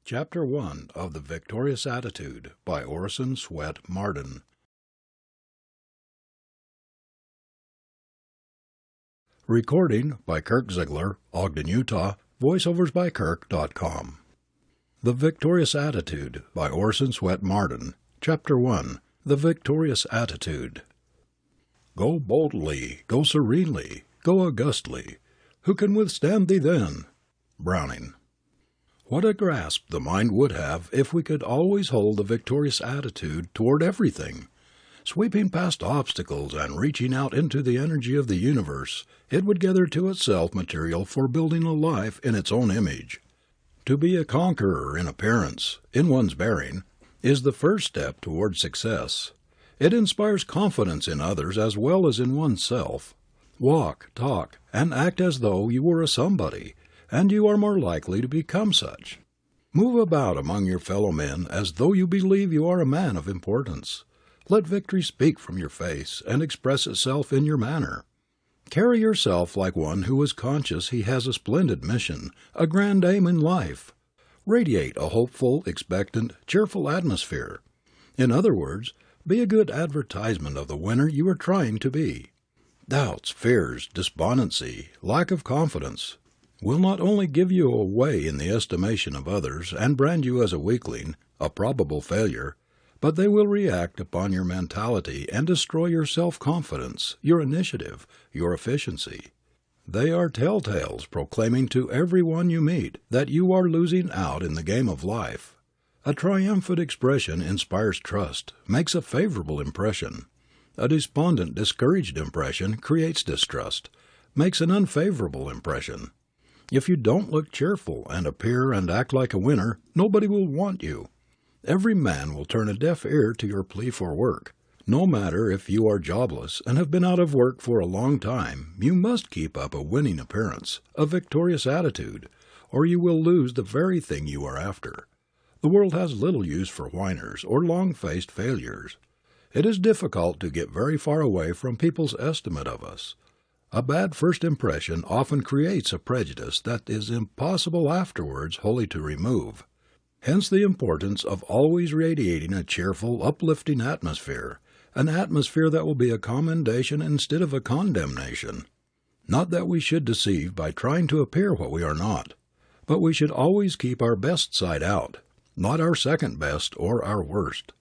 Chapter 1 of The Victorious Attitude by Orison S Marden. Recording by Kirk Ziegler, Ogden, Utah. Voiceovers by Kirk.com. The Victorious Attitude by Orison S Marden. Chapter 1 The Victorious Attitude. Go boldly, go serenely, go augustly. Who can withstand thee then? Browning. What a grasp the mind would have if we could always hold the victorious attitude toward everything. Sweeping past obstacles and reaching out into the energy of the universe, it would gather to itself material for building a life in its own image. To be a conqueror in appearance, in one's bearing, is the first step toward success. It inspires confidence in others as well as in oneself. Walk, talk, and act as though you were a somebody, and you are more likely to become such. Move about among your fellow men as though you believe you are a man of importance. Let victory speak from your face and express itself in your manner. Carry yourself like one who is conscious he has a splendid mission, a grand aim in life. Radiate a hopeful, expectant, cheerful atmosphere. In other words, be a good advertisement of the winner you are trying to be. Doubts, fears, despondency, lack of confidence will not only give you away in the estimation of others and brand you as a weakling, a probable failure, but they will react upon your mentality and destroy your self-confidence, your initiative, your efficiency. They are telltales proclaiming to every one you meet that you are losing out in the game of life. A triumphant expression inspires trust, makes a favorable impression. A despondent, discouraged impression creates distrust, makes an unfavorable impression. If you don't look cheerful and appear and act like a winner, nobody will want you. Every man will turn a deaf ear to your plea for work. No matter if you are jobless and have been out of work for a long time, you must keep up a winning appearance, a victorious attitude, or you will lose the very thing you are after. The world has little use for whiners or long-faced failures. It is difficult to get very far away from people's estimate of us. A bad first impression often creates a prejudice that is impossible afterwards wholly to remove. Hence the importance of always radiating a cheerful, uplifting atmosphere, an atmosphere that will be a commendation instead of a condemnation. Not that we should deceive by trying to appear what we are not, but we should always keep our best side out, not our second best or our worst.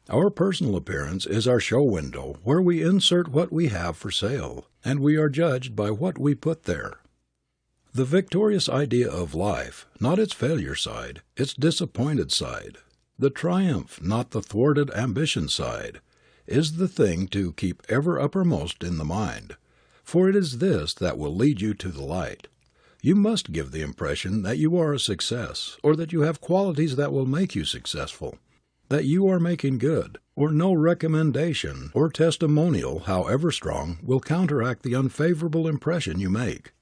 Our personal appearance is our show window where we insert what we have for sale, and we are judged by what we put there. The victorious idea of life, not its failure side, its disappointed side, the triumph, not the thwarted ambition side, is the thing to keep ever uppermost in the mind, for it is this that will lead you to the light. You must give the impression that you are a success, or that you have qualities that will make you successful, that you are making good, or no recommendation or testimonial, however strong, will counteract the unfavorable impression you make.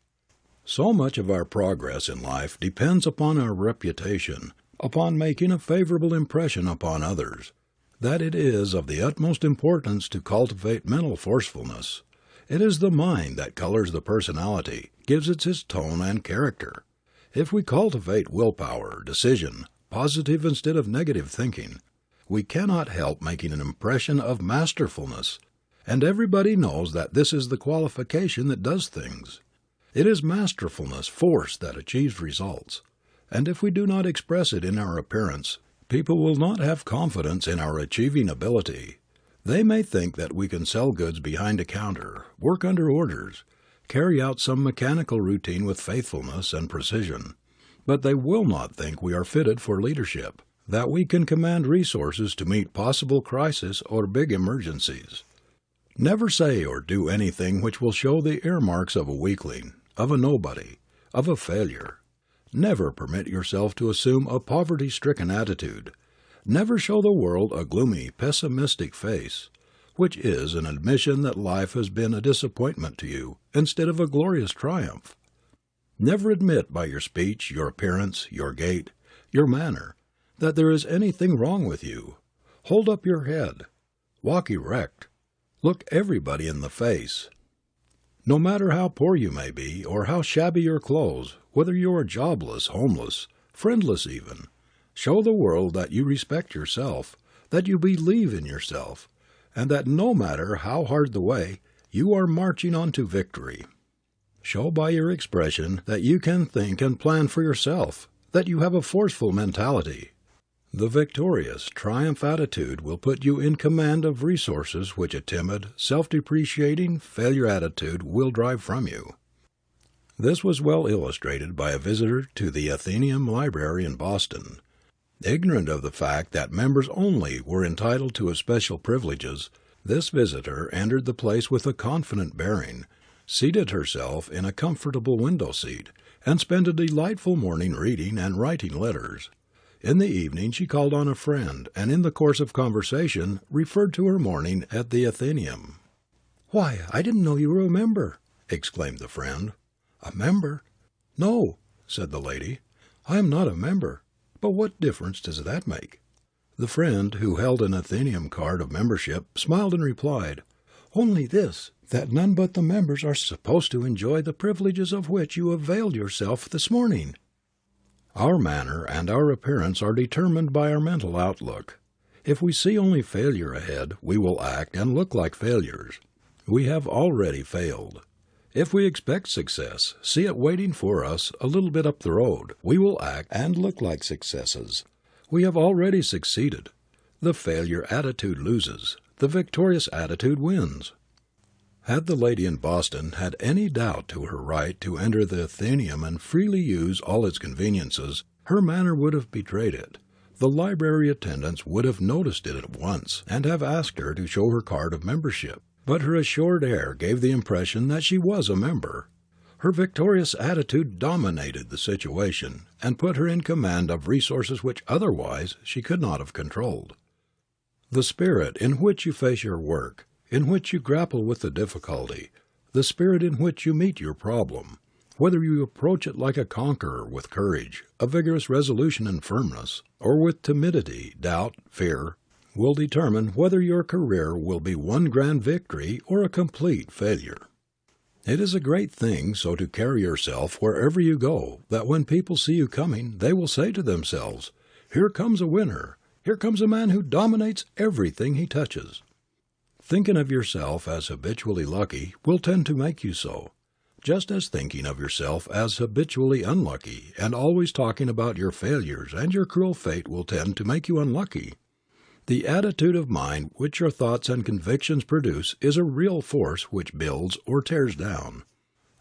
So much of our progress in life depends upon our reputation, upon making a favorable impression upon others, that it is of the utmost importance to cultivate mental forcefulness. It is the mind that colors the personality, gives it its tone and character. If we cultivate willpower, decision, positive instead of negative thinking, we cannot help making an impression of masterfulness, and everybody knows that this is the qualification that does things. It is masterfulness, force, that achieves results, and if we do not express it in our appearance, people will not have confidence in our achieving ability. They may think that we can sell goods behind a counter, work under orders, carry out some mechanical routine with faithfulness and precision, but they will not think we are fitted for leadership, that we can command resources to meet possible crises or big emergencies. Never say or do anything which will show the earmarks of a weakling, of a nobody, of a failure. Never permit yourself to assume a poverty-stricken attitude. Never show the world a gloomy, pessimistic face, which is an admission that life has been a disappointment to you instead of a glorious triumph. Never admit by your speech, your appearance, your gait, your manner, that there is anything wrong with you. Hold up your head. Walk erect. Look everybody in the face. No matter how poor you may be, or how shabby your clothes, whether you are jobless, homeless, friendless even. Show the world that you respect yourself, that you believe in yourself, and that no matter how hard the way, you are marching on to victory. Show by your expression that you can think and plan for yourself, that you have a forceful mentality. The victorious, triumph attitude will put you in command of resources which a timid, self-depreciating, failure attitude will drive from you. This was well illustrated by a visitor to the Athenaeum Library in Boston. Ignorant of the fact that members only were entitled to special privileges, this visitor entered the place with a confident bearing, seated herself in a comfortable window seat, and spent a delightful morning reading and writing letters. In the evening she called on a friend, and in the course of conversation referred to her morning at the Athenaeum. "Why, I didn't know you were a member!" exclaimed the friend. "A member? No," said the lady, "I am not a member. But what difference does that make?" The friend, who held an Athenaeum card of membership, smiled and replied, "Only this, that none but the members are supposed to enjoy the privileges of which you availed yourself this morning." Our manner and our appearance are determined by our mental outlook. If we see only failure ahead, we will act and look like failures. We have already failed. If we expect success, see it waiting for us a little bit up the road, we will act and look like successes. We have already succeeded. The failure attitude loses. The victorious attitude wins. Had the lady in Boston had any doubt to her right to enter the Athenaeum and freely use all its conveniences, her manner would have betrayed it. The library attendants would have noticed it at once, and have asked her to show her card of membership. But her assured air gave the impression that she was a member. Her victorious attitude dominated the situation, and put her in command of resources which otherwise she could not have controlled. The spirit in which you face your work, in which you grapple with the difficulty, the spirit in which you meet your problem, whether you approach it like a conqueror with courage, a vigorous resolution and firmness, or with timidity, doubt, fear, will determine whether your career will be one grand victory or a complete failure. It is a great thing so to carry yourself wherever you go that when people see you coming, they will say to themselves, "Here comes a winner. Here comes a man who dominates everything he touches." Thinking of yourself as habitually lucky will tend to make you so, just as thinking of yourself as habitually unlucky and always talking about your failures and your cruel fate will tend to make you unlucky. The attitude of mind which your thoughts and convictions produce is a real force which builds or tears down.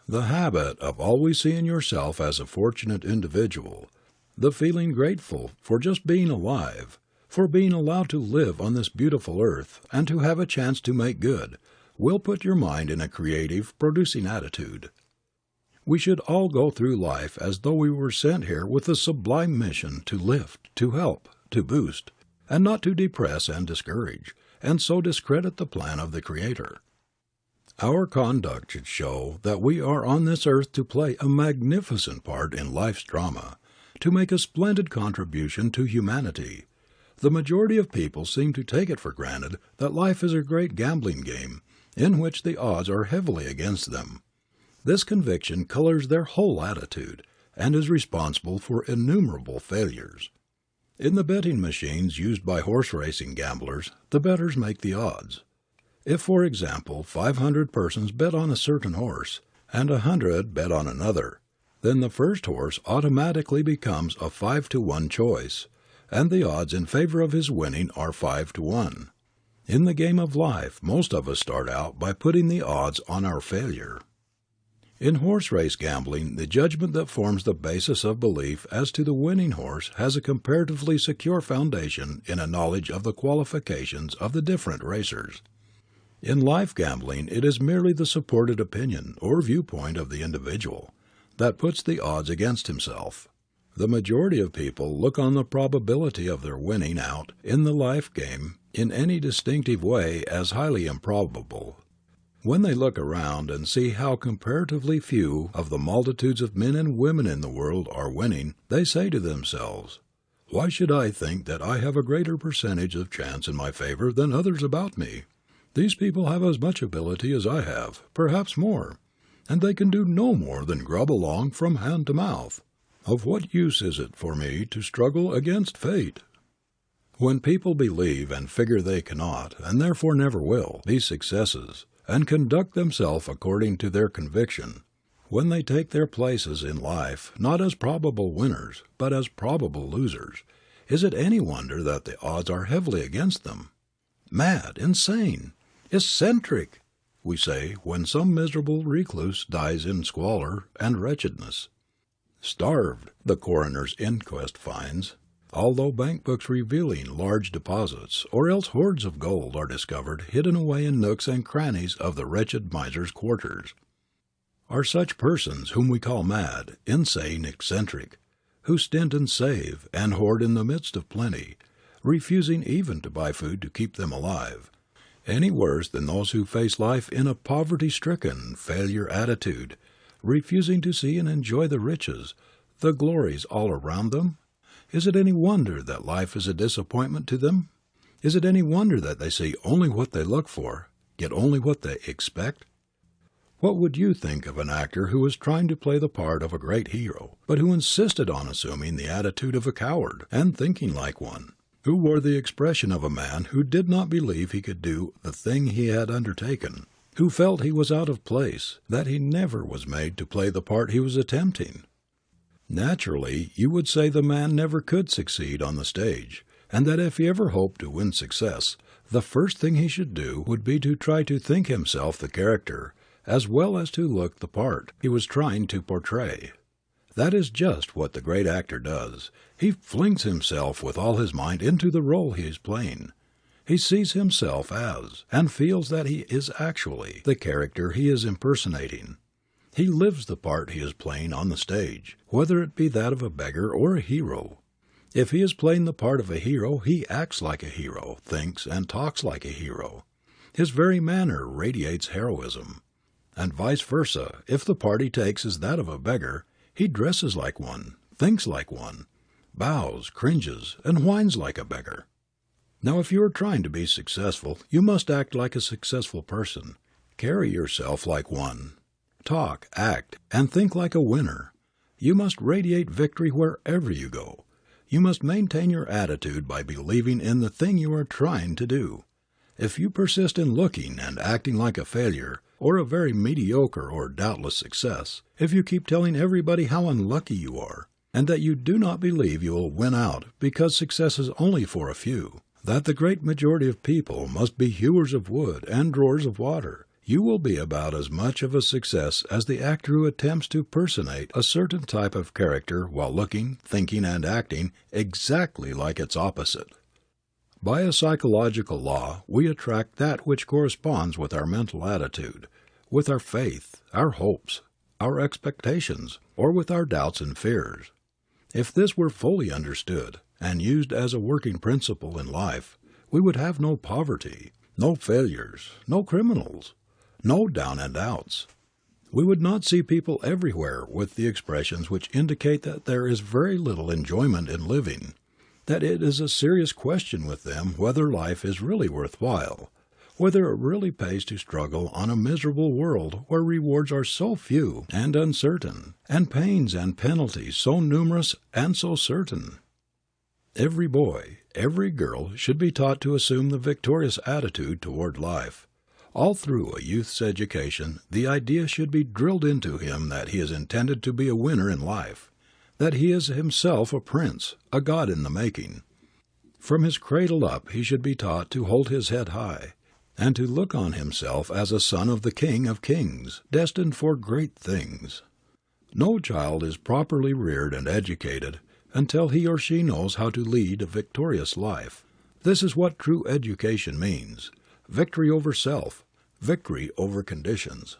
The habit of always seeing yourself as a fortunate individual, the feeling grateful for just being alive, for being allowed to live on this beautiful earth and to have a chance to make good, will put your mind in a creative, producing attitude. We should all go through life as though we were sent here with a sublime mission to lift, to help, to boost, and not to depress and discourage, and so discredit the plan of the Creator. Our conduct should show that we are on this earth to play a magnificent part in life's drama, to make a splendid contribution to humanity. The majority of people seem to take it for granted that life is a great gambling game in which the odds are heavily against them. This conviction colors their whole attitude and is responsible for innumerable failures. In the betting machines used by horse racing gamblers, the bettors make the odds. If, for example, 500 persons bet on a certain horse, and 100 bet on another, then the first horse automatically becomes a 5-to-1 choice, and the odds in favor of his winning are 5-to-1. In the game of life, most of us start out by putting the odds on our failure. In horse race gambling, the judgment that forms the basis of belief as to the winning horse has a comparatively secure foundation in a knowledge of the qualifications of the different racers. In life gambling, it is merely the supported opinion or viewpoint of the individual that puts the odds against himself. The majority of people look on the probability of their winning out in the life game in any distinctive way as highly improbable. When they look around and see how comparatively few of the multitudes of men and women in the world are winning, they say to themselves, "Why should I think that I have a greater percentage of chance in my favor than others about me? These people have as much ability as I have, perhaps more, and they can do no more than grub along from hand to mouth." Of what use is it for me to struggle against fate? When people believe and figure they cannot, and therefore never will, be successes, and conduct themselves according to their conviction, when they take their places in life not as probable winners, but as probable losers, is it any wonder that the odds are heavily against them? Mad, insane, eccentric, we say when some miserable recluse dies in squalor and wretchedness. Starved, the coroner's inquest finds, although bank books revealing large deposits, or else hoards of gold are discovered hidden away in nooks and crannies of the wretched miser's quarters. Are such persons whom we call mad, insane, eccentric, who stint and save and hoard in the midst of plenty, refusing even to buy food to keep them alive, any worse than those who face life in a poverty-stricken, failure attitude, refusing to see and enjoy the riches, the glories all around them? Is it any wonder that life is a disappointment to them? Is it any wonder that they see only what they look for, get only what they expect? What would you think of an actor who was trying to play the part of a great hero, but who insisted on assuming the attitude of a coward and thinking like one, who wore the expression of a man who did not believe he could do the thing he had undertaken, who felt he was out of place, that he never was made to play the part he was attempting? Naturally, you would say the man never could succeed on the stage, and that if he ever hoped to win success, the first thing he should do would be to try to think himself the character, as well as to look the part he was trying to portray. That is just what the great actor does. He flings himself with all his might into the role he is playing. He sees himself as, and feels that he is actually, the character he is impersonating. He lives the part he is playing on the stage, whether it be that of a beggar or a hero. If he is playing the part of a hero, he acts like a hero, thinks and talks like a hero. His very manner radiates heroism. And vice versa, if the part he takes is that of a beggar, he dresses like one, thinks like one, bows, cringes, and whines like a beggar. Now, if you are trying to be successful, you must act like a successful person, carry yourself like one, talk, act, and think like a winner. You must radiate victory wherever you go. You must maintain your attitude by believing in the thing you are trying to do. If you persist in looking and acting like a failure, or a very mediocre or doubtless success, if you keep telling everybody how unlucky you are, and that you do not believe you will win out because success is only for a few, that the great majority of people must be hewers of wood and drawers of water, you will be about as much of a success as the actor who attempts to personate a certain type of character while looking, thinking, and acting exactly like its opposite. By a psychological law, we attract that which corresponds with our mental attitude, with our faith, our hopes, our expectations, or with our doubts and fears. If this were fully understood and used as a working principle in life, we would have no poverty, no failures, no criminals, no down and outs. We would not see people everywhere with the expressions which indicate that there is very little enjoyment in living, that it is a serious question with them whether life is really worthwhile, whether it really pays to struggle on a miserable world where rewards are so few and uncertain, and pains and penalties so numerous and so certain. Every boy, every girl should be taught to assume the victorious attitude toward life. All through a youth's education, the idea should be drilled into him that he is intended to be a winner in life, that he is himself a prince, a god in the making. From his cradle up he should be taught to hold his head high, and to look on himself as a son of the King of Kings, destined for great things. No child is properly reared and educated until he or she knows how to lead a victorious life. This is what true education means: victory over self, victory over conditions.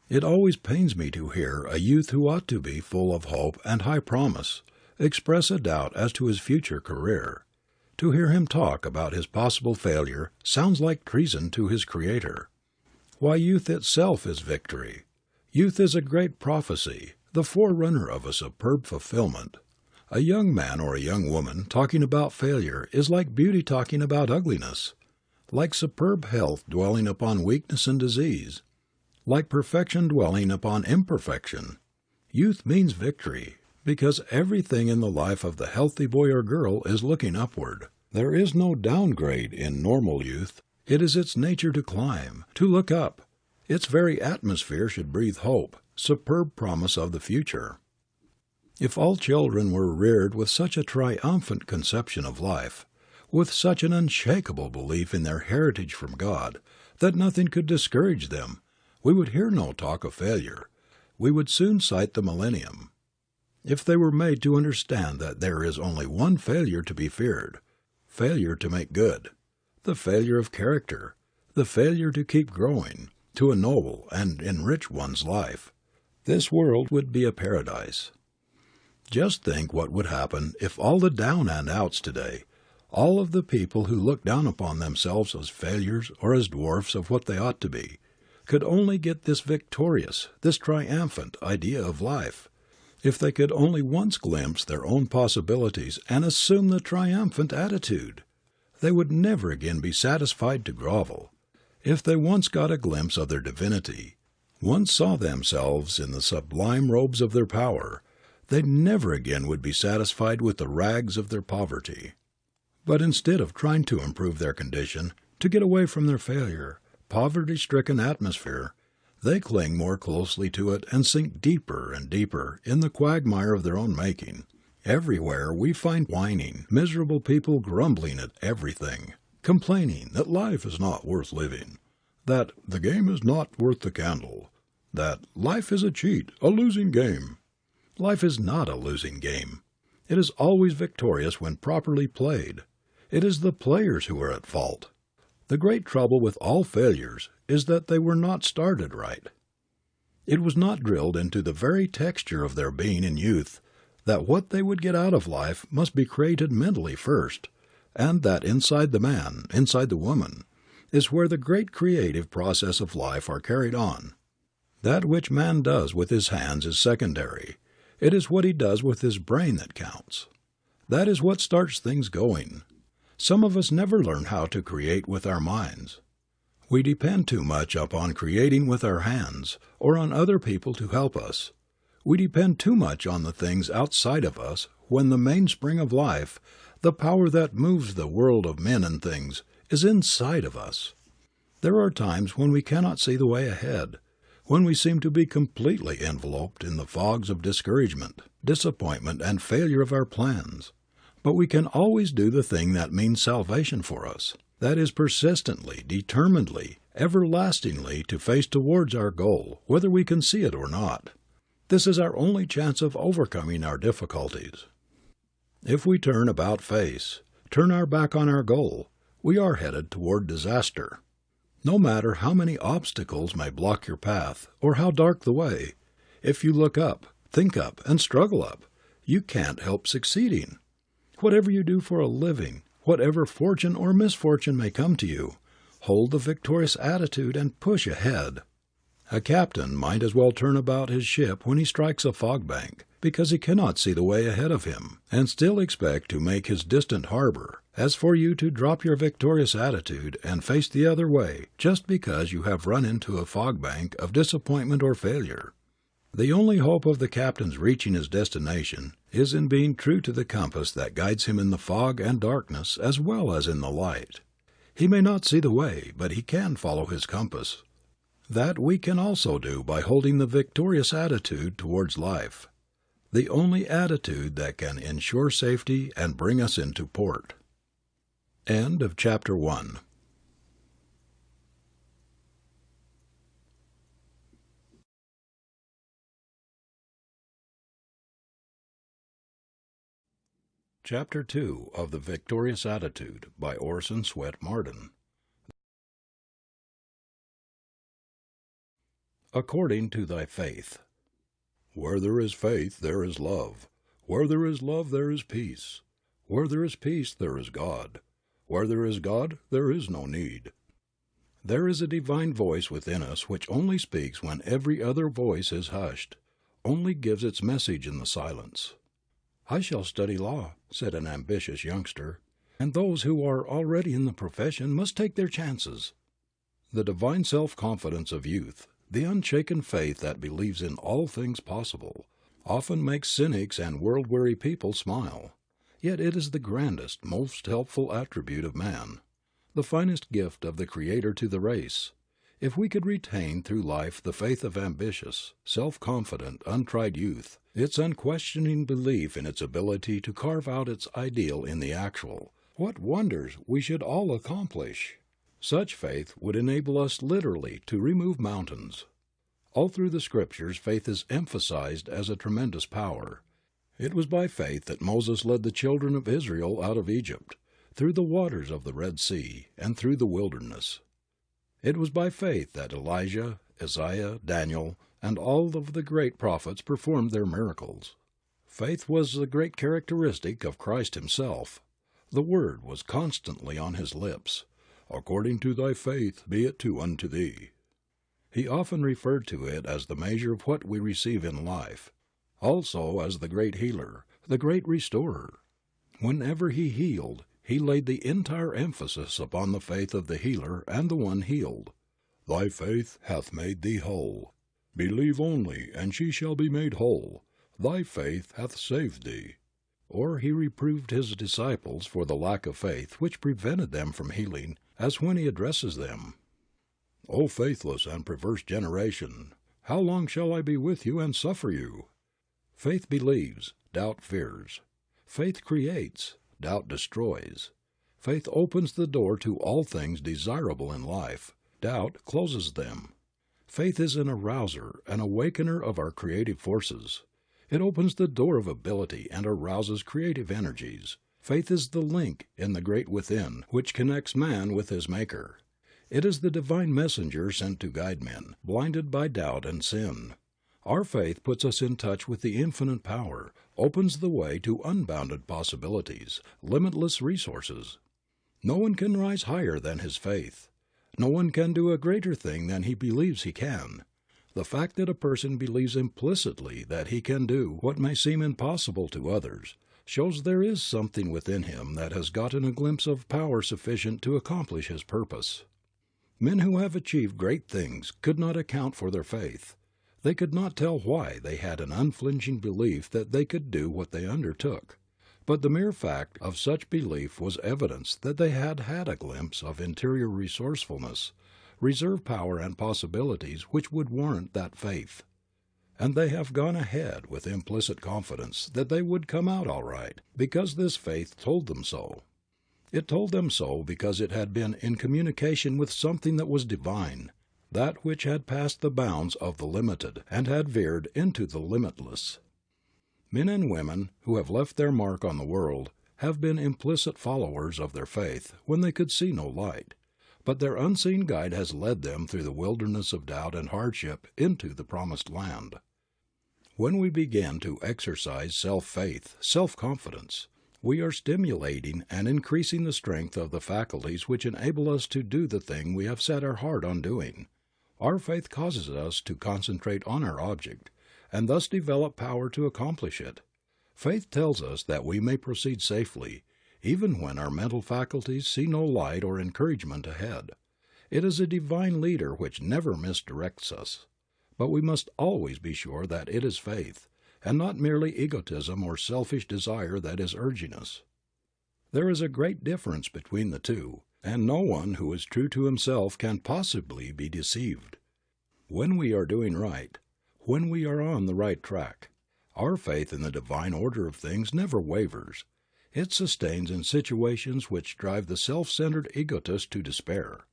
It always pains me to hear a youth who ought to be full of hope and high promise express a doubt as to his future career. To hear him talk about his possible failure sounds like treason to his Creator. Why, youth itself is victory. Youth is a great prophecy, the forerunner of a superb fulfillment. A young man or a young woman talking about failure is like beauty talking about ugliness, like superb health dwelling upon weakness and disease, like perfection dwelling upon imperfection. Youth means victory, because everything in the life of the healthy boy or girl is looking upward. There is no downgrade in normal youth. It is its nature to climb, to look up. Its very atmosphere should breathe hope, superb promise of the future. If all children were reared with such a triumphant conception of life, with such an unshakable belief in their heritage from God, that nothing could discourage them, we would hear no talk of failure. We would soon sight the millennium. If they were made to understand that there is only one failure to be feared, failure to make good, the failure of character, the failure to keep growing, to ennoble and enrich one's life, this world would be a paradise. Just think what would happen if all the down and outs today, all of the people who look down upon themselves as failures or as dwarfs of what they ought to be, could only get this victorious, this triumphant idea of life. If they could only once glimpse their own possibilities and assume the triumphant attitude, they would never again be satisfied to grovel. If they once got a glimpse of their divinity, once saw themselves in the sublime robes of their power, they never again would be satisfied with the rags of their poverty. But instead of trying to improve their condition, to get away from their failure, poverty-stricken atmosphere, they cling more closely to it and sink deeper and deeper in the quagmire of their own making. Everywhere we find whining, miserable people grumbling at everything, complaining that life is not worth living, that the game is not worth the candle, that life is a cheat, a losing game. Life is not a losing game. It is always victorious when properly played. It is the players who are at fault. The great trouble with all failures is that they were not started right. It was not drilled into the very texture of their being in youth that what they would get out of life must be created mentally first, and that inside the man, inside the woman, is where the great creative process of life are carried on. That which man does with his hands is secondary. It is what he does with his brain that counts. That is what starts things going. Some of us never learn how to create with our minds. We depend too much upon creating with our hands, or on other people to help us. We depend too much on the things outside of us when the mainspring of life, the power that moves the world of men and things, is inside of us. There are times when we cannot see the way ahead, when we seem to be completely enveloped in the fogs of discouragement, disappointment, and failure of our plans. But we can always do the thing that means salvation for us, that is persistently, determinedly, everlastingly to face towards our goal, whether we can see it or not. This is our only chance of overcoming our difficulties. If we turn about face, turn our back on our goal, we are headed toward disaster. No matter how many obstacles may block your path, or how dark the way, if you look up, think up, and struggle up, you can't help succeeding. Whatever you do for a living, whatever fortune or misfortune may come to you, hold the victorious attitude and push ahead. A captain might as well turn about his ship when he strikes a fog bank, because he cannot see the way ahead of him, and still expect to make his distant harbor, as for you to drop your victorious attitude and face the other way just because you have run into a fog bank of disappointment or failure. The only hope of the captain's reaching his destination is in being true to the compass that guides him in the fog and darkness as well as in the light. He may not see the way, but he can follow his compass. That we can also do by holding the victorious attitude towards life, the only attitude that can ensure safety and bring us into port. End of chapter 1. Chapter 2 of The Victorious Attitude by Orison S Marden. According to thy faith. Where there is faith, there is love. Where there is love, there is peace. Where there is peace, there is God. Where there is God, there is no need. There is a divine voice within us which only speaks when every other voice is hushed, only gives its message in the silence. "I shall study law," said an ambitious youngster, "and those who are already in the profession must take their chances." The divine self-confidence of youth, the unshaken faith that believes in all things possible, often makes cynics and world-weary people smile. Yet it is the grandest, most helpful attribute of man, the finest gift of the Creator to the race. If we could retain through life the faith of ambitious, self-confident, untried youth, its unquestioning belief in its ability to carve out its ideal in the actual, what wonders we should all accomplish! Such faith would enable us literally to remove mountains. All through the Scriptures faith is emphasized as a tremendous power. It was by faith that Moses led the children of Israel out of Egypt, through the waters of the Red Sea, and through the wilderness. It was by faith that Elijah, Isaiah, Daniel, and all of the great prophets performed their miracles. Faith was the great characteristic of Christ himself. The word was constantly on his lips. "According to thy faith be it unto thee." He often referred to it as the measure of what we receive in life, also as the great healer, the great restorer. Whenever he healed, he laid the entire emphasis upon the faith of the healer and the one healed. "Thy faith hath made thee whole. Believe only, and she shall be made whole. Thy faith hath saved thee." Or he reproved his disciples for the lack of faith which prevented them from healing, as when he addresses them, "O faithless and perverse generation, how long shall I be with you and suffer you?" Faith believes, doubt fears. Faith creates, doubt destroys. Faith opens the door to all things desirable in life. Doubt closes them. Faith is an arouser, an awakener of our creative forces. It opens the door of ability and arouses creative energies. Faith is the link in the great within which connects man with his Maker. It is the divine messenger sent to guide men, blinded by doubt and sin. Our faith puts us in touch with the infinite power, opens the way to unbounded possibilities, limitless resources. No one can rise higher than his faith. No one can do a greater thing than he believes he can. The fact that a person believes implicitly that he can do what may seem impossible to others shows there is something within him that has gotten a glimpse of power sufficient to accomplish his purpose. Men who have achieved great things could not account for their faith. They could not tell why they had an unflinching belief that they could do what they undertook. But the mere fact of such belief was evidence that they had had a glimpse of interior resourcefulness, reserve power and possibilities which would warrant that faith. And they have gone ahead with implicit confidence that they would come out all right, because this faith told them so. It told them so because it had been in communication with something that was divine, that which had passed the bounds of the limited and had veered into the limitless. Men and women who have left their mark on the world have been implicit followers of their faith when they could see no light, but their unseen guide has led them through the wilderness of doubt and hardship into the promised land. When we begin to exercise self-faith, self-confidence, we are stimulating and increasing the strength of the faculties which enable us to do the thing we have set our heart on doing. Our faith causes us to concentrate on our object, and thus develop power to accomplish it. Faith tells us that we may proceed safely, even when our mental faculties see no light or encouragement ahead. It is a divine leader which never misdirects us. But we must always be sure that it is faith, and not merely egotism or selfish desire that is urging us. There is a great difference between the two, and no one who is true to himself can possibly be deceived. When we are doing right, when we are on the right track, our faith in the divine order of things never wavers. It sustains in situations which drive the self-centered egotist to despair.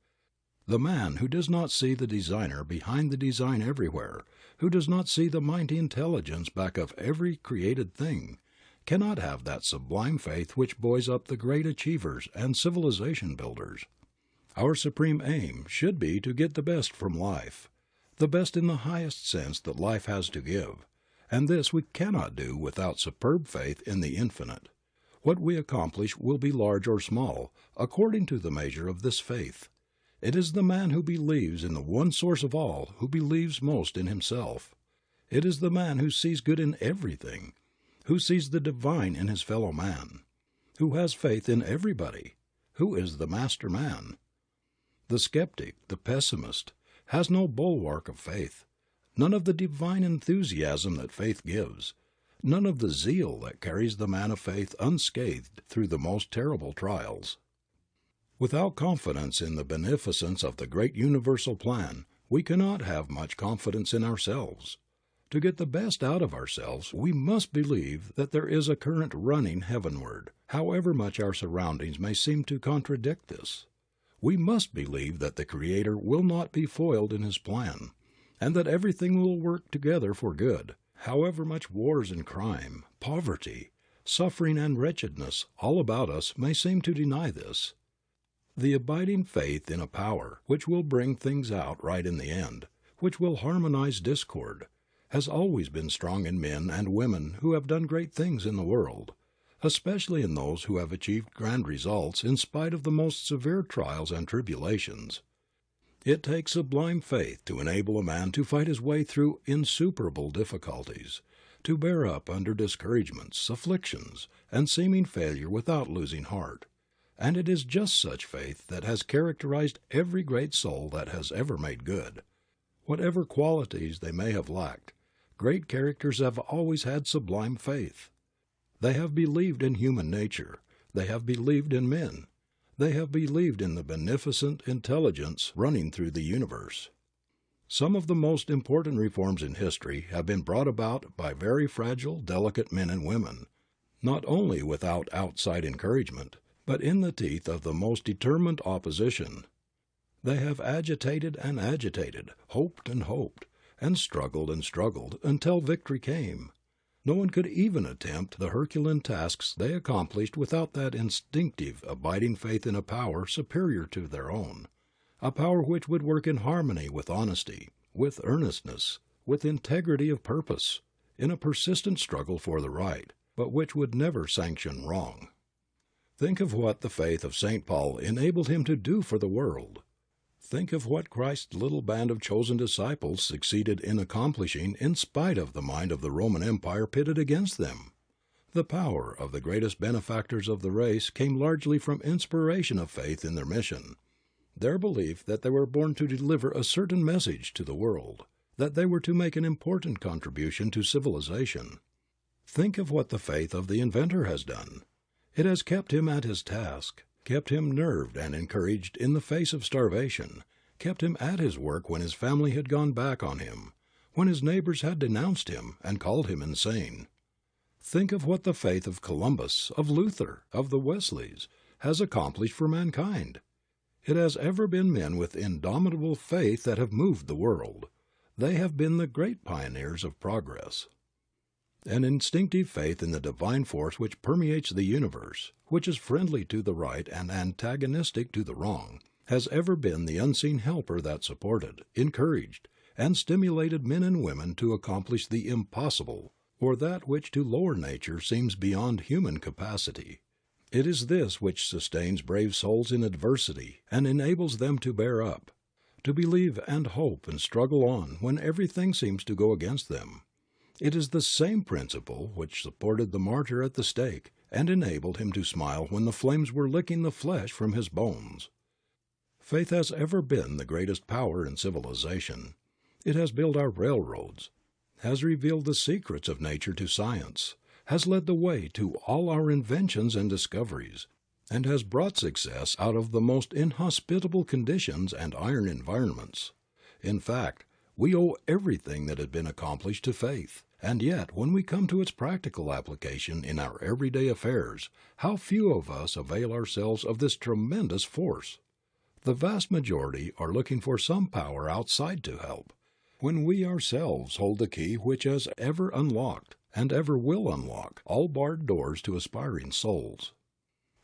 The man who does not see the designer behind the design everywhere, who does not see the mighty intelligence back of every created thing, cannot have that sublime faith which buoys up the great achievers and civilization builders. Our supreme aim should be to get the best from life, the best in the highest sense that life has to give, and this we cannot do without superb faith in the infinite. What we accomplish will be large or small, according to the measure of this faith. It is the man who believes in the one source of all who believes most in himself. It is the man who sees good in everything, who sees the divine in his fellow man, who has faith in everybody, who is the master man. The skeptic, the pessimist, has no bulwark of faith, none of the divine enthusiasm that faith gives. none of the zeal that carries the man of faith unscathed through the most terrible trials. Without confidence in the beneficence of the great universal plan, we cannot have much confidence in ourselves. To get the best out of ourselves, we must believe that there is a current running heavenward, however much our surroundings may seem to contradict this. We must believe that the Creator will not be foiled in His plan, and that everything will work together for good, however much wars and crime, poverty, suffering and wretchedness all about us may seem to deny this. The abiding faith in a power which will bring things out right in the end, which will harmonize discord, has always been strong in men and women who have done great things in the world, especially in those who have achieved grand results in spite of the most severe trials and tribulations. It takes sublime faith to enable a man to fight his way through insuperable difficulties, to bear up under discouragements, afflictions, and seeming failure without losing heart. And it is just such faith that has characterized every great soul that has ever made good. Whatever qualities they may have lacked, great characters have always had sublime faith. They have believed in human nature. They have believed in men. They have believed in the beneficent intelligence running through the universe. Some of the most important reforms in history have been brought about by very fragile, delicate men and women, not only without outside encouragement, but in the teeth of the most determined opposition. They have agitated and agitated, hoped and struggled until victory came. No one could even attempt the Herculean tasks they accomplished without that instinctive, abiding faith in a power superior to their own, a power which would work in harmony with honesty, with earnestness, with integrity of purpose, in a persistent struggle for the right, but which would never sanction wrong. Think of what the faith of St. Paul enabled him to do for the world. Think of what Christ's little band of chosen disciples succeeded in accomplishing in spite of the might of the Roman Empire pitted against them. The power of the greatest benefactors of the race came largely from inspiration of faith in their mission, their belief that they were born to deliver a certain message to the world, that they were to make an important contribution to civilization. Think of what the faith of the inventor has done. It has kept him at his task, kept him nerved and encouraged in the face of starvation, kept him at his work when his family had gone back on him, when his neighbors had denounced him and called him insane. Think of what the faith of Columbus, of Luther, of the Wesleys, has accomplished for mankind. It has ever been men with indomitable faith that have moved the world. They have been the great pioneers of progress. An instinctive faith in the divine force which permeates the universe, which is friendly to the right and antagonistic to the wrong, has ever been the unseen helper that supported, encouraged, and stimulated men and women to accomplish the impossible, or that which to lower nature seems beyond human capacity. It is this which sustains brave souls in adversity and enables them to bear up, to believe and hope and struggle on when everything seems to go against them. It is the same principle which supported the martyr at the stake and enabled him to smile when the flames were licking the flesh from his bones. Faith has ever been the greatest power in civilization. It has built our railroads, has revealed the secrets of nature to science, has led the way to all our inventions and discoveries, and has brought success out of the most inhospitable conditions and iron environments. In fact, we owe everything that has been accomplished to faith, and yet when we come to its practical application in our everyday affairs, how few of us avail ourselves of this tremendous force. The vast majority are looking for some power outside to help, when we ourselves hold the key which has ever unlocked, and ever will unlock, all barred doors to aspiring souls.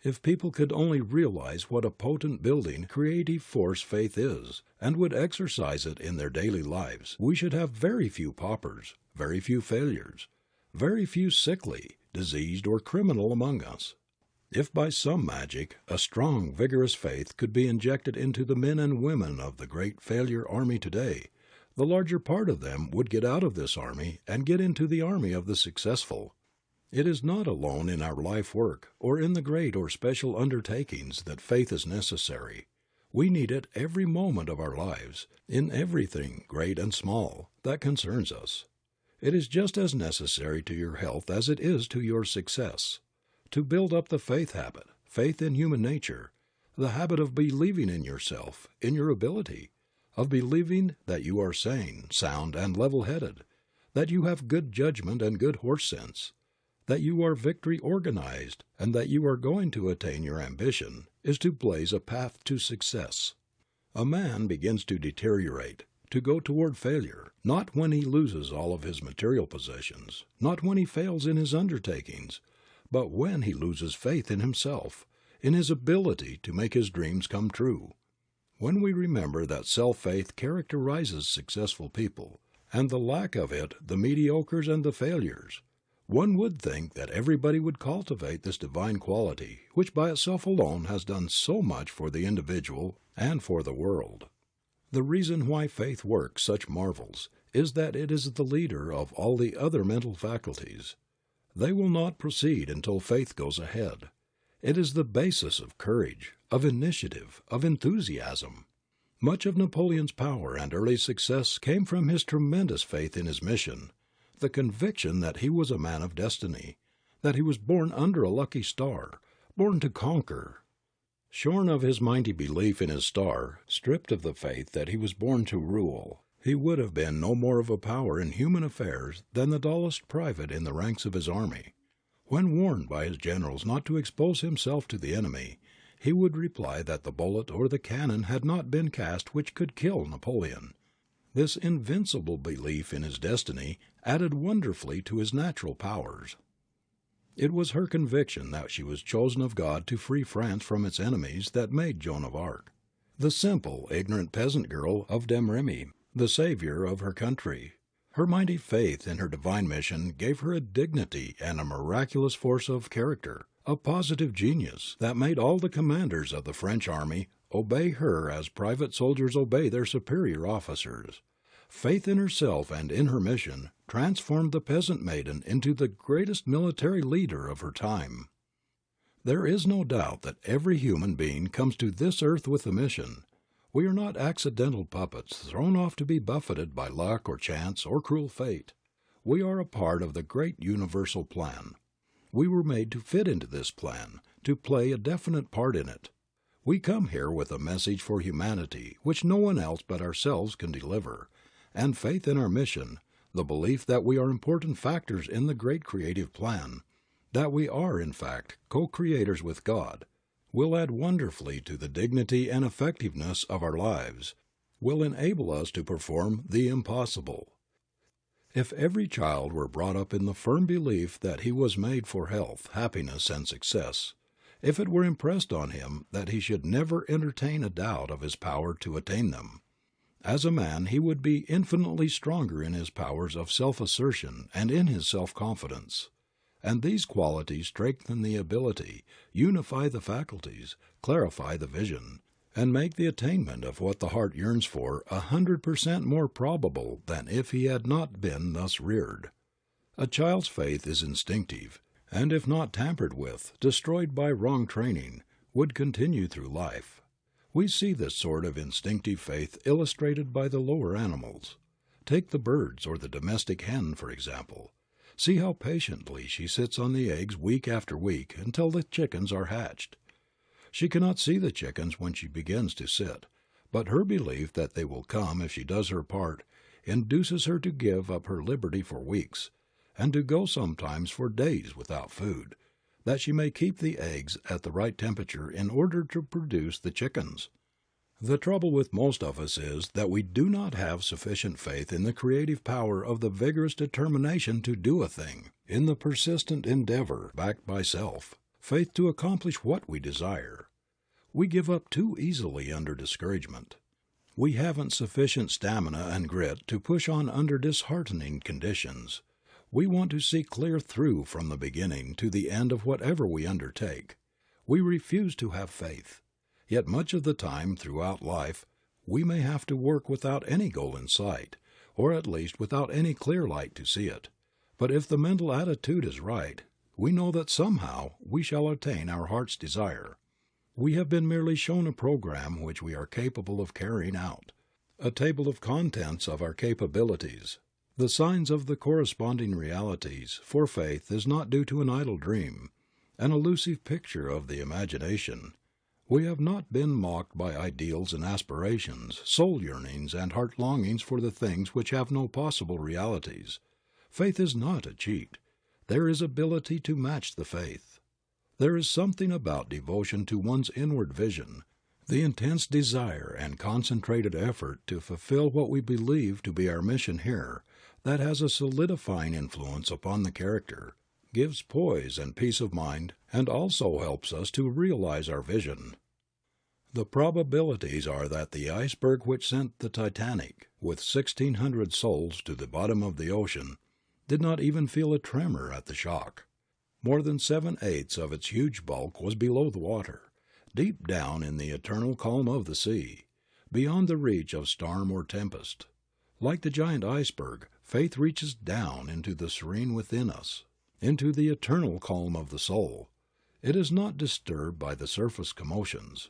If people could only realize what a potent building, creative force faith is, and would exercise it in their daily lives, we should have very few paupers, very few failures, very few sickly, diseased, or criminal among us. If by some magic a strong, vigorous faith could be injected into the men and women of the great failure army today, the larger part of them would get out of this army and get into the army of the successful. It is not alone in our life work or in the great or special undertakings that faith is necessary. We need it every moment of our lives, in everything, great and small, that concerns us. It is just as necessary to your health as it is to your success. To build up the faith habit, faith in human nature, the habit of believing in yourself, in your ability, of believing that you are sane, sound, and level-headed, that you have good judgment and good horse sense, that you are victory organized, and that you are going to attain your ambition, is to blaze a path to success. A man begins to deteriorate, to go toward failure, not when he loses all of his material possessions, not when he fails in his undertakings, but when he loses faith in himself, in his ability to make his dreams come true. When we remember that self-faith characterizes successful people, and the lack of it the mediocres and the failures, one would think that everybody would cultivate this divine quality which by itself alone has done so much for the individual and for the world. The reason why faith works such marvels is that it is the leader of all the other mental faculties. They will not proceed until faith goes ahead. It is the basis of courage, of initiative, of enthusiasm. Much of Napoleon's power and early success came from his tremendous faith in his mission, the conviction that he was a man of destiny, that he was born under a lucky star, born to conquer. Shorn of his mighty belief in his star, stripped of the faith that he was born to rule, he would have been no more of a power in human affairs than the dullest private in the ranks of his army. When warned by his generals not to expose himself to the enemy, he would reply that the bullet or the cannon had not been cast which could kill Napoleon. This invincible belief in his destiny added wonderfully to his natural powers. It was her conviction that she was chosen of God to free France from its enemies that made Joan of Arc, the simple, ignorant peasant girl of Domremy, the savior of her country. Her mighty faith in her divine mission gave her a dignity and a miraculous force of character, a positive genius that made all the commanders of the French army obey her as private soldiers obey their superior officers. Faith in herself and in her mission transformed the peasant maiden into the greatest military leader of her time. There is no doubt that every human being comes to this earth with a mission. We are not accidental puppets thrown off to be buffeted by luck or chance or cruel fate. We are a part of the great universal plan. We were made to fit into this plan, to play a definite part in it. We come here with a message for humanity which no one else but ourselves can deliver, and faith in our mission, the belief that we are important factors in the great creative plan, that we are, in fact, co-creators with God, will add wonderfully to the dignity and effectiveness of our lives, will enable us to perform the impossible. If every child were brought up in the firm belief that he was made for health, happiness, and success, if it were impressed on him that he should never entertain a doubt of his power to attain them, as a man he would be infinitely stronger in his powers of self-assertion and in his self-confidence. And these qualities strengthen the ability, unify the faculties, clarify the vision, and make the attainment of what the heart yearns for 100% more probable than if he had not been thus reared. A child's faith is instinctive, and if not tampered with, destroyed by wrong training, would continue through life. We see this sort of instinctive faith illustrated by the lower animals. Take the birds or the domestic hen, for example. See how patiently she sits on the eggs week after week until the chickens are hatched. She cannot see the chickens when she begins to sit, but her belief that they will come if she does her part induces her to give up her liberty for weeks, and to go sometimes for days without food, that she may keep the eggs at the right temperature in order to produce the chickens. The trouble with most of us is that we do not have sufficient faith in the creative power of the vigorous determination to do a thing, in the persistent endeavor backed by self, faith to accomplish what we desire. We give up too easily under discouragement. We haven't sufficient stamina and grit to push on under disheartening conditions. We want to see clear through from the beginning to the end of whatever we undertake. We refuse to have faith. Yet much of the time throughout life we may have to work without any goal in sight, or at least without any clear light to see it. But if the mental attitude is right, we know that somehow we shall attain our heart's desire. We have been merely shown a program which we are capable of carrying out, a table of contents of our capabilities. The signs of the corresponding realities for faith is not due to an idle dream, an elusive picture of the imagination. We have not been mocked by ideals and aspirations, soul yearnings and heart longings for the things which have no possible realities. Faith is not a cheat. There is ability to match the faith. There is something about devotion to one's inward vision, the intense desire and concentrated effort to fulfill what we believe to be our mission here, that has a solidifying influence upon the character, gives poise and peace of mind, and also helps us to realize our vision. The probabilities are that the iceberg which sent the Titanic, with 1,600 souls, to the bottom of the ocean, did not even feel a tremor at the shock. More than 7/8 of its huge bulk was below the water, deep down in the eternal calm of the sea, beyond the reach of storm or tempest. Like the giant iceberg, faith reaches down into the serene within us, into the eternal calm of the soul. It is not disturbed by the surface commotions.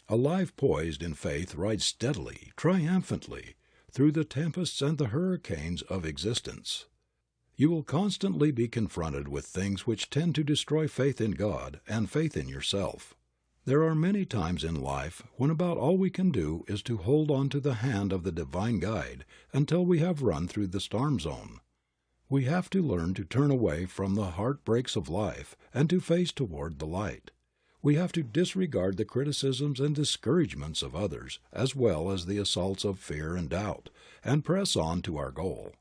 A life poised in faith rides steadily, triumphantly, through the tempests and the hurricanes of existence. You will constantly be confronted with things which tend to destroy faith in God and faith in yourself. There are many times in life when about all we can do is to hold on to the hand of the divine guide until we have run through the storm zone. We have to learn to turn away from the heartbreaks of life and to face toward the light. We have to disregard the criticisms and discouragements of others, as well as the assaults of fear and doubt, and press on to our goal.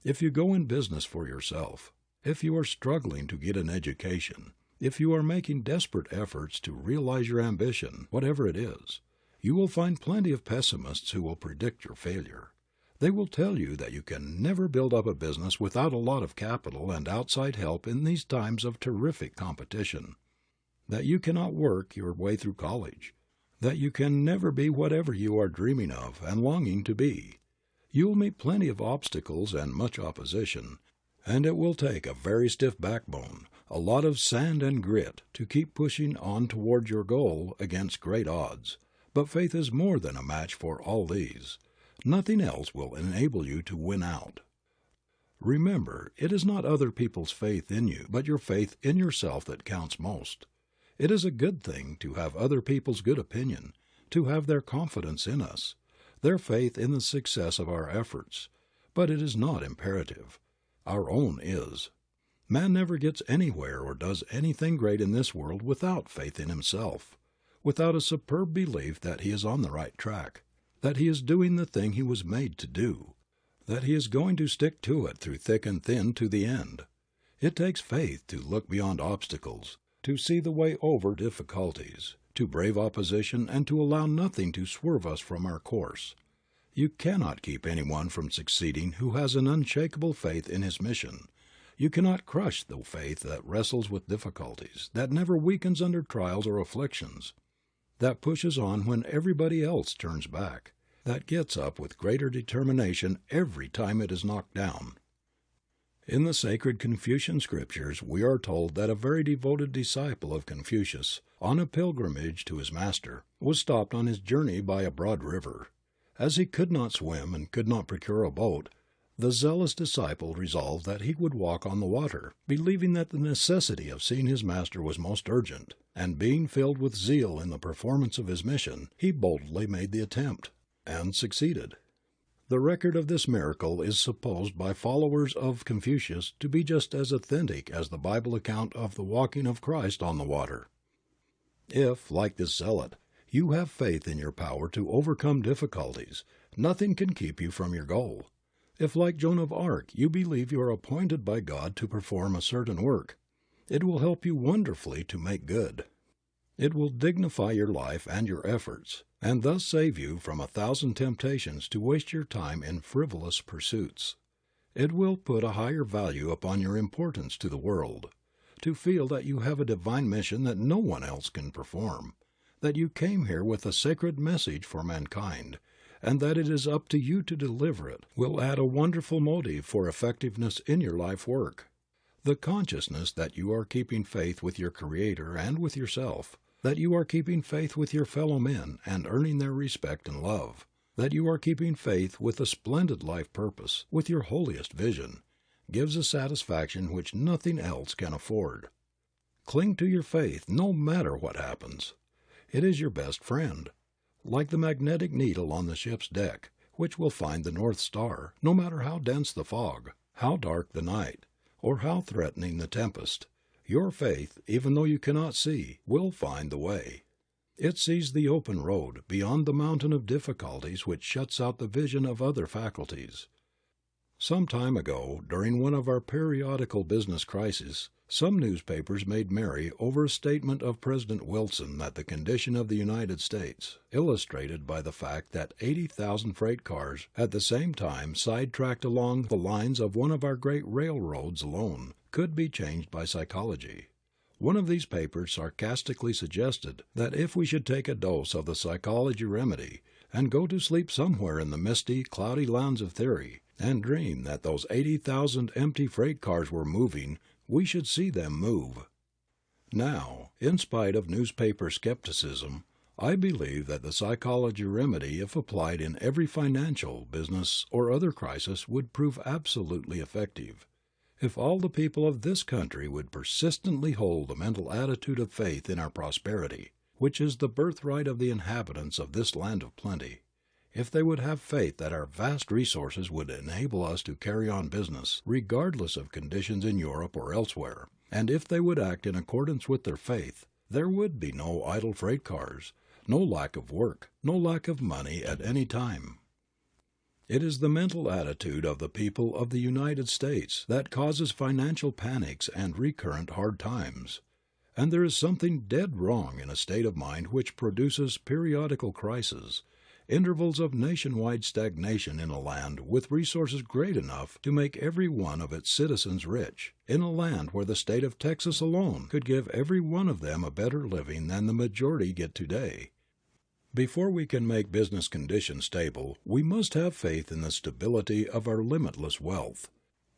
If you go in business for yourself, if you are struggling to get an education, if you are making desperate efforts to realize your ambition, whatever it is, you will find plenty of pessimists who will predict your failure. They will tell you that you can never build up a business without a lot of capital and outside help in these times of terrific competition, that you cannot work your way through college, that you can never be whatever you are dreaming of and longing to be. You will meet plenty of obstacles and much opposition, and it will take a very stiff backbone, a lot of sand and grit to keep pushing on toward your goal against great odds. But faith is more than a match for all these. Nothing else will enable you to win out. Remember, it is not other people's faith in you, but your faith in yourself that counts most. It is a good thing to have other people's good opinion, to have their confidence in us, their faith in the success of our efforts, but it is not imperative. Our own is. Man never gets anywhere or does anything great in this world without faith in himself, without a superb belief that he is on the right track, that he is doing the thing he was made to do, that he is going to stick to it through thick and thin to the end. It takes faith to look beyond obstacles, to see the way over difficulties, to brave opposition, and to allow nothing to swerve us from our course. You cannot keep anyone from succeeding who has an unshakable faith in his mission. You cannot crush the faith that wrestles with difficulties, that never weakens under trials or afflictions, that pushes on when everybody else turns back, that gets up with greater determination every time it is knocked down. In the sacred Confucian scriptures we are told that a very devoted disciple of Confucius, on a pilgrimage to his master, was stopped on his journey by a broad river. As he could not swim and could not procure a boat, the zealous disciple resolved that he would walk on the water, believing that the necessity of seeing his master was most urgent, and being filled with zeal in the performance of his mission, he boldly made the attempt, and succeeded. The record of this miracle is supposed by followers of Confucius to be just as authentic as the Bible account of the walking of Christ on the water. If, like this zealot, you have faith in your power to overcome difficulties, nothing can keep you from your goal. If, like Joan of Arc, you believe you are appointed by God to perform a certain work, it will help you wonderfully to make good. It will dignify your life and your efforts, and thus save you from 1,000 temptations to waste your time in frivolous pursuits. It will put a higher value upon your importance to the world, to feel that you have a divine mission that no one else can perform, that you came here with a sacred message for mankind, and that it is up to you to deliver it, will add a wonderful motive for effectiveness in your life work. The consciousness that you are keeping faith with your Creator and with yourself, that you are keeping faith with your fellow men and earning their respect and love, that you are keeping faith with a splendid life purpose, with your holiest vision, gives a satisfaction which nothing else can afford. Cling to your faith no matter what happens. It is your best friend, like the magnetic needle on the ship's deck, which will find the North Star, no matter how dense the fog, how dark the night, or how threatening the tempest. Your faith, even though you cannot see, will find the way. It sees the open road beyond the mountain of difficulties which shuts out the vision of other faculties. Some time ago, during one of our periodical business crises, some newspapers made merry over a statement of President Wilson that the condition of the United States, illustrated by the fact that 80,000 freight cars at the same time sidetracked along the lines of one of our great railroads alone, could be changed by psychology. One of these papers sarcastically suggested that if we should take a dose of the psychology remedy and go to sleep somewhere in the misty, cloudy lands of theory, and dream that those 80,000 empty freight cars were moving, we should see them move. Now, in spite of newspaper skepticism, I believe that the psychology remedy, if applied in every financial, business, or other crisis, would prove absolutely effective. If all the people of this country would persistently hold a mental attitude of faith in our prosperity, which is the birthright of the inhabitants of this land of plenty, if they would have faith that our vast resources would enable us to carry on business, regardless of conditions in Europe or elsewhere, and if they would act in accordance with their faith, there would be no idle freight cars, no lack of work, no lack of money at any time. It is the mental attitude of the people of the United States that causes financial panics and recurrent hard times. And there is something dead wrong in a state of mind which produces periodical crises, intervals of nationwide stagnation in a land with resources great enough to make every one of its citizens rich, in a land where the state of Texas alone could give every one of them a better living than the majority get today. Before we can make business conditions stable, we must have faith in the stability of our limitless wealth,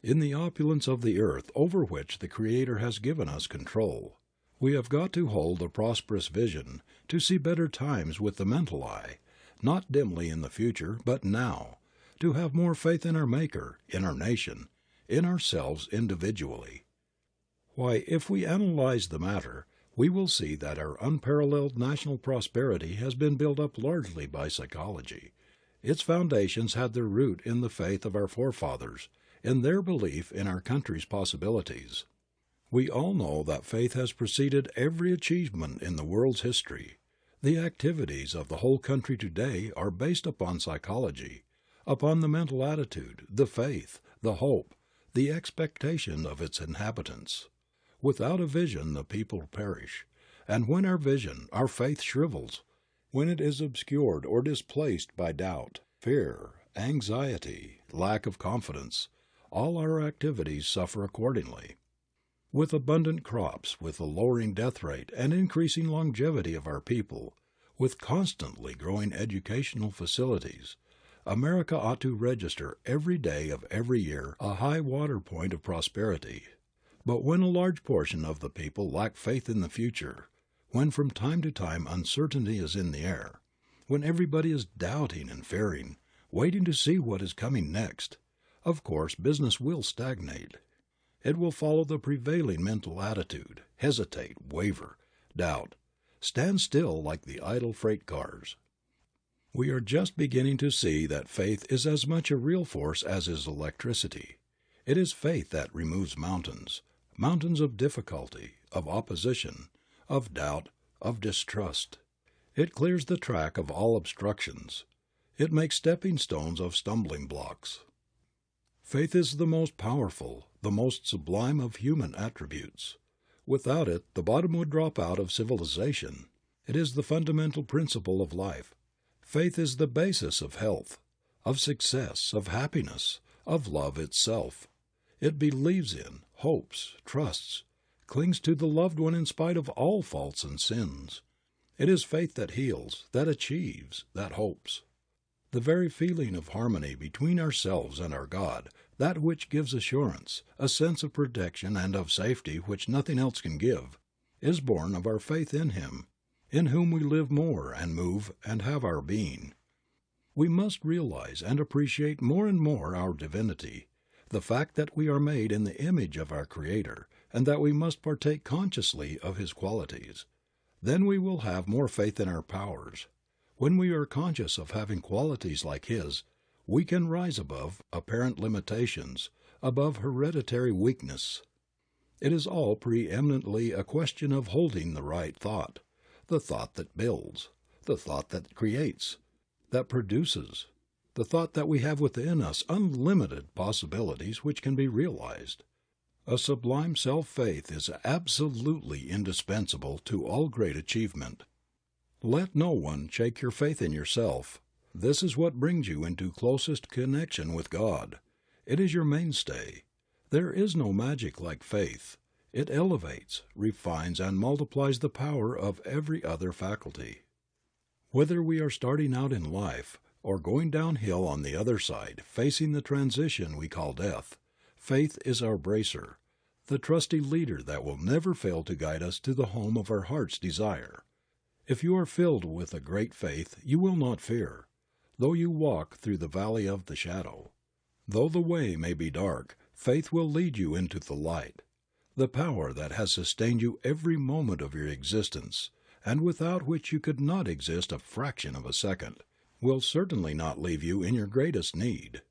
in the opulence of the earth over which the Creator has given us control. We have got to hold a prosperous vision, to see better times with the mental eye, not dimly in the future, but now, to have more faith in our Maker, in our nation, in ourselves individually. Why, if we analyze the matter, we will see that our unparalleled national prosperity has been built up largely by psychology. Its foundations had their root in the faith of our forefathers, in their belief in our country's possibilities. We all know that faith has preceded every achievement in the world's history. The activities of the whole country today are based upon psychology, upon the mental attitude, the faith, the hope, the expectation of its inhabitants. Without a vision the people perish, and when our vision, our faith shrivels, when it is obscured or displaced by doubt, fear, anxiety, lack of confidence, all our activities suffer accordingly. With abundant crops, with a lowering death rate and increasing longevity of our people, with constantly growing educational facilities, America ought to register every day of every year a high water point of prosperity. But when a large portion of the people lack faith in the future, when from time to time uncertainty is in the air, when everybody is doubting and fearing, waiting to see what is coming next, of course business will stagnate. It will follow the prevailing mental attitude, hesitate, waver, doubt, stand still like the idle freight cars. We are just beginning to see that faith is as much a real force as is electricity. It is faith that removes mountains, mountains of difficulty, of opposition, of doubt, of distrust. It clears the track of all obstructions. It makes stepping stones of stumbling blocks. Faith is the most powerful, the most sublime of human attributes. Without it, the bottom would drop out of civilization. It is the fundamental principle of life. Faith is the basis of health, of success, of happiness, of love itself. It believes in, hopes, trusts, clings to the loved one in spite of all faults and sins. It is faith that heals, that achieves, that hopes. The very feeling of harmony between ourselves and our God, that which gives assurance, a sense of protection and of safety which nothing else can give, is born of our faith in Him, in whom we live more and move and have our being. We must realize and appreciate more and more our divinity, the fact that we are made in the image of our Creator, and that we must partake consciously of His qualities. Then we will have more faith in our powers. When we are conscious of having qualities like His, we can rise above apparent limitations, above hereditary weakness. It is all preeminently a question of holding the right thought, the thought that builds, the thought that creates, that produces, the thought that we have within us unlimited possibilities which can be realized. A sublime self-faith is absolutely indispensable to all great achievement. Let no one shake your faith in yourself. This is what brings you into closest connection with God. It is your mainstay. There is no magic like faith. It elevates, refines, and multiplies the power of every other faculty. Whether we are starting out in life, or going downhill on the other side, facing the transition we call death, faith is our bracer, the trusty leader that will never fail to guide us to the home of our heart's desire. If you are filled with a great faith, you will not fear, though you walk through the valley of the shadow. Though the way may be dark, faith will lead you into the light. The power that has sustained you every moment of your existence, and without which you could not exist a fraction of a second, will certainly not leave you in your greatest need.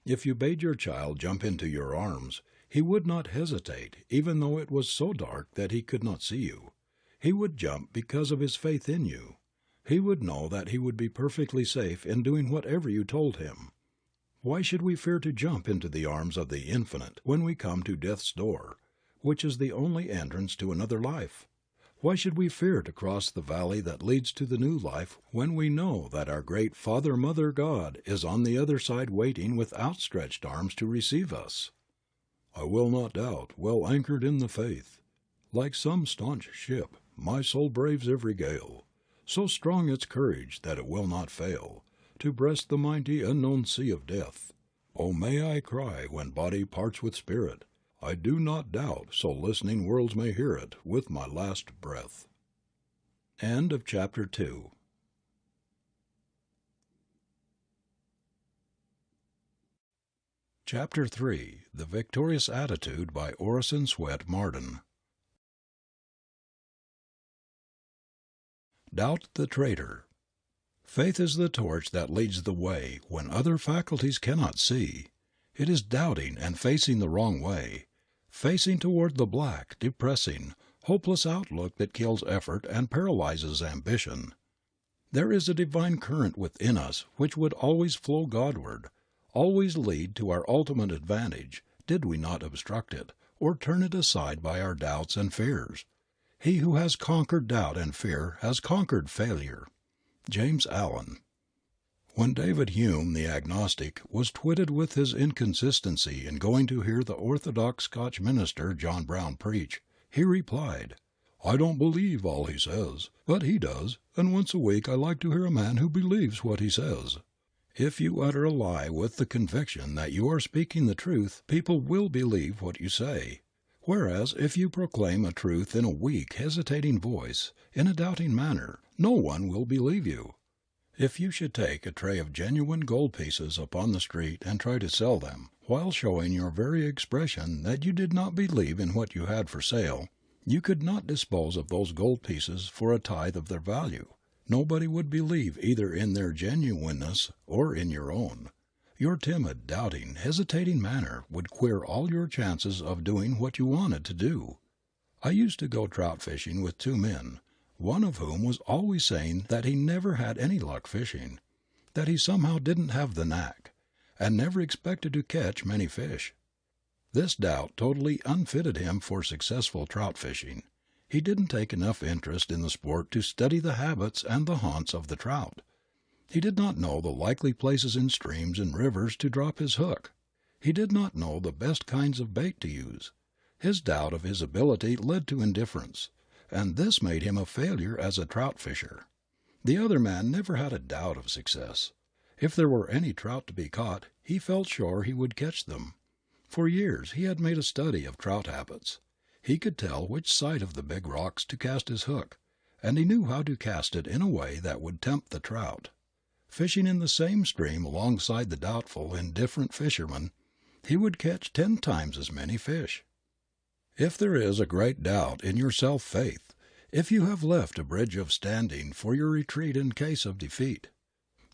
If you bade your child jump into your arms, he would not hesitate, even though it was so dark that he could not see you. He would jump because of his faith in you. He would know that he would be perfectly safe in doing whatever you told him. Why should we fear to jump into the arms of the Infinite when we come to death's door, which is the only entrance to another life? Why should we fear to cross the valley that leads to the new life when we know that our great Father, Mother, God is on the other side waiting with outstretched arms to receive us? I will not doubt, well anchored in the faith. Like some staunch ship, my soul braves every gale. So strong its courage that it will not fail to breast the mighty unknown sea of death. Oh, may I cry when body parts with spirit, I do not doubt, so listening worlds may hear it with my last breath. End of chapter 2. Chapter 3. The Victorious Attitude by Orison S Marden. Doubt the traitor. Faith is the torch that leads the way when other faculties cannot see. It is doubting and facing the wrong way, facing toward the black, depressing, hopeless outlook that kills effort and paralyzes ambition. There is a divine current within us which would always flow Godward, always lead to our ultimate advantage, did we not obstruct it, or turn it aside by our doubts and fears. He who has conquered doubt and fear has conquered failure. James Allen. When David Hume, the agnostic, was twitted with his inconsistency in going to hear the orthodox Scotch minister John Brown preach, he replied, "I don't believe all he says, but he does, and once a week I like to hear a man who believes what he says." If you utter a lie with the conviction that you are speaking the truth, people will believe what you say. Whereas if you proclaim a truth in a weak, hesitating voice, in a doubting manner, no one will believe you. If you should take a tray of genuine gold pieces upon the street and try to sell them, while showing your very expression that you did not believe in what you had for sale, you could not dispose of those gold pieces for a tithe of their value. Nobody would believe either in their genuineness or in your own. Your timid, doubting, hesitating manner would queer all your chances of doing what you wanted to do. I used to go trout fishing with two men, one of whom was always saying that he never had any luck fishing, that he somehow didn't have the knack, and never expected to catch many fish. This doubt totally unfitted him for successful trout fishing. He didn't take enough interest in the sport to study the habits and the haunts of the trout. He did not know the likely places in streams and rivers to drop his hook. He did not know the best kinds of bait to use. His doubt of his ability led to indifference, and this made him a failure as a trout fisher. The other man never had a doubt of success. If there were any trout to be caught, he felt sure he would catch them. For years he had made a study of trout habits. He could tell which side of the big rocks to cast his hook, and he knew how to cast it in a way that would tempt the trout. Fishing in the same stream alongside the doubtful, indifferent fisherman, he would catch 10 times as many fish. If there is a great doubt in your self-faith, if you have left a bridge of standing for your retreat in case of defeat,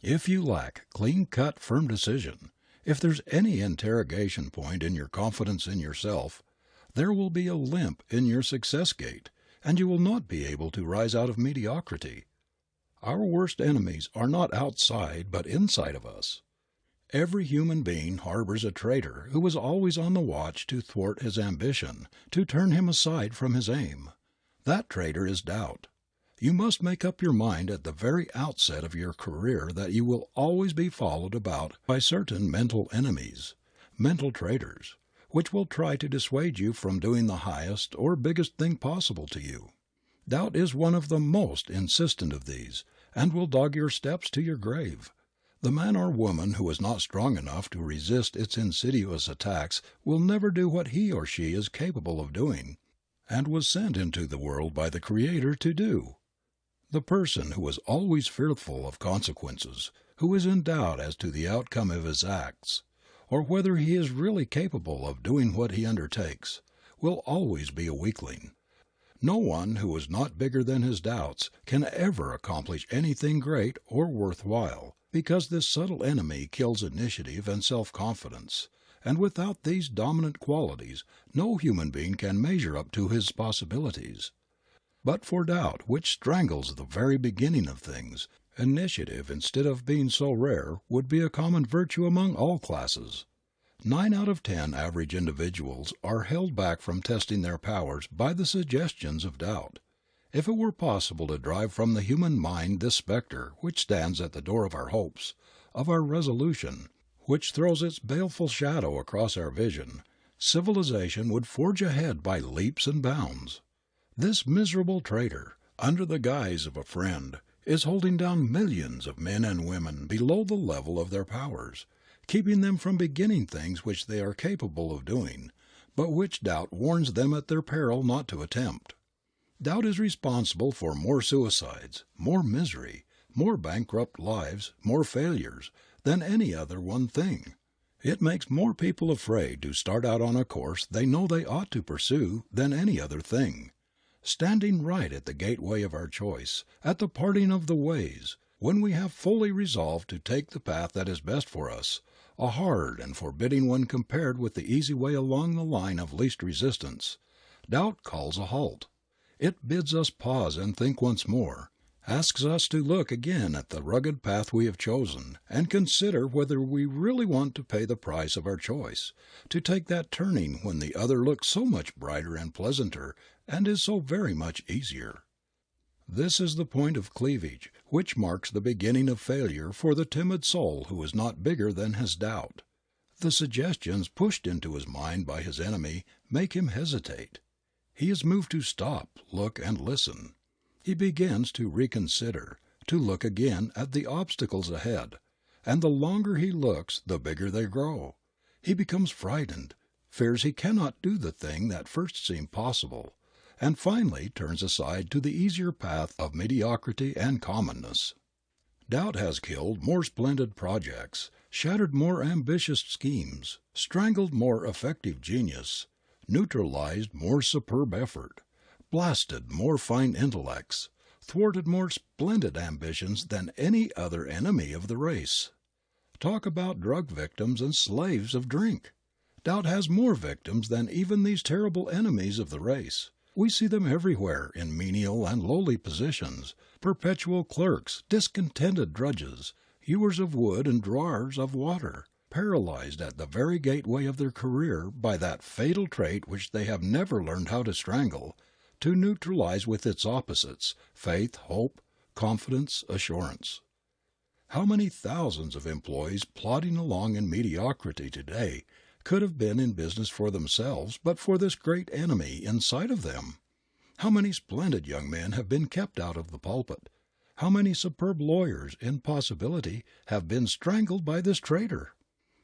if you lack clean-cut, firm decision, if there's any interrogation point in your confidence in yourself, there will be a limp in your success gate, and you will not be able to rise out of mediocrity. Our worst enemies are not outside but inside of us. Every human being harbors a traitor who is always on the watch to thwart his ambition, to turn him aside from his aim. That traitor is doubt. You must make up your mind at the very outset of your career that you will always be followed about by certain mental enemies, mental traitors, which will try to dissuade you from doing the highest or biggest thing possible to you. Doubt is one of the most insistent of these, and will dog your steps to your grave. The man or woman who is not strong enough to resist its insidious attacks will never do what he or she is capable of doing, and was sent into the world by the Creator to do. The person who is always fearful of consequences, who is in doubt as to the outcome of his acts, or whether he is really capable of doing what he undertakes, will always be a weakling. No one who is not bigger than his doubts can ever accomplish anything great or worthwhile, because this subtle enemy kills initiative and self-confidence, and without these dominant qualities no human being can measure up to his possibilities. But for doubt, which strangles the very beginning of things, initiative, instead of being so rare, would be a common virtue among all classes. 9 out of 10 average individuals are held back from testing their powers by the suggestions of doubt. If it were possible to drive from the human mind this specter which stands at the door of our hopes, of our resolution, which throws its baleful shadow across our vision, civilization would forge ahead by leaps and bounds. This miserable traitor, under the guise of a friend, is holding down millions of men and women below the level of their powers, keeping them from beginning things which they are capable of doing, but which doubt warns them at their peril not to attempt. Doubt is responsible for more suicides, more misery, more bankrupt lives, more failures, than any other one thing. It makes more people afraid to start out on a course they know they ought to pursue than any other thing. Standing right at the gateway of our choice, at the parting of the ways, when we have fully resolved to take the path that is best for us, a hard and forbidding one compared with the easy way along the line of least resistance, doubt calls a halt. It bids us pause and think once more, asks us to look again at the rugged path we have chosen and consider whether we really want to pay the price of our choice, to take that turning when the other looks so much brighter and pleasanter and is so very much easier. This is the point of cleavage which marks the beginning of failure for the timid soul who is not bigger than his doubt. The suggestions pushed into his mind by his enemy make him hesitate. He is moved to stop, look, and listen. He begins to reconsider, to look again at the obstacles ahead, and the longer he looks the bigger they grow. He becomes frightened, fears he cannot do the thing that first seemed possible, and finally turns aside to the easier path of mediocrity and commonness. Doubt has killed more splendid projects, shattered more ambitious schemes, strangled more effective genius, neutralized more superb effort, blasted more fine intellects, thwarted more splendid ambitions than any other enemy of the race. Talk about drug victims and slaves of drink. Doubt has more victims than even these terrible enemies of the race. We see them everywhere in menial and lowly positions, perpetual clerks, discontented drudges, hewers of wood and drawers of water, paralyzed at the very gateway of their career by that fatal trait which they have never learned how to strangle, to neutralize with its opposites, faith, hope, confidence, assurance. How many thousands of employees plodding along in mediocrity today could have been in business for themselves but for this great enemy inside of them? How many splendid young men have been kept out of the pulpit? How many superb lawyers in possibility have been strangled by this traitor?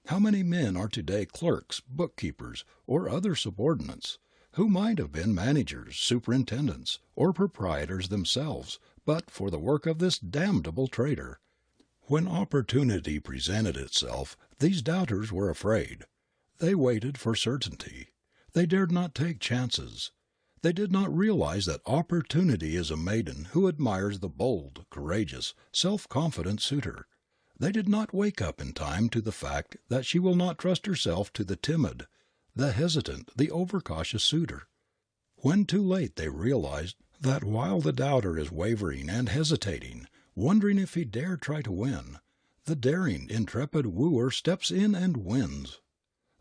How many men are today clerks, bookkeepers, or other subordinates, who might have been managers, superintendents, or proprietors themselves, but for the work of this damnable traitor? When opportunity presented itself, these doubters were afraid. They waited for certainty. They dared not take chances. They did not realize that opportunity is a maiden who admires the bold, courageous, self-confident suitor. They did not wake up in time to the fact that she will not trust herself to the timid, the hesitant, the overcautious suitor. When too late they realized that while the doubter is wavering and hesitating, wondering if he dare try to win, the daring, intrepid wooer steps in and wins.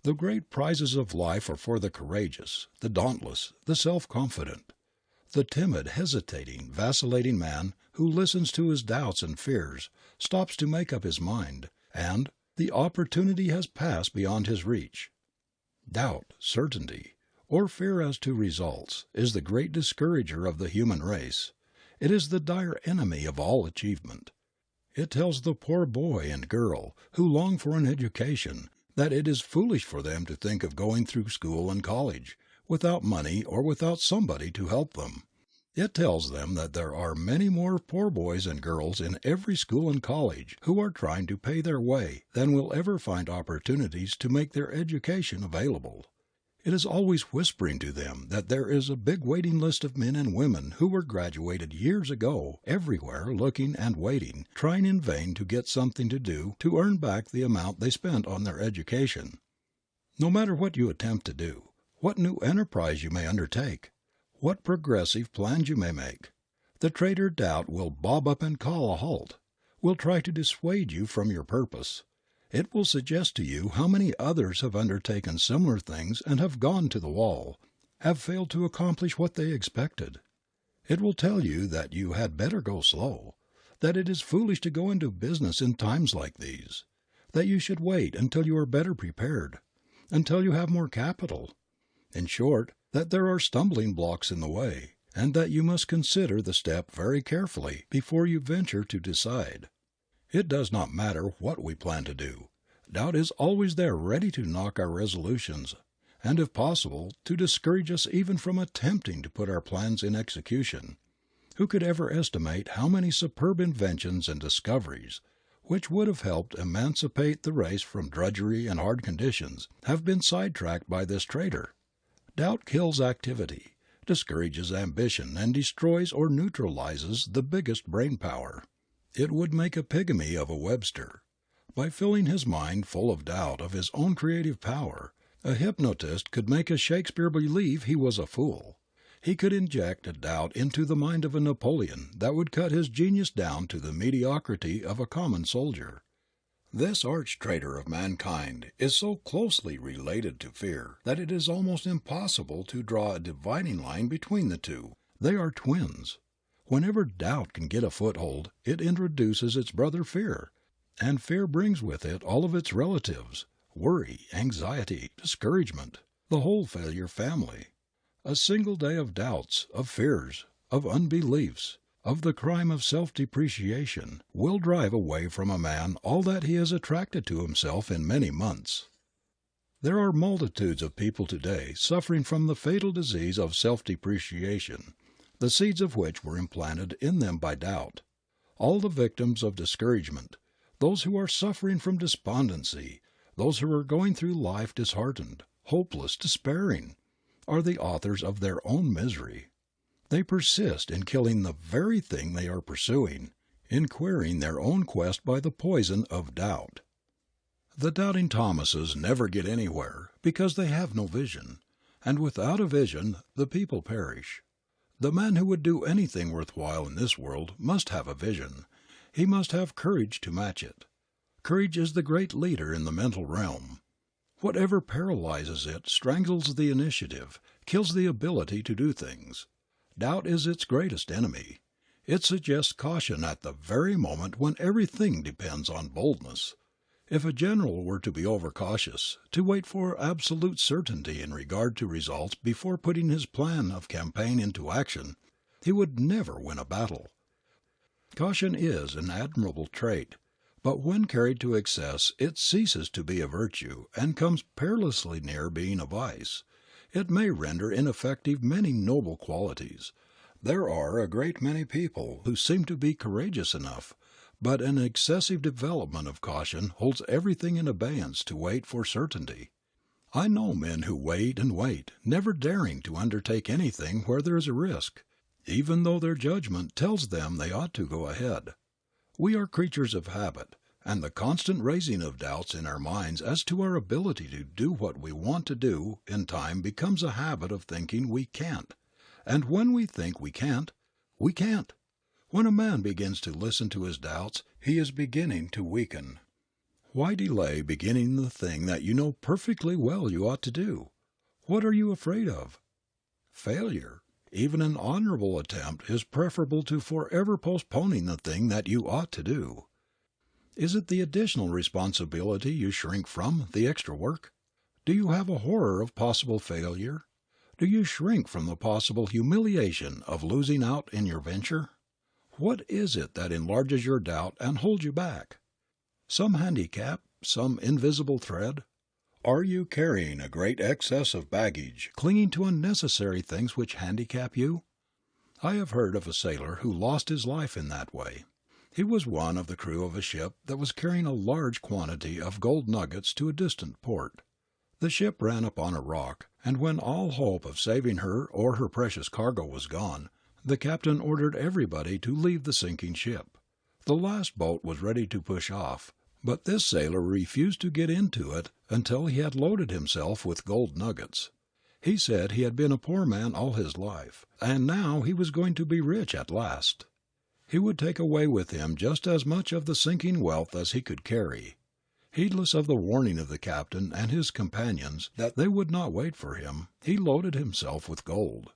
The great prizes of life are for the courageous, the dauntless, the self-confident. The timid, hesitating, vacillating man who listens to his doubts and fears, stops to make up his mind, and the opportunity has passed beyond his reach. Doubt, certainty, or fear as to results, is the great discourager of the human race. It is the dire enemy of all achievement. It tells the poor boy and girl who long for an education that it is foolish for them to think of going through school and college, without money or without somebody to help them. It tells them that there are many more poor boys and girls in every school and college who are trying to pay their way than will ever find opportunities to make their education available. It is always whispering to them that there is a big waiting list of men and women who were graduated years ago everywhere looking and waiting, trying in vain to get something to do to earn back the amount they spent on their education. No matter what you attempt to do, what new enterprise you may undertake, what progressive plans you may make, the traitor doubt will bob up and call a halt, will try to dissuade you from your purpose. It will suggest to you how many others have undertaken similar things and have gone to the wall, have failed to accomplish what they expected. It will tell you that you had better go slow, that it is foolish to go into business in times like these, that you should wait until you are better prepared, until you have more capital. In short, that there are stumbling blocks in the way, and that you must consider the step very carefully before you venture to decide. It does not matter what we plan to do. Doubt is always there ready to knock our resolutions, and if possible, to discourage us even from attempting to put our plans in execution. Who could ever estimate how many superb inventions and discoveries, which would have helped emancipate the race from drudgery and hard conditions, have been sidetracked by this traitor? Doubt kills activity, discourages ambition, and destroys or neutralizes the biggest brain power. It would make a pygmy of a Webster. By filling his mind full of doubt of his own creative power, a hypnotist could make a Shakespeare believe he was a fool. He could inject a doubt into the mind of a Napoleon that would cut his genius down to the mediocrity of a common soldier. This arch-traitor of mankind is so closely related to fear that it is almost impossible to draw a dividing line between the two. They are twins. Whenever doubt can get a foothold, it introduces its brother fear, and fear brings with it all of its relatives, worry, anxiety, discouragement, the whole failure family. A single day of doubts, of fears, of unbeliefs, of the crime of self-depreciation will drive away from a man all that he has attracted to himself in many months. There are multitudes of people today suffering from the fatal disease of self-depreciation, the seeds of which were implanted in them by doubt. All the victims of discouragement, those who are suffering from despondency, those who are going through life disheartened, hopeless, despairing, are the authors of their own misery. They persist in killing the very thing they are pursuing, in queering their own quest by the poison of doubt. The doubting Thomases never get anywhere because they have no vision, and without a vision the people perish. The man who would do anything worthwhile in this world must have a vision. He must have courage to match it. Courage is the great leader in the mental realm. Whatever paralyzes it strangles the initiative, kills the ability to do things. Doubt is its greatest enemy. It suggests caution at the very moment when everything depends on boldness. If a general were to be overcautious, to wait for absolute certainty in regard to results before putting his plan of campaign into action, he would never win a battle. Caution is an admirable trait, but when carried to excess it ceases to be a virtue and comes perilously near being a vice. It may render ineffective many noble qualities. There are a great many people who seem to be courageous enough, But an excessive development of caution holds everything in abeyance to wait for certainty. I know men who wait and wait, never daring to undertake anything where there is a risk, even though their judgment tells them they ought to go ahead. We are creatures of habit, and the constant raising of doubts in our minds as to our ability to do what we want to do in time becomes a habit of thinking we can't. And when we think we can't, we can't. When a man begins to listen to his doubts, he is beginning to weaken. Why delay beginning the thing that you know perfectly well you ought to do? What are you afraid of? Failure, even an honorable attempt, is preferable to forever postponing the thing that you ought to do. Is it the additional responsibility you shrink from, the extra work? Do you have a horror of possible failure? Do you shrink from the possible humiliation of losing out in your venture? What is it that enlarges your doubt and holds you back? Some handicap, some invisible thread? Are you carrying a great excess of baggage, clinging to unnecessary things which handicap you? I have heard of a sailor who lost his life in that way. He was one of the crew of a ship that was carrying a large quantity of gold nuggets to a distant port. The ship ran upon a rock, and when all hope of saving her or her precious cargo was gone, the captain ordered everybody to leave the sinking ship. The last boat was ready to push off, but this sailor refused to get into it until he had loaded himself with gold nuggets. He said he had been a poor man all his life, and now he was going to be rich at last. He would take away with him just as much of the sinking wealth as he could carry. Heedless of the warning of the captain and his companions that they would not wait for him, he loaded himself with gold.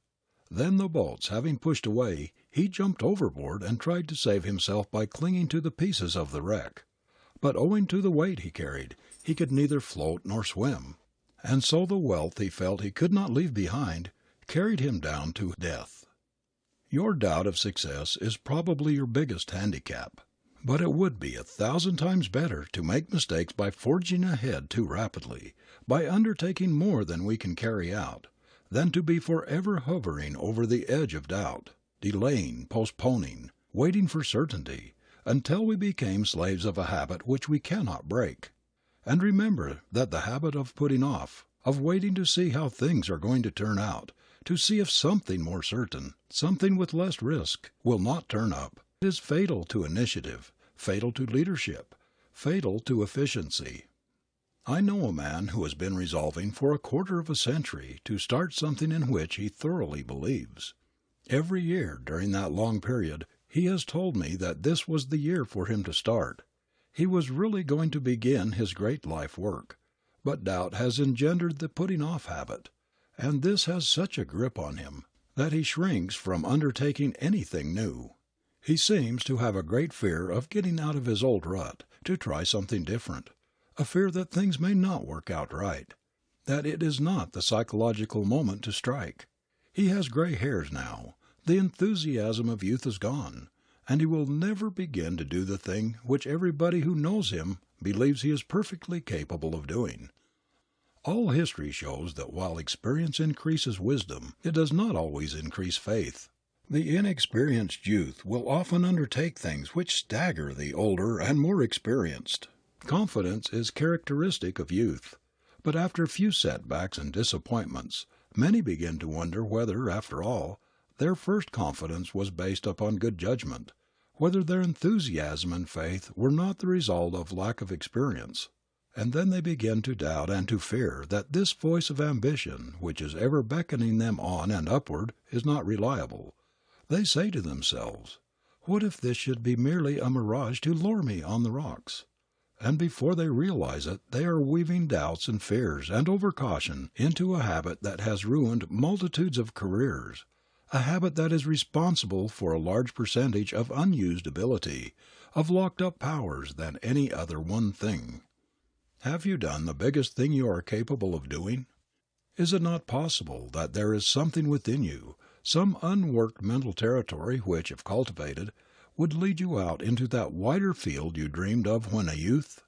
Then the boats having pushed away, he jumped overboard and tried to save himself by clinging to the pieces of the wreck. But owing to the weight he carried, he could neither float nor swim, and so the wealth he felt he could not leave behind carried him down to death. Your doubt of success is probably your biggest handicap, but it would be 1,000 times better to make mistakes by forging ahead too rapidly, by undertaking more than we can carry out, than to be forever hovering over the edge of doubt, delaying, postponing, waiting for certainty, until we became slaves of a habit which we cannot break. And remember that the habit of putting off, of waiting to see how things are going to turn out, to see if something more certain, something with less risk, will not turn up, is fatal to initiative, fatal to leadership, fatal to efficiency. I know a man who has been resolving for a quarter of a century to start something in which he thoroughly believes. Every year during that long period he has told me that this was the year for him to start. He was really going to begin his great life work, but doubt has engendered the putting off habit, and this has such a grip on him that he shrinks from undertaking anything new. He seems to have a great fear of getting out of his old rut, to try something different, a fear that things may not work out right, that it is not the psychological moment to strike. He has gray hairs now, the enthusiasm of youth is gone, and he will never begin to do the thing which everybody who knows him believes he is perfectly capable of doing. All history shows that while experience increases wisdom, it does not always increase faith. The inexperienced youth will often undertake things which stagger the older and more experienced. Confidence is characteristic of youth, but after a few setbacks and disappointments, many begin to wonder whether, after all, their first confidence was based upon good judgment, whether their enthusiasm and faith were not the result of lack of experience. And then they begin to doubt and to fear that this voice of ambition, which is ever beckoning them on and upward, is not reliable. They say to themselves, "What if this should be merely a mirage to lure me on the rocks?" And before they realize it, they are weaving doubts and fears and overcaution into a habit that has ruined multitudes of careers, a habit that is responsible for a large percentage of unused ability, of locked-up powers than any other one thing. Have you done the biggest thing you are capable of doing? Is it not possible that there is something within you, some unworked mental territory which, if cultivated, would lead you out into that wider field you dreamed of when a youth?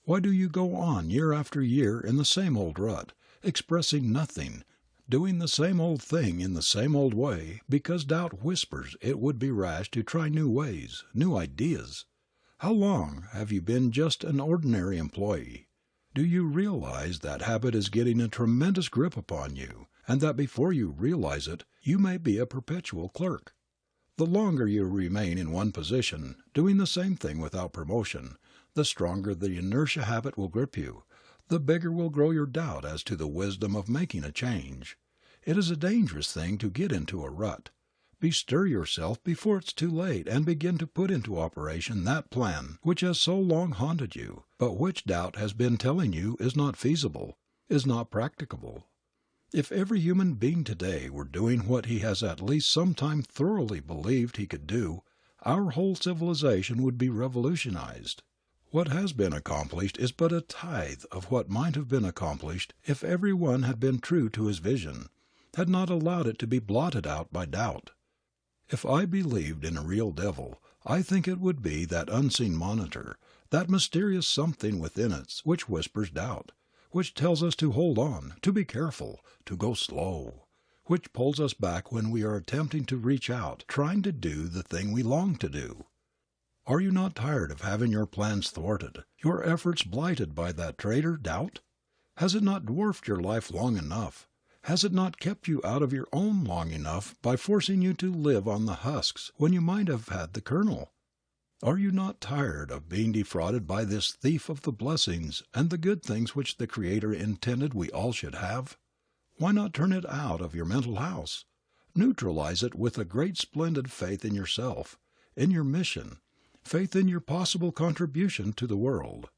Why do you go on year after year in the same old rut, expressing nothing, doing the same old thing in the same old way because doubt whispers it would be rash to try new ways, new ideas? How long have you been just an ordinary employee? Do you realize that habit is getting a tremendous grip upon you, and that before you realize it, you may be a perpetual clerk? The longer you remain in one position, doing the same thing without promotion, the stronger the inertia habit will grip you, the bigger will grow your doubt as to the wisdom of making a change. It is a dangerous thing to get into a rut. Bestir yourself before it's too late and begin to put into operation that plan which has so long haunted you, but which doubt has been telling you is not feasible, is not practicable. If every human being today were doing what he has at least sometime thoroughly believed he could do, our whole civilization would be revolutionized. What has been accomplished is but a tithe of what might have been accomplished if every one had been true to his vision, had not allowed it to be blotted out by doubt. If I believed in a real devil, I think it would be that unseen monitor, that mysterious something within us which whispers doubt, which tells us to hold on, to be careful, to go slow, which pulls us back when we are attempting to reach out, trying to do the thing we long to do. Are you not tired of having your plans thwarted, your efforts blighted by that traitor, doubt? Has it not dwarfed your life long enough? Has it not kept you out of your own long enough by forcing you to live on the husks when you might have had the kernel? Are you not tired of being defrauded by this thief of the blessings and the good things which the Creator intended we all should have? Why not turn it out of your mental house? Neutralize it with a great splendid faith in yourself, in your mission, faith in your possible contribution to the world.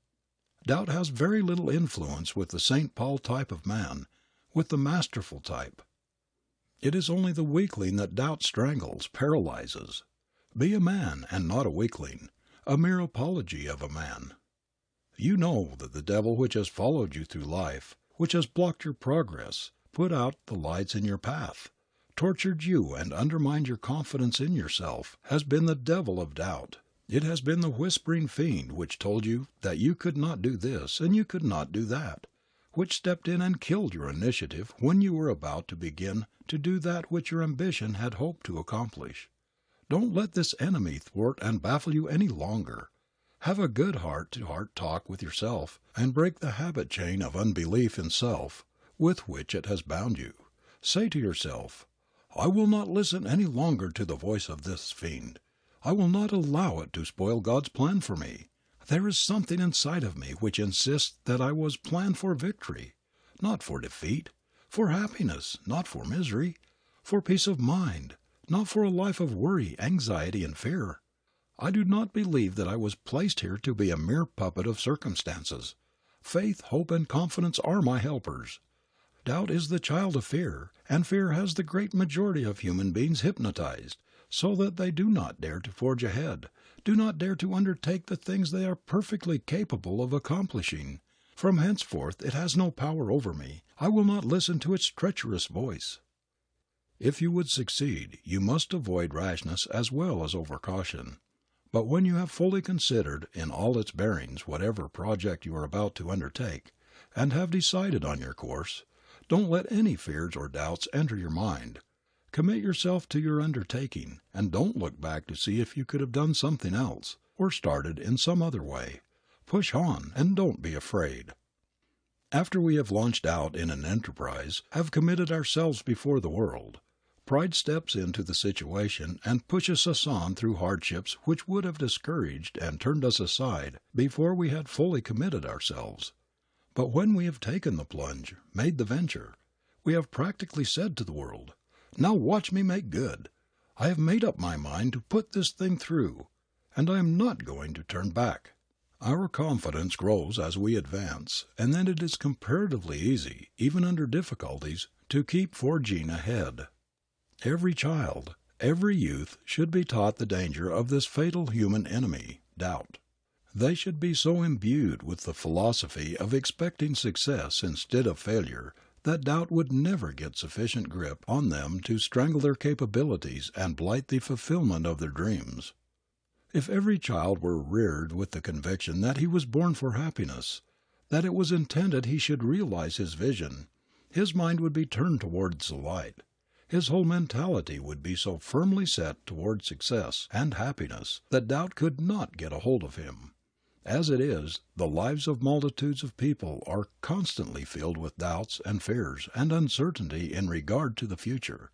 Doubt has very little influence with the St. Paul type of man, with the masterful type. It is only the weakling that doubt strangles, paralyzes. Be a man and not a weakling, a mere apology of a man. You know that the devil which has followed you through life, which has blocked your progress, put out the lights in your path, tortured you and undermined your confidence in yourself, has been the devil of doubt. It has been the whispering fiend which told you that you could not do this and you could not do that, which stepped in and killed your initiative when you were about to begin to do that which your ambition had hoped to accomplish. Don't let this enemy thwart and baffle you any longer. Have a good heart-to-heart talk with yourself and break the habit chain of unbelief in self with which it has bound you. Say to yourself, "I will not listen any longer to the voice of this fiend. I will not allow it to spoil God's plan for me. There is something inside of me which insists that I was planned for victory, not for defeat, for happiness, not for misery, for peace of mind, not for a life of worry, anxiety, and fear. I do not believe that I was placed here to be a mere puppet of circumstances. Faith, hope, and confidence are my helpers. Doubt is the child of fear, and fear has the great majority of human beings hypnotized, so that they do not dare to forge ahead, do not dare to undertake the things they are perfectly capable of accomplishing. From henceforth it has no power over me. I will not listen to its treacherous voice." If you would succeed, you must avoid rashness as well as overcaution. But when you have fully considered in all its bearings whatever project you are about to undertake, and have decided on your course, don't let any fears or doubts enter your mind. Commit yourself to your undertaking, and don't look back to see if you could have done something else, or started in some other way. Push on, and don't be afraid. After we have launched out in an enterprise, have committed ourselves before the world, pride steps into the situation and pushes us on through hardships which would have discouraged and turned us aside before we had fully committed ourselves. But when we have taken the plunge, made the venture, we have practically said to the world, "Now watch me make good. I have made up my mind to put this thing through, and I am not going to turn back." Our confidence grows as we advance, and then it is comparatively easy, even under difficulties, to keep forging ahead. Every child, every youth should be taught the danger of this fatal human enemy, doubt. They should be so imbued with the philosophy of expecting success instead of failure that doubt would never get sufficient grip on them to strangle their capabilities and blight the fulfillment of their dreams. If every child were reared with the conviction that he was born for happiness, that it was intended he should realize his vision, his mind would be turned towards the light. His whole mentality would be so firmly set toward success and happiness that doubt could not get a hold of him. As it is, the lives of multitudes of people are constantly filled with doubts and fears and uncertainty in regard to the future.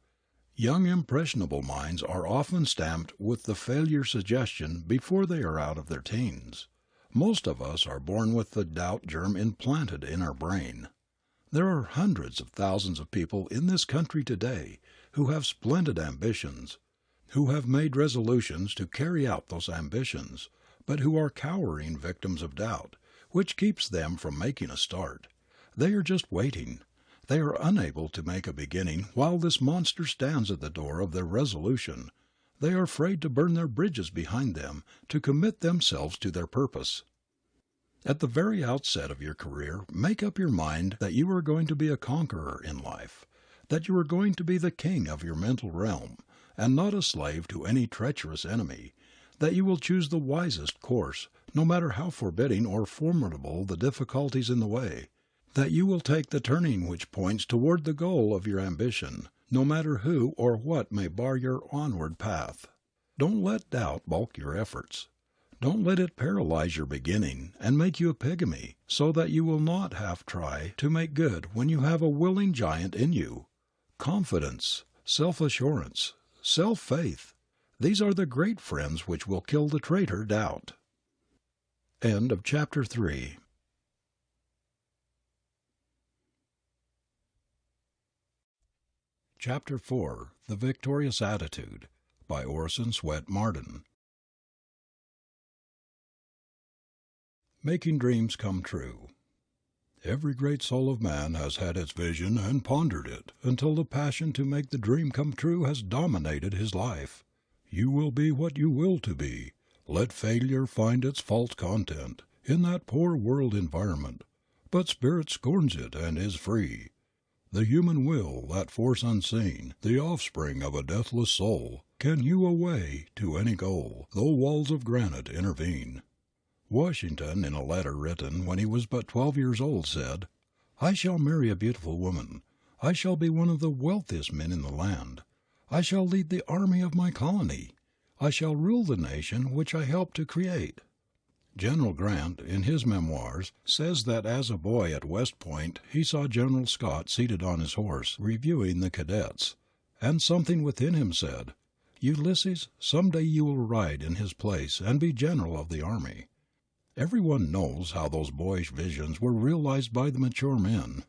Young impressionable minds are often stamped with the failure suggestion before they are out of their teens. Most of us are born with the doubt germ implanted in our brain. There are hundreds of thousands of people in this country today who have splendid ambitions, who have made resolutions to carry out those ambitions, but who are cowering victims of doubt, which keeps them from making a start. They are just waiting. They are unable to make a beginning while this monster stands at the door of their resolution. They are afraid to burn their bridges behind them, to commit themselves to their purpose. At the very outset of your career, make up your mind that you are going to be a conqueror in life, that you are going to be the king of your mental realm, and not a slave to any treacherous enemy, that you will choose the wisest course, no matter how forbidding or formidable the difficulties in the way, that you will take the turning which points toward the goal of your ambition, no matter who or what may bar your onward path. Don't let doubt balk your efforts. Don't let it paralyze your beginning and make you a pygmy, so that you will not half try to make good when you have a willing giant in you. Confidence, self-assurance, self-faith, these are the great friends which will kill the traitor doubt. End of chapter 3. Chapter 4. The Victorious Attitude, by Orison S Marden. Making Dreams Come True. Every great soul of man has had its vision and pondered it until the passion to make the dream come true has dominated his life. You will be what you will to be. Let failure find its false content in that poor world environment, but spirit scorns it and is free. The human will, that force unseen, the offspring of a deathless soul, can hew a way to any goal, though walls of granite intervene. Washington, in a letter written when he was but 12 years old, said, "I shall marry a beautiful woman. I shall be one of the wealthiest men in the land. I shall lead the army of my colony. I shall rule the nation which I helped to create." General Grant, in his memoirs, says that as a boy at West Point he saw General Scott seated on his horse, reviewing the cadets, and something within him said, "Ulysses, some day you will ride in his place and be general of the army." Everyone knows how those boyish visions were realized by the mature men.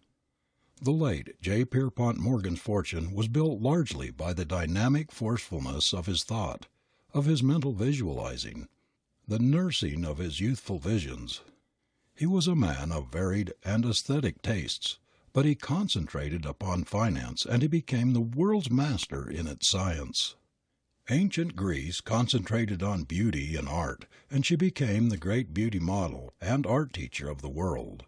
The late J. Pierpont Morgan's fortune was built largely by the dynamic forcefulness of his thought, of his mental visualizing, the nursing of his youthful visions. He was a man of varied and aesthetic tastes, but he concentrated upon finance and he became the world's master in its science. Ancient Greece concentrated on beauty and art, and she became the great beauty model and art teacher of the world.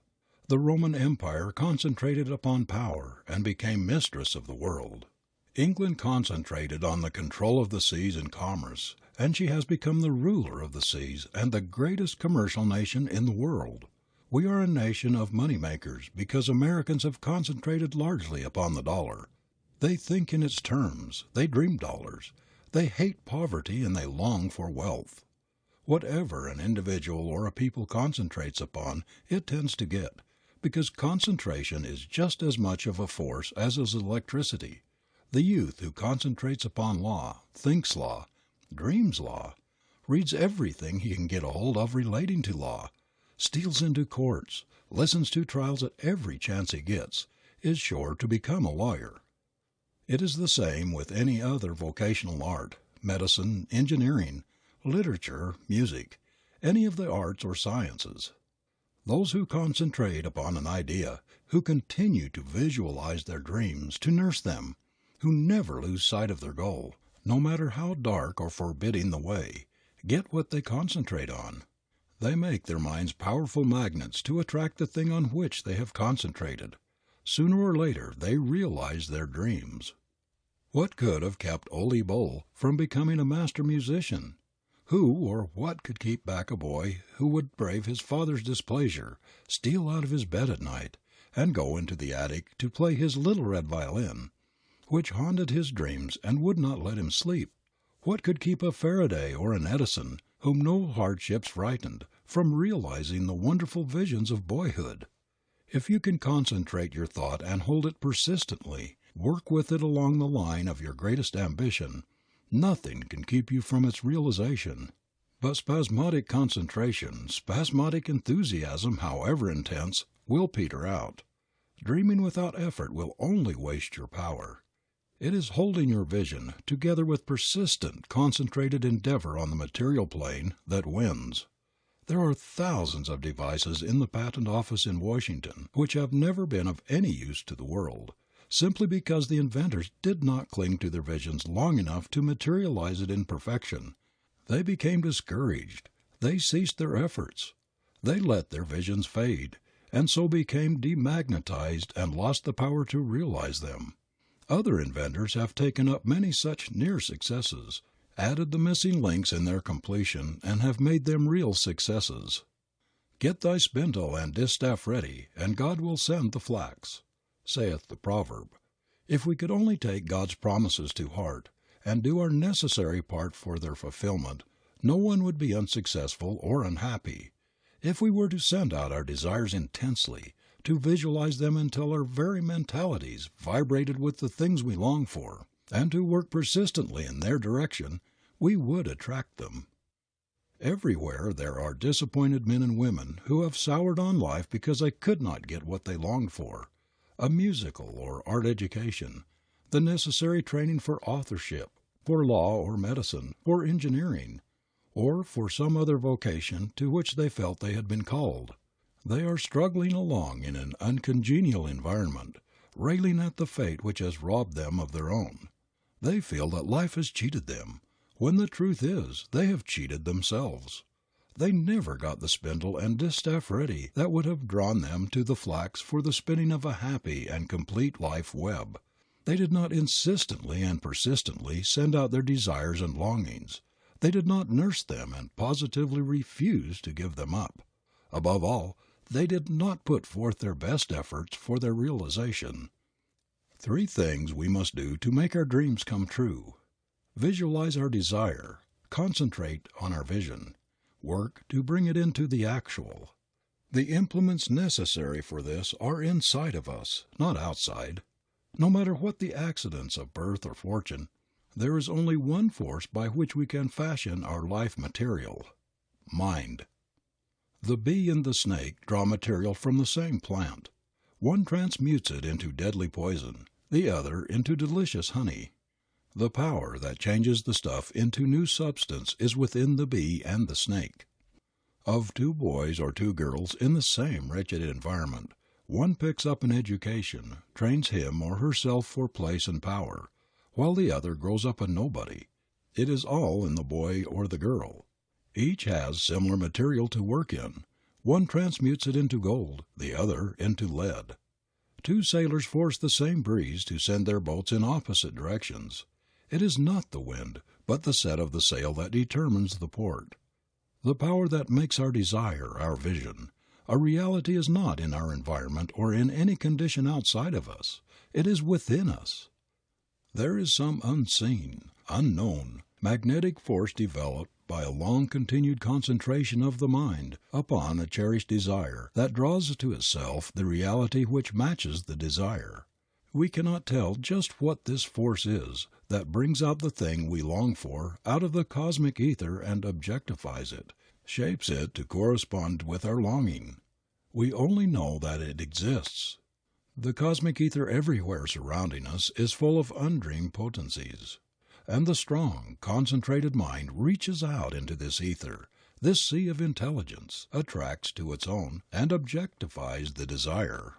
The Roman Empire concentrated upon power and became mistress of the world. England concentrated on the control of the seas and commerce, and she has become the ruler of the seas and the greatest commercial nation in the world. We are a nation of money makers because Americans have concentrated largely upon the dollar. They think in its terms, they dream dollars, they hate poverty and they long for wealth. Whatever an individual or a people concentrates upon, it tends to get, because concentration is just as much of a force as is electricity. The youth who concentrates upon law, thinks law, dreams law, reads everything he can get a hold of relating to law, steals into courts, listens to trials at every chance he gets, is sure to become a lawyer. It is the same with any other vocational art, medicine, engineering, literature, music, any of the arts or sciences. Those who concentrate upon an idea, who continue to visualize their dreams, to nurse them, who never lose sight of their goal, no matter how dark or forbidding the way, get what they concentrate on. They make their minds powerful magnets to attract the thing on which they have concentrated. Sooner or later they realize their dreams. What could have kept Ole Bull from becoming a master musician? Who or what could keep back a boy who would brave his father's displeasure, steal out of his bed at night, and go into the attic to play his little red violin, which haunted his dreams and would not let him sleep? What could keep a Faraday or an Edison, whom no hardships frightened, from realizing the wonderful visions of boyhood? If you can concentrate your thought and hold it persistently, work with it along the line of your greatest ambition, nothing can keep you from its realization. But spasmodic concentration, spasmodic enthusiasm, however intense, will peter out. Dreaming without effort will only waste your power. It is holding your vision, together with persistent, concentrated endeavor on the material plane, that wins. There are thousands of devices in the patent office in Washington which have never been of any use to the world, simply because the inventors did not cling to their visions long enough to materialize it in perfection. They became discouraged. They ceased their efforts. They let their visions fade, and so became demagnetized and lost the power to realize them. Other inventors have taken up many such near successes, added the missing links in their completion, and have made them real successes. "Get thy spindle and distaff ready, and God will send the flax," saith the proverb. If we could only take God's promises to heart, and do our necessary part for their fulfillment, no one would be unsuccessful or unhappy. If we were to send out our desires intensely, to visualize them until our very mentalities vibrated with the things we long for, and to work persistently in their direction, we would attract them. Everywhere there are disappointed men and women who have soured on life because they could not get what they longed for, a musical or art education, the necessary training for authorship, for law or medicine, for engineering, or for some other vocation to which they felt they had been called. They are struggling along in an uncongenial environment, railing at the fate which has robbed them of their own. They feel that life has cheated them, when the truth is they have cheated themselves. They never got the spindle and distaff ready that would have drawn them to the flax for the spinning of a happy and complete life web. They did not insistently and persistently send out their desires and longings. They did not nurse them and positively refuse to give them up. Above all, they did not put forth their best efforts for their realization. 3 things we must do to make our dreams come true. Visualize our desire. Concentrate on our vision. Work to bring it into the actual. The implements necessary for this are inside of us, not outside. No matter what the accidents of birth or fortune, there is only one force by which we can fashion our life material: mind. The bee and the snake draw material from the same plant. One transmutes it into deadly poison, the other into delicious honey. The power that changes the stuff into new substance is within the bee and the snake. Of 2 boys or 2 girls in the same wretched environment, one picks up an education, trains him or herself for place and power, while the other grows up a nobody. It is all in the boy or the girl. Each has similar material to work in. One transmutes it into gold, the other into lead. 2 sailors force the same breeze to send their boats in opposite directions. It is not the wind, but the set of the sail that determines the port. The power that makes our desire our vision. A reality is not in our environment or in any condition outside of us. It is within us. There is some unseen, unknown, magnetic force developed by a long continued concentration of the mind upon a cherished desire that draws to itself the reality which matches the desire. We cannot tell just what this force is that brings out the thing we long for out of the cosmic ether and objectifies it, shapes it to correspond with our longing. We only know that it exists. The cosmic ether everywhere surrounding us is full of undreamed potencies. And the strong, concentrated mind reaches out into this ether, this sea of intelligence, attracts to its own, and objectifies the desire.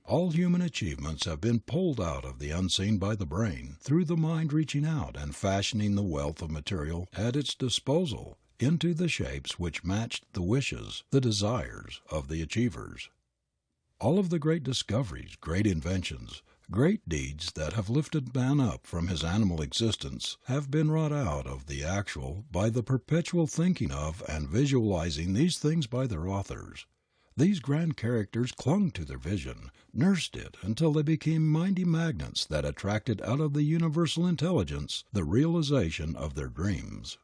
All human achievements have been pulled out of the unseen by the brain, through the mind reaching out and fashioning the wealth of material at its disposal into the shapes which matched the wishes, the desires of the achievers. All of the great discoveries, great inventions, great deeds that have lifted man up from his animal existence have been wrought out of the actual by the perpetual thinking of and visualizing these things by their authors. These grand characters clung to their vision, nursed it until they became mighty magnets that attracted out of the universal intelligence the realization of their dreams.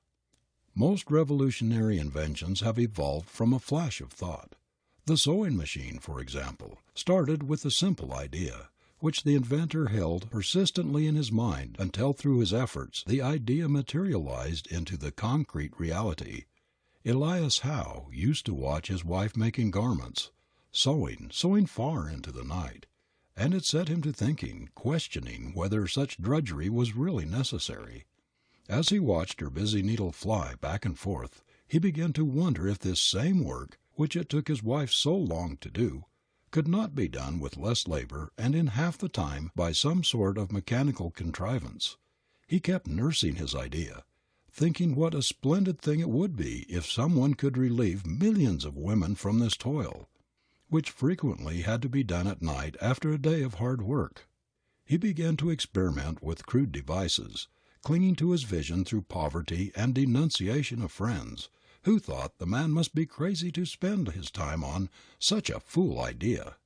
Most revolutionary inventions have evolved from a flash of thought. The sewing machine, for example, started with a simple idea, which the inventor held persistently in his mind until through his efforts the idea materialized into the concrete reality. Elias Howe used to watch his wife making garments, sewing far into the night, and it set him to thinking, questioning whether such drudgery was really necessary. As he watched her busy needle fly back and forth, he began to wonder if this same work, which it took his wife so long to do, could not be done with less labor and in half the time by some sort of mechanical contrivance. He kept nursing his idea, thinking what a splendid thing it would be if someone could relieve millions of women from this toil, which frequently had to be done at night after a day of hard work. He began to experiment with crude devices, clinging to his vision through poverty and denunciation of friends, who thought the man must be crazy to spend his time on such a fool idea.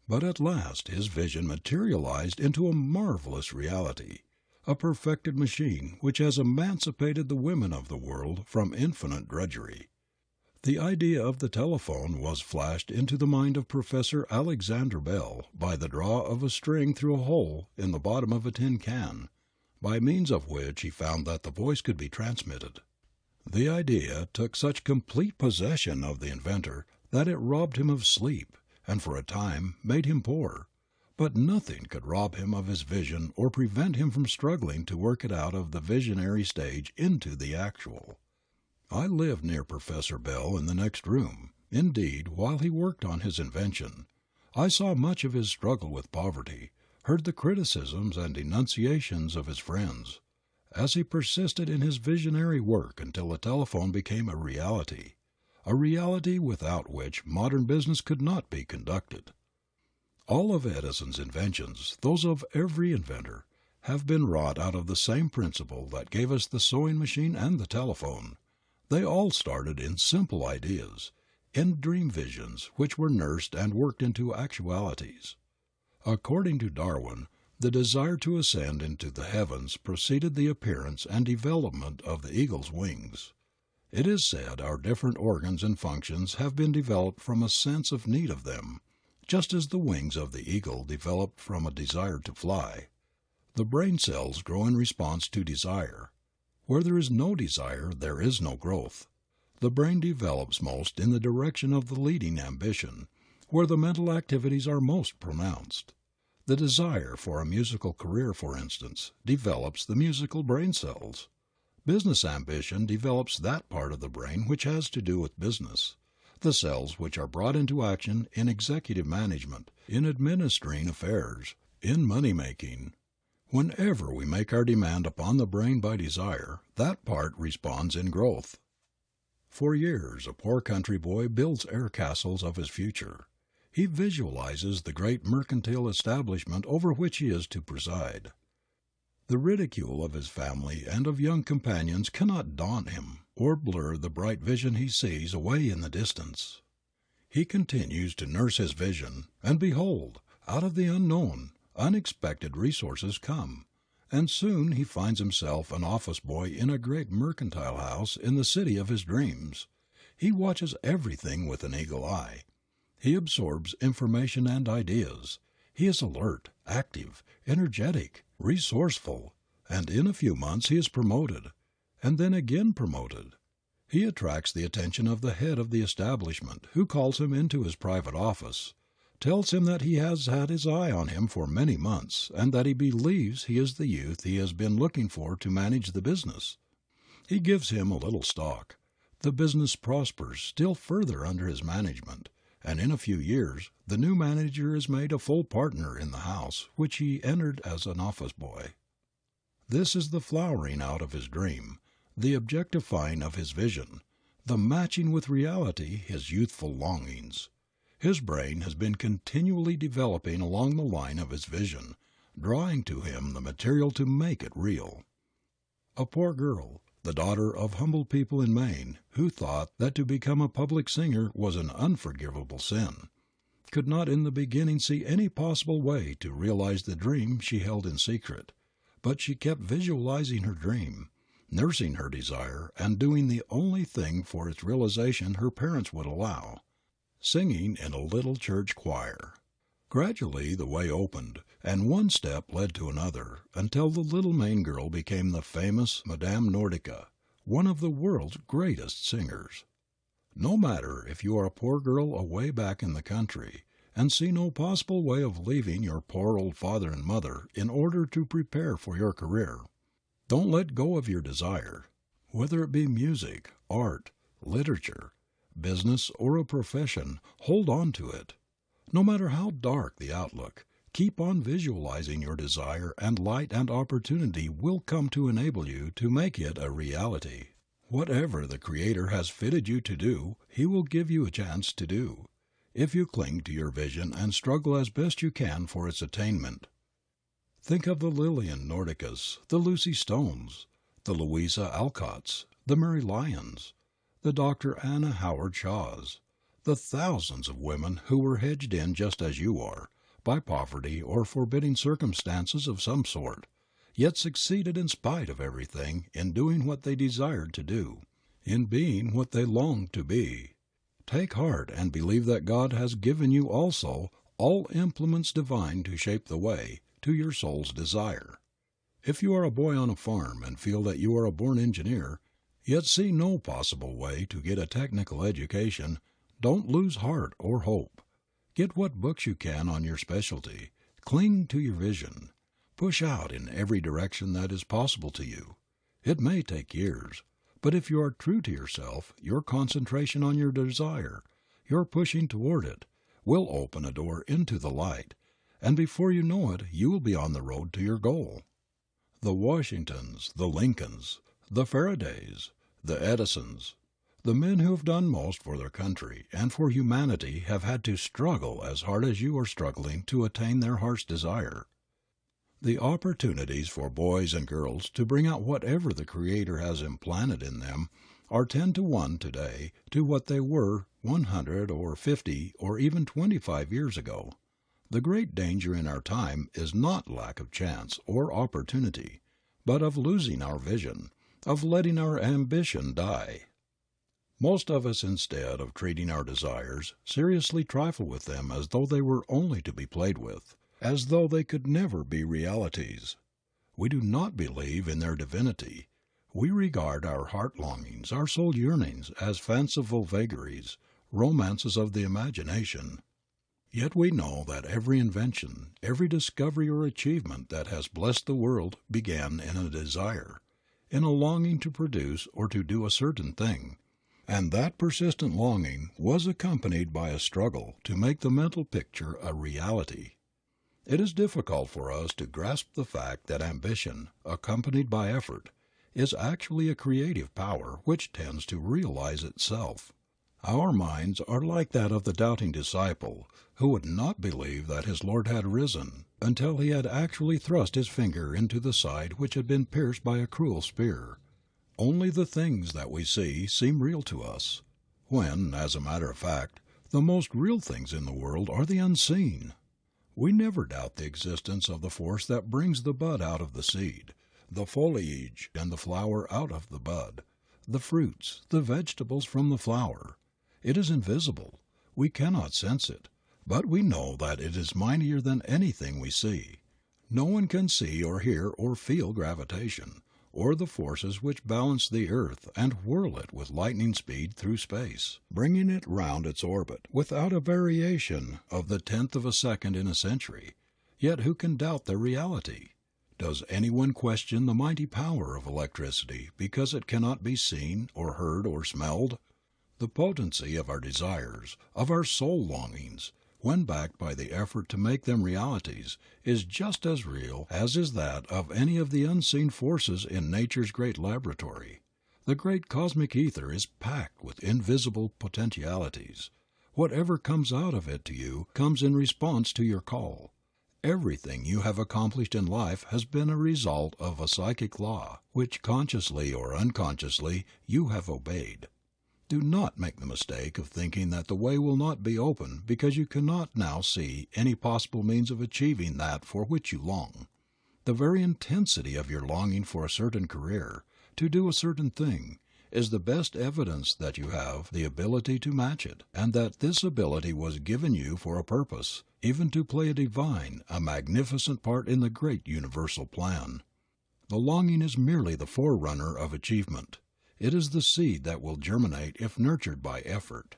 But at last his vision materialized into a marvelous reality, a perfected machine which has emancipated the women of the world from infinite drudgery. The idea of the telephone was flashed into the mind of Professor Alexander Bell by the draw of a string through a hole in the bottom of a tin can, by means of which he found that the voice could be transmitted. The idea took such complete possession of the inventor that it robbed him of sleep, and for a time made him poor. But nothing could rob him of his vision or prevent him from struggling to work it out of the visionary stage into the actual. I lived near Professor Bell in the next room. Indeed, while he worked on his invention, I saw much of his struggle with poverty, heard the criticisms and denunciations of his friends, as he persisted in his visionary work until the telephone became a reality without which modern business could not be conducted. All of Edison's inventions, those of every inventor, have been wrought out of the same principle that gave us the sewing machine and the telephone. They all started in simple ideas, in dream visions which were nursed and worked into actualities. According to Darwin, the desire to ascend into the heavens preceded the appearance and development of the eagle's wings. It is said our different organs and functions have been developed from a sense of need of them, just as the wings of the eagle developed from a desire to fly. The brain cells grow in response to desire. Where there is no desire, there is no growth. The brain develops most in the direction of the leading ambition, where the mental activities are most pronounced. The desire for a musical career, for instance, develops the musical brain cells. Business ambition develops that part of the brain which has to do with business, the cells which are brought into action in executive management, in administering affairs, in money-making. Whenever we make our demand upon the brain by desire, that part responds in growth. For years a poor country boy builds air castles of his future. He visualizes the great mercantile establishment over which he is to preside. The ridicule of his family and of young companions cannot daunt him, or blur the bright vision he sees away in the distance. He continues to nurse his vision, and behold, out of the unknown, unexpected resources come, and soon he finds himself an office boy in a great mercantile house in the city of his dreams. He watches everything with an eagle eye. He absorbs information and ideas. He is alert, active, energetic, resourceful, and in a few months he is promoted, and then again promoted. He attracts the attention of the head of the establishment, who calls him into his private office, tells him that he has had his eye on him for many months, and that he believes he is the youth he has been looking for to manage the business. He gives him a little stock. The business prospers still further under his management, and in a few years the new manager is made a full partner in the house which he entered as an office boy. This is the flowering out of his dream, the objectifying of his vision, the matching with reality his youthful longings. His brain has been continually developing along the line of his vision, drawing to him the material to make it real. A poor girl, the daughter of humble people in Maine, who thought that to become a public singer was an unforgivable sin, could not in the beginning see any possible way to realize the dream she held in secret, but she kept visualizing her dream, nursing her desire, and doing the only thing for its realization her parents would allow, singing in a little church choir. Gradually the way opened, and one step led to another, until the little Maine girl became the famous Madame Nordica, one of the world's greatest singers. No matter if you are a poor girl away back in the country, and see no possible way of leaving your poor old father and mother in order to prepare for your career, don't let go of your desire. Whether it be music, art, literature, business, or a profession, hold on to it. No matter how dark the outlook, keep on visualizing your desire, and light and opportunity will come to enable you to make it a reality. Whatever the Creator has fitted you to do, He will give you a chance to do, if you cling to your vision and struggle as best you can for its attainment. Think of the Lillian Nordicas, the Lucy Stones, the Louisa Alcotts, the Mary Lyons, the Dr. Anna Howard Shaws, the thousands of women who were hedged in just as you are, by poverty or forbidding circumstances of some sort, yet succeeded in spite of everything in doing what they desired to do, in being what they longed to be. Take heart and believe that God has given you also all implements divine to shape the way to your soul's desire. If you are a boy on a farm and feel that you are a born engineer, yet see no possible way to get a technical education, don't lose heart or hope. Get what books you can on your specialty. Cling to your vision. Push out in every direction that is possible to you. It may take years, but if you are true to yourself, your concentration on your desire, your pushing toward it, will open a door into the light, and before you know it, you will be on the road to your goal. The Washingtons, the Lincolns, the Faradays, the Edisons, the men who have done most for their country and for humanity have had to struggle as hard as you are struggling to attain their heart's desire. The opportunities for boys and girls to bring out whatever the Creator has implanted in them are 10 to 1 today to what they were 100 or 50 or even 25 years ago. The great danger in our time is not lack of chance or opportunity, but of losing our vision, of letting our ambition die. Most of us, instead of treating our desires, seriously trifle with them as though they were only to be played with, as though they could never be realities. We do not believe in their divinity. We regard our heart longings, our soul yearnings, as fanciful vagaries, romances of the imagination. Yet we know that every invention, every discovery or achievement that has blessed the world began in a desire, in a longing to produce or to do a certain thing. And that persistent longing was accompanied by a struggle to make the mental picture a reality. It is difficult for us to grasp the fact that ambition, accompanied by effort, is actually a creative power which tends to realize itself. Our minds are like that of the doubting disciple who would not believe that his Lord had risen until he had actually thrust his finger into the side which had been pierced by a cruel spear. Only the things that we see seem real to us, when, as a matter of fact, the most real things in the world are the unseen. We never doubt the existence of the force that brings the bud out of the seed, the foliage and the flower out of the bud, the fruits, the vegetables from the flower. It is invisible. We cannot sense it, but we know that it is mightier than anything we see. No one can see or hear or feel gravitation, or the forces which balance the earth and whirl it with lightning speed through space, bringing it round its orbit without a variation of the 10th of a second in a century. Yet who can doubt their reality? Does anyone question the mighty power of electricity because it cannot be seen or heard or smelled? The potency of our desires, of our soul longings, when backed by the effort to make them realities, is just as real as is that of any of the unseen forces in nature's great laboratory. The great cosmic ether is packed with invisible potentialities. Whatever comes out of it to you comes in response to your call. Everything you have accomplished in life has been a result of a psychic law, which consciously or unconsciously you have obeyed. Do not make the mistake of thinking that the way will not be open because you cannot now see any possible means of achieving that for which you long. The very intensity of your longing for a certain career, to do a certain thing, is the best evidence that you have the ability to match it, and that this ability was given you for a purpose, even to play a divine, a magnificent part in the great universal plan. The longing is merely the forerunner of achievement. It is the seed that will germinate if nurtured by effort.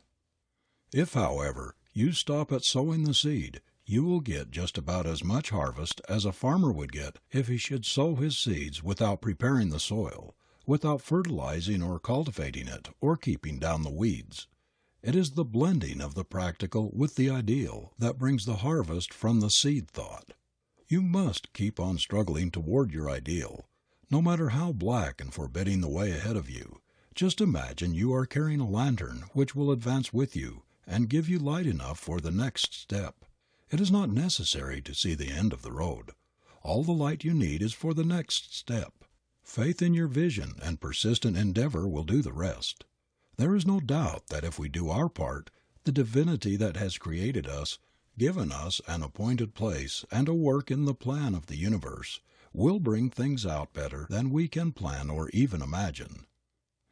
If, however, you stop at sowing the seed, you will get just about as much harvest as a farmer would get if he should sow his seeds without preparing the soil, without fertilizing or cultivating it, or keeping down the weeds. It is the blending of the practical with the ideal that brings the harvest from the seed thought. You must keep on struggling toward your ideal, no matter how black and forbidding the way ahead of you. Just imagine you are carrying a lantern which will advance with you and give you light enough for the next step. It is not necessary to see the end of the road. All the light you need is for the next step. Faith in your vision and persistent endeavor will do the rest. There is no doubt that if we do our part, the divinity that has created us, given us an appointed place and a work in the plan of the universe, will bring things out better than we can plan or even imagine.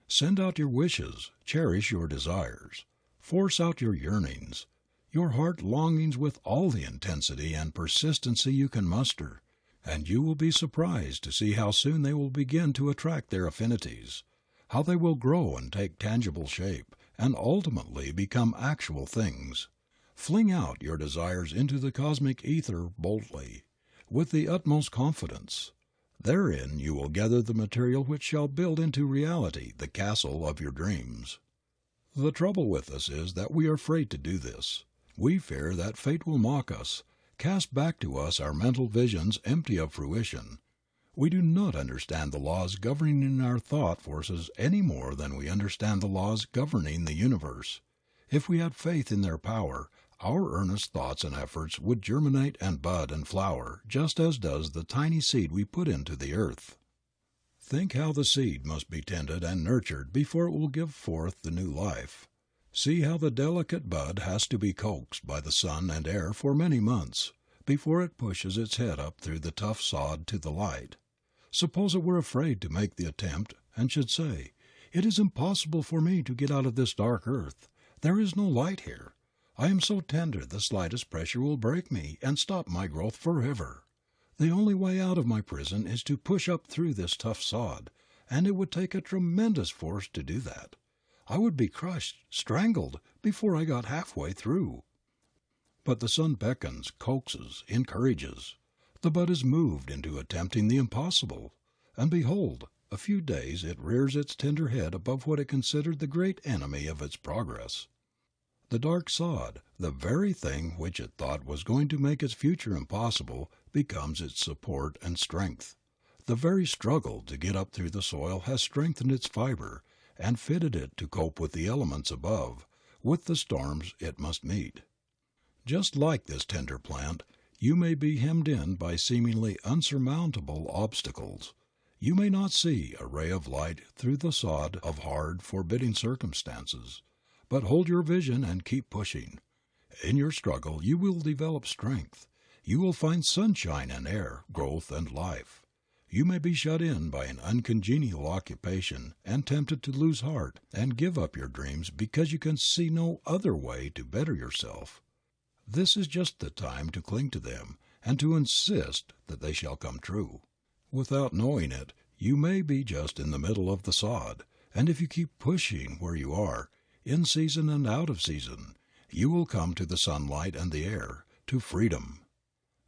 Send out your wishes, cherish your desires, force out your yearnings, your heart longings with all the intensity and persistency you can muster, and you will be surprised to see how soon they will begin to attract their affinities, how they will grow and take tangible shape, and ultimately become actual things. Fling out your desires into the cosmic ether boldly, with the utmost confidence. Therein you will gather the material which shall build into reality the castle of your dreams. The trouble with us is that we are afraid to do this. We fear that fate will mock us, cast back to us our mental visions empty of fruition. We do not understand the laws governing our thought forces any more than we understand the laws governing the universe. If we had faith in their power, our earnest thoughts and efforts would germinate and bud and flower just as does the tiny seed we put into the earth. Think how the seed must be tended and nurtured before it will give forth the new life. See how the delicate bud has to be coaxed by the sun and air for many months before it pushes its head up through the tough sod to the light. Suppose it were afraid to make the attempt and should say, "It is impossible for me to get out of this dark earth. There is no light here. I am so tender the slightest pressure will break me and stop my growth forever. The only way out of my prison is to push up through this tough sod, and it would take a tremendous force to do that. I would be crushed, strangled, before I got halfway through." But the sun beckons, coaxes, encourages. The bud is moved into attempting the impossible, and behold, a few days it rears its tender head above what it considered the great enemy of its progress. The dark sod, the very thing which it thought was going to make its future impossible, becomes its support and strength. The very struggle to get up through the soil has strengthened its fiber and fitted it to cope with the elements above, with the storms it must meet. Just like this tender plant, you may be hemmed in by seemingly unsurmountable obstacles. You may not see a ray of light through the sod of hard, forbidding circumstances. But hold your vision and keep pushing. In your struggle you will develop strength. You will find sunshine and air, growth and life. You may be shut in by an uncongenial occupation and tempted to lose heart and give up your dreams because you can see no other way to better yourself. This is just the time to cling to them and to insist that they shall come true. Without knowing it, you may be just in the middle of the sod, and if you keep pushing where you are, in season and out of season, you will come to the sunlight and the air, to freedom.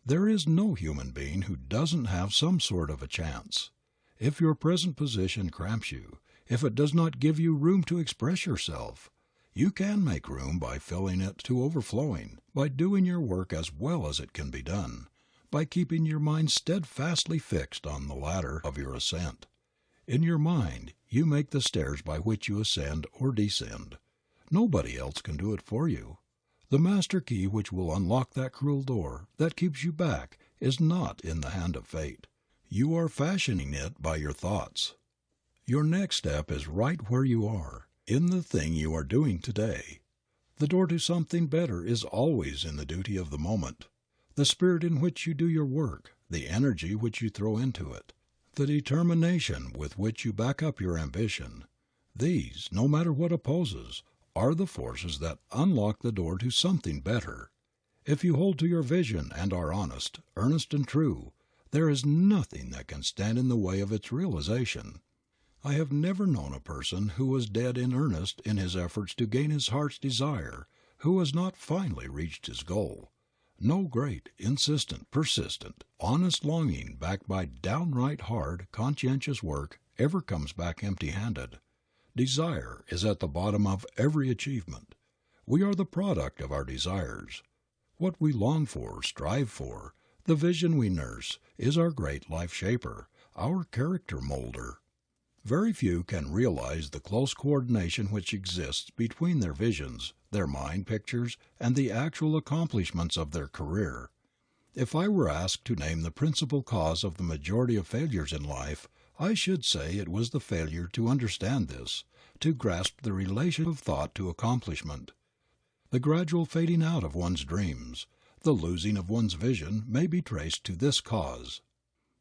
There is no human being who doesn't have some sort of a chance. If your present position cramps you, if it does not give you room to express yourself, you can make room by filling it to overflowing, by doing your work as well as it can be done, by keeping your mind steadfastly fixed on the ladder of your ascent. In your mind, you make the stairs by which you ascend or descend. Nobody else can do it for you. The master key which will unlock that cruel door that keeps you back is not in the hand of fate. You are fashioning it by your thoughts. Your next step is right where you are, in the thing you are doing today. The door to something better is always in the duty of the moment. The spirit in which you do your work, the energy which you throw into it, the determination with which you back up your ambition, these, no matter what opposes, are the forces that unlock the door to something better. If you hold to your vision and are honest, earnest and true, there is nothing that can stand in the way of its realization. I have never known a person who was dead in earnest in his efforts to gain his heart's desire who has not finally reached his goal. No great, insistent, persistent, honest longing backed by downright hard, conscientious work ever comes back empty-handed. Desire is at the bottom of every achievement. We are the product of our desires. What we long for, strive for, the vision we nurse, is our great life shaper, our character molder. Very few can realize the close coordination which exists between their visions, their mind pictures, and the actual accomplishments of their career. If I were asked to name the principal cause of the majority of failures in life, I should say it was the failure to understand this, to grasp the relation of thought to accomplishment. The gradual fading out of one's dreams, the losing of one's vision may be traced to this cause.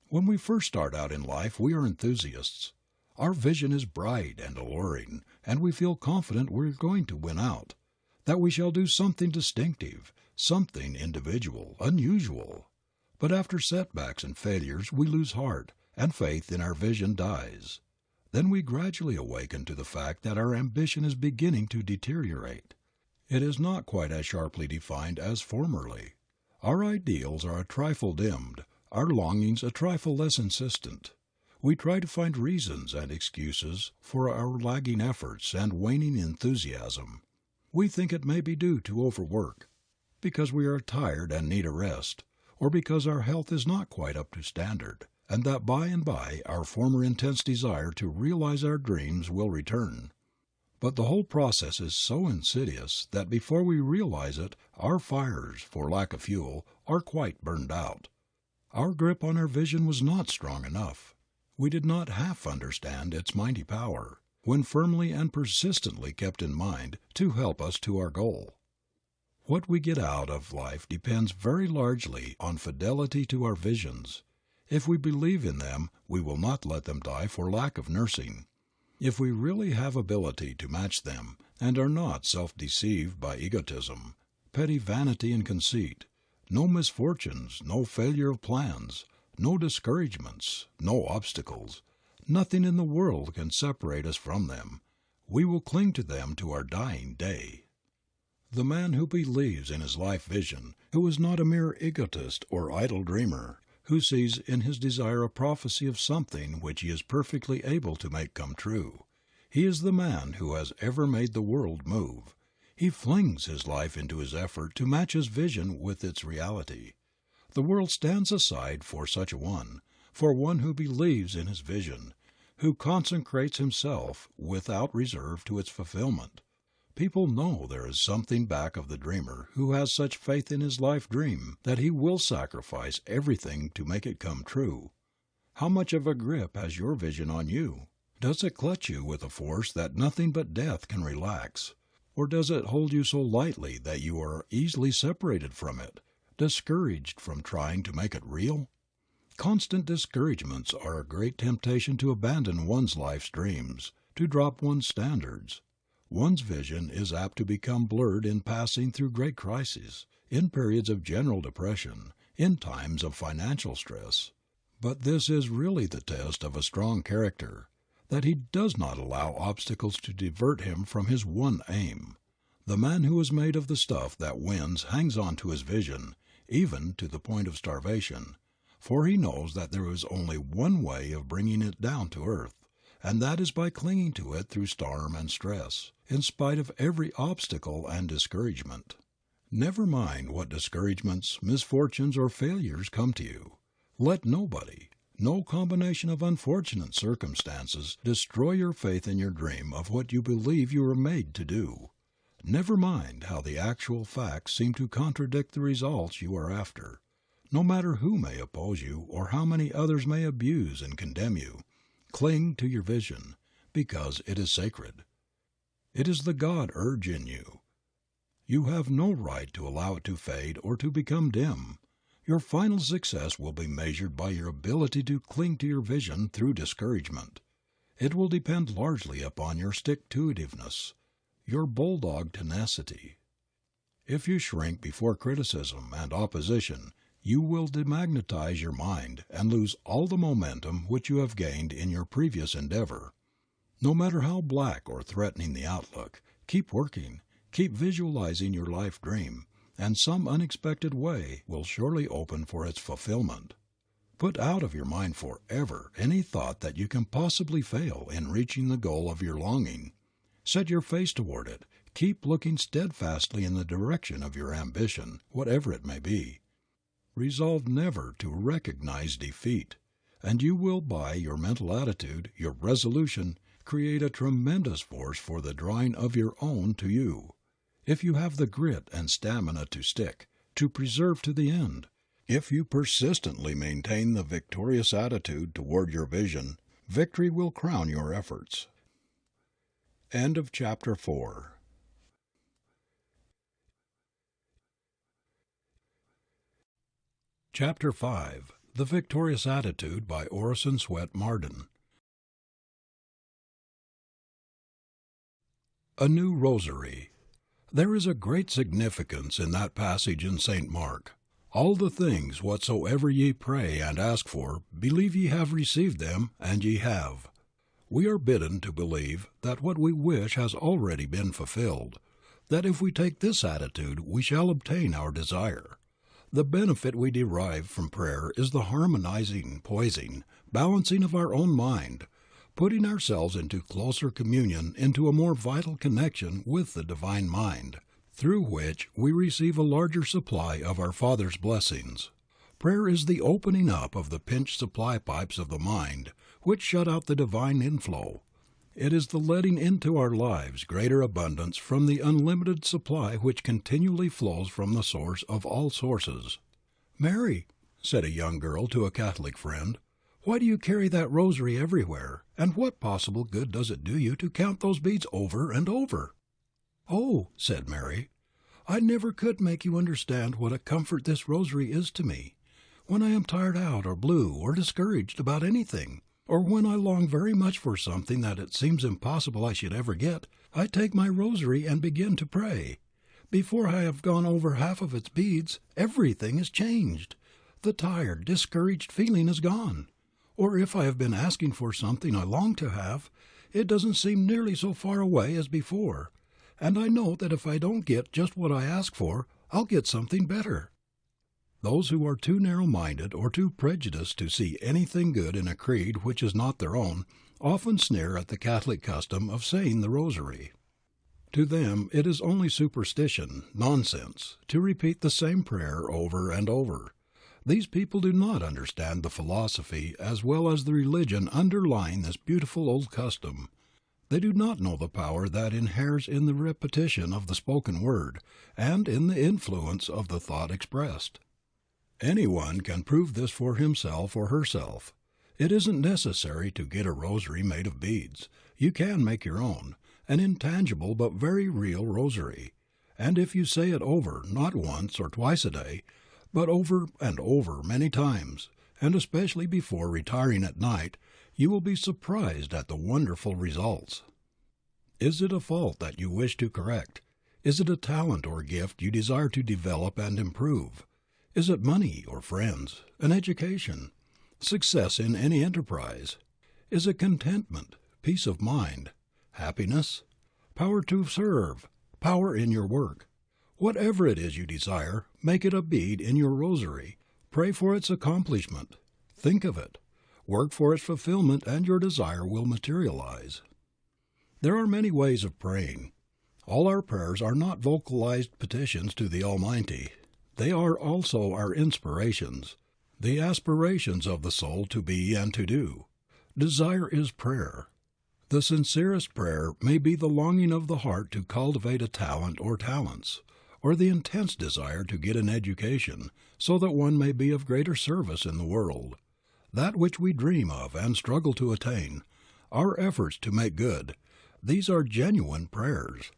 When we first start out in life we are enthusiasts. Our vision is bright and alluring, and we feel confident we are going to win out, that we shall do something distinctive, something individual, unusual. But after setbacks and failures we lose heart, and faith in our vision dies. Then we gradually awaken to the fact that our ambition is beginning to deteriorate. It is not quite as sharply defined as formerly. Our ideals are a trifle dimmed, our longings a trifle less insistent. We try to find reasons and excuses for our lagging efforts and waning enthusiasm. We think it may be due to overwork, because we are tired and need a rest, or because our health is not quite up to standard, and that by and by our former intense desire to realize our dreams will return. But the whole process is so insidious that before we realize it our fires, for lack of fuel, are quite burned out. Our grip on our vision was not strong enough. We did not half understand its mighty power, when firmly and persistently kept in mind, to help us to our goal. What we get out of life depends very largely on fidelity to our visions. If we believe in them, we will not let them die for lack of nursing. If we really have ability to match them, and are not self-deceived by egotism, petty vanity and conceit, no misfortunes, no failure of plans, no discouragements, no obstacles, nothing in the world can separate us from them. We will cling to them to our dying day. The man who believes in his life vision, who is not a mere egotist or idle dreamer, who sees in his desire a prophecy of something which he is perfectly able to make come true, he is the man who has ever made the world move. He flings his life into his effort to match his vision with its reality. The world stands aside for such a one, for one who believes in his vision, who consecrates himself without reserve to its fulfillment. People know there is something back of the dreamer who has such faith in his life dream that he will sacrifice everything to make it come true. How much of a grip has your vision on you? Does it clutch you with a force that nothing but death can relax? Or does it hold you so lightly that you are easily separated from it, discouraged from trying to make it real? Constant discouragements are a great temptation to abandon one's life's dreams, to drop one's standards. One's vision is apt to become blurred in passing through great crises, in periods of general depression, in times of financial stress. But this is really the test of a strong character, that he does not allow obstacles to divert him from his one aim. The man who is made of the stuff that wins hangs on to his vision, even to the point of starvation, for he knows that there is only one way of bringing it down to earth, and that is by clinging to it through storm and stress, in spite of every obstacle and discouragement. Never mind what discouragements, misfortunes, or failures come to you. Let nobody, no combination of unfortunate circumstances destroy your faith in your dream of what you believe you are made to do. Never mind how the actual facts seem to contradict the results you are after. No matter who may oppose you or how many others may abuse and condemn you, cling to your vision, because it is sacred. It is the God urge in you. You have no right to allow it to fade or to become dim. Your final success will be measured by your ability to cling to your vision through discouragement. It will depend largely upon your stick-to-itiveness, your bulldog tenacity. If you shrink before criticism and opposition, you will demagnetize your mind and lose all the momentum which you have gained in your previous endeavor. No matter how black or threatening the outlook, keep working, keep visualizing your life dream, and some unexpected way will surely open for its fulfillment. Put out of your mind forever any thought that you can possibly fail in reaching the goal of your longing. Set your face toward it. Keep looking steadfastly in the direction of your ambition, whatever it may be. Resolve never to recognize defeat, and you will by your mental attitude, your resolution, create a tremendous force for the drawing of your own to you. If you have the grit and stamina to stick, to persevere to the end, if you persistently maintain the victorious attitude toward your vision, victory will crown your efforts. End of chapter 4. Chapter 5. The Victorious Attitude by Orison S Marden. A New Rosary. There is a great significance in that passage in St. Mark. All the things whatsoever ye pray and ask for, believe ye have received them, and ye have. We are bidden to believe that what we wish has already been fulfilled, that if we take this attitude we shall obtain our desire. The benefit we derive from prayer is the harmonizing, poising, balancing of our own mind, putting ourselves into closer communion, into a more vital connection with the Divine Mind, through which we receive a larger supply of our Father's blessings. Prayer is the opening up of the pinched supply pipes of the mind, which shut out the divine inflow. It is the letting into our lives greater abundance from the unlimited supply which continually flows from the source of all sources. "Mary," said a young girl to a Catholic friend, "why do you carry that rosary everywhere, and what possible good does it do you to count those beads over and over?" "Oh," said Mary, "I never could make you understand what a comfort this rosary is to me. When I am tired out or blue or discouraged about anything, or when I long very much for something that it seems impossible I should ever get, I take my rosary and begin to pray. Before I have gone over half of its beads, everything is changed. The tired, discouraged feeling is gone. Or if I have been asking for something I long to have, it doesn't seem nearly so far away as before, and I know that if I don't get just what I ask for, I'll get something better." Those who are too narrow-minded or too prejudiced to see anything good in a creed which is not their own often sneer at the Catholic custom of saying the rosary. To them it is only superstition, nonsense, to repeat the same prayer over and over. These people do not understand the philosophy as well as the religion underlying this beautiful old custom. They do not know the power that inheres in the repetition of the spoken word, and in the influence of the thought expressed. Anyone can prove this for himself or herself. It isn't necessary to get a rosary made of beads. You can make your own, an intangible but very real rosary. And if you say it over, not once or twice a day, but over and over many times, and especially before retiring at night, you will be surprised at the wonderful results. Is it a fault that you wish to correct? Is it a talent or gift you desire to develop and improve? Is it money or friends, an education, success in any enterprise? Is it contentment, peace of mind, happiness, power to serve, power in your work? Whatever it is you desire, make it a bead in your rosary. Pray for its accomplishment. Think of it. Work for its fulfillment, and your desire will materialize. There are many ways of praying. All our prayers are not vocalized petitions to the Almighty. They are also our inspirations, the aspirations of the soul to be and to do. Desire is prayer. The sincerest prayer may be the longing of the heart to cultivate a talent or talents, or the intense desire to get an education, so that one may be of greater service in the world. That which we dream of and struggle to attain, our efforts to make good, these are genuine prayers.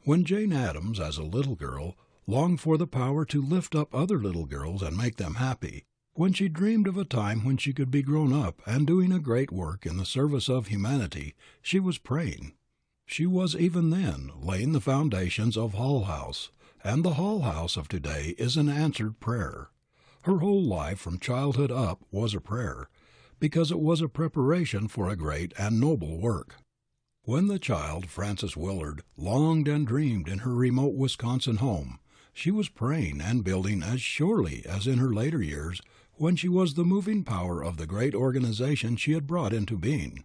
When Jane Addams, as a little girl, longed for the power to lift up other little girls and make them happy, when she dreamed of a time when she could be grown up and doing a great work in the service of humanity, she was praying. She was even then laying the foundations of Hull House, and the Hull House of today is an answered prayer. Her whole life from childhood up was a prayer, because it was a preparation for a great and noble work. When the child, Frances Willard, longed and dreamed in her remote Wisconsin home, she was praying and building as surely as in her later years when she was the moving power of the great organization she had brought into being.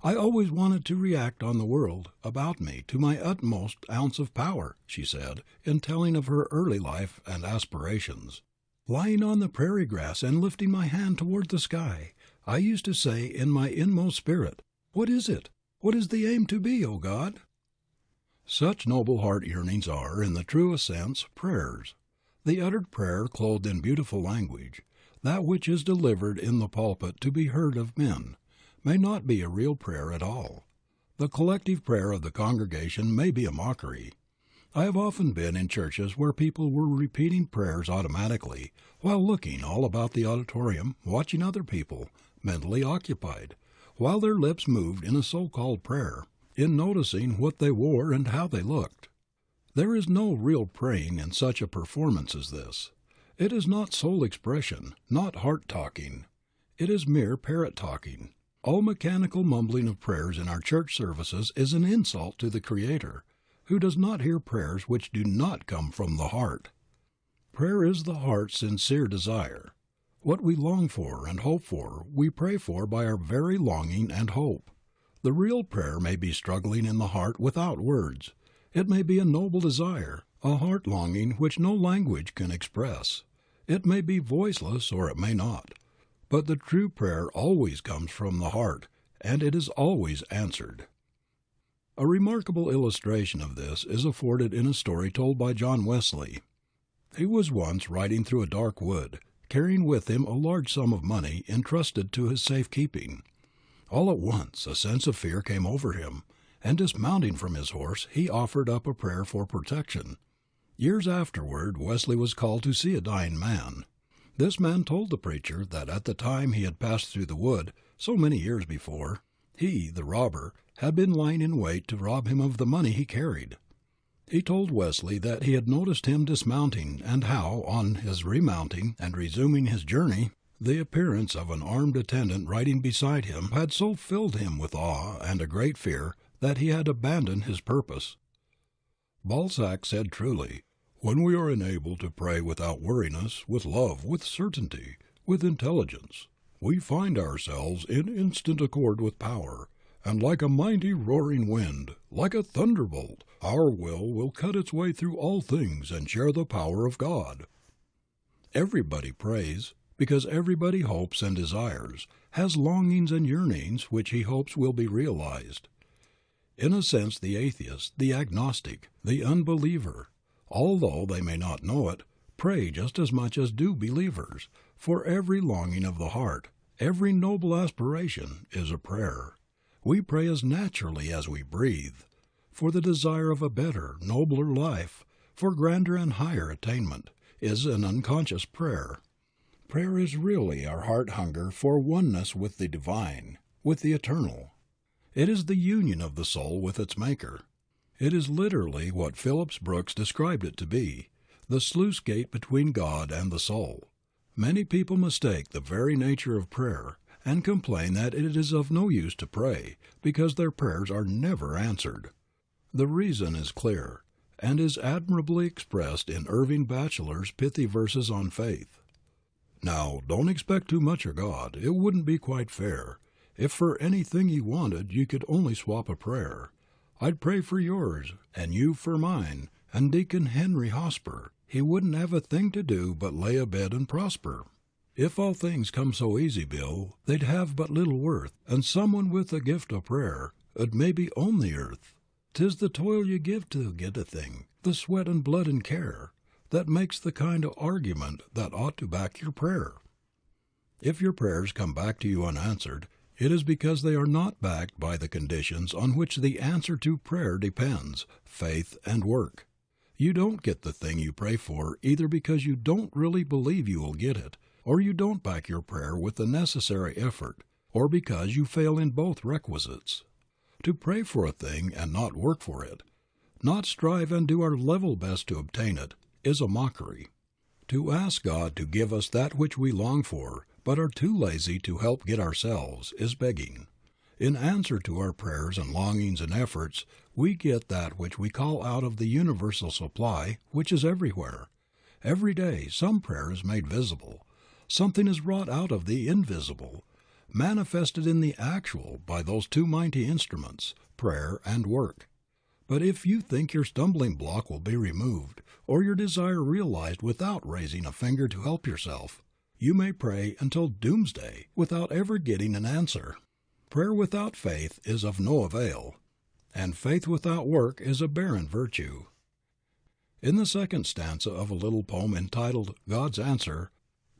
I always wanted to react on the world about me to my utmost ounce of power, she said, in telling of her early life and aspirations. Lying on the prairie grass and lifting my hand toward the sky, I used to say in my inmost spirit, "What is it? What is the aim to be, O God?" Such noble heart yearnings are, in the truest sense, prayers. The uttered prayer clothed in beautiful language, that which is delivered in the pulpit to be heard of men, may not be a real prayer at all. The collective prayer of the congregation may be a mockery. I have often been in churches where people were repeating prayers automatically, while looking all about the auditorium, watching other people, mentally occupied, while their lips moved in a so-called prayer, in noticing what they wore and how they looked. There is no real praying in such a performance as this. It is not soul expression, not heart talking. It is mere parrot talking. All mechanical mumbling of prayers in our church services is an insult to the Creator, who does not hear prayers which do not come from the heart. Prayer is the heart's sincere desire. What we long for and hope for, we pray for by our very longing and hope. The real prayer may be struggling in the heart without words. It may be a noble desire, a heart longing which no language can express. It may be voiceless or it may not. But the true prayer always comes from the heart, and it is always answered. A remarkable illustration of this is afforded in a story told by John Wesley. He was once riding through a dark wood, carrying with him a large sum of money entrusted to his safe keeping. All at once a sense of fear came over him, and dismounting from his horse he offered up a prayer for protection. Years afterward Wesley was called to see a dying man. This man told the preacher that at the time he had passed through the wood, so many years before, he, the robber, had been lying in wait to rob him of the money he carried. He told Wesley that he had noticed him dismounting and how, on his remounting and resuming his journey, the appearance of an armed attendant riding beside him had so filled him with awe and a great fear that he had abandoned his purpose. Balzac said truly, "When we are enabled to pray without weariness, with love, with certainty, with intelligence, we find ourselves in instant accord with power, and like a mighty roaring wind, like a thunderbolt, our will cut its way through all things and share the power of God." Everybody prays, because everybody hopes and desires, has longings and yearnings which he hopes will be realized. In a sense the atheist, the agnostic, the unbeliever, although they may not know it, pray just as much as do believers, for every longing of the heart, every noble aspiration, is a prayer. We pray as naturally as we breathe, for the desire of a better, nobler life, for grander and higher attainment, is an unconscious prayer. Prayer is really our heart hunger for oneness with the divine, with the eternal. It is the union of the soul with its Maker. It is literally what Phillips Brooks described it to be, the sluice gate between God and the soul. Many people mistake the very nature of prayer, and complain that it is of no use to pray, because their prayers are never answered. The reason is clear, and is admirably expressed in Irving Bachelor's pithy verses on faith. "Now, don't expect too much of God, it wouldn't be quite fair. If for anything you wanted you could only swap a prayer, I'd pray for yours, and you for mine, and Deacon Henry Hosper, he wouldn't have a thing to do but lay abed and prosper." If all things come so easy, Bill, they'd have but little worth, and someone with a gift of prayer 'ud maybe own the earth. 'Tis the toil you give to get a thing, the sweat and blood and care, that makes the kind of argument that ought to back your prayer. If your prayers come back to you unanswered, it is because they are not backed by the conditions on which the answer to prayer depends, faith and work. You don't get the thing you pray for either because you don't really believe you will get it, or you don't back your prayer with the necessary effort, or because you fail in both requisites. To pray for a thing and not work for it, not strive and do our level best to obtain it, is a mockery. To ask God to give us that which we long for, but are too lazy to help get ourselves, is begging. In answer to our prayers and longings and efforts, we get that which we call out of the universal supply, which is everywhere. Every day some prayer is made visible. Something is wrought out of the invisible, manifested in the actual by those two mighty instruments, prayer and work. But if you think your stumbling block will be removed, or your desire realized without raising a finger to help yourself, you may pray until doomsday without ever getting an answer. Prayer without faith is of no avail, and faith without work is a barren virtue. In the second stanza of a little poem entitled God's Answer,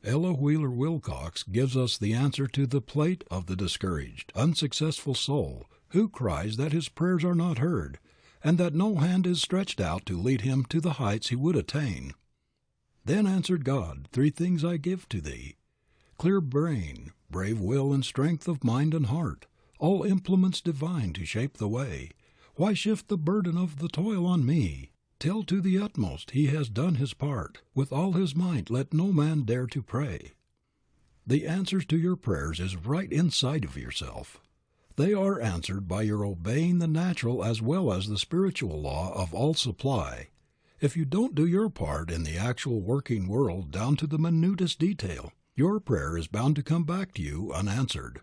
Ella Wheeler Wilcox gives us the answer to the plight of the discouraged, unsuccessful soul who cries that his prayers are not heard, and that no hand is stretched out to lead him to the heights he would attain. Then answered God, 3 things I give to thee, clear brain, brave will, and strength of mind and heart, all implements divine to shape the way. Why shift the burden of the toil on me? Till to the utmost he has done his part, with all his might let no man dare to pray. The answers to your prayers is right inside of yourself. They are answered by your obeying the natural as well as the spiritual law of all supply. If you don't do your part in the actual working world down to the minutest detail, your prayer is bound to come back to you unanswered.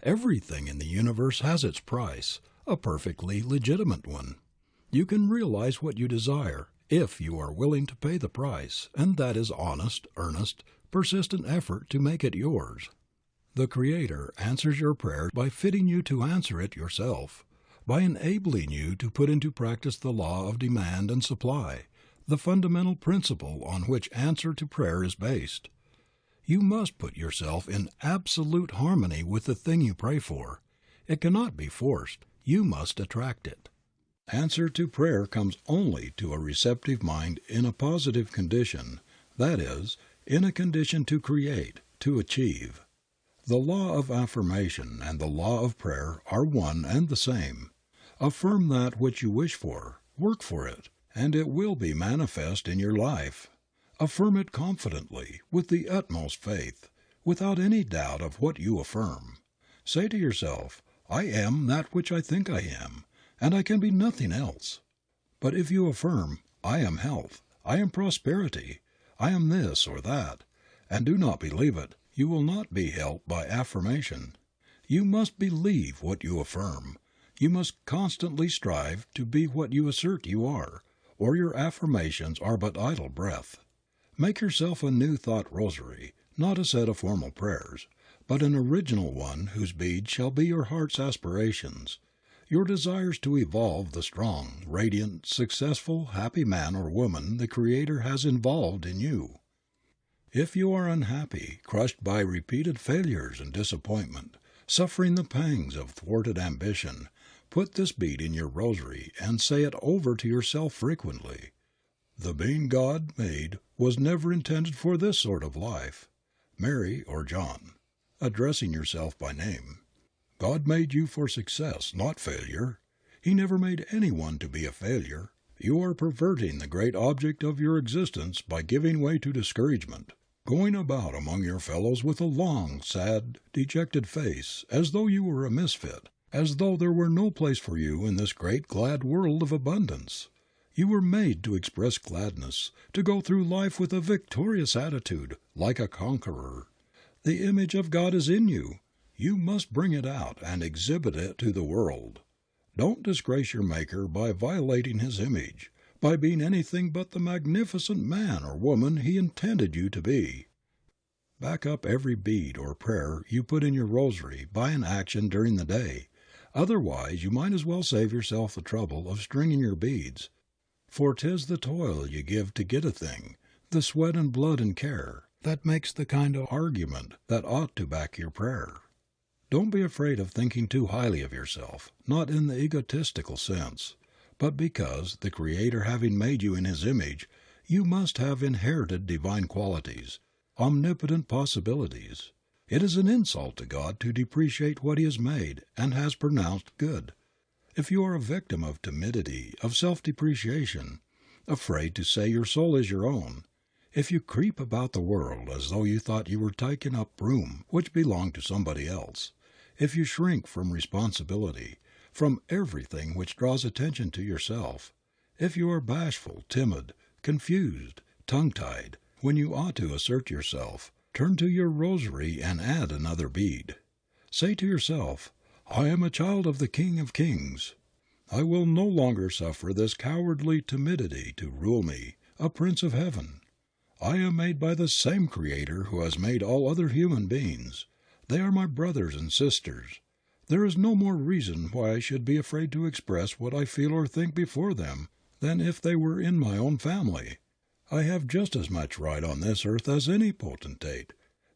Everything in the universe has its price, a perfectly legitimate one. You can realize what you desire if you are willing to pay the price, and that is honest, earnest, persistent effort to make it yours. The Creator answers your prayer by fitting you to answer it yourself, by enabling you to put into practice the law of demand and supply, the fundamental principle on which answer to prayer is based. You must put yourself in absolute harmony with the thing you pray for. It cannot be forced. You must attract it. Answer to prayer comes only to a receptive mind in a positive condition, that is, in a condition to create, to achieve. The law of affirmation and the law of prayer are one and the same. Affirm that which you wish for, work for it, and it will be manifest in your life. Affirm it confidently, with the utmost faith, without any doubt of what you affirm. Say to yourself, I am that which I think I am, and I can be nothing else. But if you affirm, I am health, I am prosperity, I am this or that, and do not believe it, you will not be helped by affirmation. You must believe what you affirm. You must constantly strive to be what you assert you are, or your affirmations are but idle breath. Make yourself a new thought rosary, not a set of formal prayers, but an original one whose beads shall be your heart's aspirations, your desires to evolve the strong, radiant, successful, happy man or woman the Creator has involved in you. If you are unhappy, crushed by repeated failures and disappointment, suffering the pangs of thwarted ambition, put this bead in your rosary and say it over to yourself frequently. The being God made was never intended for this sort of life. Mary or John, addressing yourself by name. God made you for success, not failure. He never made anyone to be a failure. You are perverting the great object of your existence by giving way to discouragement, going about among your fellows with a long, sad, dejected face, as though you were a misfit, as though there were no place for you in this great glad world of abundance. You were made to express gladness, to go through life with a victorious attitude, like a conqueror. The image of God is in you. You must bring it out and exhibit it to the world. Don't disgrace your Maker by violating His image, by being anything but the magnificent man or woman He intended you to be. Back up every bead or prayer you put in your rosary by an action during the day. Otherwise you might as well save yourself the trouble of stringing your beads. For 'tis the toil you give to get a thing, the sweat and blood and care, that makes the kind of argument that ought to back your prayer. Don't be afraid of thinking too highly of yourself, not in the egotistical sense, but because, the Creator having made you in His image, you must have inherited divine qualities, omnipotent possibilities. It is an insult to God to depreciate what He has made and has pronounced good. If you are a victim of timidity, of self-depreciation, afraid to say your soul is your own, if you creep about the world as though you thought you were taking up room which belonged to somebody else, if you shrink from responsibility, from everything which draws attention to yourself, if you are bashful, timid, confused, tongue-tied, when you ought to assert yourself, turn to your rosary and add another bead. Say to yourself, I am a child of the King of Kings. I will no longer suffer this cowardly timidity to rule me, a Prince of Heaven. I am made by the same Creator who has made all other human beings. They are my brothers and sisters. There is no more reason why I should be afraid to express what I feel or think before them than if they were in my own family. I have just as much right on this earth as any potentate,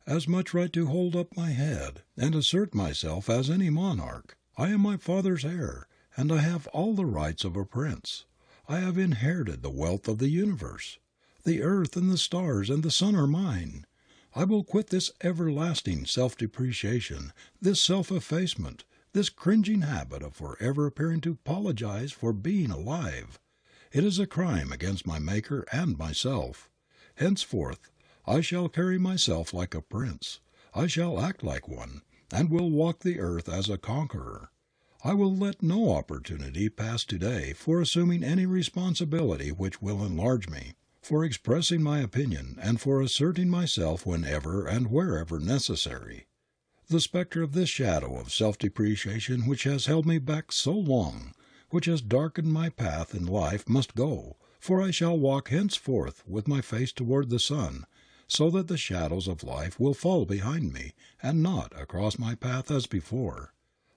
as much right to hold up my head and assert myself as any monarch. I am my Father's heir, and I have all the rights of a prince. I have inherited the wealth of the universe. The earth and the stars and the sun are mine. I will quit this everlasting self-depreciation, this self-effacement, this cringing habit of forever appearing to apologize for being alive. It is a crime against my Maker and myself. Henceforth, I shall carry myself like a prince. I shall act like one, and will walk the earth as a conqueror. I will let no opportunity pass today for assuming any responsibility which will enlarge me, for expressing my opinion, and for asserting myself whenever and wherever necessary. The specter of this shadow of self-depreciation which has held me back so long, which has darkened my path in life, must go, for I shall walk henceforth with my face toward the sun, so that the shadows of life will fall behind me, and not across my path as before.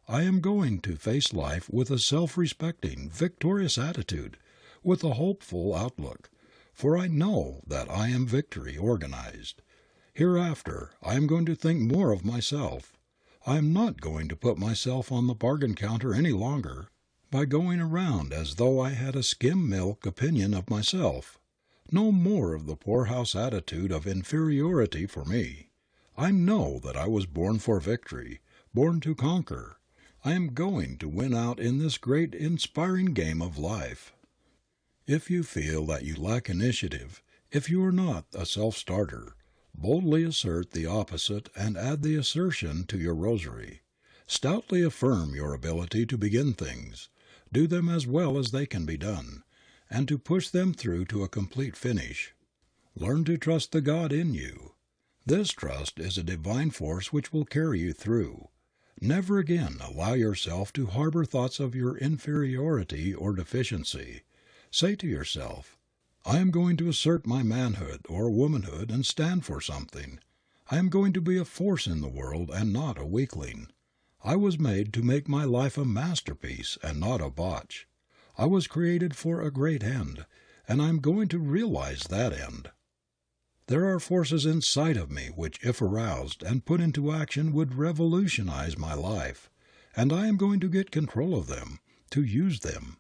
I am going to face life with a self-respecting, victorious attitude, with a hopeful outlook, for I know that I am victory organized. Hereafter I am going to think more of myself. I am not going to put myself on the bargain counter any longer, by going around as though I had a skim milk opinion of myself. No more of the poorhouse attitude of inferiority for me. I know that I was born for victory, born to conquer. I am going to win out in this great inspiring game of life. If you feel that you lack initiative, if you are not a self-starter, boldly assert the opposite and add the assertion to your rosary. Stoutly affirm your ability to begin things, do them as well as they can be done, and to push them through to a complete finish. Learn to trust the God in you. This trust is a divine force which will carry you through. Never again allow yourself to harbor thoughts of your inferiority or deficiency. Say to yourself, I am going to assert my manhood or womanhood and stand for something. I am going to be a force in the world and not a weakling. I was made to make my life a masterpiece and not a botch. I was created for a great end, and I am going to realize that end. There are forces inside of me which, if aroused and put into action, would revolutionize my life, and I am going to get control of them, to use them.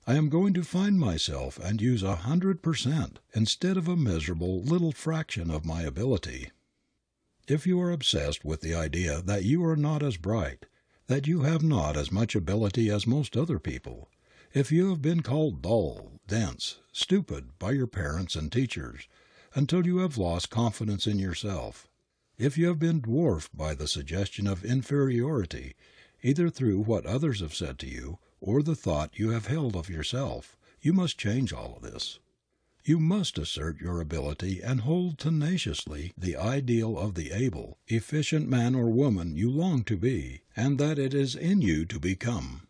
I am going to find myself and use 100% instead of a miserable little fraction of my ability. If you are obsessed with the idea that you are not as bright, that you have not as much ability as most other people, if you have been called dull, dense, stupid by your parents and teachers until you have lost confidence in yourself, if you have been dwarfed by the suggestion of inferiority, either through what others have said to you or the thought you have held of yourself, you must change all of this. You must assert your ability and hold tenaciously the ideal of the able, efficient man or woman you long to be, and that it is in you to become.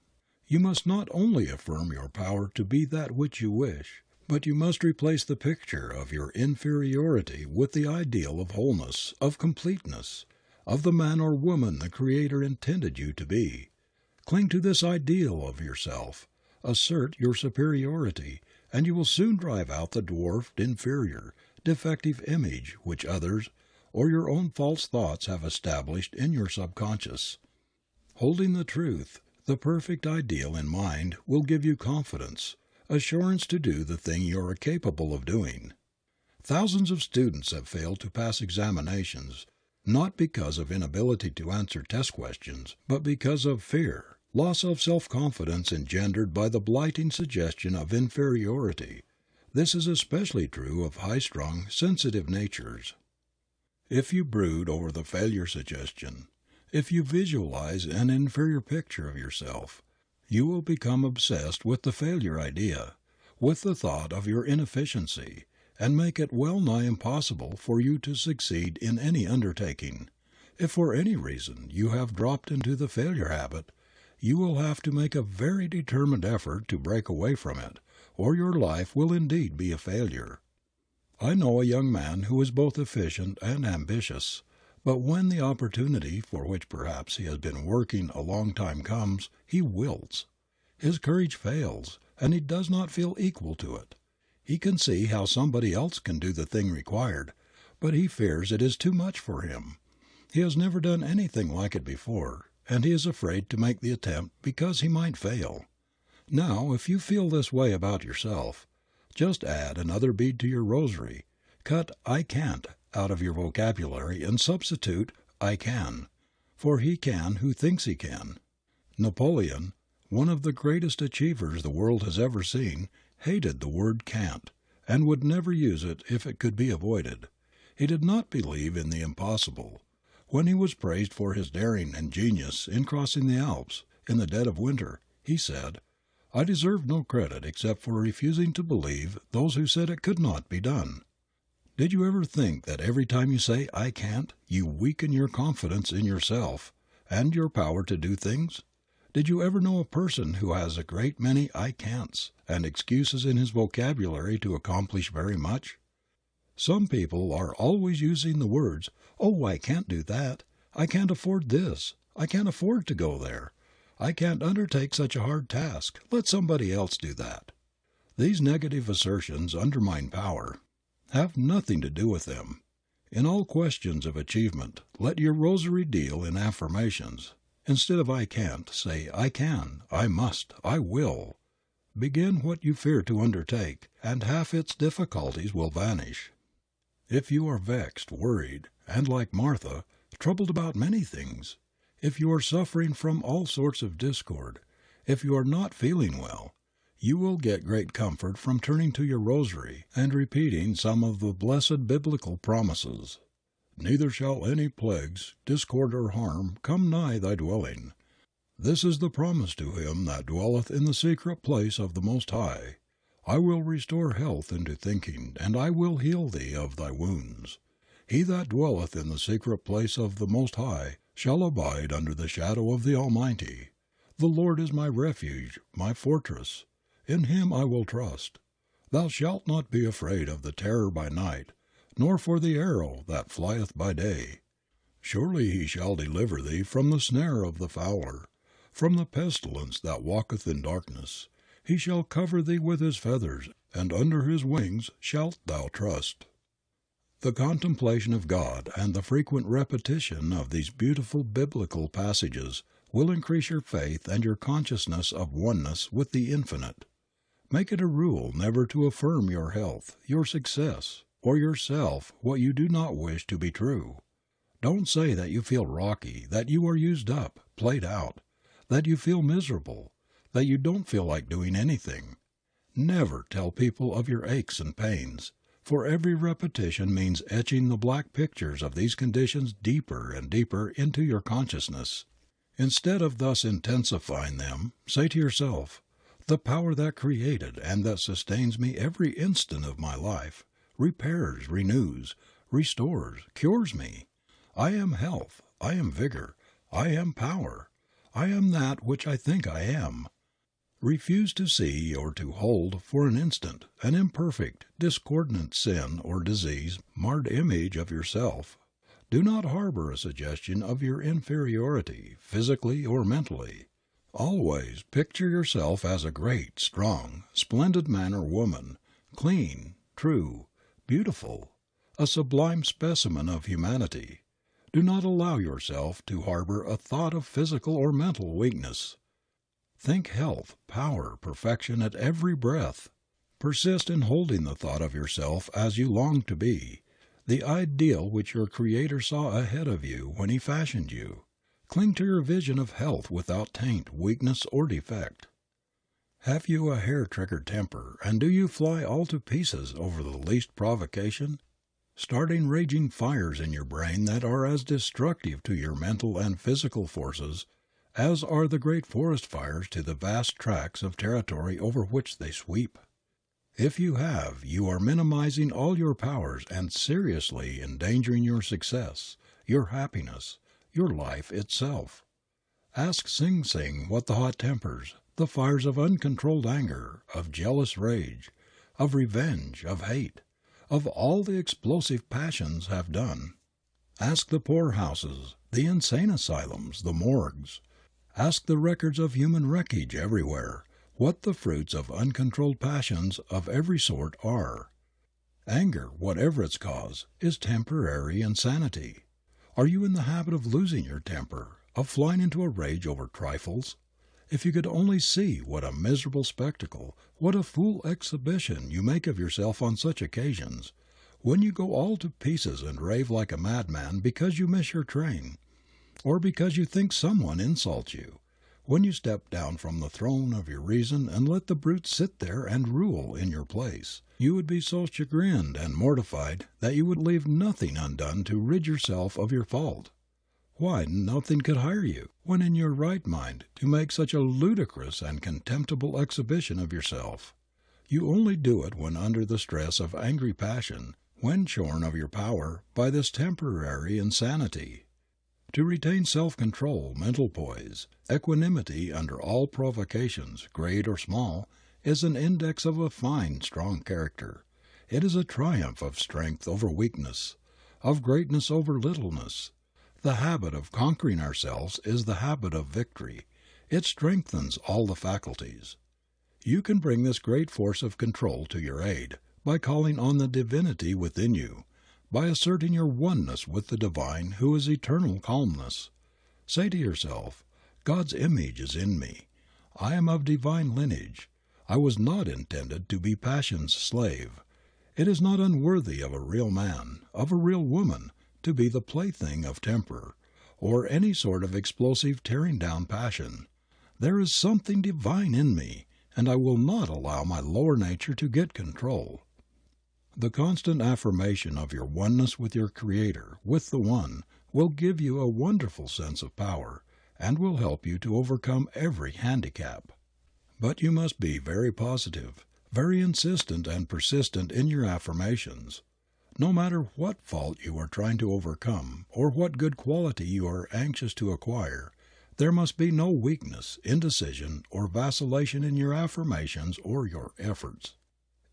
You must not only affirm your power to be that which you wish, But you must replace the picture of your inferiority with the ideal of wholeness, of completeness, of the man or woman the Creator intended you to be. Cling to this ideal of yourself, assert your superiority, and you will soon drive out the dwarfed, inferior, defective image which others or your own false thoughts have established in your subconscious. Holding the truth, the perfect ideal in mind will give you confidence, assurance to do the thing you are capable of doing. Thousands of students have failed to pass examinations, not because of inability to answer test questions, but because of fear, loss of self-confidence engendered by the blighting suggestion of inferiority. This is especially true of high-strung, sensitive natures. If you brood over the failure suggestion, if you visualize an inferior picture of yourself, you will become obsessed with the failure idea, with the thought of your inefficiency, and make it well nigh impossible for you to succeed in any undertaking. If for any reason you have dropped into the failure habit, you will have to make a very determined effort to break away from it, or your life will indeed be a failure. I know a young man who is both efficient and ambitious, but when the opportunity for which perhaps he has been working a long time comes, he wilts. His courage fails, and he does not feel equal to it. He can see how somebody else can do the thing required, but he fears it is too much for him. He has never done anything like it before, and he is afraid to make the attempt because he might fail. Now, if you feel this way about yourself, just add another bead to your rosary, cut "I can't" out of your vocabulary and substitute "I can," for he can who thinks he can. Napoleon, one of the greatest achievers the world has ever seen, hated the word "can't," and would never use it if it could be avoided. He did not believe in the impossible. When he was praised for his daring and genius in crossing the Alps in the dead of winter, he said, "I deserve no credit except for refusing to believe those who said it could not be done." Did you ever think that every time you say "I can't," you weaken your confidence in yourself and your power to do things? Did you ever know a person who has a great many "I can'ts" and excuses in his vocabulary to accomplish very much? Some people are always using the words, "Oh, I can't do that. I can't afford this. I can't afford to go there. I can't undertake such a hard task. Let somebody else do that." These negative assertions undermine power. Have nothing to do with them. In all questions of achievement, let your rosary deal in affirmations. Instead of "I can't," say "I can," "I must," "I will." Begin what you fear to undertake, and half its difficulties will vanish. If you are vexed, worried, and, like Martha, troubled about many things, if you are suffering from all sorts of discord, if you are not feeling well, you will get great comfort from turning to your rosary and repeating some of the blessed biblical promises. "Neither shall any plagues, discord, or harm come nigh thy dwelling. This is the promise to him that dwelleth in the secret place of the Most High. I will restore health into thinking, and I will heal thee of thy wounds. He that dwelleth in the secret place of the Most High shall abide under the shadow of the Almighty. The Lord is my refuge, my fortress. In him I will trust. Thou shalt not be afraid of the terror by night, nor for the arrow that flieth by day. Surely he shall deliver thee from the snare of the fowler, from the pestilence that walketh in darkness. He shall cover thee with his feathers, and under his wings shalt thou trust." The contemplation of God and the frequent repetition of these beautiful biblical passages will increase your faith and your consciousness of oneness with the Infinite. Make it a rule never to affirm your health, your success, or yourself what you do not wish to be true. Don't say that you feel rocky, that you are used up, played out, that you feel miserable, that you don't feel like doing anything. Never tell people of your aches and pains, for every repetition means etching the black pictures of these conditions deeper and deeper into your consciousness. Instead of thus intensifying them, say to yourself, "The power that created and that sustains me every instant of my life, repairs, renews, restores, cures me. I am health, I am vigor, I am power, I am that which I think I am." Refuse to see or to hold for an instant an imperfect, discordant sin or disease marred image of yourself. Do not harbor a suggestion of your inferiority, physically or mentally. Always picture yourself as a great, strong, splendid man or woman, clean, true, beautiful, a sublime specimen of humanity. Do not allow yourself to harbor a thought of physical or mental weakness. Think health, power, perfection at every breath. Persist in holding the thought of yourself as you long to be, the ideal which your Creator saw ahead of you when He fashioned you. Cling to your vision of health without taint, weakness, or defect. Have you a hair-triggered temper, and do you fly all to pieces over the least provocation, starting raging fires in your brain that are as destructive to your mental and physical forces as are the great forest fires to the vast tracts of territory over which they sweep? If you have, you are minimizing all your powers and seriously endangering your success, your happiness, your life itself. Ask Sing Sing what the hot tempers, the fires of uncontrolled anger, of jealous rage, of revenge, of hate, of all the explosive passions have done. Ask the poorhouses, the insane asylums, the morgues. Ask the records of human wreckage everywhere what the fruits of uncontrolled passions of every sort are. Anger, whatever its cause, is temporary insanity. Are you in the habit of losing your temper, of flying into a rage over trifles? If you could only see what a miserable spectacle, what a fool exhibition you make of yourself on such occasions, when you go all to pieces and rave like a madman because you miss your train, or because you think someone insults you, when you step down from the throne of your reason and let the brute sit there and rule in your place, you would be so chagrined and mortified that you would leave nothing undone to rid yourself of your fault. Why, nothing could hire you, when in your right mind, to make such a ludicrous and contemptible exhibition of yourself. You only do it when under the stress of angry passion, when shorn of your power by this temporary insanity. To retain self-control, mental poise, equanimity under all provocations, great or small, is an index of a fine, strong character. It is a triumph of strength over weakness, of greatness over littleness. The habit of conquering ourselves is the habit of victory. It strengthens all the faculties. You can bring this great force of control to your aid by calling on the divinity within you, by asserting your oneness with the Divine who is eternal calmness. Say to yourself, God's image is in me. I am of divine lineage. I was not intended to be passion's slave. It is not unworthy of a real man, of a real woman, to be the plaything of temper, or any sort of explosive tearing down passion. There is something divine in me, and I will not allow my lower nature to get control. The constant affirmation of your oneness with your Creator, with the One, will give you a wonderful sense of power, and will help you to overcome every handicap. But you must be very positive, very insistent and persistent in your affirmations. No matter what fault you are trying to overcome, or what good quality you are anxious to acquire, there must be no weakness, indecision, or vacillation in your affirmations or your efforts.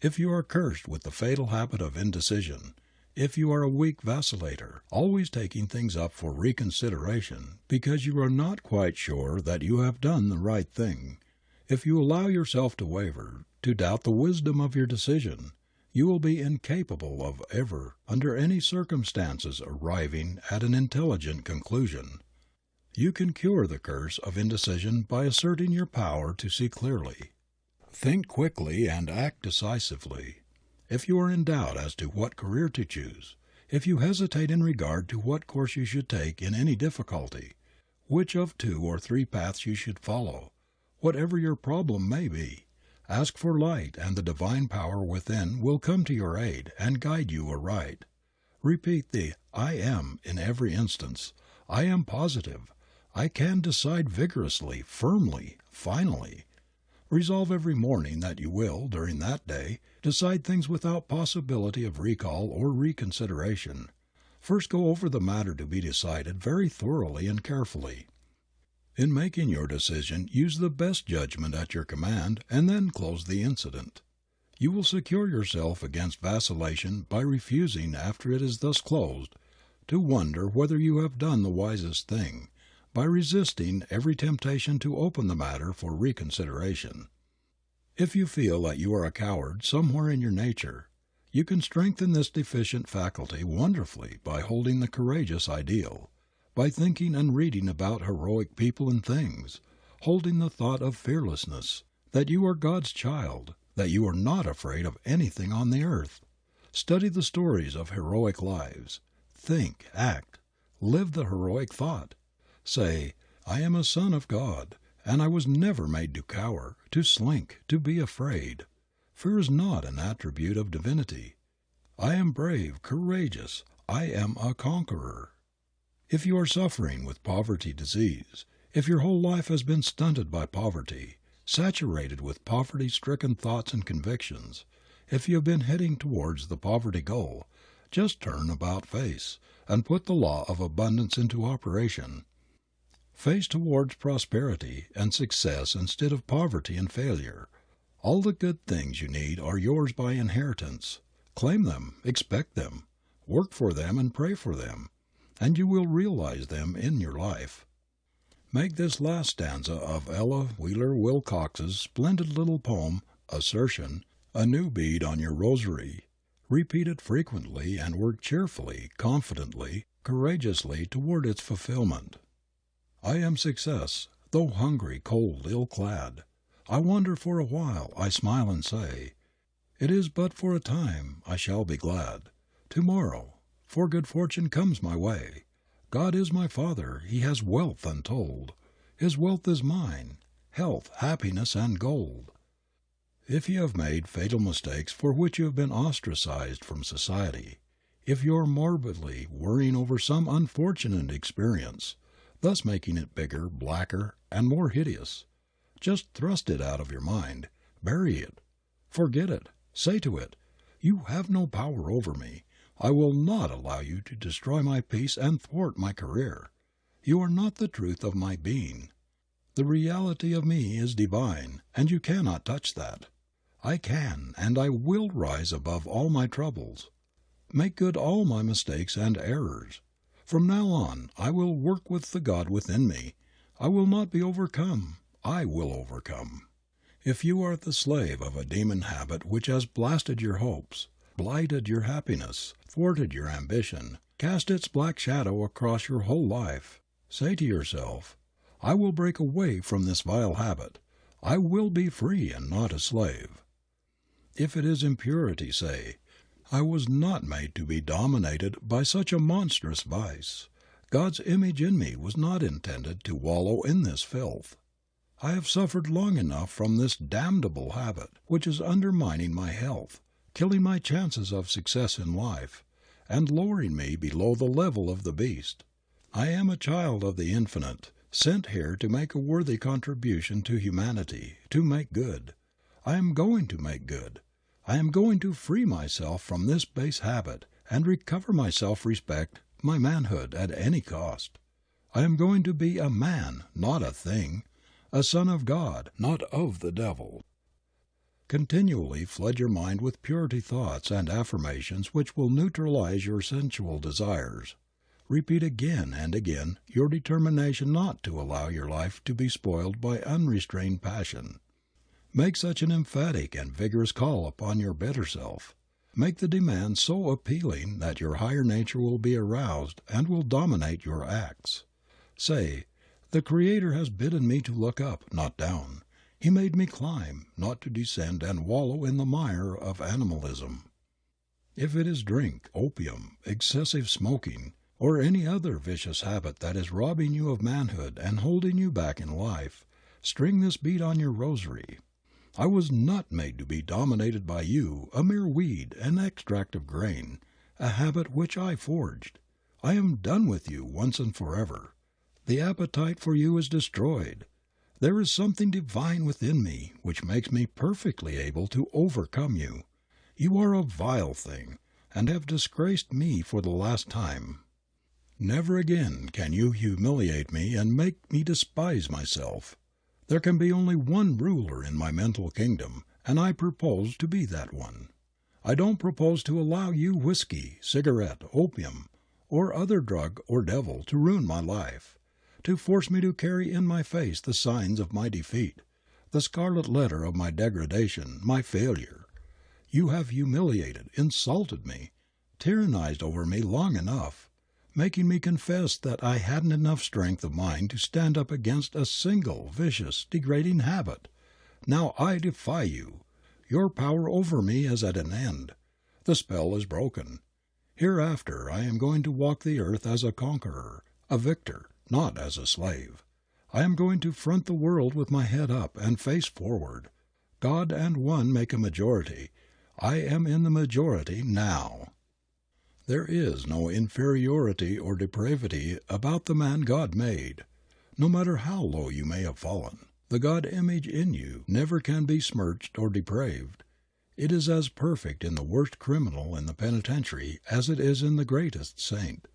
If you are cursed with the fatal habit of indecision, if you are a weak vacillator, always taking things up for reconsideration because you are not quite sure that you have done the right thing, if you allow yourself to waver, to doubt the wisdom of your decision, you will be incapable of ever, under any circumstances, arriving at an intelligent conclusion. You can cure the curse of indecision by asserting your power to see clearly. Think quickly and act decisively. If you are in doubt as to what career to choose, if you hesitate in regard to what course you should take in any difficulty, which of 2 or 3 paths you should follow, whatever your problem may be, ask for light and the divine power within will come to your aid and guide you aright. Repeat the I am in every instance. I am positive. I can decide vigorously, firmly, finally. Resolve every morning that you will, during that day, decide things without possibility of recall or reconsideration. First go over the matter to be decided very thoroughly and carefully. In making your decision, use the best judgment at your command and then close the incident. You will secure yourself against vacillation by refusing, after it is thus closed, to wonder whether you have done the wisest thing, by resisting every temptation to open the matter for reconsideration. If you feel that you are a coward somewhere in your nature, you can strengthen this deficient faculty wonderfully by holding the courageous ideal, by thinking and reading about heroic people and things, holding the thought of fearlessness, that you are God's child, that you are not afraid of anything on the earth. Study the stories of heroic lives. Think, act, live the heroic thought. Say, I am a son of God, and I was never made to cower, to slink, to be afraid. Fear is not an attribute of divinity. I am brave, courageous. I am a conqueror. If you are suffering with poverty disease, if your whole life has been stunted by poverty, saturated with poverty-stricken thoughts and convictions, if you have been heading towards the poverty goal, just turn about face and put the law of abundance into operation. Face towards prosperity and success instead of poverty and failure. All the good things you need are yours by inheritance. Claim them, expect them, work for them and pray for them, and you will realize them in your life. Make this last stanza of Ella Wheeler Wilcox's splendid little poem, Assertion, a new bead on your rosary. Repeat it frequently and work cheerfully, confidently, courageously toward its fulfillment. I am success, though hungry, cold, ill-clad. I wander for a while, I smile and say, it is but for a time, I shall be glad. Tomorrow, for good fortune comes my way. God is my Father, He has wealth untold. His wealth is mine, health, happiness, and gold. If you have made fatal mistakes for which you have been ostracized from society, if you are morbidly worrying over some unfortunate experience, thus making it bigger, blacker, and more hideous, just thrust it out of your mind, bury it, forget it, say to it, you have no power over me. I will not allow you to destroy my peace and thwart my career. You are not the truth of my being. The reality of me is divine, and you cannot touch that. I can and I will rise above all my troubles, make good all my mistakes and errors. From now on I will work with the God within me. I will not be overcome. I will overcome. If you are the slave of a demon habit which has blasted your hopes, blighted your happiness, thwarted your ambition, cast its black shadow across your whole life, say to yourself, I will break away from this vile habit. I will be free and not a slave. If it is impurity, say, I was not made to be dominated by such a monstrous vice. God's image in me was not intended to wallow in this filth. I have suffered long enough from this damnable habit, which is undermining my health, killing my chances of success in life, and lowering me below the level of the beast. I am a child of the Infinite, sent here to make a worthy contribution to humanity, to make good. I am going to make good. I am going to free myself from this base habit and recover my self-respect, my manhood, at any cost. I am going to be a man, not a thing, a son of God, not of the devil. Continually flood your mind with purity thoughts and affirmations which will neutralize your sensual desires. Repeat again and again your determination not to allow your life to be spoiled by unrestrained passion. Make such an emphatic and vigorous call upon your better self. Make the demand so appealing that your higher nature will be aroused and will dominate your acts. Say, the Creator has bidden me to look up, not down. He made me climb, not to descend and wallow in the mire of animalism. If it is drink, opium, excessive smoking, or any other vicious habit that is robbing you of manhood and holding you back in life, string this bead on your rosary. I was not made to be dominated by you, a mere weed, an extract of grain, a habit which I forged. I am done with you once and forever. The appetite for you is destroyed. There is something divine within me which makes me perfectly able to overcome you. You are a vile thing, and have disgraced me for the last time. Never again can you humiliate me and make me despise myself. There can be only one ruler in my mental kingdom, and I propose to be that one. I don't propose to allow you whiskey, cigarette, opium, or other drug or devil to ruin my life, to force me to carry in my face the signs of my defeat, the scarlet letter of my degradation, my failure. You have humiliated, insulted me, tyrannized over me long enough, making me confess that I hadn't enough strength of mind to stand up against a single vicious, degrading habit. Now I defy you. Your power over me is at an end. The spell is broken. Hereafter I am going to walk the earth as a conqueror, a victor, not as a slave. I am going to front the world with my head up and face forward. God and one make a majority. I am in the majority now. There is no inferiority or depravity about the man God made. No matter how low you may have fallen, the God image in you never can be smirched or depraved. It is as perfect in the worst criminal in the penitentiary as it is in the greatest saint.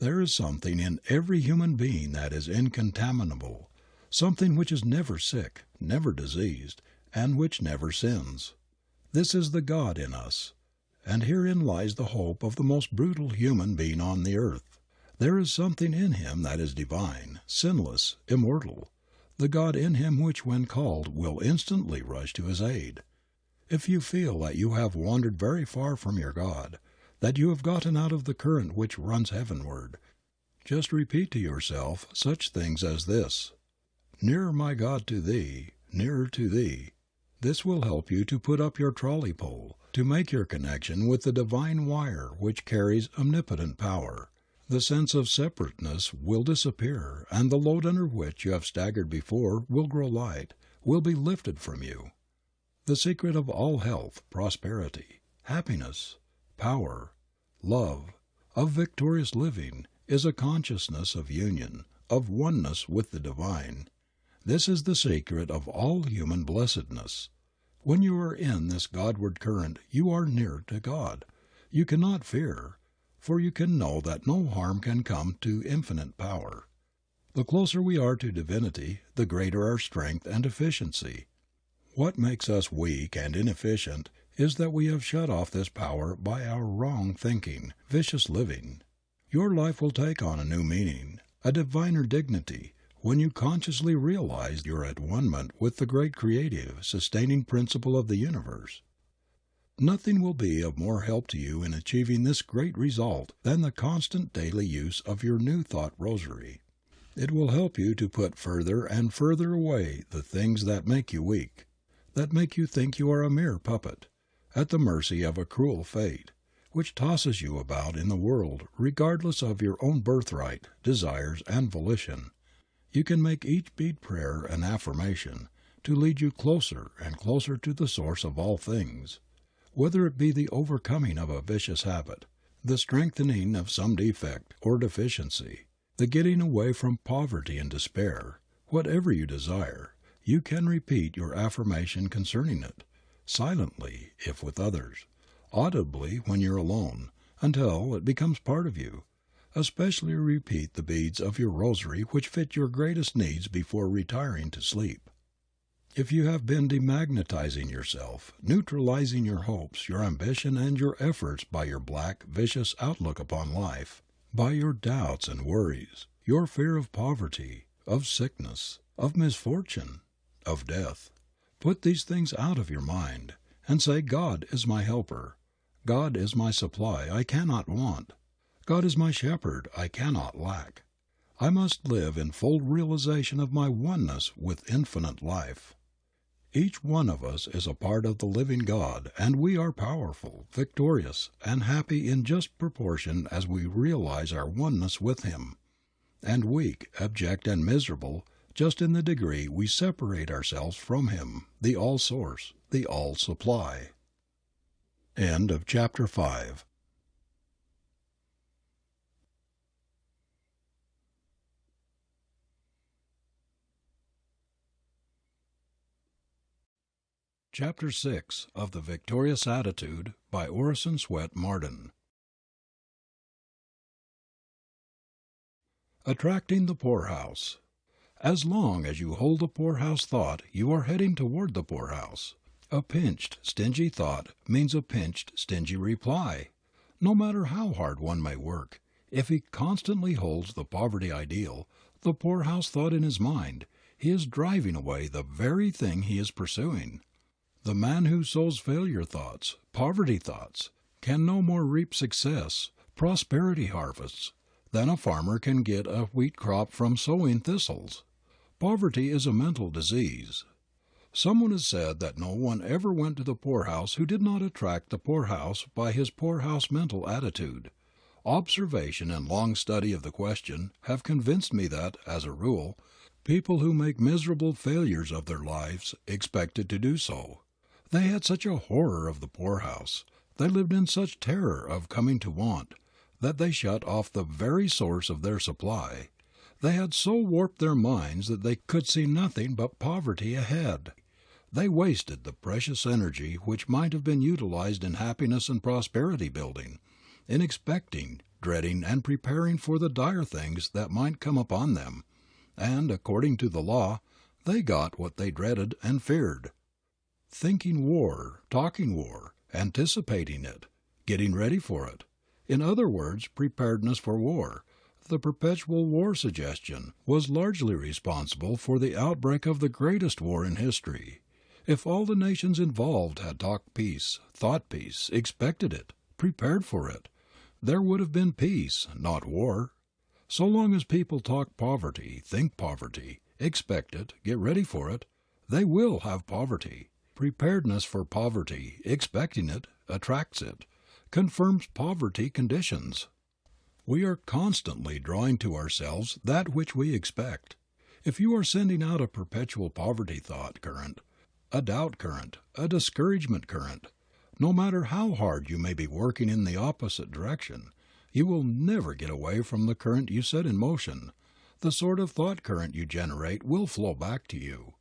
There is something in every human being that is incontaminable, something which is never sick, never diseased, and which never sins. This is the God in us. And herein lies the hope of the most brutal human being on the earth. There is something in him that is divine, sinless, immortal, the God in him which when called will instantly rush to his aid. If you feel that you have wandered very far from your God, that you have gotten out of the current which runs heavenward, just repeat to yourself such things as this: "Nearer, my God, to Thee, nearer to Thee." This will help you to put up your trolley pole, to make your connection with the divine wire which carries omnipotent power. The sense of separateness will disappear, and the load under which you have staggered before will grow light, will be lifted from you. The secret of all health, prosperity, happiness, power, love, of victorious living, is a consciousness of union, of oneness with the divine. This is the secret of all human blessedness. When you are in this Godward current you are near to God. You cannot fear, for you can know that no harm can come to infinite power. The closer we are to divinity, the greater our strength and efficiency. What makes us weak and inefficient is that we have shut off this power by our wrong thinking, vicious living. Your life will take on a new meaning, a diviner dignity, when you consciously realize your at one-ment with the great creative, sustaining principle of the universe. Nothing will be of more help to you in achieving this great result than the constant daily use of your New Thought Rosary. It will help you to put further and further away the things that make you weak, that make you think you are a mere puppet, at the mercy of a cruel fate, which tosses you about in the world regardless of your own birthright, desires, and volition. You can make each bead prayer an affirmation to lead you closer and closer to the source of all things. Whether it be the overcoming of a vicious habit, the strengthening of some defect or deficiency, the getting away from poverty and despair, whatever you desire, you can repeat your affirmation concerning it, silently if with others, audibly when you're alone, until it becomes part of you. Especially repeat the beads of your rosary which fit your greatest needs before retiring to sleep. If you have been demagnetizing yourself, neutralizing your hopes, your ambition, and your efforts by your black, vicious outlook upon life, by your doubts and worries, your fear of poverty, of sickness, of misfortune, of death, put these things out of your mind and say, God is my helper. God is my supply, I cannot want. God is my shepherd, I cannot lack. I must live in full realization of my oneness with infinite life. Each one of us is a part of the living God, and we are powerful, victorious, and happy in just proportion as we realize our oneness with Him, and weak, abject, and miserable just in the degree we separate ourselves from Him, the All-Source, the All-Supply. End of chapter 5. Chapter 6 of The Victorious Attitude by Orison S Marden. Attracting the poorhouse. As long as you hold the poorhouse thought, you are heading toward the poorhouse. A pinched, stingy thought means a pinched, stingy reply. No matter how hard one may work, if he constantly holds the poverty ideal, the poorhouse thought in his mind, he is driving away the very thing he is pursuing. The man who sows failure thoughts, poverty thoughts, can no more reap success, prosperity harvests, than a farmer can get a wheat crop from sowing thistles. Poverty is a mental disease. Someone has said that no one ever went to the poorhouse who did not attract the poorhouse by his poorhouse mental attitude. Observation and long study of the question have convinced me that, as a rule, people who make miserable failures of their lives expected to do so. They had such a horror of the poorhouse, they lived in such terror of coming to want, that they shut off the very source of their supply. They had so warped their minds that they could see nothing but poverty ahead. They wasted the precious energy which might have been utilized in happiness and prosperity building, in expecting, dreading, and preparing for the dire things that might come upon them, and, according to the law, they got what they dreaded and feared. Thinking war, talking war, anticipating it, getting ready for it. In other words, preparedness for war. The perpetual war suggestion was largely responsible for the outbreak of the greatest war in history. If all the nations involved had talked peace, thought peace, expected it, prepared for it, there would have been peace, not war. So long as people talk poverty, think poverty, expect it, get ready for it, they will have poverty. Preparedness for poverty, expecting it, attracts it, confirms poverty conditions. We are constantly drawing to ourselves that which we expect. If you are sending out a perpetual poverty thought current, a doubt current, a discouragement current, no matter how hard you may be working in the opposite direction, you will never get away from the current you set in motion. The sort of thought current you generate will flow back to you.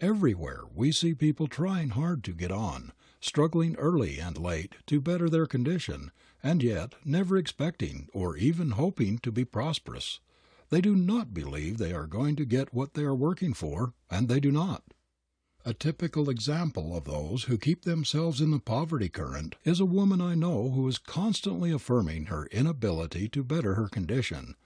Everywhere we see people trying hard to get on, struggling early and late to better their condition, and yet never expecting or even hoping to be prosperous. They do not believe they are going to get what they are working for, and they do not. A typical example of those who keep themselves in the poverty current is a woman I know who is constantly affirming her inability to better her condition.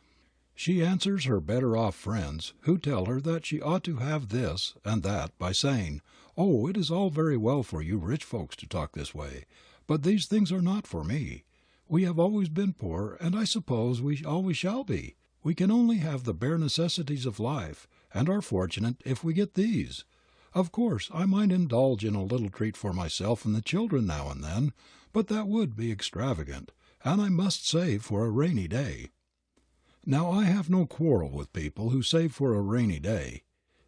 She answers her better-off friends who tell her that she ought to have this and that by saying, "Oh, it is all very well for you rich folks to talk this way, but these things are not for me. We have always been poor, and I suppose we always shall be. We can only have the bare necessities of life, and are fortunate if we get these. Of course, I might indulge in a little treat for myself and the children now and then, but that would be extravagant, and I must save for a rainy day." Now, I have no quarrel with people who save for a rainy day.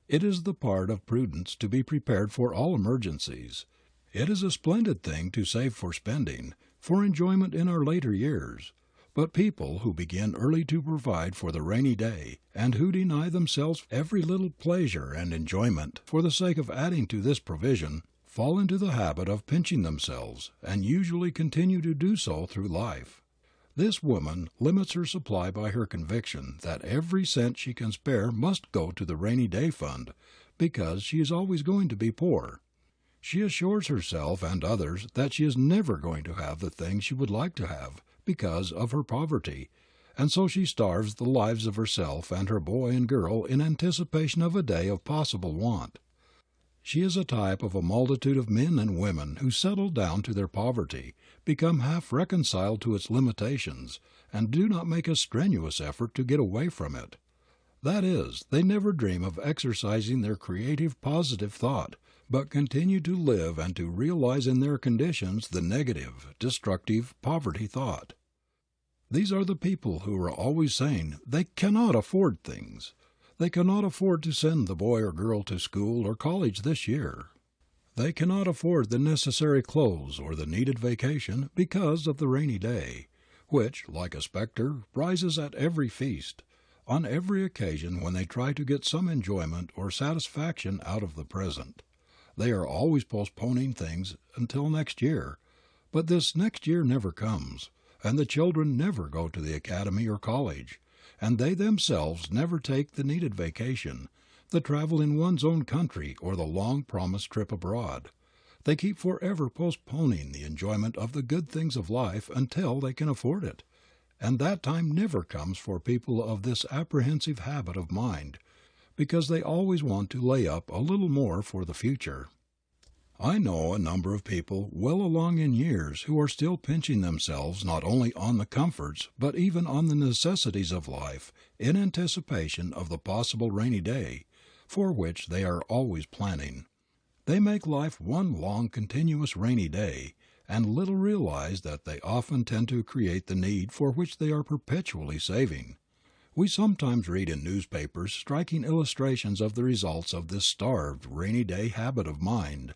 It is the part of prudence to be prepared for all emergencies. It is a splendid thing to save for spending, for enjoyment in our later years. But people who begin early to provide for the rainy day, and who deny themselves every little pleasure and enjoyment for the sake of adding to this provision, fall into the habit of pinching themselves, and usually continue to do so through life. This woman limits her supply by her conviction that every cent she can spare must go to the rainy day fund, because she is always going to be poor. She assures herself and others that she is never going to have the things she would like to have, because of her poverty, and so she starves the lives of herself and her boy and girl in anticipation of a day of possible want. She is a type of a multitude of men and women who settle down to their poverty, become half reconciled to its limitations, and do not make a strenuous effort to get away from it. That is, they never dream of exercising their creative positive thought, but continue to live and to realize in their conditions the negative, destructive poverty thought. These are the people who are always saying they cannot afford things. They cannot afford to send the boy or girl to school or college this year. They cannot afford the necessary clothes or the needed vacation because of the rainy day, which, like a specter, rises at every feast, on every occasion when they try to get some enjoyment or satisfaction out of the present. They are always postponing things until next year, but this next year never comes, and the children never go to the academy or college, and they themselves never take the needed vacation, the travel in one's own country or the long-promised trip abroad. They keep forever postponing the enjoyment of the good things of life until they can afford it, and that time never comes for people of this apprehensive habit of mind, because they always want to lay up a little more for the future. I know a number of people well along in years who are still pinching themselves not only on the comforts but even on the necessities of life in anticipation of the possible rainy day, for which they are always planning. They make life one long continuous rainy day, and little realize that they often tend to create the need for which they are perpetually saving. We sometimes read in newspapers striking illustrations of the results of this starved, rainy day habit of mind.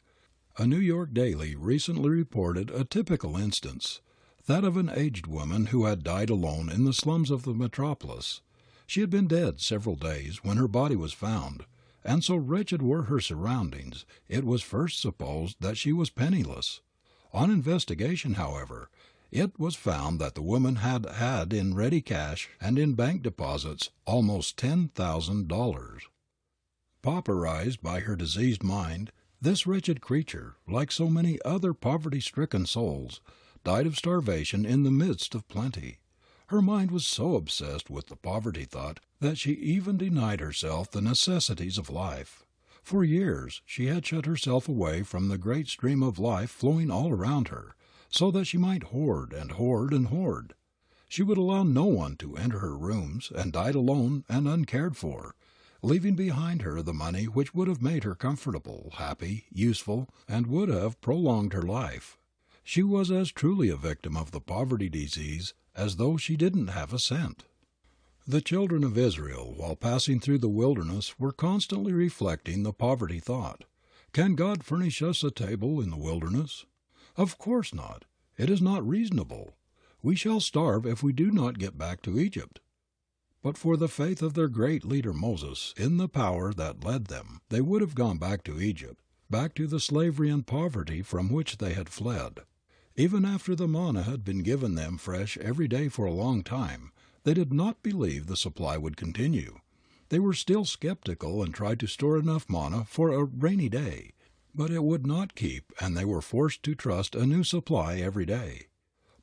A New York daily recently reported a typical instance, that of an aged woman who had died alone in the slums of the metropolis. She had been dead several days when her body was found, and so wretched were her surroundings, it was first supposed that she was penniless. On investigation, however, it was found that the woman had in ready cash and in bank deposits almost $10,000. Pauperized by her diseased mind, this wretched creature, like so many other poverty-stricken souls, died of starvation in the midst of plenty. Her mind was so obsessed with the poverty thought that she even denied herself the necessities of life. For years she had shut herself away from the great stream of life flowing all around her, so that she might hoard and hoard and hoard. She would allow no one to enter her rooms, and died alone and uncared for, leaving behind her the money which would have made her comfortable, happy, useful, and would have prolonged her life. She was as truly a victim of the poverty disease as though she didn't have a cent. The children of Israel, while passing through the wilderness, were constantly reflecting the poverty thought. Can God furnish us a table in the wilderness? Of course not. It is not reasonable. We shall starve if we do not get back to Egypt. But for the faith of their great leader Moses in the power that led them, they would have gone back to Egypt, back to the slavery and poverty from which they had fled. Even after the manna had been given them fresh every day for a long time, they did not believe the supply would continue. They were still skeptical and tried to store enough manna for a rainy day, but it would not keep, and they were forced to trust a new supply every day.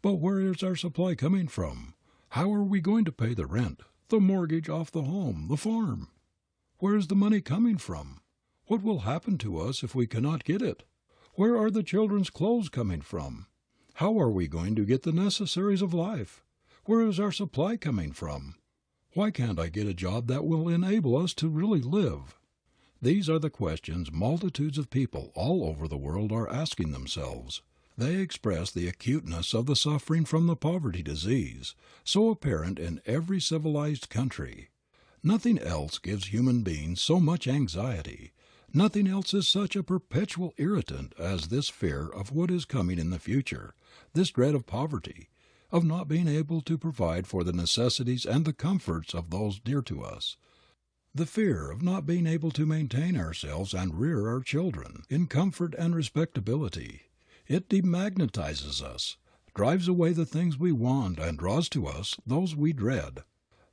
But where is our supply coming from? How are we going to pay the rent, the mortgage off the home, the farm? Where is the money coming from? What will happen to us if we cannot get it? Where are the children's clothes coming from? How are we going to get the necessaries of life? Where is our supply coming from? Why can't I get a job that will enable us to really live? These are the questions multitudes of people all over the world are asking themselves. They express the acuteness of the suffering from the poverty disease, so apparent in every civilized country. Nothing else gives human beings so much anxiety. Nothing else is such a perpetual irritant as this fear of what is coming in the future, this dread of poverty, of not being able to provide for the necessities and the comforts of those dear to us, the fear of not being able to maintain ourselves and rear our children in comfort and respectability. It demagnetizes us, drives away the things we want, and draws to us those we dread.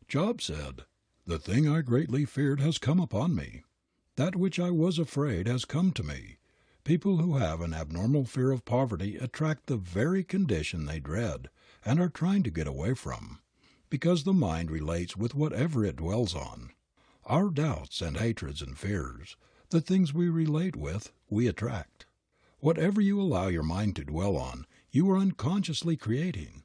Job said, "The thing I greatly feared has come upon me. That which I was afraid has come to me." People who have an abnormal fear of poverty attract the very condition they dread and are trying to get away from, because the mind relates with whatever it dwells on. Our doubts and hatreds and fears, the things we relate with, we attract. Whatever you allow your mind to dwell on, you are unconsciously creating.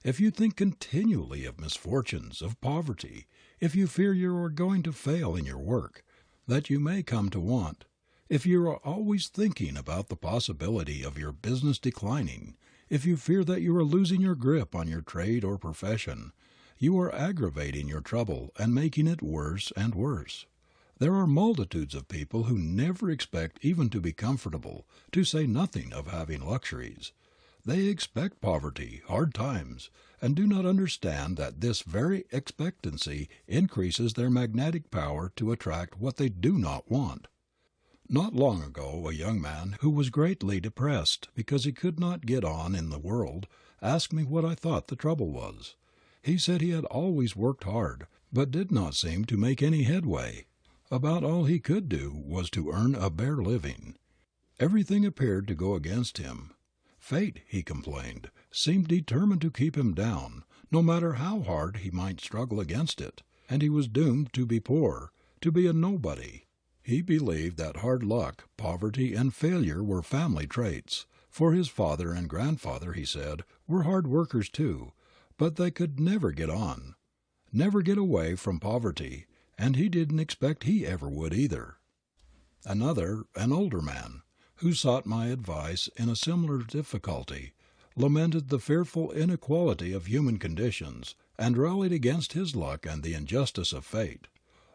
If you think continually of misfortunes, of poverty, if you fear you are going to fail in your work, that you may come to want, if you are always thinking about the possibility of your business declining, if you fear that you are losing your grip on your trade or profession, you are aggravating your trouble and making it worse and worse. There are multitudes of people who never expect even to be comfortable, to say nothing of having luxuries. They expect poverty, hard times, and do not understand that this very expectancy increases their magnetic power to attract what they do not want. Not long ago a young man who was greatly depressed because he could not get on in the world asked me what I thought the trouble was. He said he had always worked hard, but did not seem to make any headway. About all he could do was to earn a bare living. Everything appeared to go against him. Fate, he complained, seemed determined to keep him down, no matter how hard he might struggle against it, and he was doomed to be poor, to be a nobody. He believed that hard luck, poverty, and failure were family traits, for his father and grandfather, he said, were hard workers too, but they could never get on, never get away from poverty, and he didn't expect he ever would either. Another, an older man, who sought my advice in a similar difficulty, lamented the fearful inequality of human conditions, and rallied against his luck and the injustice of fate.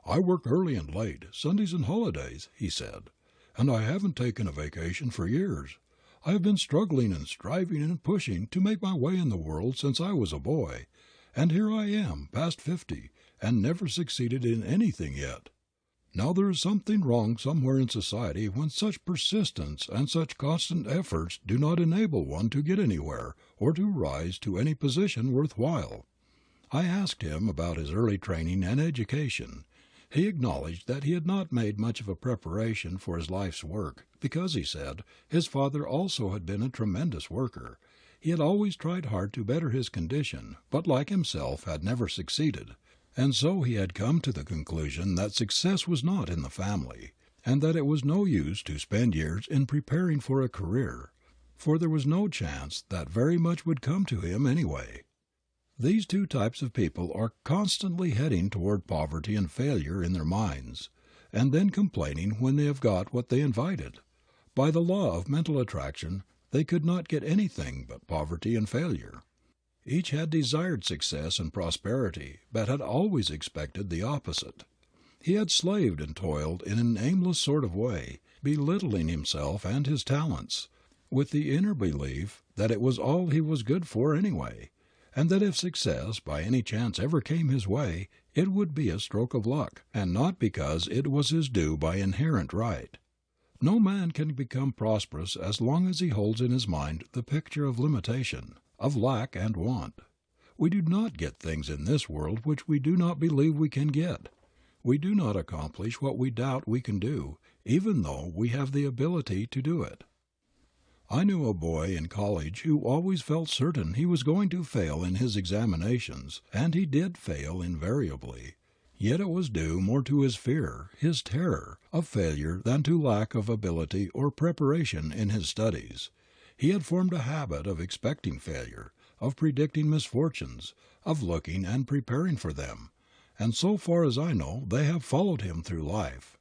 "I work early and late, Sundays and holidays," he said, "and I haven't taken a vacation for years. I have been struggling and striving and pushing to make my way in the world since I was a boy, and here I am, past 50, and never succeeded in anything yet. Now there is something wrong somewhere in society when such persistence and such constant efforts do not enable one to get anywhere or to rise to any position worth while." I asked him about his early training and education. He acknowledged that he had not made much of a preparation for his life's work, because, he said, his father also had been a tremendous worker. He had always tried hard to better his condition, but like himself had never succeeded. And so he had come to the conclusion that success was not in the family, and that it was no use to spend years in preparing for a career, for there was no chance that very much would come to him anyway. These two types of people are constantly heading toward poverty and failure in their minds, and then complaining when they have got what they invited. By the law of mental attraction, they could not get anything but poverty and failure. Each had desired success and prosperity, but had always expected the opposite. He had slaved and toiled in an aimless sort of way, belittling himself and his talents, with the inner belief that it was all he was good for anyway, and that if success by any chance ever came his way, it would be a stroke of luck, and not because it was his due by inherent right. No man can become prosperous as long as he holds in his mind the picture of limitation, of lack and want. We do not get things in this world which we do not believe we can get. We do not accomplish what we doubt we can do, even though we have the ability to do it. I knew a boy in college who always felt certain he was going to fail in his examinations, and he did fail invariably. Yet it was due more to his fear, his terror, of failure than to lack of ability or preparation in his studies. He had formed a habit of expecting failure, of predicting misfortunes, of looking and preparing for them, and so far as I know they have followed him through life.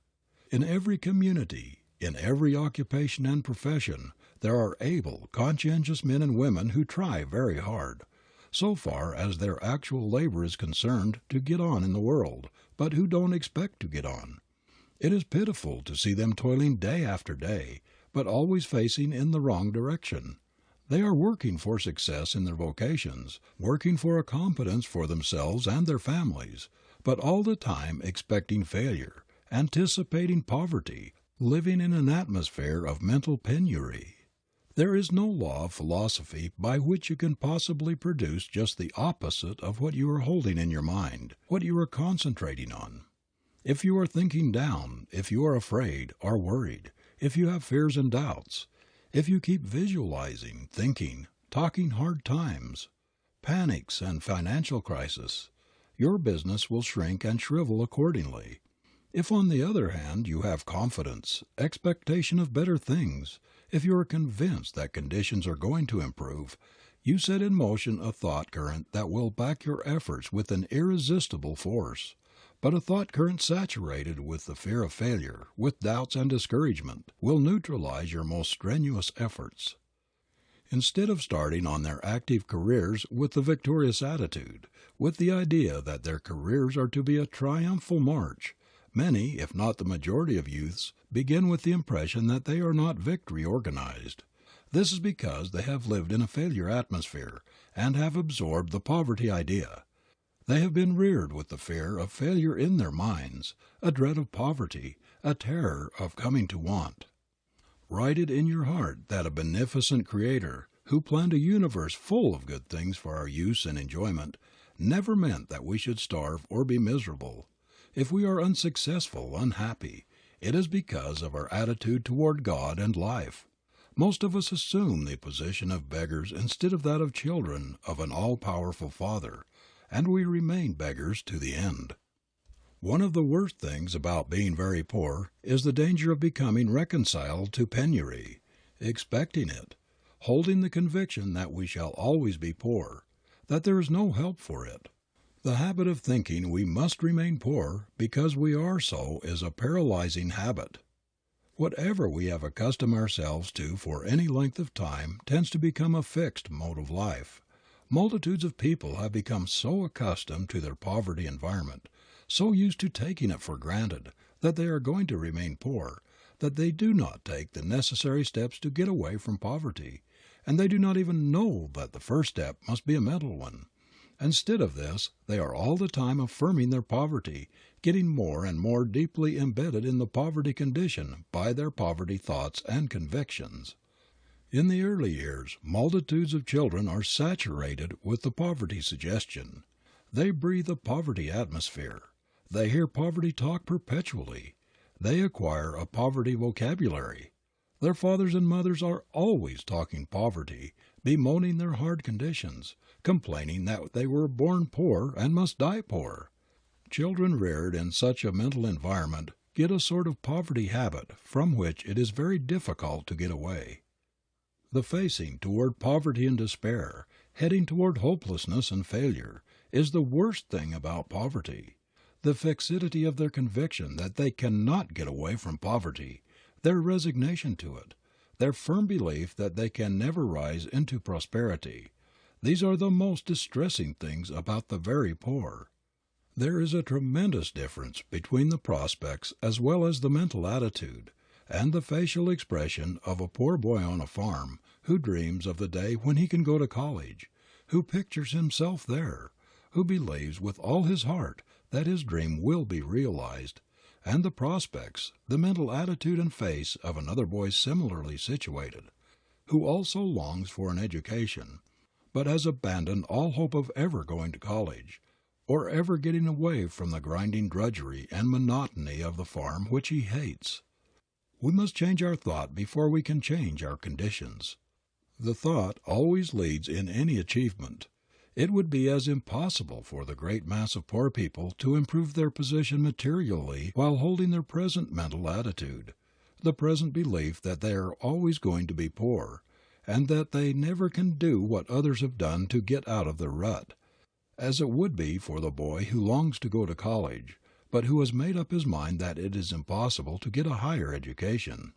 In every community, in every occupation and profession, there are able, conscientious men and women who try very hard, so far as their actual labor is concerned, to get on in the world, but who don't expect to get on. It is pitiful to see them toiling day after day, but always facing in the wrong direction. They are working for success in their vocations, working for a competence for themselves and their families, but all the time expecting failure, anticipating poverty, living in an atmosphere of mental penury. There is no law of philosophy by which you can possibly produce just the opposite of what you are holding in your mind, what you are concentrating on. If you are thinking down, if you are afraid, or worried, if you have fears and doubts, if you keep visualizing, thinking, talking hard times, panics and financial crisis, your business will shrink and shrivel accordingly. If on the other hand you have confidence, expectation of better things, if you are convinced that conditions are going to improve, you set in motion a thought current that will back your efforts with an irresistible force. But a thought current saturated with the fear of failure, with doubts and discouragement, will neutralize your most strenuous efforts. Instead of starting on their active careers with the victorious attitude, with the idea that their careers are to be a triumphal march, many, if not the majority of youths, begin with the impression that they are not victory organized. This is because they have lived in a failure atmosphere and have absorbed the poverty idea. They have been reared with the fear of failure in their minds, a dread of poverty, a terror of coming to want. Write it in your heart that a beneficent Creator, who planned a universe full of good things for our use and enjoyment, never meant that we should starve or be miserable. If we are unsuccessful, unhappy, it is because of our attitude toward God and life. Most of us assume the position of beggars instead of that of children of an all-powerful Father, and we remain beggars to the end. One of the worst things about being very poor is the danger of becoming reconciled to penury, expecting it, holding the conviction that we shall always be poor, that there is no help for it. The habit of thinking we must remain poor because we are so is a paralyzing habit. Whatever we have accustomed ourselves to for any length of time tends to become a fixed mode of life. Multitudes of people have become so accustomed to their poverty environment, so used to taking it for granted that they are going to remain poor, that they do not take the necessary steps to get away from poverty, and they do not even know that the first step must be a mental one. Instead of this, they are all the time affirming their poverty, getting more and more deeply embedded in the poverty condition by their poverty thoughts and convictions. In the early years, multitudes of children are saturated with the poverty suggestion. They breathe a poverty atmosphere. They hear poverty talk perpetually. They acquire a poverty vocabulary. Their fathers and mothers are always talking poverty, bemoaning their hard conditions, complaining that they were born poor and must die poor. Children reared in such a mental environment get a sort of poverty habit from which it is very difficult to get away. The facing toward poverty and despair, heading toward hopelessness and failure, is the worst thing about poverty. The fixity of their conviction that they cannot get away from poverty, their resignation to it, their firm belief that they can never rise into prosperity, these are the most distressing things about the very poor. There is a tremendous difference between the prospects as well as the mental attitude, and the facial expression of a poor boy on a farm who dreams of the day when he can go to college, who pictures himself there, who believes with all his heart that his dream will be realized, and the prospects, the mental attitude and face of another boy similarly situated, who also longs for an education, but has abandoned all hope of ever going to college, or ever getting away from the grinding drudgery and monotony of the farm which he hates. We must change our thought before we can change our conditions. The thought always leads in any achievement. It would be as impossible for the great mass of poor people to improve their position materially while holding their present mental attitude, the present belief that they are always going to be poor, and that they never can do what others have done to get out of their rut, as it would be for the boy who longs to go to college, but who has made up his mind that it is impossible to get a higher education.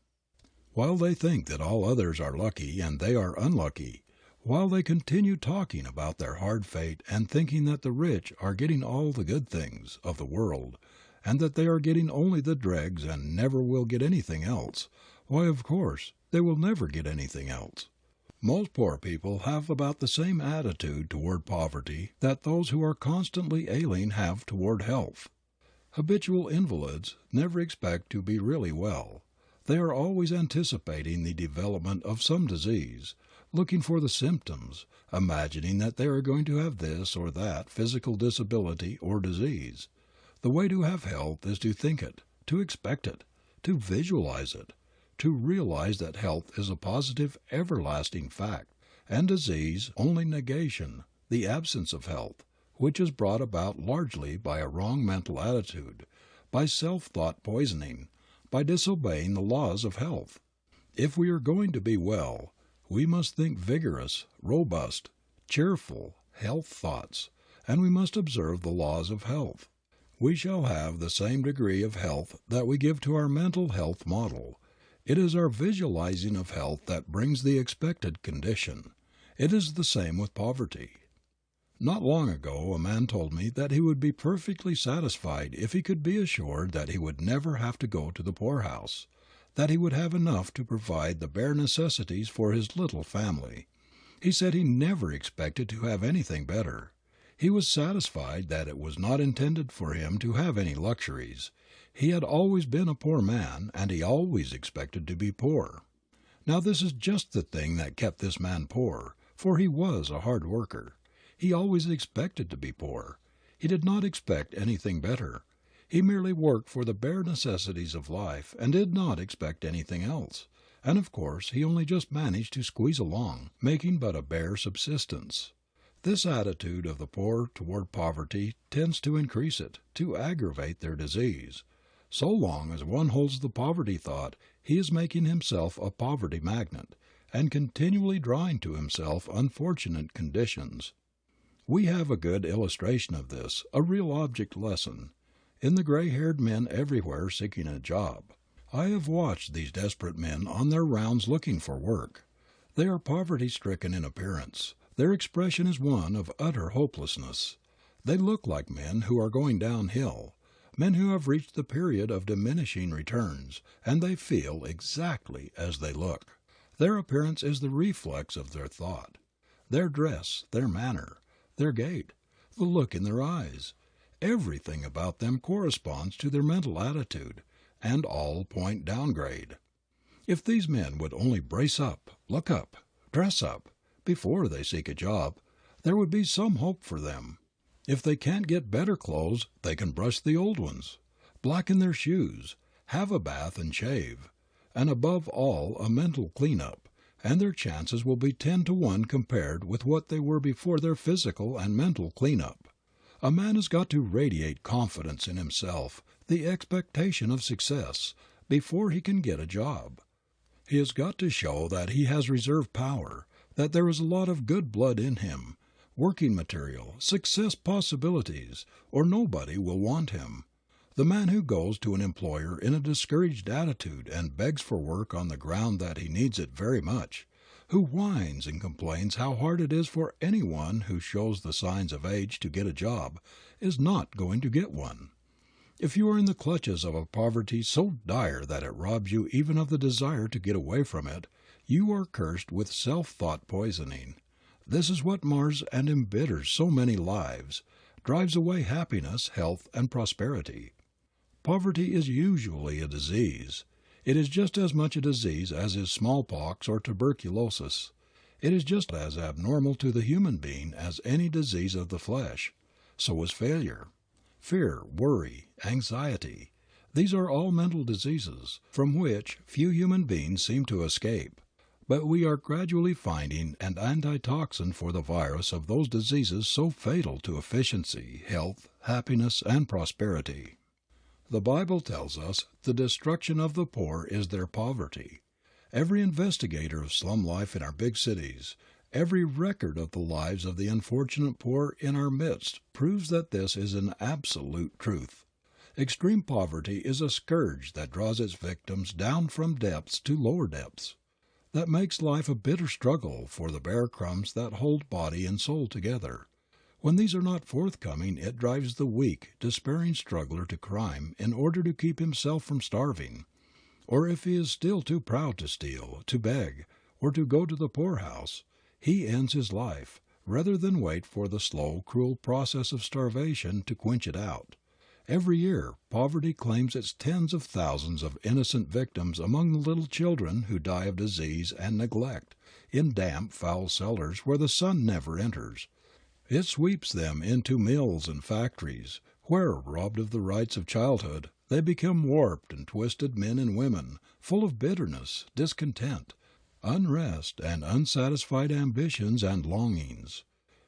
While they think that all others are lucky and they are unlucky, while they continue talking about their hard fate and thinking that the rich are getting all the good things of the world and that they are getting only the dregs and never will get anything else, why, of course, they will never get anything else. Most poor people have about the same attitude toward poverty that those who are constantly ailing have toward health. Habitual invalids never expect to be really well. They are always anticipating the development of some disease, looking for the symptoms, imagining that they are going to have this or that physical disability or disease. The way to have health is to think it, to expect it, to visualize it, to realize that health is a positive, everlasting fact, and disease only negation, the absence of health, which is brought about largely by a wrong mental attitude, by self-thought poisoning, by disobeying the laws of health. If we are going to be well, we must think vigorous, robust, cheerful, health thoughts, and we must observe the laws of health. We shall have the same degree of health that we give to our mental health model. It is our visualizing of health that brings the expected condition. It is the same with poverty. Not long ago a man told me that he would be perfectly satisfied if he could be assured that he would never have to go to the poorhouse, that he would have enough to provide the bare necessities for his little family. He said he never expected to have anything better. He was satisfied that it was not intended for him to have any luxuries. He had always been a poor man, and he always expected to be poor. Now this is just the thing that kept this man poor, for he was a hard worker. He always expected to be poor. He did not expect anything better. He merely worked for the bare necessities of life and did not expect anything else. And of course he only just managed to squeeze along, making but a bare subsistence. This attitude of the poor toward poverty tends to increase it, to aggravate their disease. So long as one holds the poverty thought, he is making himself a poverty magnet, and continually drawing to himself unfortunate conditions. We have a good illustration of this, a real object lesson, in the gray-haired men everywhere seeking a job. I have watched these desperate men on their rounds looking for work. They are poverty-stricken in appearance. Their expression is one of utter hopelessness. They look like men who are going downhill, men who have reached the period of diminishing returns, and they feel exactly as they look. Their appearance is the reflex of their thought. Their dress, their manner, their gait, the look in their eyes, everything about them corresponds to their mental attitude, and all point downgrade. If these men would only brace up, look up, dress up, before they seek a job, there would be some hope for them. If they can't get better clothes, they can brush the old ones, blacken their shoes, have a bath and shave, and above all a mental clean-up, and their chances will be 10 to 1 compared with what they were before their physical and mental clean-up. A man has got to radiate confidence in himself, the expectation of success, before he can get a job. He has got to show that he has reserve power, that there is a lot of good blood in him, working material, success possibilities, or nobody will want him. The man who goes to an employer in a discouraged attitude and begs for work on the ground that he needs it very much, who whines and complains how hard it is for anyone who shows the signs of age to get a job, is not going to get one. If you are in the clutches of a poverty so dire that it robs you even of the desire to get away from it, you are cursed with self-thought poisoning. This is what mars and embitters so many lives, drives away happiness, health, and prosperity. Poverty is usually a disease. It is just as much a disease as is smallpox or tuberculosis. It is just as abnormal to the human being as any disease of the flesh. So is failure. Fear, worry, anxiety. These are all mental diseases, from which few human beings seem to escape. But we are gradually finding an antitoxin for the virus of those diseases so fatal to efficiency, health, happiness, and prosperity. The Bible tells us the destruction of the poor is their poverty. Every investigator of slum life in our big cities, every record of the lives of the unfortunate poor in our midst proves that this is an absolute truth. Extreme poverty is a scourge that draws its victims down from depths to lower depths, that makes life a bitter struggle for the bare crumbs that hold body and soul together. When these are not forthcoming, it drives the weak, despairing struggler to crime in order to keep himself from starving. Or if he is still too proud to steal, to beg, or to go to the poorhouse, he ends his life, rather than wait for the slow, cruel process of starvation to quench it out. Every year, poverty claims its tens of thousands of innocent victims among the little children who die of disease and neglect, in damp, foul cellars where the sun never enters. It sweeps them into mills and factories, where, robbed of the rights of childhood, they become warped and twisted men and women, full of bitterness, discontent, unrest, and unsatisfied ambitions and longings.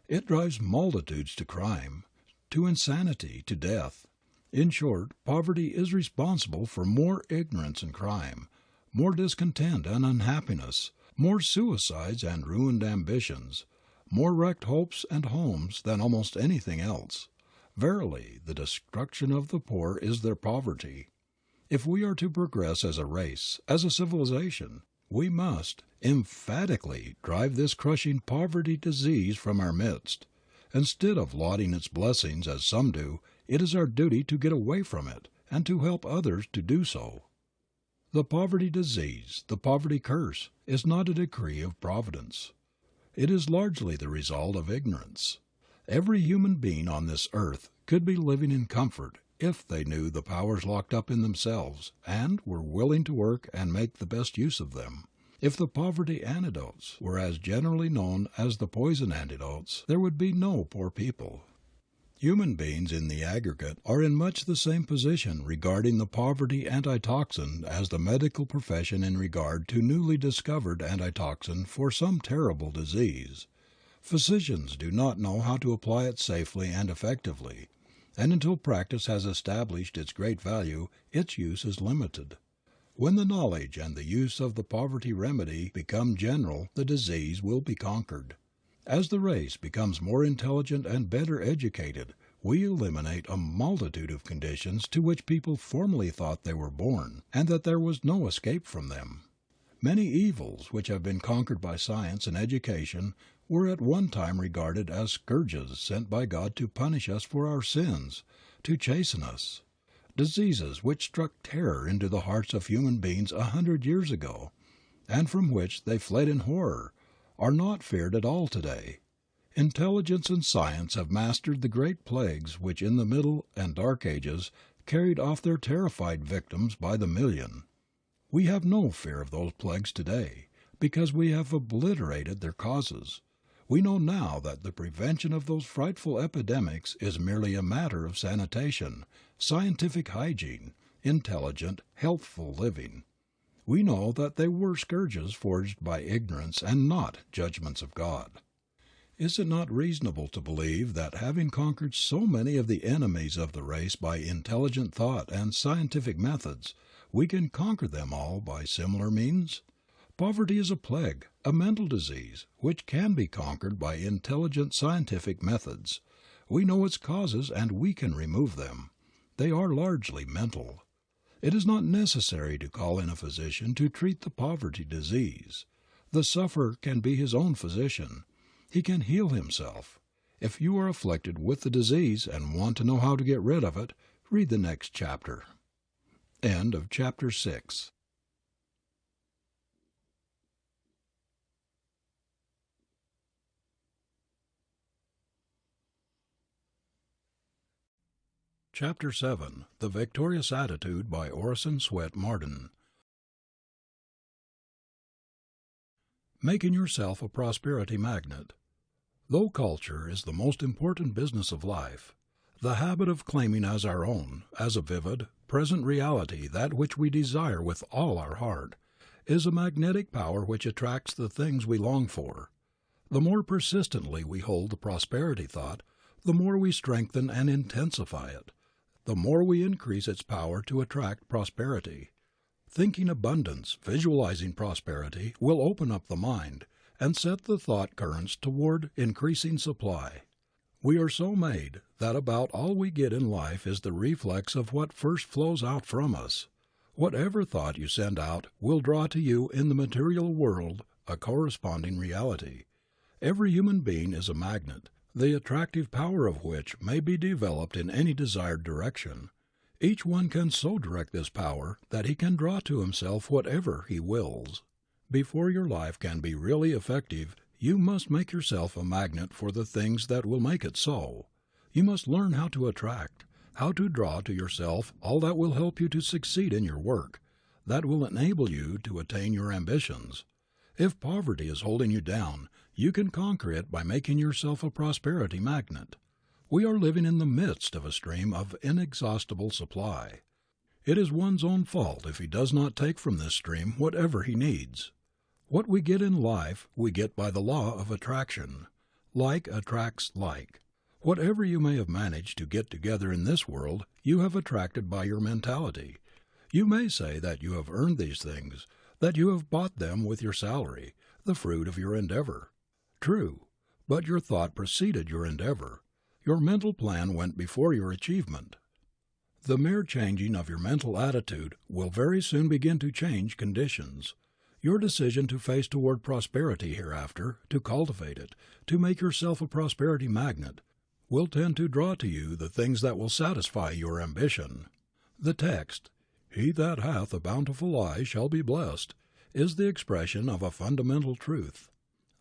It drives multitudes to crime, to insanity, to death. In short, poverty is responsible for more ignorance and crime, more discontent and unhappiness, more suicides and ruined ambitions, more wrecked hopes and homes than almost anything else. Verily, the destruction of the poor is their poverty. If we are to progress as a race, as a civilization, we must emphatically drive this crushing poverty disease from our midst. Instead of lauding its blessings as some do, it is our duty to get away from it and to help others to do so. The poverty disease, the poverty curse, is not a decree of Providence. It is largely the result of ignorance. Every human being on this earth could be living in comfort if they knew the powers locked up in themselves and were willing to work and make the best use of them. If the poverty antidotes were as generally known as the poison antidotes, there would be no poor people. Human beings in the aggregate are in much the same position regarding the poverty antitoxin as the medical profession in regard to newly discovered antitoxin for some terrible disease. Physicians do not know how to apply it safely and effectively, and until practice has established its great value its use is limited. When the knowledge and the use of the poverty remedy become general the disease will be conquered. As the race becomes more intelligent and better educated, we eliminate a multitude of conditions to which people formerly thought they were born, and that there was no escape from them. Many evils which have been conquered by science and education were at one time regarded as scourges sent by God to punish us for our sins, to chasten us. Diseases which struck terror into the hearts of human beings 100 years ago, and from which they fled in horror, are not feared at all today. Intelligence and science have mastered the great plagues which in the Middle and Dark Ages carried off their terrified victims by the million. We have no fear of those plagues today, because we have obliterated their causes. We know now that the prevention of those frightful epidemics is merely a matter of sanitation, scientific hygiene, intelligent, healthful living. We know that they were scourges forged by ignorance and not judgments of God. Is it not reasonable to believe that having conquered so many of the enemies of the race by intelligent thought and scientific methods, we can conquer them all by similar means? Poverty is a plague, a mental disease, which can be conquered by intelligent scientific methods. We know its causes and we can remove them. They are largely mental. It is not necessary to call in a physician to treat the poverty disease. The sufferer can be his own physician. He can heal himself. If you are afflicted with the disease and want to know how to get rid of it, read the next chapter. End of chapter 6. Chapter 7. The Victorious Attitude by Orison S Marden. Making yourself a prosperity magnet. Though culture is the most important business of life, the habit of claiming as our own, as a vivid, present reality that which we desire with all our heart, is a magnetic power which attracts the things we long for. The more persistently we hold the prosperity thought, the more we strengthen and intensify it, the more we increase its power to attract prosperity. Thinking abundance, visualizing prosperity, will open up the mind and set the thought currents toward increasing supply. We are so made that about all we get in life is the reflex of what first flows out from us. Whatever thought you send out will draw to you in the material world a corresponding reality. Every human being is a magnet, the attractive power of which may be developed in any desired direction. Each one can so direct this power that he can draw to himself whatever he wills. Before your life can be really effective, you must make yourself a magnet for the things that will make it so. You must learn how to attract, how to draw to yourself all that will help you to succeed in your work, that will enable you to attain your ambitions. If poverty is holding you down, you can conquer it by making yourself a prosperity magnet. We are living in the midst of a stream of inexhaustible supply. It is one's own fault if he does not take from this stream whatever he needs. What we get in life we get by the law of attraction. Like attracts like. Whatever you may have managed to get together in this world, you have attracted by your mentality. You may say that you have earned these things, that you have bought them with your salary, the fruit of your endeavor. True, but your thought preceded your endeavor. Your mental plan went before your achievement. The mere changing of your mental attitude will very soon begin to change conditions. Your decision to face toward prosperity hereafter, to cultivate it, to make yourself a prosperity magnet, will tend to draw to you the things that will satisfy your ambition. The text, "He that hath a bountiful eye shall be blessed," is the expression of a fundamental truth.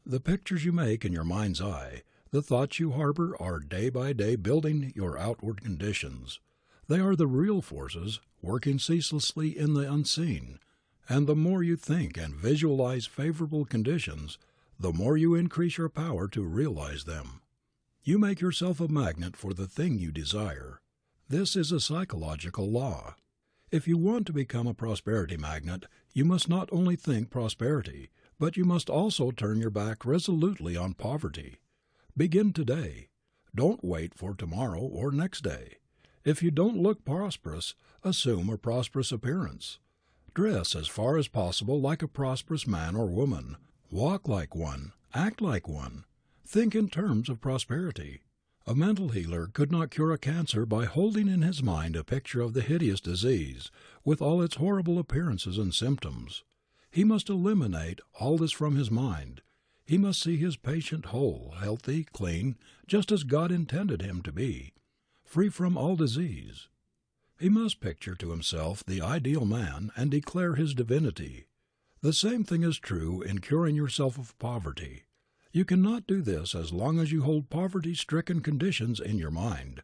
The pictures you make in your mind's eye, the thoughts you harbor are day by day building your outward conditions. They are the real forces, working ceaselessly in the unseen, And the more you think and visualize favorable conditions, the more you increase your power to realize them. You make yourself a magnet for the thing you desire. This is a psychological law. If you want to become a prosperity magnet, you must not only think prosperity, but you must also turn your back resolutely on poverty. Begin today. Don't wait for tomorrow or next day. If you don't look prosperous, assume a prosperous appearance. Dress as far as possible like a prosperous man or woman. Walk like one. Act like one. Think in terms of prosperity. A mental healer could not cure a cancer by holding in his mind a picture of the hideous disease, with all its horrible appearances and symptoms. He must eliminate all this from his mind. He must see his patient whole, healthy, clean, just as God intended him to be, free from all disease. He must picture to himself the ideal man and declare his divinity. The same thing is true in curing yourself of poverty. You cannot do this as long as you hold poverty-stricken conditions in your mind.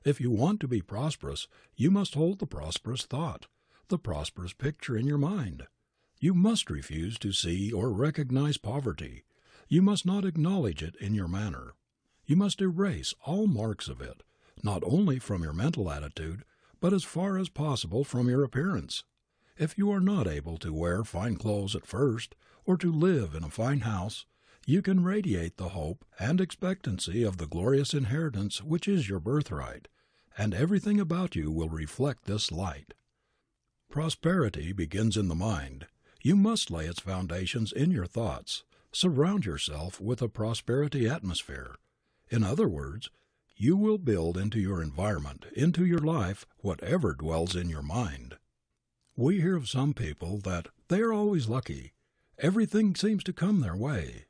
If you want to be prosperous, you must hold the prosperous thought, the prosperous picture in your mind. You must refuse to see or recognize poverty. You must not acknowledge it in your manner. You must erase all marks of it, not only from your mental attitude, but as far as possible from your appearance. If you are not able to wear fine clothes at first, or to live in a fine house, you can radiate the hope and expectancy of the glorious inheritance which is your birthright, and everything about you will reflect this light. Prosperity begins in the mind. You must lay its foundations in your thoughts. Surround yourself with a prosperity atmosphere. In other words, you will build into your environment, into your life, whatever dwells in your mind. We hear of some people that they are always lucky. Everything seems to come their way.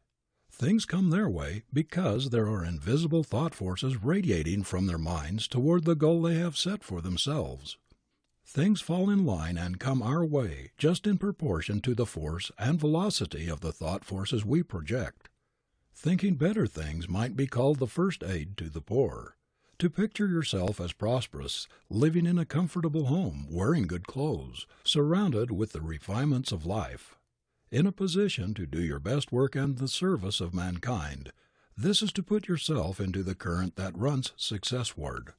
Things come their way because there are invisible thought forces radiating from their minds toward the goal they have set for themselves. Things fall in line and come our way just in proportion to the force and velocity of the thought forces we project. Thinking better things might be called the first aid to the poor. To picture yourself as prosperous, living in a comfortable home, wearing good clothes, surrounded with the refinements of life, in a position to do your best work in the service of mankind, this is to put yourself into the current that runs successward.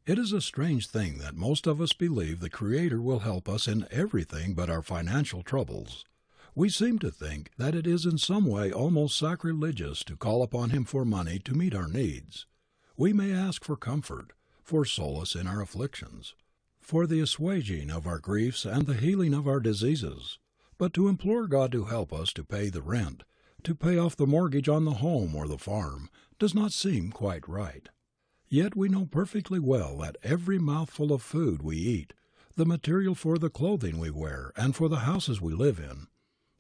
It is a strange thing that most of us believe the Creator will help us in everything but our financial troubles. We seem to think that it is in some way almost sacrilegious to call upon Him for money to meet our needs. We may ask for comfort, for solace in our afflictions, for the assuaging of our griefs and the healing of our diseases. But to implore God to help us to pay the rent, to pay off the mortgage on the home or the farm, does not seem quite right. Yet we know perfectly well that every mouthful of food we eat, the material for the clothing we wear and for the houses we live in,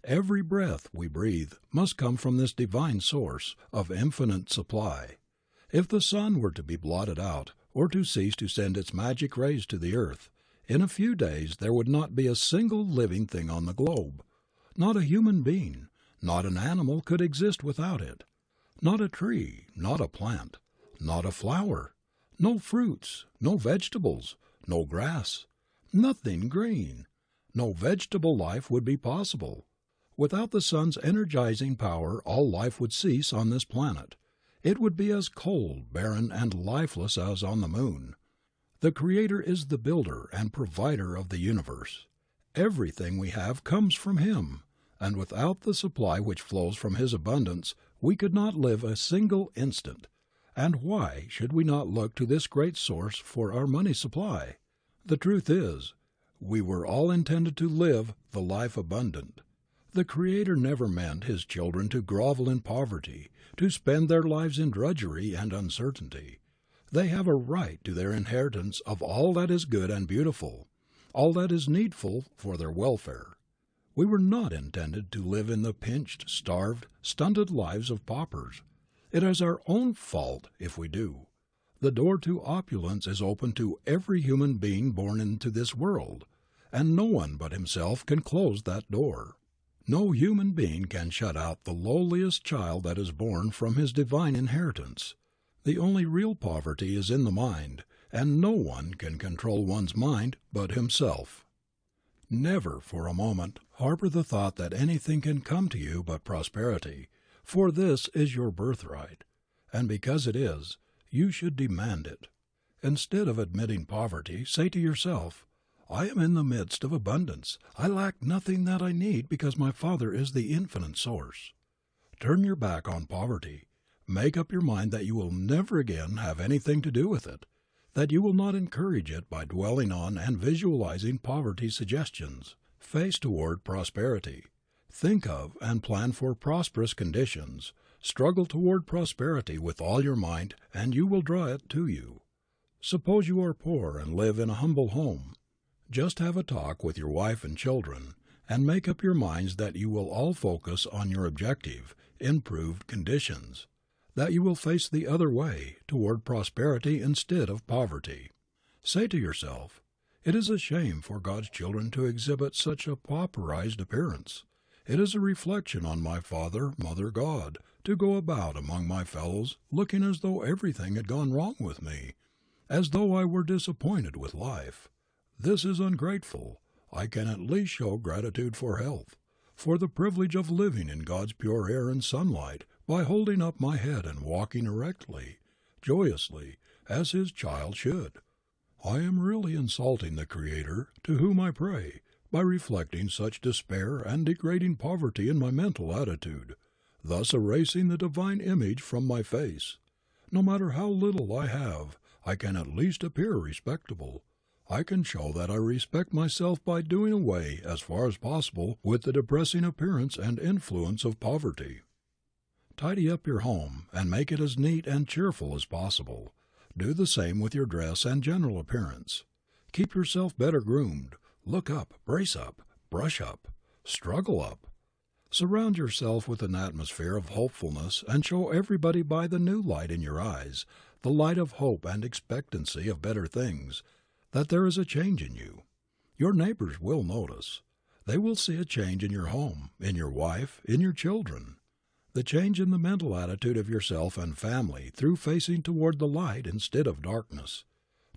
every breath we breathe must come from this divine source of infinite supply. If the sun were to be blotted out, or to cease to send its magic rays to the earth, in a few days there would not be a single living thing on the globe. Not a human being, not an animal could exist without it. Not a tree, not a plant, not a flower, no fruits, no vegetables, no grass, nothing green. No vegetable life would be possible. Without the sun's energizing power all life would cease on this planet. It would be as cold, barren, and lifeless as on the moon. The Creator is the builder and provider of the universe. Everything we have comes from Him, and without the supply which flows from His abundance, we could not live a single instant. And why should we not look to this great source for our money supply? The truth is, we were all intended to live the life abundant. The Creator never meant His children to grovel in poverty, to spend their lives in drudgery and uncertainty. They have a right to their inheritance of all that is good and beautiful, all that is needful for their welfare. We were not intended to live in the pinched, starved, stunted lives of paupers. It is our own fault if we do. The door to opulence is open to every human being born into this world, and no one but himself can close that door. No human being can shut out the lowliest child that is born from his divine inheritance. The only real poverty is in the mind, and no one can control one's mind but himself. Never for a moment harbor the thought that anything can come to you but prosperity, for this is your birthright, and because it is, you should demand it. Instead of admitting poverty, say to yourself, I am in the midst of abundance. I lack nothing that I need because my Father is the infinite source. Turn your back on poverty. Make up your mind that you will never again have anything to do with it, that you will not encourage it by dwelling on and visualizing poverty suggestions. Face toward prosperity. Think of and plan for prosperous conditions. Struggle toward prosperity with all your might, and you will draw it to you. Suppose you are poor and live in a humble home. Just have a talk with your wife and children, and make up your minds that you will all focus on your objective, improved conditions, that you will face the other way, toward prosperity instead of poverty. Say to yourself, it is a shame for God's children to exhibit such a pauperized appearance. It is a reflection on my Father, Mother God, to go about among my fellows looking as though everything had gone wrong with me, as though I were disappointed with life. This is ungrateful. I can at least show gratitude for health, for the privilege of living in God's pure air and sunlight, by holding up my head and walking erectly, joyously, as His child should. I am really insulting the Creator, to whom I pray, by reflecting such despair and degrading poverty in my mental attitude, thus erasing the divine image from my face. No matter how little I have, I can at least appear respectable. I can show that I respect myself by doing away, as far as possible, with the depressing appearance and influence of poverty. Tidy up your home and make it as neat and cheerful as possible. Do the same with your dress and general appearance. Keep yourself better groomed. Look up, brace up, brush up, struggle up. Surround yourself with an atmosphere of hopefulness and show everybody by the new light in your eyes, the light of hope and expectancy of better things, that there is a change in you. Your neighbors will notice. They will see a change in your home, in your wife, in your children. The change in the mental attitude of yourself and family through facing toward the light instead of darkness,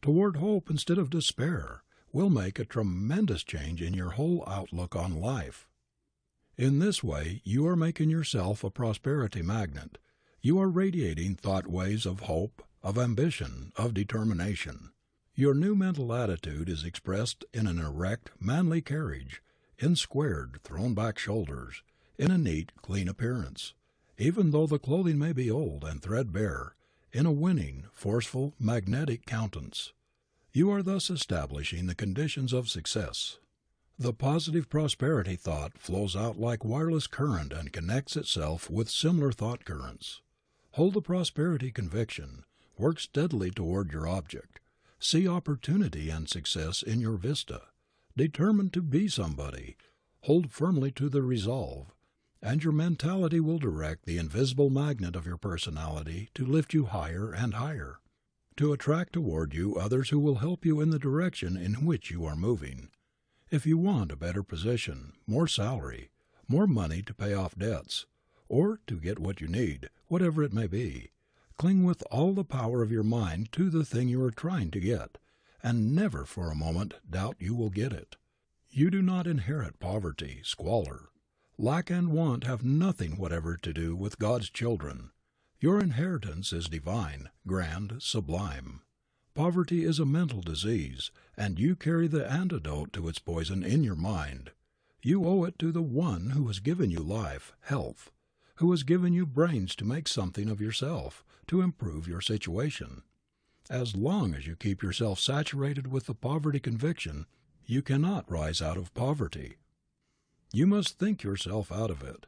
toward hope instead of despair, will make a tremendous change in your whole outlook on life. In this way, you are making yourself a prosperity magnet. You are radiating thought waves of hope, of ambition, of determination. Your new mental attitude is expressed in an erect, manly carriage, in squared, thrown-back shoulders, in a neat, clean appearance, even though the clothing may be old and threadbare, in a winning, forceful, magnetic countenance. You are thus establishing the conditions of success. The positive prosperity thought flows out like wireless current and connects itself with similar thought currents. Hold the prosperity conviction. Work steadily toward your object. See opportunity and success in your vista. Determine to be somebody. Hold firmly to the resolve, and your mentality will direct the invisible magnet of your personality to lift you higher and higher, to attract toward you others who will help you in the direction in which you are moving. If you want a better position, more salary, more money to pay off debts, or to get what you need, whatever it may be, cling with all the power of your mind to the thing you are trying to get, and never for a moment doubt you will get it. You do not inherit poverty, squalor. Lack and want have nothing whatever to do with God's children. Your inheritance is divine, grand, sublime. Poverty is a mental disease, and you carry the antidote to its poison in your mind. You owe it to the One who has given you life, health, who has given you brains to make something of yourself, to improve your situation. As long as you keep yourself saturated with the poverty conviction, you cannot rise out of poverty. You must think yourself out of it.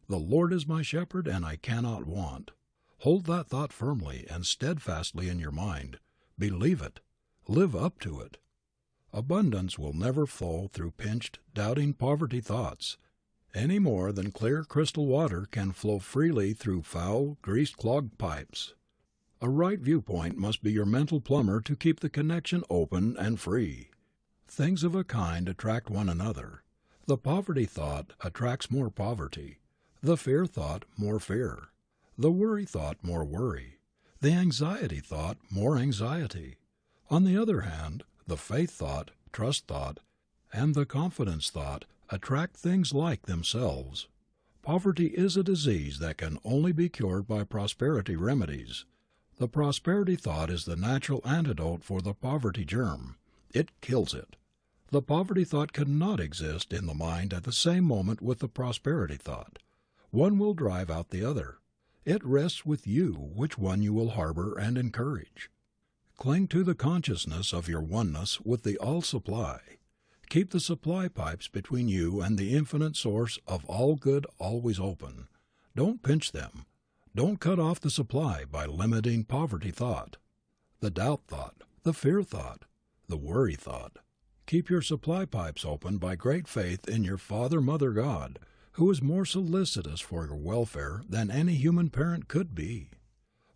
The Lord is my shepherd, and I cannot want. Hold that thought firmly and steadfastly in your mind. Believe it. Live up to it. Abundance will never flow through pinched, doubting poverty thoughts, any more than clear crystal water can flow freely through foul, grease-clogged pipes. A right viewpoint must be your mental plumber to keep the connection open and free. Things of a kind attract one another. The poverty thought attracts more poverty. The fear thought more fear. The worry thought more worry. The anxiety thought more anxiety. On the other hand, the faith thought, trust thought, and the confidence thought attract things like themselves. Poverty is a disease that can only be cured by prosperity remedies. The prosperity thought is the natural antidote for the poverty germ. It kills it. The poverty thought cannot exist in the mind at the same moment with the prosperity thought. One will drive out the other. It rests with you which one you will harbor and encourage. Cling to the consciousness of your oneness with the all-supply. Keep the supply pipes between you and the infinite source of all good always open. Don't pinch them. Don't cut off the supply by limiting poverty thought, the doubt thought, the fear thought, the worry thought. Keep your supply pipes open by great faith in your Father, Mother, God, who is more solicitous for your welfare than any human parent could be.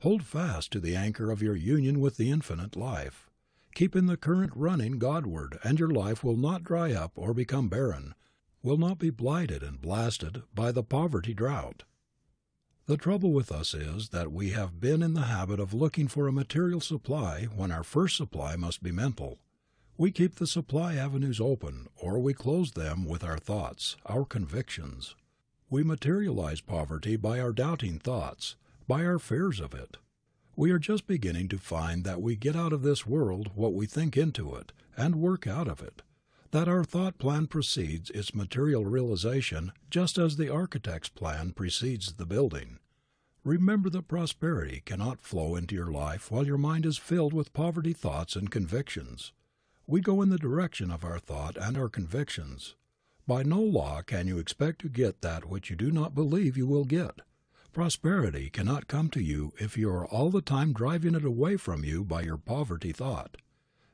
Hold fast to the anchor of your union with the infinite life. Keep in the current running Godward, and your life will not dry up or become barren, will not be blighted and blasted by the poverty drought. The trouble with us is that we have been in the habit of looking for a material supply when our first supply must be mental. We keep the supply avenues open, or we close them with our thoughts, our convictions. We materialize poverty by our doubting thoughts, by our fears of it. We are just beginning to find that we get out of this world what we think into it, and work out of it, that our thought plan precedes its material realization just as the architect's plan precedes the building. Remember that prosperity cannot flow into your life while your mind is filled with poverty thoughts and convictions. We go in the direction of our thought and our convictions. By no law can you expect to get that which you do not believe you will get. Prosperity cannot come to you if you are all the time driving it away from you by your poverty thought.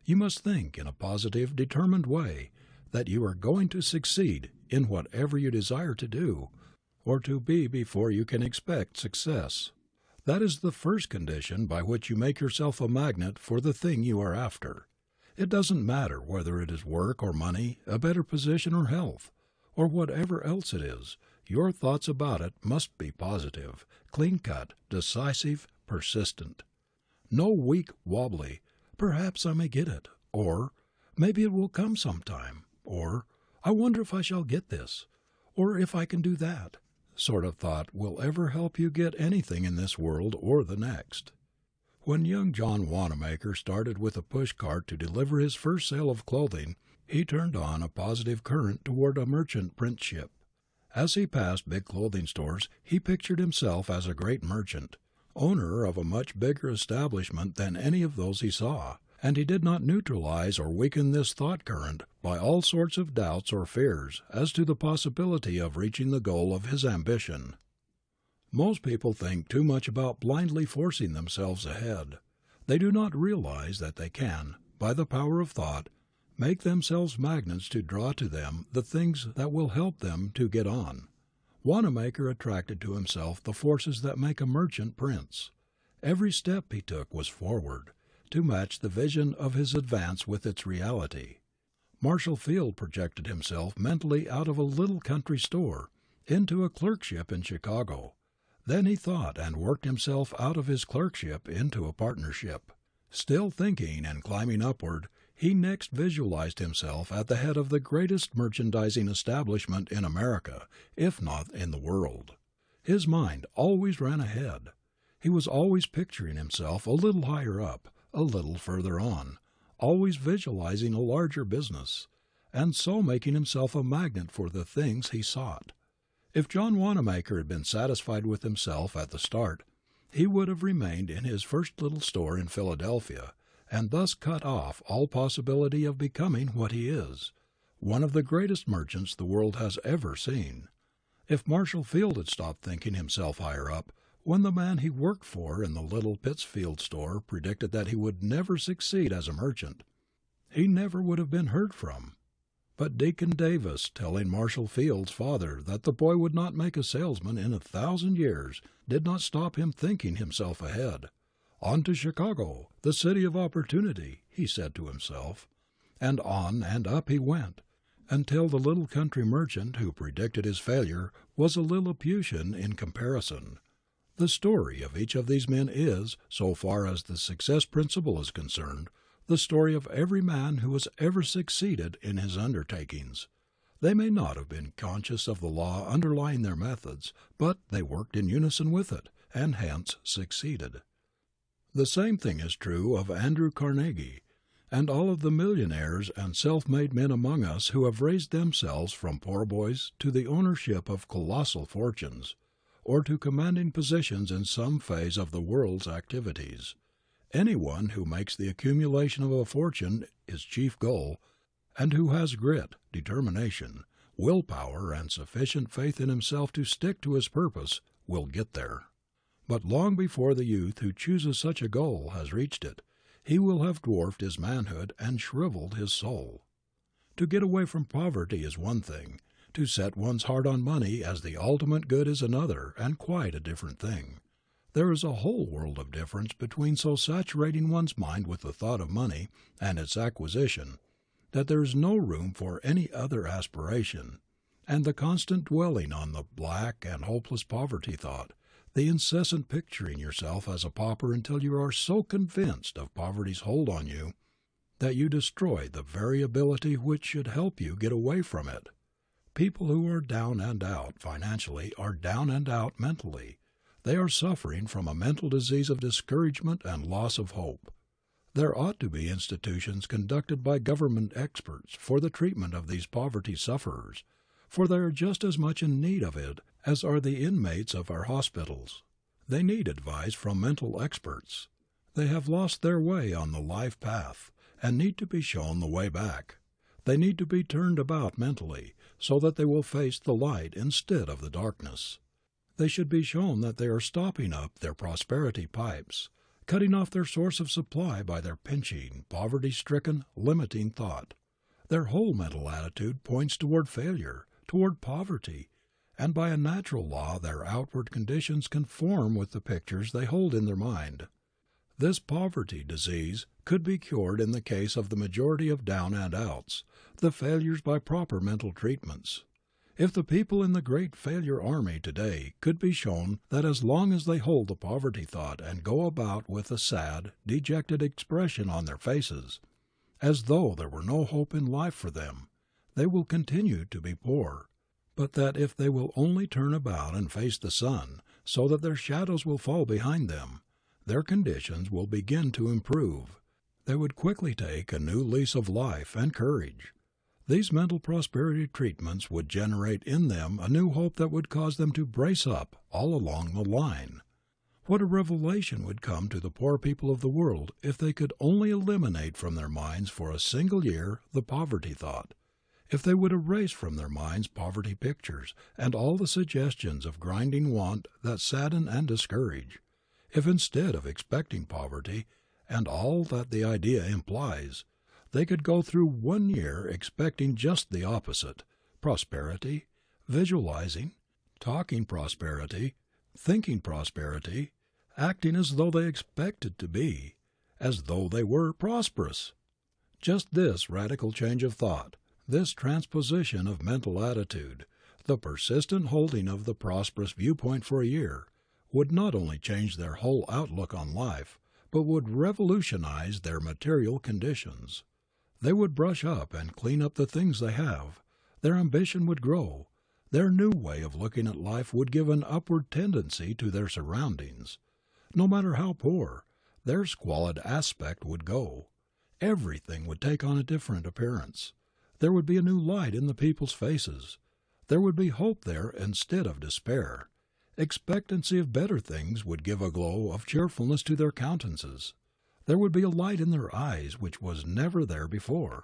You must think in a positive, determined way that you are going to succeed in whatever you desire to do or to be before you can expect success. That is the first condition by which you make yourself a magnet for the thing you are after. It doesn't matter whether it is work or money, a better position or health, or whatever else it is, your thoughts about it must be positive, clean-cut, decisive, persistent. No weak, wobbly, "Perhaps I may get it," or "Maybe it will come sometime," or "I wonder if I shall get this," or "if I can do that," sort of thought will ever help you get anything in this world or the next. When young John Wanamaker started with a push-cart to deliver his first sale of clothing, he turned on a positive current toward a merchant printship. As he passed big clothing stores, he pictured himself as a great merchant, owner of a much bigger establishment than any of those he saw, and he did not neutralize or weaken this thought current by all sorts of doubts or fears as to the possibility of reaching the goal of his ambition. Most people think too much about blindly forcing themselves ahead. They do not realize that they can, by the power of thought, make themselves magnets to draw to them the things that will help them to get on. Wanamaker attracted to himself the forces that make a merchant prince. Every step he took was forward, to match the vision of his advance with its reality. Marshall Field projected himself mentally out of a little country store into a clerkship in Chicago. Then he thought and worked himself out of his clerkship into a partnership. Still thinking and climbing upward, he next visualized himself at the head of the greatest merchandising establishment in America, if not in the world. His mind always ran ahead. He was always picturing himself a little higher up, a little further on, always visualizing a larger business, and so making himself a magnet for the things he sought. If John Wanamaker had been satisfied with himself at the start, he would have remained in his first little store in Philadelphia, and thus cut off all possibility of becoming what he is, one of the greatest merchants the world has ever seen. If Marshall Field had stopped thinking himself higher up, when the man he worked for in the little Pittsfield store predicted that he would never succeed as a merchant, he never would have been heard from. But Deacon Davis telling Marshall Field's father that the boy would not make a salesman in 1,000 years did not stop him thinking himself ahead. "On to Chicago, the city of opportunity," he said to himself, and on and up he went, until the little country merchant who predicted his failure was a Lilliputian in comparison. The story of each of these men is, so far as the success principle is concerned, the story of every man who has ever succeeded in his undertakings. They may not have been conscious of the law underlying their methods, but they worked in unison with it, and hence succeeded. The same thing is true of Andrew Carnegie, and all of the millionaires and self-made men among us who have raised themselves from poor boys to the ownership of colossal fortunes, or to commanding positions in some phase of the world's activities. Anyone who makes the accumulation of a fortune his chief goal, and who has grit, determination, willpower, and sufficient faith in himself to stick to his purpose, will get there. But long before the youth who chooses such a goal has reached it, he will have dwarfed his manhood and shriveled his soul. To get away from poverty is one thing. To set one's heart on money as the ultimate good is another, and quite a different thing. There is a whole world of difference between so saturating one's mind with the thought of money and its acquisition that there is no room for any other aspiration, and the constant dwelling on the black and hopeless poverty thought, the incessant picturing yourself as a pauper until you are so convinced of poverty's hold on you that you destroy the very ability which should help you get away from it. People who are down and out financially are down and out mentally. They are suffering from a mental disease of discouragement and loss of hope. There ought to be institutions conducted by government experts for the treatment of these poverty sufferers, for they are just as much in need of it as are the inmates of our hospitals. They need advice from mental experts. They have lost their way on the life path and need to be shown the way back. They need to be turned about mentally so that they will face the light instead of the darkness. They should be shown that they are stopping up their prosperity pipes, cutting off their source of supply by their pinching, poverty-stricken, limiting thought. Their whole mental attitude points toward failure, toward poverty, and by a natural law their outward conditions conform with the pictures they hold in their mind. This poverty disease could be cured in the case of the majority of down and outs, the failures by proper mental treatments. If the people in the great failure army today could be shown that as long as they hold the poverty thought and go about with a sad, dejected expression on their faces, as though there were no hope in life for them, they will continue to be poor, but that if they will only turn about and face the sun, so that their shadows will fall behind them, their conditions will begin to improve. They would quickly take a new lease of life and courage. These mental prosperity treatments would generate in them a new hope that would cause them to brace up all along the line. What a revelation would come to the poor people of the world if they could only eliminate from their minds for a single year the poverty thought, if they would erase from their minds poverty pictures and all the suggestions of grinding want that sadden and discourage, if instead of expecting poverty and all that the idea implies, they could go through 1 year expecting just the opposite, prosperity, visualizing, talking prosperity, thinking prosperity, acting as though they expected to be, as though they were prosperous. Just this radical change of thought, this transposition of mental attitude, the persistent holding of the prosperous viewpoint for a year, would not only change their whole outlook on life, but would revolutionize their material conditions. They would brush up and clean up the things they have. Their ambition would grow. Their new way of looking at life would give an upward tendency to their surroundings. No matter how poor, their squalid aspect would go. Everything would take on a different appearance. There would be a new light in the people's faces. There would be hope there instead of despair. Expectancy of better things would give a glow of cheerfulness to their countenances. There would be a light in their eyes which was never there before.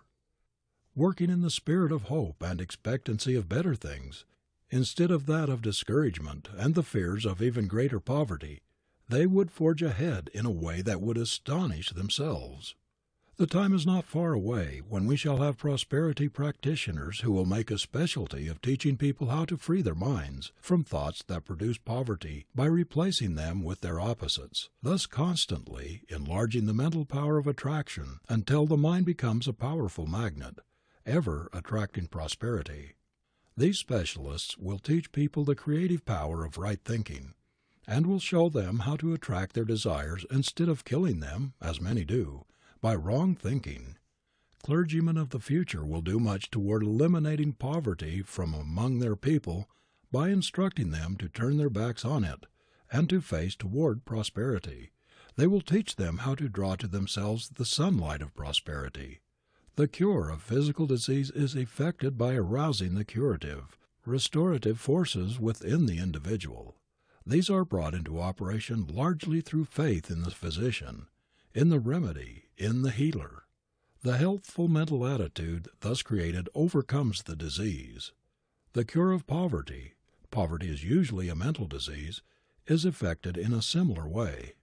Working in the spirit of hope and expectancy of better things, instead of that of discouragement and the fears of even greater poverty, they would forge ahead in a way that would astonish themselves. The time is not far away when we shall have prosperity practitioners who will make a specialty of teaching people how to free their minds from thoughts that produce poverty by replacing them with their opposites, thus constantly enlarging the mental power of attraction until the mind becomes a powerful magnet, ever attracting prosperity. These specialists will teach people the creative power of right thinking, and will show them how to attract their desires instead of killing them, as many do, by wrong thinking. Clergymen of the future will do much toward eliminating poverty from among their people by instructing them to turn their backs on it and to face toward prosperity. They will teach them how to draw to themselves the sunlight of prosperity. The cure of physical disease is effected by arousing the curative, restorative forces within the individual. These are brought into operation largely through faith in the physician, in the remedy, in the healer. The healthful mental attitude thus created overcomes the disease. The cure of poverty is usually a mental disease, is effected in a similar way.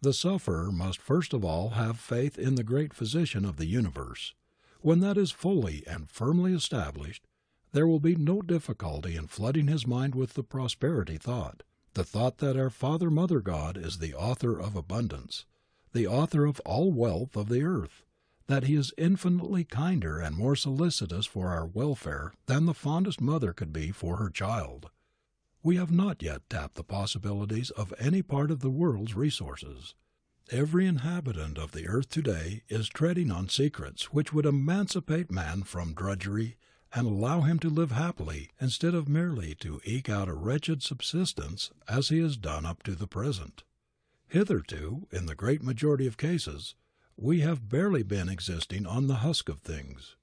The sufferer must first of all have faith in the great Physician of the universe. When that is fully and firmly established, there will be no difficulty in flooding his mind with the prosperity thought, the thought that our Father Mother God is the author of abundance, the author of all wealth of the earth, that He is infinitely kinder and more solicitous for our welfare than the fondest mother could be for her child. We have not yet tapped the possibilities of any part of the world's resources. Every inhabitant of the earth today is treading on secrets which would emancipate man from drudgery and allow him to live happily instead of merely to eke out a wretched subsistence as he has done up to the present. Hitherto, in the great majority of cases, we have barely been existing on the husk of things.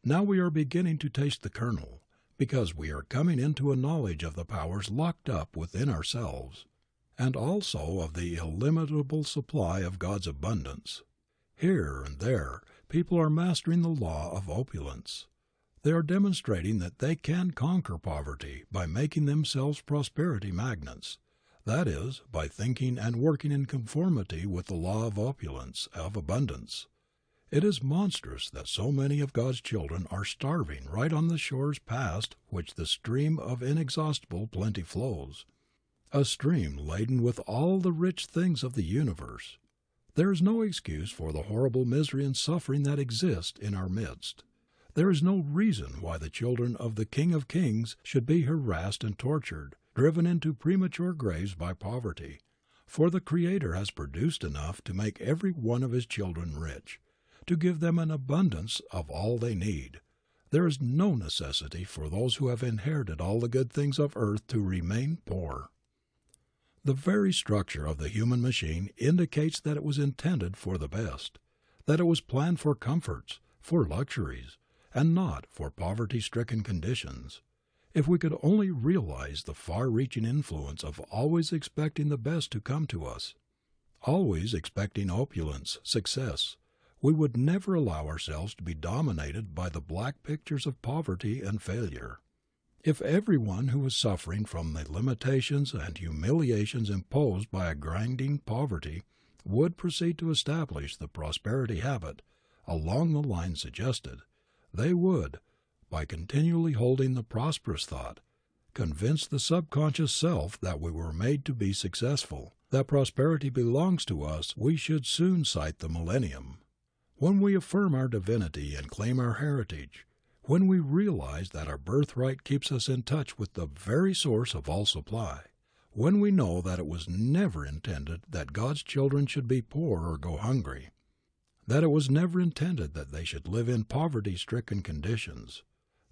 Now we are beginning to taste the kernel, because we are coming into a knowledge of the powers locked up within ourselves, and also of the illimitable supply of God's abundance. Here and there, people are mastering the law of opulence. They are demonstrating that they can conquer poverty by making themselves prosperity magnets, that is, by thinking and working in conformity with the law of opulence, of abundance. It is monstrous that so many of God's children are starving right on the shores past which the stream of inexhaustible plenty flows, a stream laden with all the rich things of the universe. There is no excuse for the horrible misery and suffering that exist in our midst. There is no reason why the children of the King of Kings should be harassed and tortured, driven into premature graves by poverty, for the Creator has produced enough to make every one of His children rich, to give them an abundance of all they need. There is no necessity for those who have inherited all the good things of earth to remain poor. The very structure of the human machine indicates that it was intended for the best, that it was planned for comforts, for luxuries, and not for poverty-stricken conditions. If we could only realize the far-reaching influence of always expecting the best to come to us, always expecting opulence, success, we would never allow ourselves to be dominated by the black pictures of poverty and failure. If everyone who is suffering from the limitations and humiliations imposed by a grinding poverty would proceed to establish the prosperity habit along the lines suggested, they would, by continually holding the prosperous thought, convince the subconscious self that we were made to be successful, that prosperity belongs to us. We should soon sight the millennium. When we affirm our divinity and claim our heritage, when we realize that our birthright keeps us in touch with the very source of all supply, when we know that it was never intended that God's children should be poor or go hungry, that it was never intended that they should live in poverty-stricken conditions,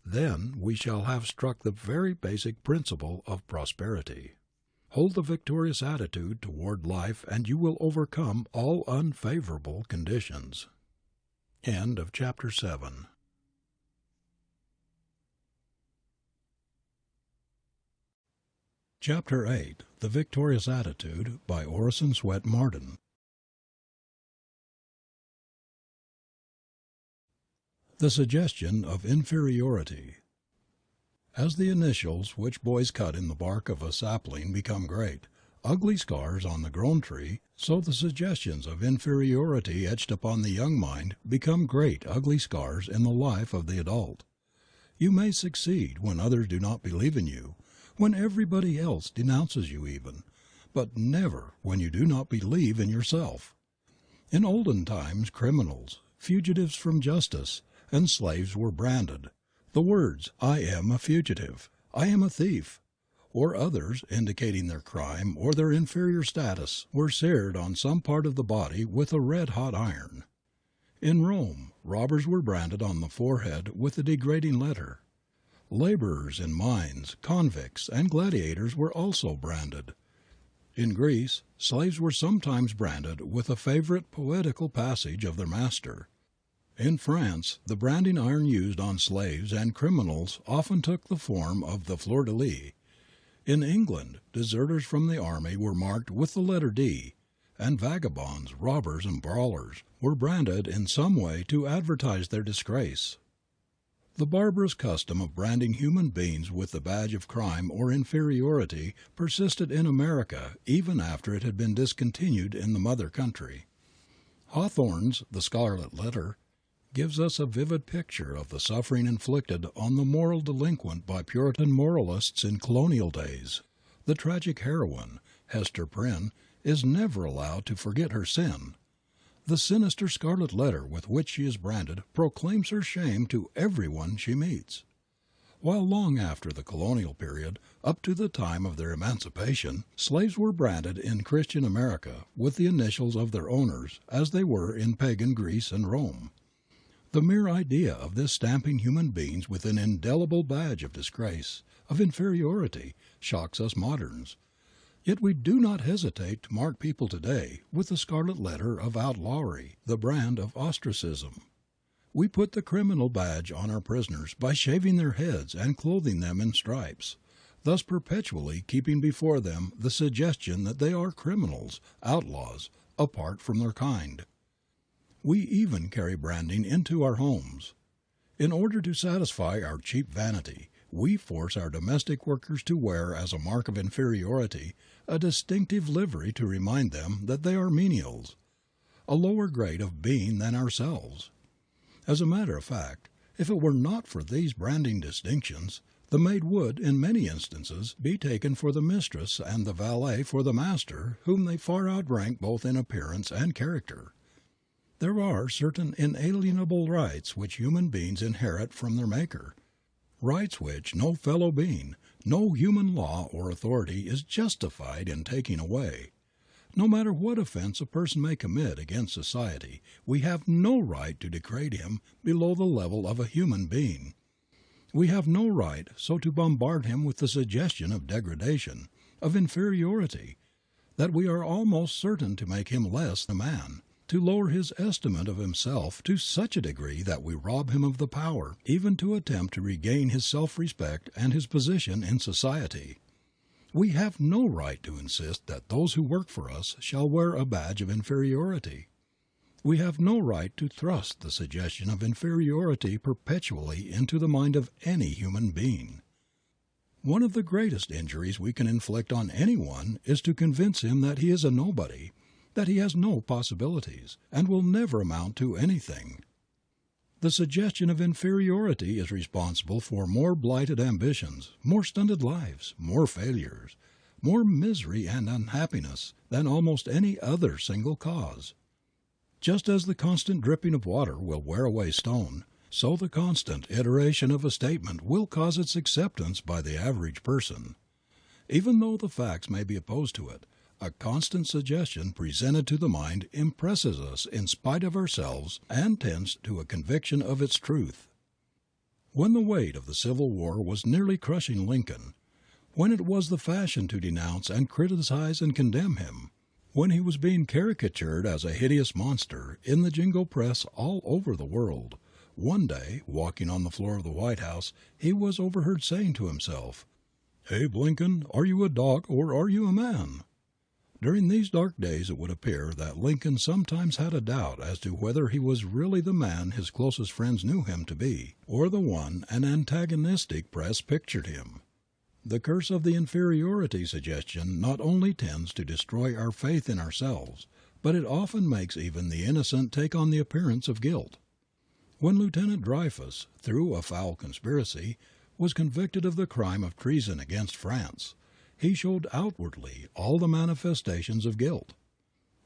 then we shall have struck the very basic principle of prosperity. Hold the victorious attitude toward life and you will overcome all unfavorable conditions. End of chapter 7. Chapter 8. The Victorious Attitude by Orison S Marden. The suggestion of inferiority. As the initials which boys cut in the bark of a sapling become great, ugly scars on the grown tree, so the suggestions of inferiority etched upon the young mind become great ugly scars in the life of the adult. You may succeed when others do not believe in you, when everybody else denounces you even, but never when you do not believe in yourself. In olden times criminals, fugitives from justice, and slaves were branded. The words, "I am a fugitive," "I am a thief," or others indicating their crime or their inferior status were seared on some part of the body with a red-hot iron. In Rome, robbers were branded on the forehead with a degrading letter. Laborers in mines, convicts, and gladiators were also branded. In Greece, slaves were sometimes branded with a favorite poetical passage of their master. In France, the branding iron used on slaves and criminals often took the form of the fleur-de-lis. In England, deserters from the army were marked with the letter D, and vagabonds, robbers, and brawlers were branded in some way to advertise their disgrace. The barbarous custom of branding human beings with the badge of crime or inferiority persisted in America even after it had been discontinued in the mother country. Hawthorne's The Scarlet Letter gives us a vivid picture of the suffering inflicted on the moral delinquent by Puritan moralists in colonial days. The tragic heroine, Hester Prynne, is never allowed to forget her sin. The sinister scarlet letter with which she is branded proclaims her shame to everyone she meets. While long after the colonial period, up to the time of their emancipation, slaves were branded in Christian America with the initials of their owners, as they were in pagan Greece and Rome. The mere idea of this stamping human beings with an indelible badge of disgrace, of inferiority, shocks us moderns. Yet we do not hesitate to mark people today with the scarlet letter of outlawry, the brand of ostracism. We put the criminal badge on our prisoners by shaving their heads and clothing them in stripes, thus perpetually keeping before them the suggestion that they are criminals, outlaws, apart from their kind. We even carry branding into our homes. In order to satisfy our cheap vanity, we force our domestic workers to wear as a mark of inferiority a distinctive livery to remind them that they are menials, a lower grade of being than ourselves. As a matter of fact, if it were not for these branding distinctions, the maid would, in many instances, be taken for the mistress and the valet for the master, whom they far outrank both in appearance and character. There are certain inalienable rights which human beings inherit from their Maker, rights which no fellow being, no human law or authority is justified in taking away. No matter what offense a person may commit against society, we have no right to degrade him below the level of a human being. We have no right so to bombard him with the suggestion of degradation, of inferiority, that we are almost certain to make him less than man, to lower his estimate of himself to such a degree that we rob him of the power even to attempt to regain his self-respect and his position in society. We have no right to insist that those who work for us shall wear a badge of inferiority. We have no right to thrust the suggestion of inferiority perpetually into the mind of any human being. One of the greatest injuries we can inflict on anyone is to convince him that he is a nobody, that he has no possibilities, and will never amount to anything. The suggestion of inferiority is responsible for more blighted ambitions, more stunted lives, more failures, more misery and unhappiness than almost any other single cause. Just as the constant dripping of water will wear away stone, so the constant iteration of a statement will cause its acceptance by the average person. Even though the facts may be opposed to it, a constant suggestion presented to the mind impresses us in spite of ourselves and tends to a conviction of its truth. When the weight of the Civil War was nearly crushing Lincoln, when it was the fashion to denounce and criticize and condemn him, when he was being caricatured as a hideous monster in the jingo press all over the world, one day, walking on the floor of the White House, he was overheard saying to himself, "Abe Lincoln, are you a dog or are you a man?" During these dark days it would appear that Lincoln sometimes had a doubt as to whether he was really the man his closest friends knew him to be, or the one an antagonistic press pictured him. The curse of the inferiority suggestion not only tends to destroy our faith in ourselves, but it often makes even the innocent take on the appearance of guilt. When Lieutenant Dreyfus, through a foul conspiracy, was convicted of the crime of treason against France, he showed outwardly all the manifestations of guilt.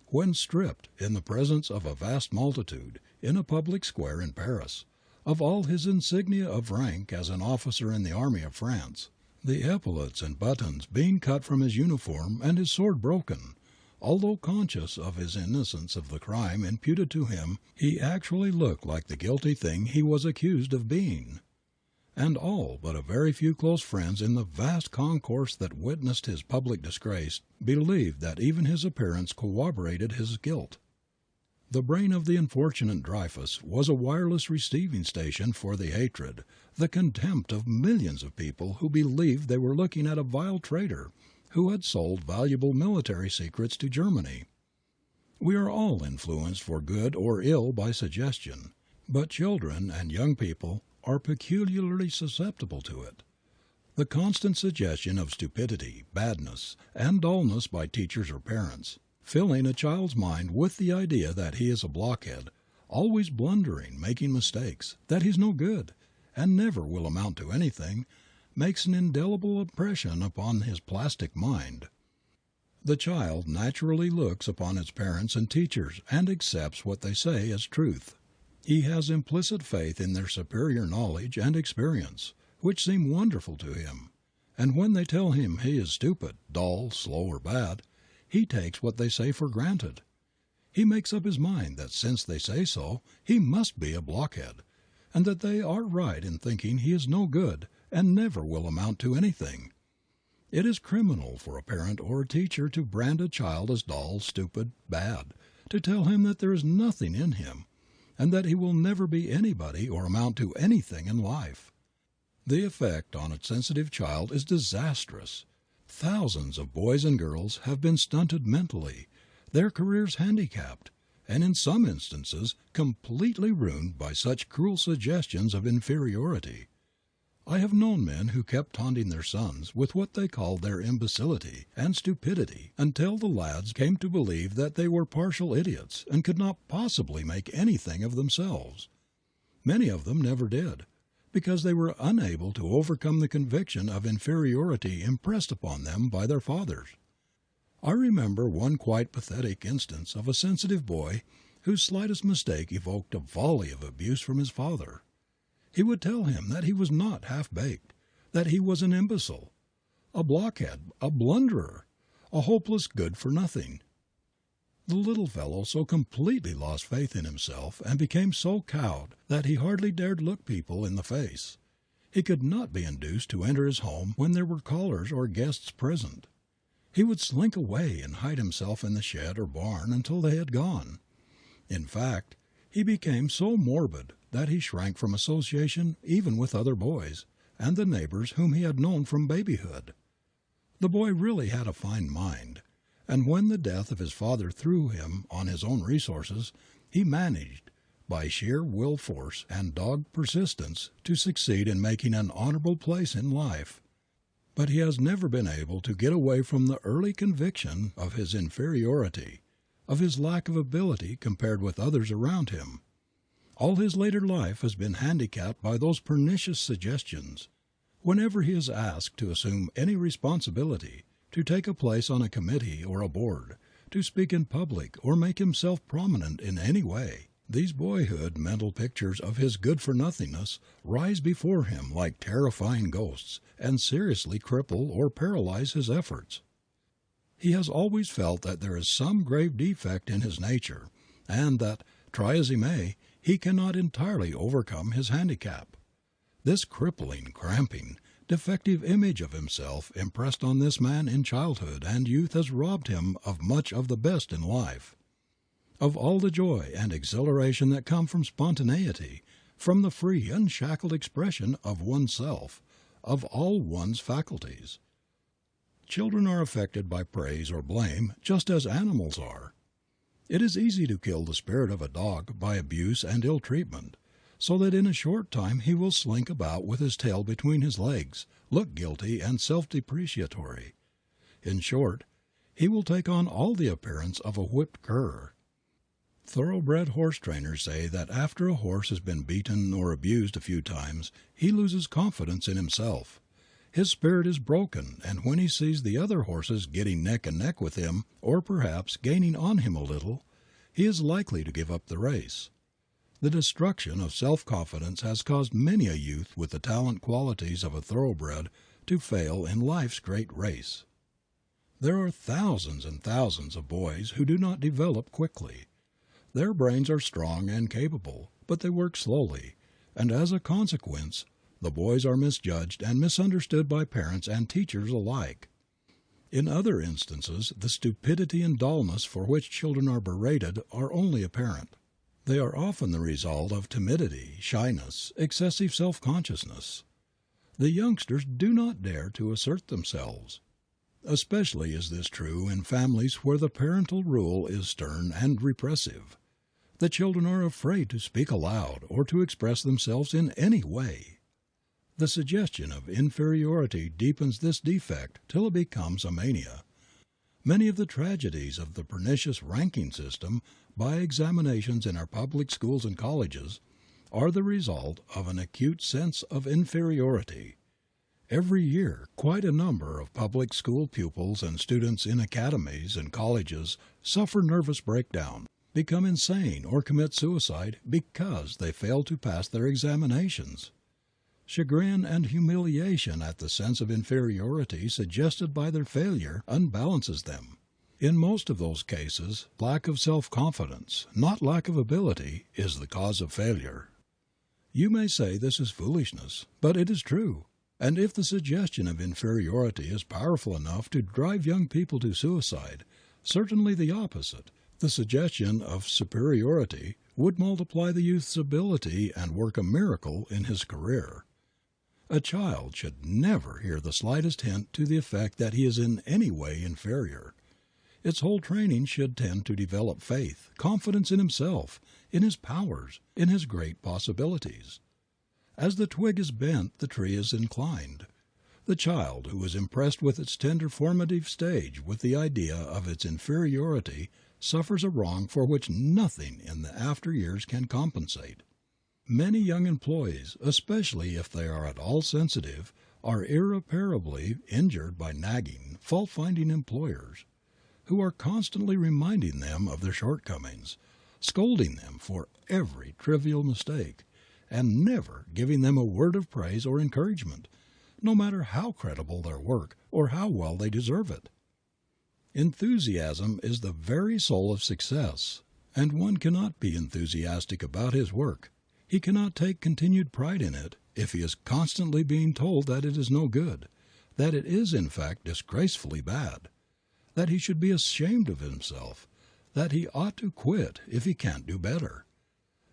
When stripped, in the presence of a vast multitude, in a public square in Paris, of all his insignia of rank as an officer in the army of France, the epaulets and buttons being cut from his uniform and his sword broken, Although conscious of his innocence of the crime imputed to him, he actually looked like the guilty thing he was accused of being. And all but a very few close friends in the vast concourse that witnessed his public disgrace believed that even his appearance corroborated his guilt. The brain of the unfortunate Dreyfus was a wireless receiving station for the hatred, the contempt of millions of people who believed they were looking at a vile traitor who had sold valuable military secrets to Germany. We are all influenced for good or ill by suggestion, but children and young people are peculiarly susceptible to it. The constant suggestion of stupidity, badness, and dullness by teachers or parents, filling a child's mind with the idea that he is a blockhead, always blundering, making mistakes, that he's no good, and never will amount to anything, makes an indelible impression upon his plastic mind. The child naturally looks upon his parents and teachers and accepts what they say as truth. He has implicit faith in their superior knowledge and experience, which seem wonderful to him, and when they tell him he is stupid, dull, slow, or bad, he takes what they say for granted. He makes up his mind that since they say so, he must be a blockhead, and that they are right in thinking he is no good and never will amount to anything. It is criminal for a parent or a teacher to brand a child as dull, stupid, bad, to tell him that there is nothing in him, and that he will never be anybody or amount to anything in life. The effect on a sensitive child is disastrous. Thousands of boys and girls have been stunted mentally, their careers handicapped, and in some instances completely ruined by such cruel suggestions of inferiority. I have known men who kept taunting their sons with what they called their imbecility and stupidity until the lads came to believe that they were partial idiots and could not possibly make anything of themselves. Many of them never did, because they were unable to overcome the conviction of inferiority impressed upon them by their fathers. I remember one quite pathetic instance of a sensitive boy whose slightest mistake evoked a volley of abuse from his father. He would tell him that he was not half-baked, that he was an imbecile, a blockhead, a blunderer, a hopeless good-for-nothing. The little fellow so completely lost faith in himself and became so cowed that he hardly dared look people in the face. He could not be induced to enter his home when there were callers or guests present. He would slink away and hide himself in the shed or barn until they had gone. In fact, he became so morbid that he shrank from association even with other boys and the neighbors whom he had known from babyhood. The boy really had a fine mind, and when the death of his father threw him on his own resources, he managed, by sheer will force and dogged persistence, to succeed in making an honorable place in life. But he has never been able to get away from the early conviction of his inferiority, of his lack of ability compared with others around him. All his later life has been handicapped by those pernicious suggestions. Whenever he is asked to assume any responsibility, to take a place on a committee or a board, to speak in public or make himself prominent in any way, these boyhood mental pictures of his good-for-nothingness rise before him like terrifying ghosts and seriously cripple or paralyze his efforts. He has always felt that there is some grave defect in his nature, and that, try as he may, he cannot entirely overcome his handicap. This crippling, cramping, defective image of himself impressed on this man in childhood and youth has robbed him of much of the best in life, of all the joy and exhilaration that come from spontaneity, from the free, unshackled expression of oneself, of all one's faculties. Children are affected by praise or blame just as animals are. It is easy to kill the spirit of a dog by abuse and ill treatment, so that in a short time he will slink about with his tail between his legs, look guilty and self-depreciatory. In short, he will take on all the appearance of a whipped cur. Thoroughbred horse trainers say that after a horse has been beaten or abused a few times, he loses confidence in himself. His spirit is broken, and when he sees the other horses getting neck and neck with him, or perhaps gaining on him a little, he is likely to give up the race. The destruction of self-confidence has caused many a youth with the talent qualities of a thoroughbred to fail in life's great race. There are thousands and thousands of boys who do not develop quickly. Their brains are strong and capable, but they work slowly, and as a consequence, the boys are misjudged and misunderstood by parents and teachers alike. In other instances, the stupidity and dullness for which children are berated are only apparent. They are often the result of timidity, shyness, excessive self-consciousness. The youngsters do not dare to assert themselves. Especially is this true in families where the parental rule is stern and repressive. The children are afraid to speak aloud or to express themselves in any way. The suggestion of inferiority deepens this defect till it becomes a mania. Many of the tragedies of the pernicious ranking system by examinations in our public schools and colleges are the result of an acute sense of inferiority. Every year, quite a number of public school pupils and students in academies and colleges suffer nervous breakdown, become insane, or commit suicide because they fail to pass their examinations. Chagrin and humiliation at the sense of inferiority suggested by their failure unbalances them. In most of those cases, lack of self-confidence, not lack of ability, is the cause of failure. You may say this is foolishness, but it is true. And if the suggestion of inferiority is powerful enough to drive young people to suicide, certainly the opposite, the suggestion of superiority, would multiply the youth's ability and work a miracle in his career. A child should never hear the slightest hint to the effect that he is in any way inferior. Its whole training should tend to develop faith, confidence in himself, in his powers, in his great possibilities. As the twig is bent, the tree is inclined. The child who is impressed with its tender formative stage with the idea of its inferiority suffers a wrong for which nothing in the after years can compensate. Many young employees, especially if they are at all sensitive, are irreparably injured by nagging, fault-finding employers, who are constantly reminding them of their shortcomings, scolding them for every trivial mistake, and never giving them a word of praise or encouragement, no matter how creditable their work or how well they deserve it. Enthusiasm is the very soul of success, and one cannot be enthusiastic about his work. He cannot take continued pride in it if he is constantly being told that it is no good, that it is in fact disgracefully bad, that he should be ashamed of himself, that he ought to quit if he can't do better.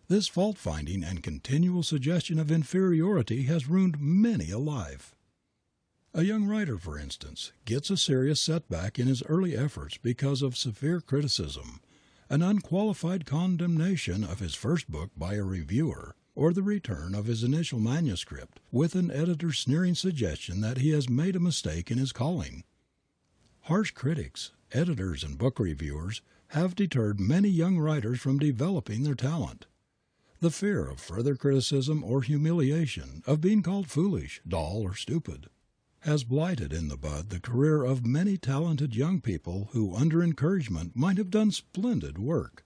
This fault-finding and continual suggestion of inferiority has ruined many a life. A young writer, for instance, gets a serious setback in his early efforts because of severe criticism, an unqualified condemnation of his first book by a reviewer, or the return of his initial manuscript, with an editor's sneering suggestion that he has made a mistake in his calling. Harsh critics, editors, and book reviewers have deterred many young writers from developing their talent. The fear of further criticism or humiliation, of being called foolish, dull, or stupid, has blighted in the bud the career of many talented young people who under encouragement might have done splendid work.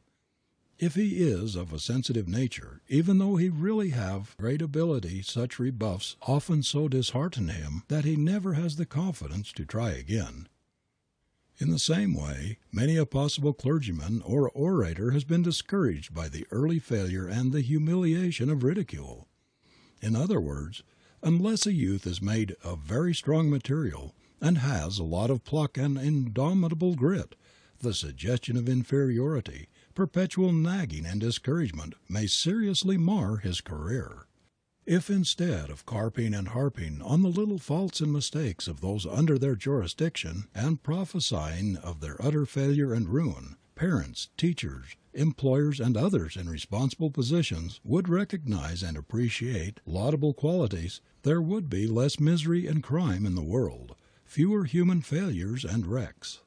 If he is of a sensitive nature, even though he really have great ability, such rebuffs often so dishearten him that he never has the confidence to try again. In the same way, many a possible clergyman or orator has been discouraged by the early failure and the humiliation of ridicule. In other words, unless a youth is made of very strong material and has a lot of pluck and indomitable grit, the suggestion of inferiority, perpetual nagging and discouragement may seriously mar his career. If instead of carping and harping on the little faults and mistakes of those under their jurisdiction and prophesying of their utter failure and ruin, parents, teachers, employers, and others in responsible positions would recognize and appreciate laudable qualities, there would be less misery and crime in the world, fewer human failures and wrecks.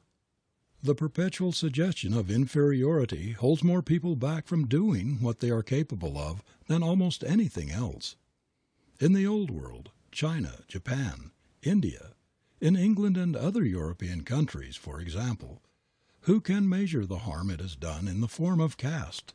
The perpetual suggestion of inferiority holds more people back from doing what they are capable of than almost anything else. In the Old World, China, Japan, India, in England and other European countries, for example, who can measure the harm it has done in the form of caste?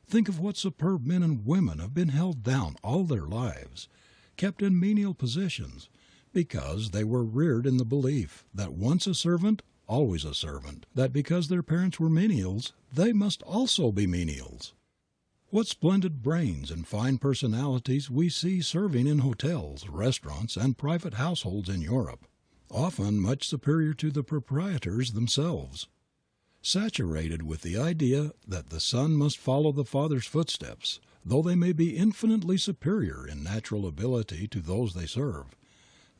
Think of what superb men and women have been held down all their lives, kept in menial positions, because they were reared in the belief that once a servant, always a servant, that because their parents were menials, they must also be menials. What splendid brains and fine personalities we see serving in hotels, restaurants, and private households in Europe, often much superior to the proprietors themselves. Saturated with the idea that the son must follow the father's footsteps, though they may be infinitely superior in natural ability to those they serve,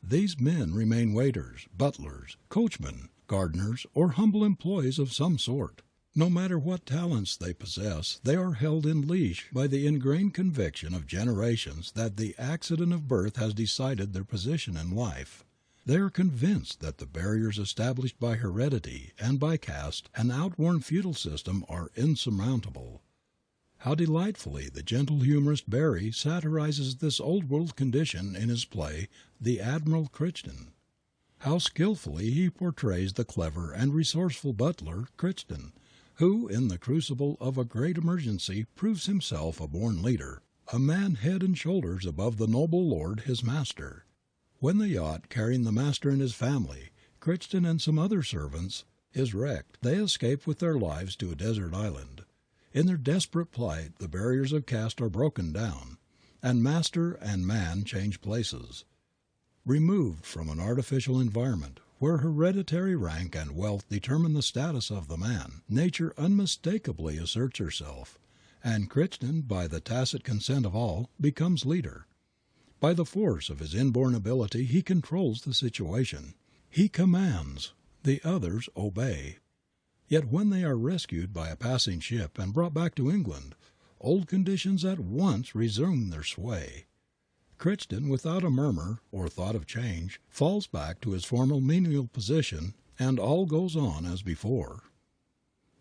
these men remain waiters, butlers, coachmen, gardeners, or humble employees of some sort. No matter what talents they possess, they are held in leash by the ingrained conviction of generations that the accident of birth has decided their position in life. They are convinced that the barriers established by heredity and by caste and outworn feudal system are insurmountable. How delightfully the gentle humorist Barrie satirizes this old world condition in his play The Admiral Crichton. How skillfully he portrays the clever and resourceful butler, Crichton, who in the crucible of a great emergency proves himself a born leader, a man head and shoulders above the noble lord his master. When the yacht carrying the master and his family, Crichton and some other servants, is wrecked, they escape with their lives to a desert island. In their desperate plight the barriers of caste are broken down, and master and man change places. Removed from an artificial environment, where hereditary rank and wealth determine the status of the man, nature unmistakably asserts herself, and Crichton, by the tacit consent of all, becomes leader. By the force of his inborn ability he controls the situation. He commands, the others obey. Yet when they are rescued by a passing ship and brought back to England, old conditions at once resume their sway. Crichton, without a murmur or thought of change, falls back to his former menial position, and all goes on as before.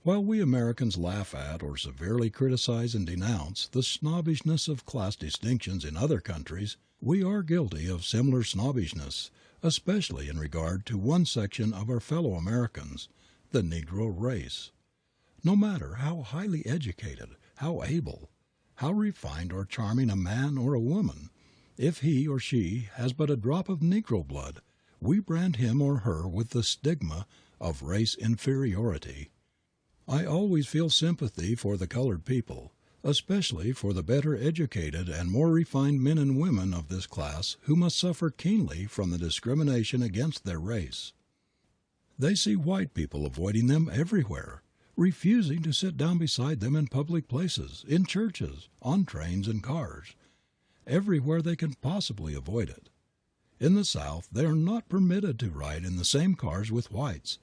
While we Americans laugh at or severely criticize and denounce the snobbishness of class distinctions in other countries, we are guilty of similar snobbishness, especially in regard to one section of our fellow Americans, the Negro race. No matter how highly educated, how able, how refined or charming a man or a woman, if he or she has but a drop of Negro blood, we brand him or her with the stigma of race inferiority. I always feel sympathy for the colored people, especially for the better educated and more refined men and women of this class who must suffer keenly from the discrimination against their race. They see white people avoiding them everywhere, refusing to sit down beside them in public places, in churches, on trains and cars, everywhere they can possibly avoid it. In the South they are not permitted to ride in the same cars with whites,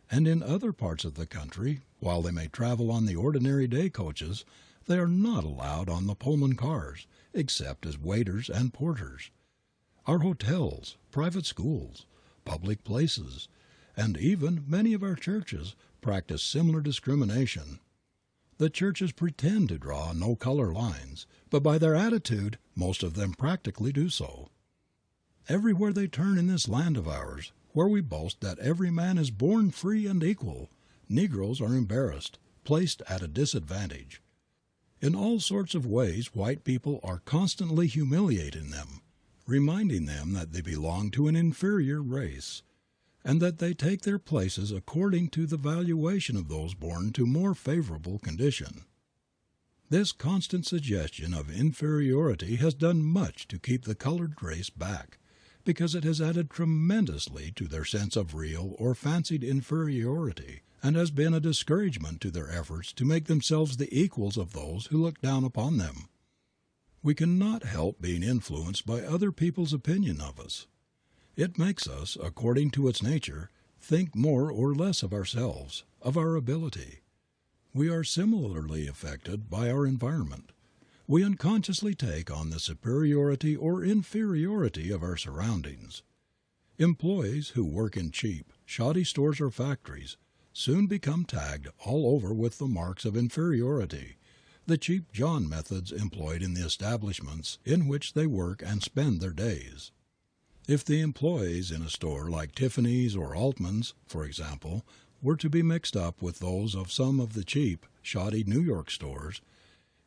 and in other parts of the country, while they may travel on the ordinary day coaches, they are not allowed on the Pullman cars, except as waiters and porters. Our hotels, private schools, public places, and even many of our churches practice similar discrimination. The churches pretend to draw no color lines, but by their attitude most of them practically do so. Everywhere they turn in this land of ours, where we boast that every man is born free and equal, Negroes are embarrassed, placed at a disadvantage. In all sorts of ways white people are constantly humiliating them, reminding them that they belong to an inferior race, and that they take their places according to the valuation of those born to more favorable condition. This constant suggestion of inferiority has done much to keep the colored race back, because it has added tremendously to their sense of real or fancied inferiority, and has been a discouragement to their efforts to make themselves the equals of those who look down upon them. We cannot help being influenced by other people's opinion of us. It makes us, according to its nature, think more or less of ourselves, of our ability. We are similarly affected by our environment. We unconsciously take on the superiority or inferiority of our surroundings. Employees who work in cheap, shoddy stores or factories soon become tagged all over with the marks of inferiority, the cheap John methods employed in the establishments in which they work and spend their days. If the employees in a store like Tiffany's or Altman's, for example, were to be mixed up with those of some of the cheap, shoddy New York stores,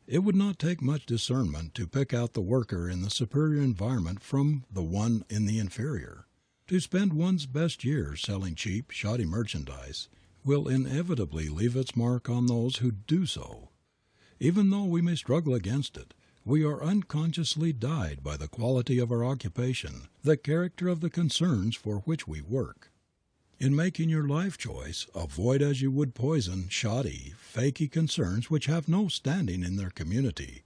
it would not take much discernment to pick out the worker in the superior environment from the one in the inferior. To spend one's best years selling cheap, shoddy merchandise will inevitably leave its mark on those who do so. Even though we may struggle against it, we are unconsciously dyed by the quality of our occupation, the character of the concerns for which we work. In making your life choice, avoid as you would poison shoddy, fakey concerns which have no standing in their community.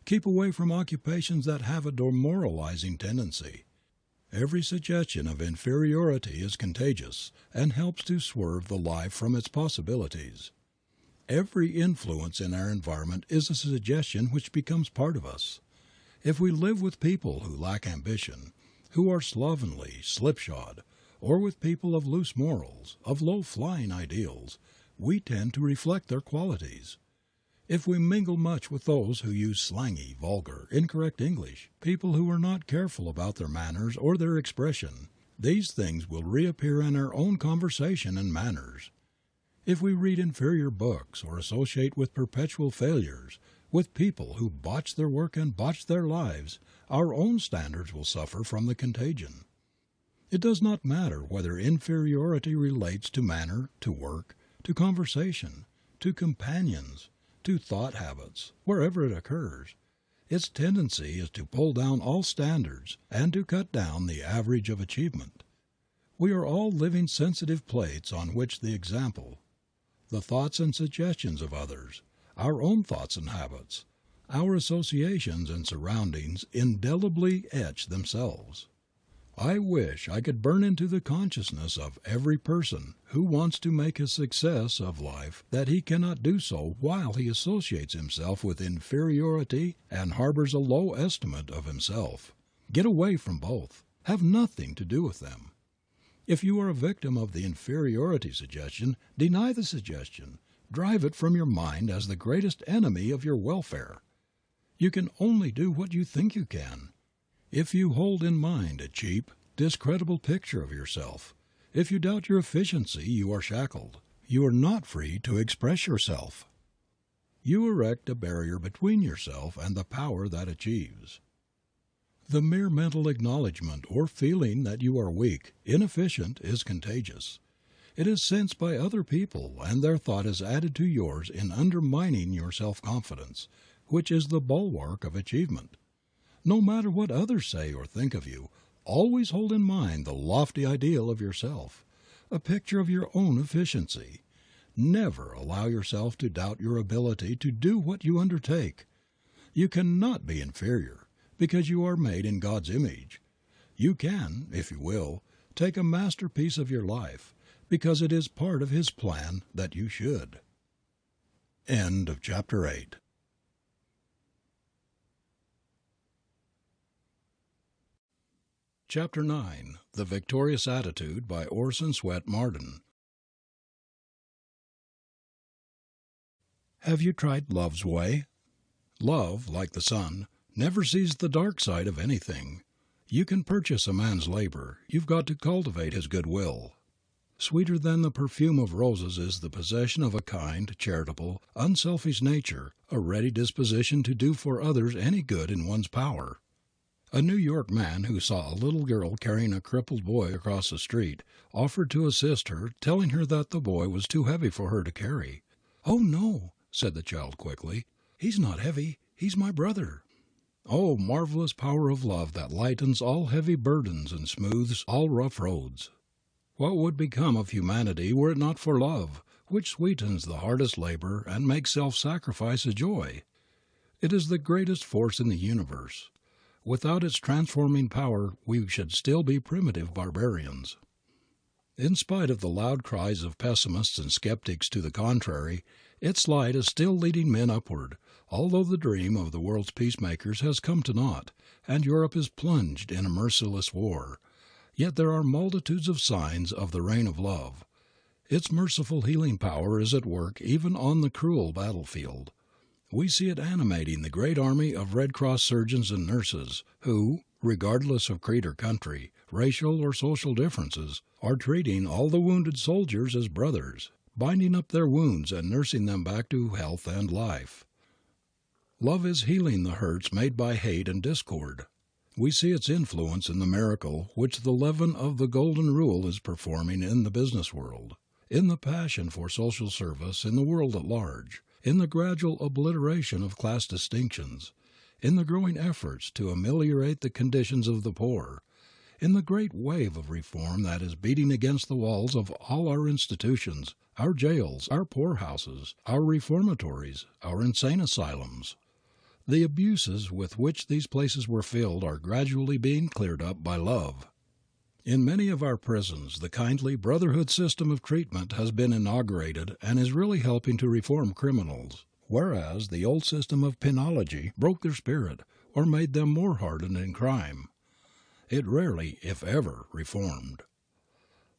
Keep away from occupations that have a demoralizing tendency. Every suggestion of inferiority is contagious and helps to swerve the life from its possibilities. Every influence in our environment is a suggestion which becomes part of us. If we live with people who lack ambition, who are slovenly, slipshod, or with people of loose morals, of low-flying ideals, we tend to reflect their qualities. If we mingle much with those who use slangy, vulgar, incorrect English, people who are not careful about their manners or their expression, these things will reappear in our own conversation and manners. If we read inferior books or associate with perpetual failures, with people who botch their work and botch their lives, our own standards will suffer from the contagion. It does not matter whether inferiority relates to manner, to work, to conversation, to companions, to thought habits, wherever it occurs. Its tendency is to pull down all standards and to cut down the average of achievement. We are all living sensitive plates on which the example, the thoughts and suggestions of others, our own thoughts and habits, our associations and surroundings indelibly etch themselves. I wish I could burn into the consciousness of every person who wants to make a success of life that he cannot do so while he associates himself with inferiority and harbors a low estimate of himself. Get away from both. Have nothing to do with them. If you are a victim of the inferiority suggestion, deny the suggestion. Drive it from your mind as the greatest enemy of your welfare. You can only do what you think you can. If you hold in mind a cheap, discreditable picture of yourself, if you doubt your efficiency, you are shackled. You are not free to express yourself. You erect a barrier between yourself and the power that achieves. The mere mental acknowledgement or feeling that you are weak, inefficient, is contagious. It is sensed by other people, and their thought is added to yours in undermining your self-confidence, which is the bulwark of achievement. No matter what others say or think of you, always hold in mind the lofty ideal of yourself, a picture of your own efficiency. Never allow yourself to doubt your ability to do what you undertake. You cannot be inferior, because you are made in God's image. You can, if you will, take a masterpiece of your life, because it is part of His plan that you should. End of chapter 8. Chapter 9. The Victorious Attitude by Orison S Marden. Have you tried love's way? Love, like the sun, never sees the dark side of anything. You can purchase a man's labor. You've got to cultivate his goodwill. Sweeter than the perfume of roses is the possession of a kind, charitable, unselfish nature, a ready disposition to do for others any good in one's power. A New York man who saw a little girl carrying a crippled boy across the street offered to assist her, telling her that the boy was too heavy for her to carry. "Oh, no," said the child quickly. "He's not heavy. He's my brother." Oh, marvelous power of love that lightens all heavy burdens and smooths all rough roads. What would become of humanity were it not for love, which sweetens the hardest labor and makes self-sacrifice a joy? It is the greatest force in the universe. Without its transforming power we should still be primitive barbarians. In spite of the loud cries of pessimists and skeptics to the contrary, its light is still leading men upward, although the dream of the world's peacemakers has come to naught, and Europe is plunged in a merciless war. Yet there are multitudes of signs of the reign of love. Its merciful healing power is at work even on the cruel battlefield. We see it animating the great army of Red Cross surgeons and nurses, who, regardless of creed or country, racial or social differences, are treating all the wounded soldiers as brothers, binding up their wounds and nursing them back to health and life. Love is healing the hurts made by hate and discord. We see its influence in the miracle which the leaven of the Golden Rule is performing in the business world, in the passion for social service in the world at large, in the gradual obliteration of class distinctions, in the growing efforts to ameliorate the conditions of the poor, in the great wave of reform that is beating against the walls of all our institutions, our jails, our poorhouses, our reformatories, our insane asylums. The abuses with which these places were filled are gradually being cleared up by love. In many of our prisons the kindly brotherhood system of treatment has been inaugurated and is really helping to reform criminals, whereas the old system of penology broke their spirit or made them more hardened in crime. It rarely, if ever, reformed.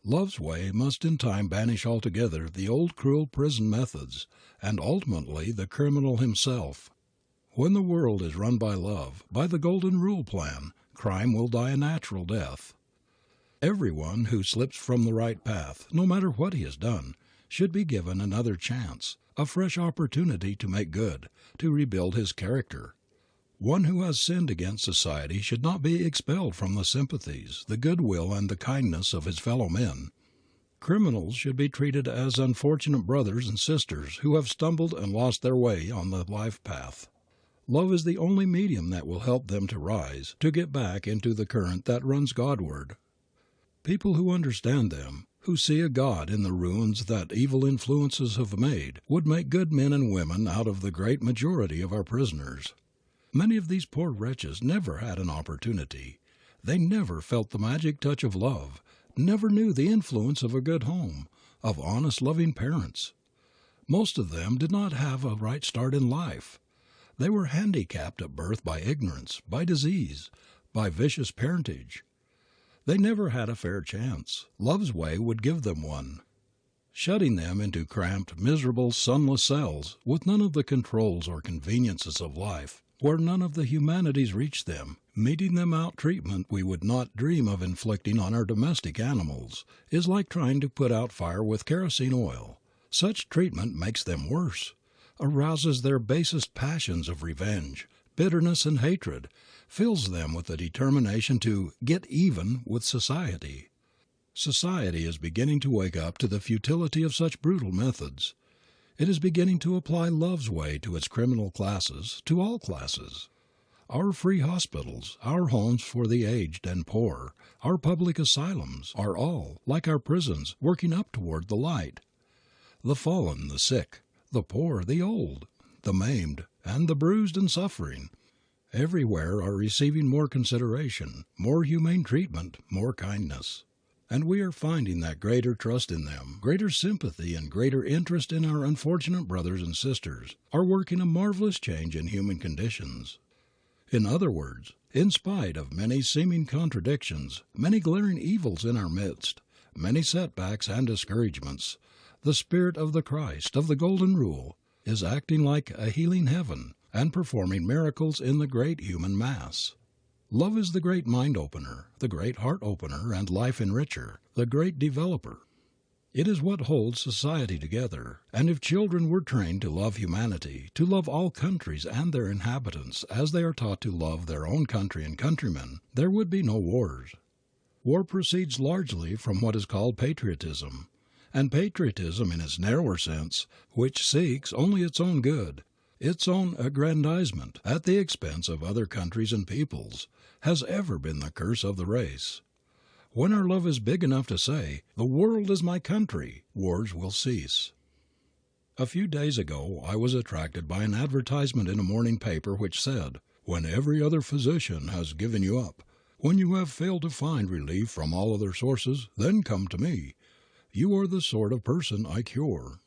Love's way must in time banish altogether the old cruel prison methods, and ultimately the criminal himself. When the world is run by love, by the Golden Rule plan, crime will die a natural death. Everyone who slips from the right path, no matter what he has done, should be given another chance, a fresh opportunity to make good, to rebuild his character. One who has sinned against society should not be expelled from the sympathies, the goodwill, and the kindness of his fellow men. Criminals should be treated as unfortunate brothers and sisters who have stumbled and lost their way on the life path. Love is the only medium that will help them to rise, to get back into the current that runs Godward. People who understand them, who see a God in the ruins that evil influences have made, would make good men and women out of the great majority of our prisoners. Many of these poor wretches never had an opportunity. They never felt the magic touch of love, never knew the influence of a good home, of honest, loving parents. Most of them did not have a right start in life. They were handicapped at birth by ignorance, by disease, by vicious parentage. They never had a fair chance. Love's way would give them one. Shutting them into cramped, miserable, sunless cells, with none of the controls or conveniences of life, where none of the humanities reach them, meting them out treatment we would not dream of inflicting on our domestic animals, is like trying to put out fire with kerosene oil. Such treatment makes them worse, arouses their basest passions of revenge, bitterness, and hatred, fills them with the determination to "get even" with society. Society is beginning to wake up to the futility of such brutal methods. It is beginning to apply love's way to its criminal classes, to all classes. Our free hospitals, our homes for the aged and poor, our public asylums, are all, like our prisons, working up toward the light. The fallen, the sick, the poor, the old, the maimed, and the bruised and suffering, everywhere are receiving more consideration, more humane treatment, more kindness. And we are finding that greater trust in them, greater sympathy, and greater interest in our unfortunate brothers and sisters are working a marvelous change in human conditions. In other words, in spite of many seeming contradictions, many glaring evils in our midst, many setbacks and discouragements, the Spirit of the Christ, of the Golden Rule, is acting like a healing heaven and performing miracles in the great human mass. Love is the great mind opener, the great heart opener and life enricher, the great developer. It is what holds society together, and if children were trained to love humanity, to love all countries and their inhabitants as they are taught to love their own country and countrymen, there would be no wars. War proceeds largely from what is called patriotism, and patriotism in its narrower sense, which seeks only its own good, its own aggrandizement at the expense of other countries and peoples, has ever been the curse of the race. When our love is big enough to say, "The world is my country," wars will cease. A few days ago I was attracted by an advertisement in a morning paper which said, "When every other physician has given you up, when you have failed to find relief from all other sources, then come to me. You are the sort of person I cure."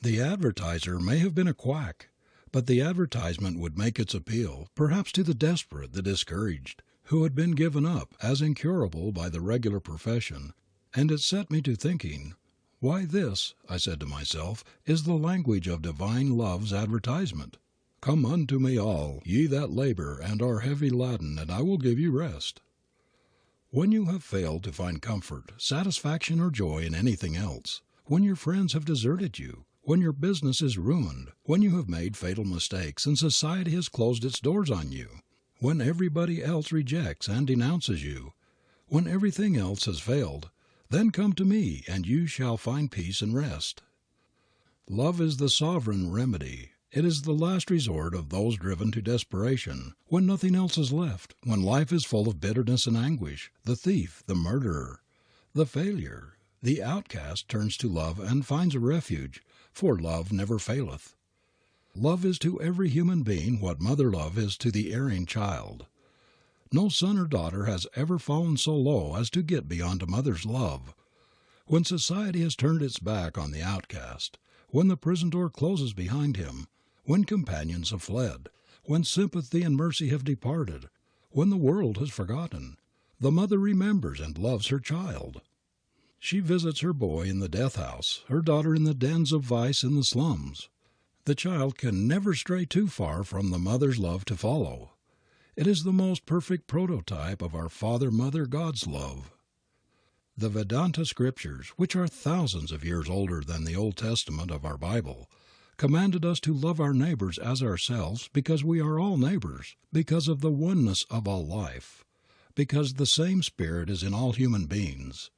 The advertiser may have been a quack, but the advertisement would make its appeal, perhaps to the desperate, the discouraged, who had been given up as incurable by the regular profession, and it set me to thinking, "Why this," I said to myself, "is the language of divine love's advertisement. Come unto me all, ye that labor and are heavy laden, and I will give you rest." When you have failed to find comfort, satisfaction, or joy in anything else, when your friends have deserted you, when your business is ruined, when you have made fatal mistakes and society has closed its doors on you, when everybody else rejects and denounces you, when everything else has failed, then come to me and you shall find peace and rest. Love is the sovereign remedy. It is the last resort of those driven to desperation, when nothing else is left, when life is full of bitterness and anguish. The thief, the murderer, the failure, the outcast turns to love and finds a refuge, for love never faileth. Love is to every human being what mother love is to the erring child. No son or daughter has ever fallen so low as to get beyond a mother's love. When society has turned its back on the outcast, when the prison door closes behind him, when companions have fled, when sympathy and mercy have departed, when the world has forgotten, the mother remembers and loves her child. She visits her boy in the death house, her daughter in the dens of vice in the slums. The child can never stray too far from the mother's love to follow. It is the most perfect prototype of our Father-Mother God's love. The Vedanta scriptures, which are thousands of years older than the Old Testament of our Bible, commanded us to love our neighbors as ourselves because we are all neighbors, because of the oneness of all life, because the same Spirit is in all human beings.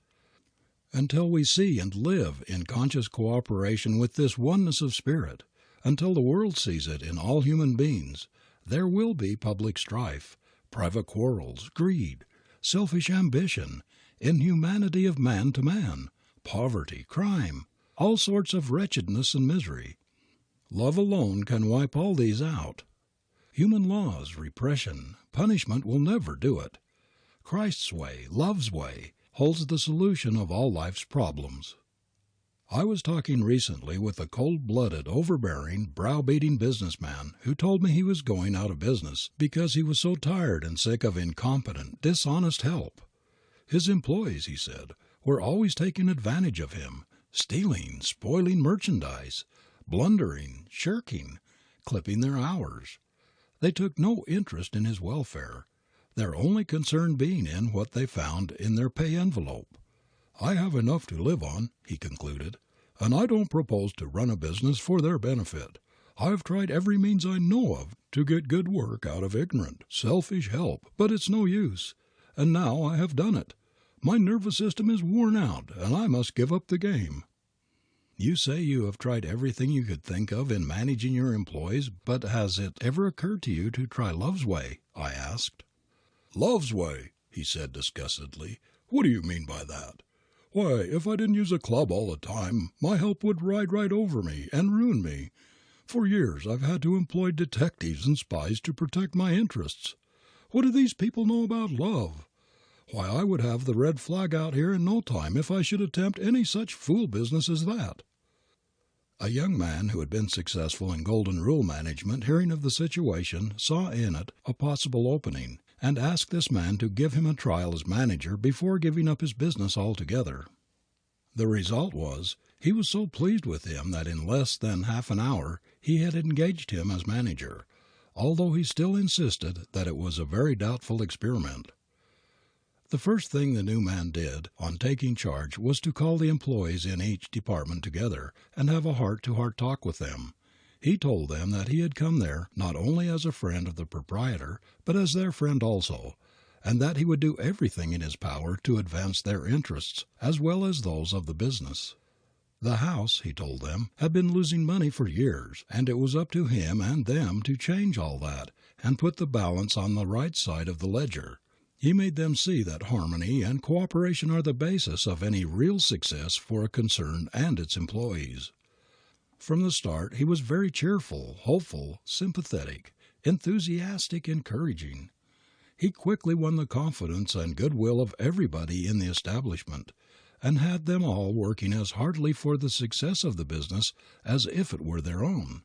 Until we see and live in conscious cooperation with this oneness of spirit, until the world sees it in all human beings, there will be public strife, private quarrels, greed, selfish ambition, inhumanity of man to man, poverty, crime, all sorts of wretchedness and misery. Love alone can wipe all these out. Human laws, repression, punishment will never do it. Christ's way, love's way, holds the solution of all life's problems. I was talking recently with a cold-blooded, overbearing, browbeating businessman who told me he was going out of business because he was so tired and sick of incompetent, dishonest help. His employees, he said, were always taking advantage of him, stealing, spoiling merchandise, blundering, shirking, clipping their hours. They took no interest in his welfare, their only concern being in what they found in their pay envelope. "I have enough to live on," he concluded, "and I don't propose to run a business for their benefit. I've tried every means I know of to get good work out of ignorant, selfish help, but it's no use, and now I have done it. My nervous system is worn out, and I must give up the game." You say you have tried everything you could think of in managing your employees, but has it ever occurred to you to try Love's way? I asked. "Love's way," he said disgustedly. "What do you mean by that? Why, if I didn't use a club all the time, my help would ride right over me and ruin me. For years I've had to employ detectives and spies to protect my interests. What do these people know about love? Why, I would have the red flag out here in no time if I should attempt any such fool business as that." A young man who had been successful in Golden Rule management, hearing of the situation, saw in it a possible opening, and asked this man to give him a trial as manager before giving up his business altogether. The result was, he was so pleased with him that in less than half an hour he had engaged him as manager, although he still insisted that it was a very doubtful experiment. The first thing the new man did on taking charge was to call the employees in each department together and have a heart-to-heart talk with them. He told them that he had come there not only as a friend of the proprietor, but as their friend also, and that he would do everything in his power to advance their interests, as well as those of the business. The house, he told them, had been losing money for years, and it was up to him and them to change all that and put the balance on the right side of the ledger. He made them see that harmony and cooperation are the basis of any real success for a concern and its employees. From the start he was very cheerful, hopeful, sympathetic, enthusiastic, encouraging. He quickly won the confidence and goodwill of everybody in the establishment, and had them all working as heartily for the success of the business as if it were their own.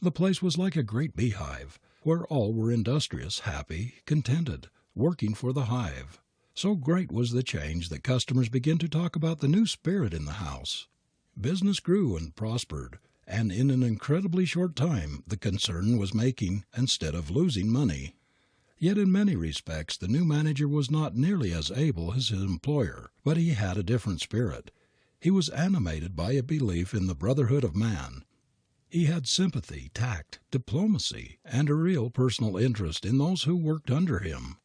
The place was like a great beehive, where all were industrious, happy, contented, working for the hive. So great was the change that customers began to talk about the new spirit in the house. Business grew and prospered, and in an incredibly short time the concern was making instead of losing money. Yet in many respects the new manager was not nearly as able as his employer, but he had a different spirit. He was animated by a belief in the brotherhood of man. He had sympathy, tact, diplomacy, and a real personal interest in those who worked under him.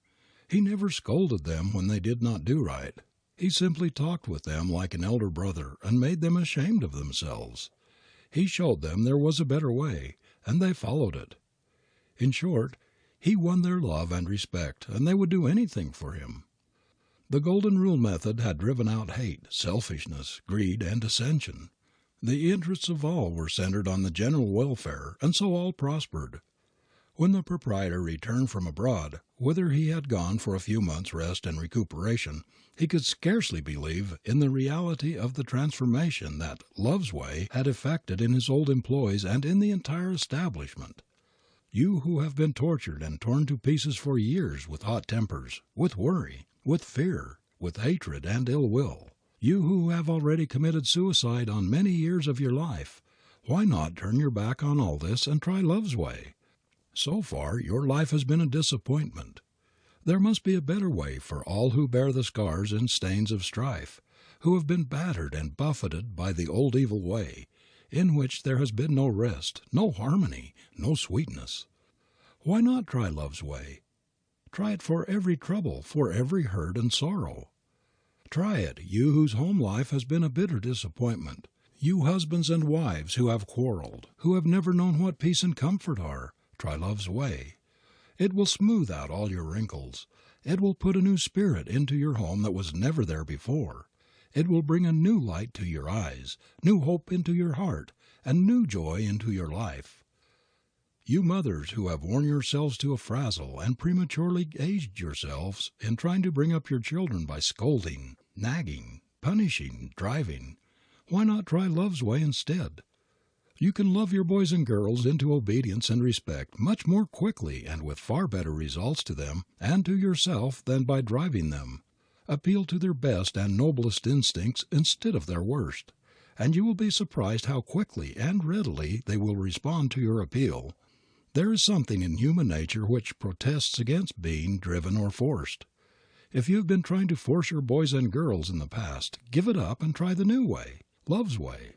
He never scolded them when they did not do right. He simply talked with them like an elder brother and made them ashamed of themselves. He showed them there was a better way, and they followed it. In short, he won their love and respect, and they would do anything for him. The Golden Rule method had driven out hate, selfishness, greed, and dissension. The interests of all were centered on the general welfare, and so all prospered. When the proprietor returned from abroad, whither he had gone for a few months' rest and recuperation, he could scarcely believe in the reality of the transformation that Love's Way had effected in his old employees and in the entire establishment. You who have been tortured and torn to pieces for years with hot tempers, with worry, with fear, with hatred and ill will, you who have already committed suicide on many years of your life, why not turn your back on all this and try Love's Way? So far your life has been a disappointment. There must be a better way for all who bear the scars and stains of strife, who have been battered and buffeted by the old evil way, in which there has been no rest, no harmony, no sweetness. Why not try Love's Way? Try it for every trouble, for every hurt and sorrow. Try it, you whose home life has been a bitter disappointment, you husbands and wives who have quarreled, who have never known what peace and comfort are. Try Love's Way. It will smooth out all your wrinkles. It will put a new spirit into your home that was never there before. It will bring a new light to your eyes, new hope into your heart, and new joy into your life. You mothers who have worn yourselves to a frazzle and prematurely aged yourselves in trying to bring up your children by scolding, nagging, punishing, driving, why not try Love's Way instead? You can love your boys and girls into obedience and respect much more quickly and with far better results to them and to yourself than by driving them. Appeal to their best and noblest instincts instead of their worst, and you will be surprised how quickly and readily they will respond to your appeal. There is something in human nature which protests against being driven or forced. If you have been trying to force your boys and girls in the past, give it up and try the new way, Love's Way.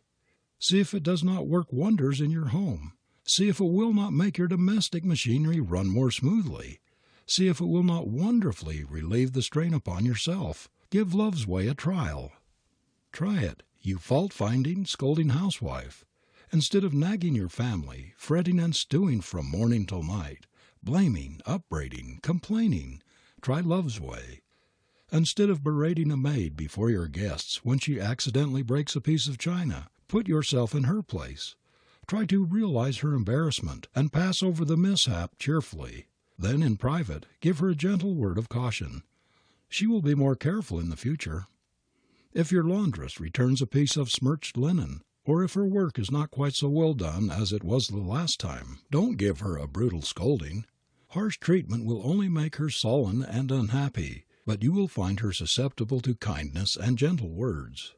See if it does not work wonders in your home. See if it will not make your domestic machinery run more smoothly. See if it will not wonderfully relieve the strain upon yourself. Give Love's Way a trial. Try it, you fault-finding, scolding housewife. Instead of nagging your family, fretting and stewing from morning till night, blaming, upbraiding, complaining, try Love's Way. Instead of berating a maid before your guests when she accidentally breaks a piece of china, put yourself in her place. Try to realize her embarrassment and pass over the mishap cheerfully. Then, in private, give her a gentle word of caution. She will be more careful in the future. If your laundress returns a piece of smirched linen, or if her work is not quite so well done as it was the last time, don't give her a brutal scolding. Harsh treatment will only make her sullen and unhappy, but you will find her susceptible to kindness and gentle words.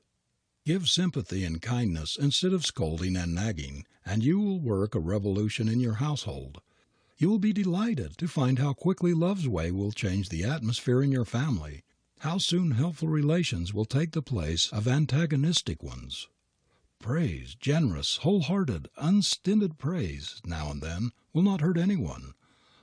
Give sympathy and kindness instead of scolding and nagging, and you will work a revolution in your household. You will be delighted to find how quickly Love's Way will change the atmosphere in your family, how soon helpful relations will take the place of antagonistic ones. Praise, generous, wholehearted, unstinted praise, now and then, will not hurt anyone,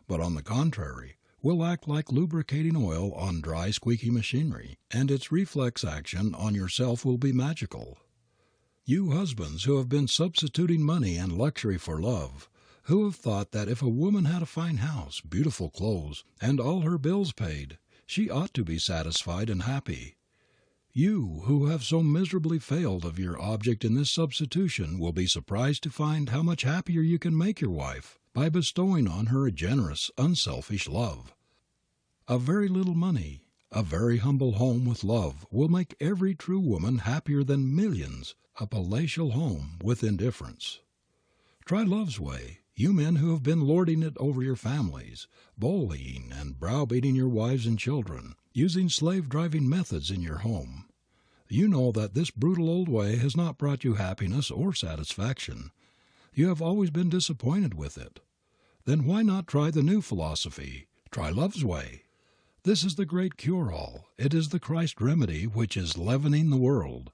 but on the contrary, will act like lubricating oil on dry, squeaky machinery, and its reflex action on yourself will be magical. You husbands who have been substituting money and luxury for love, who have thought that if a woman had a fine house, beautiful clothes, and all her bills paid, she ought to be satisfied and happy. You who have so miserably failed of your object in this substitution will be surprised to find how much happier you can make your wife by bestowing on her a generous, unselfish love. A very little money, a very humble home with love will make every true woman happier than millions, a palatial home with indifference. Try Love's Way, you men who have been lording it over your families, bullying and browbeating your wives and children, using slave-driving methods in your home. You know that this brutal old way has not brought you happiness or satisfaction. You have always been disappointed with it. Then why not try the new philosophy? Try Love's Way. This is the great cure-all. It is the Christ remedy which is leavening the world.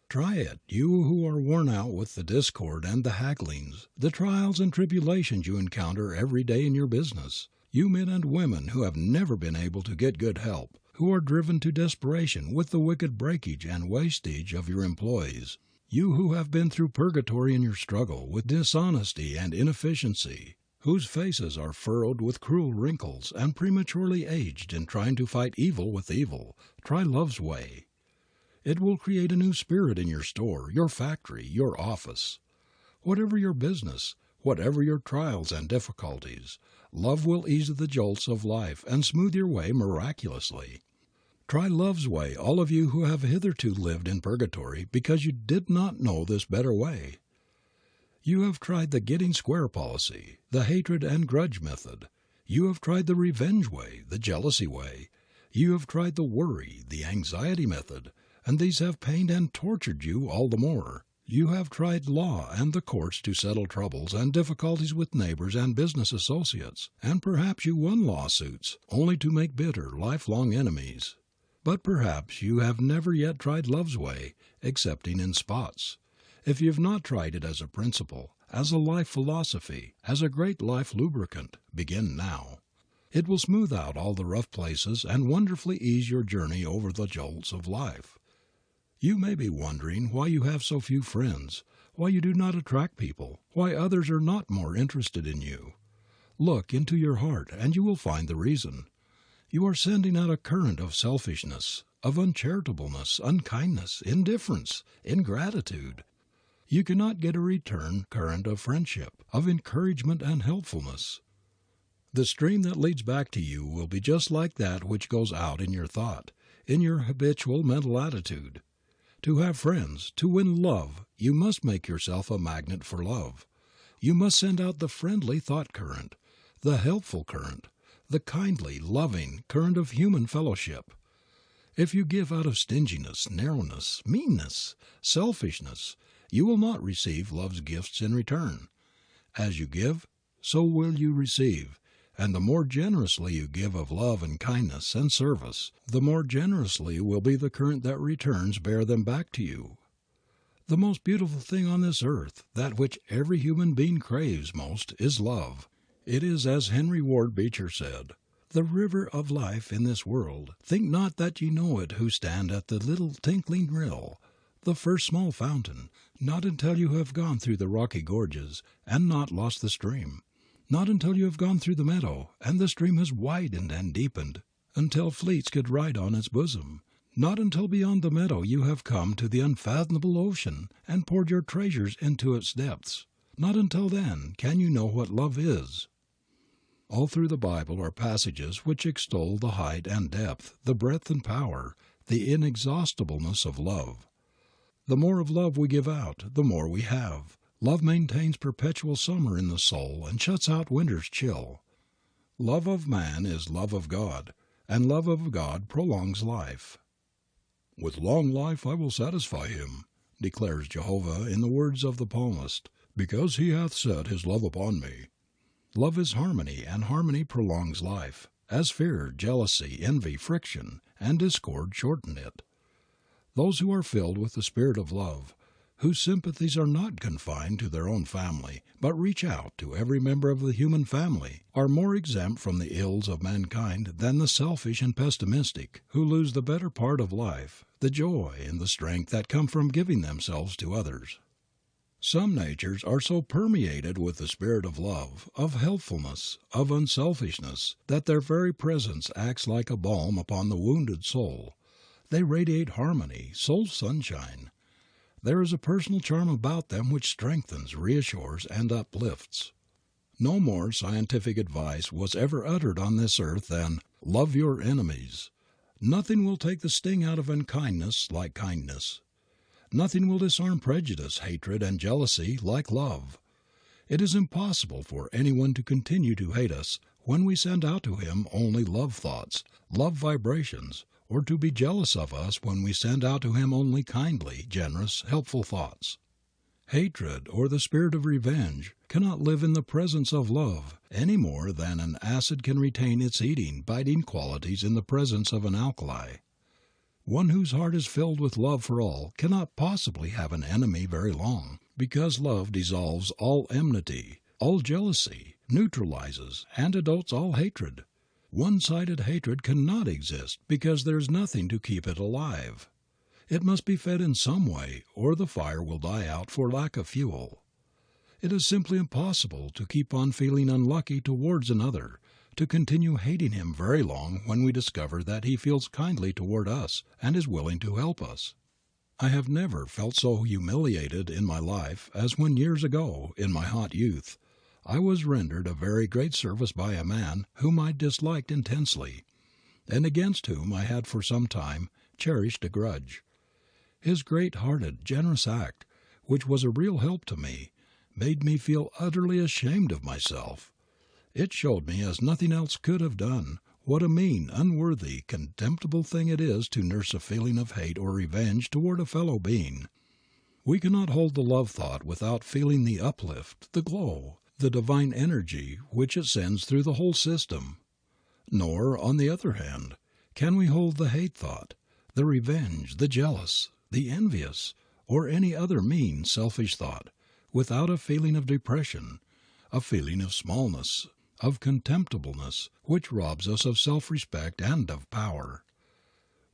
Try it, you who are worn out with the discord and the hagglings, the trials and tribulations you encounter every day in your business. You men and women who have never been able to get good help, who are driven to desperation with the wicked breakage and wastage of your employees. You who have been through purgatory in your struggle with dishonesty and inefficiency, whose faces are furrowed with cruel wrinkles and prematurely aged in trying to fight evil with evil, try love's way. It will create a new spirit in your store, your factory, your office. Whatever your business, whatever your trials and difficulties, love will ease the jolts of life and smooth your way miraculously. Try love's way, all of you who have hitherto lived in purgatory because you did not know this better way. You have tried the getting square policy, the hatred and grudge method. You have tried the revenge way, the jealousy way. You have tried the worry, the anxiety method, and these have pained and tortured you all the more. You have tried law and the courts to settle troubles and difficulties with neighbors and business associates, and perhaps you won lawsuits only to make bitter, lifelong enemies. But perhaps you have never yet tried love's way, excepting in spots. If you have not tried it as a principle, as a life philosophy, as a great life lubricant, begin now. It will smooth out all the rough places and wonderfully ease your journey over the jolts of life. You may be wondering why you have so few friends, why you do not attract people, why others are not more interested in you. Look into your heart and you will find the reason. You are sending out a current of selfishness, of uncharitableness, unkindness, indifference, ingratitude. You cannot get a return current of friendship, of encouragement and helpfulness. The stream that leads back to you will be just like that which goes out in your thought, in your habitual mental attitude. To have friends, to win love, you must make yourself a magnet for love. You must send out the friendly thought current, the helpful current, the kindly, loving current of human fellowship. If you give out of stinginess, narrowness, meanness, selfishness, you will not receive love's gifts in return. As you give, so will you receive, and the more generously you give of love and kindness and service, the more generously will be the current that returns bear them back to you. The most beautiful thing on this earth, that which every human being craves most, is love. It is as Henry Ward Beecher said, "The river of life in this world, think not that ye know it who stand at the little tinkling rill, the first small fountain, not until you have gone through the rocky gorges and not lost the stream. Not until you have gone through the meadow, and the stream has widened and deepened, until fleets could ride on its bosom. Not until beyond the meadow you have come to the unfathomable ocean, and poured your treasures into its depths. Not until then can you know what love is." All through the Bible are passages which extol the height and depth, the breadth and power, the inexhaustibleness of love. The more of love we give out, the more we have. Love maintains perpetual summer in the soul and shuts out winter's chill. Love of man is love of God, and love of God prolongs life. "With long life I will satisfy him," declares Jehovah in the words of the psalmist, "because he hath set his love upon me." Love is harmony, and harmony prolongs life, as fear, jealousy, envy, friction, and discord shorten it. Those who are filled with the spirit of love, whose sympathies are not confined to their own family, but reach out to every member of the human family, are more exempt from the ills of mankind than the selfish and pessimistic, who lose the better part of life, the joy and the strength that come from giving themselves to others. Some natures are so permeated with the spirit of love, of helpfulness, of unselfishness, that their very presence acts like a balm upon the wounded soul. They radiate harmony, soul sunshine. There is a personal charm about them which strengthens, reassures, and uplifts. No more scientific advice was ever uttered on this earth than "love your enemies." Nothing will take the sting out of unkindness like kindness. Nothing will disarm prejudice, hatred, and jealousy like love. It is impossible for anyone to continue to hate us when we send out to him only love thoughts, love vibrations, or to be jealous of us when we send out to him only kindly, generous, helpful thoughts. Hatred, or the spirit of revenge, cannot live in the presence of love any more than an acid can retain its eating, biting qualities in the presence of an alkali. One whose heart is filled with love for all cannot possibly have an enemy very long, because love dissolves all enmity, all jealousy, neutralizes, antidotes all hatred. One-sided hatred cannot exist because there is nothing to keep it alive. It must be fed in some way or the fire will die out for lack of fuel. It is simply impossible to keep on feeling unlucky towards another, to continue hating him very long when we discover that he feels kindly toward us and is willing to help us. I have never felt so humiliated in my life as when years ago, in my hot youth, I was rendered a very great service by a man whom I disliked intensely, and against whom I had for some time cherished a grudge. His great-hearted, generous act, which was a real help to me, made me feel utterly ashamed of myself. It showed me, as nothing else could have done, what a mean, unworthy, contemptible thing it is to nurse a feeling of hate or revenge toward a fellow being. We cannot hold the love thought without feeling the uplift, the glow, the divine energy which it sends through the whole system. Nor, on the other hand, can we hold the hate thought, the revenge, the jealous, the envious, or any other mean, selfish thought, without a feeling of depression, a feeling of smallness, of contemptibleness, which robs us of self-respect and of power.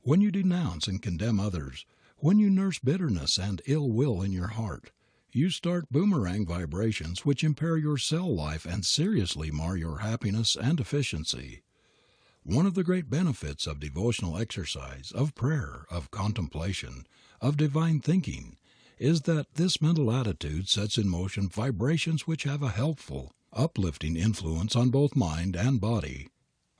When you denounce and condemn others, when you nurse bitterness and ill will in your heart, you start boomerang vibrations which impair your cell life and seriously mar your happiness and efficiency. One of the great benefits of devotional exercise, of prayer, of contemplation, of divine thinking, is that this mental attitude sets in motion vibrations which have a helpful, uplifting influence on both mind and body.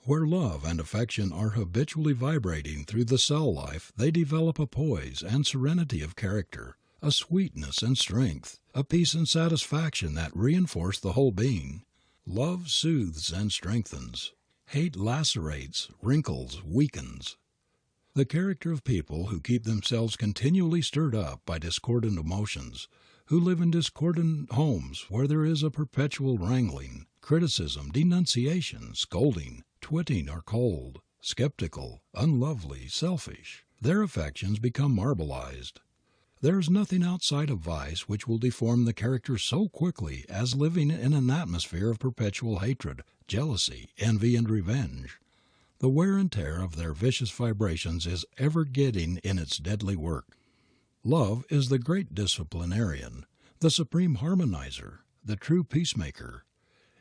Where love and affection are habitually vibrating through the cell life they develop a poise and serenity of character, a sweetness and strength, a peace and satisfaction that reinforce the whole being. Love soothes and strengthens. Hate lacerates, wrinkles, weakens. The character of people who keep themselves continually stirred up by discordant emotions, who live in discordant homes where there is a perpetual wrangling, criticism, denunciation, scolding, twitting are cold, skeptical, unlovely, selfish. Their affections become marbleized. There is nothing outside of vice which will deform the character so quickly as living in an atmosphere of perpetual hatred, jealousy, envy, and revenge. The wear and tear of their vicious vibrations is ever getting in its deadly work. Love is the great disciplinarian, the supreme harmonizer, the true peacemaker.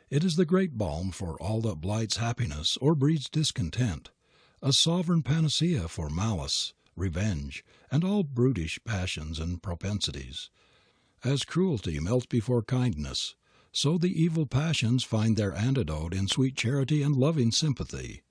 It is the great balm for all that blights happiness or breeds discontent, a sovereign panacea for malice, revenge, and all brutish passions and propensities. As cruelty melts before kindness, so the evil passions find their antidote in sweet charity and loving sympathy.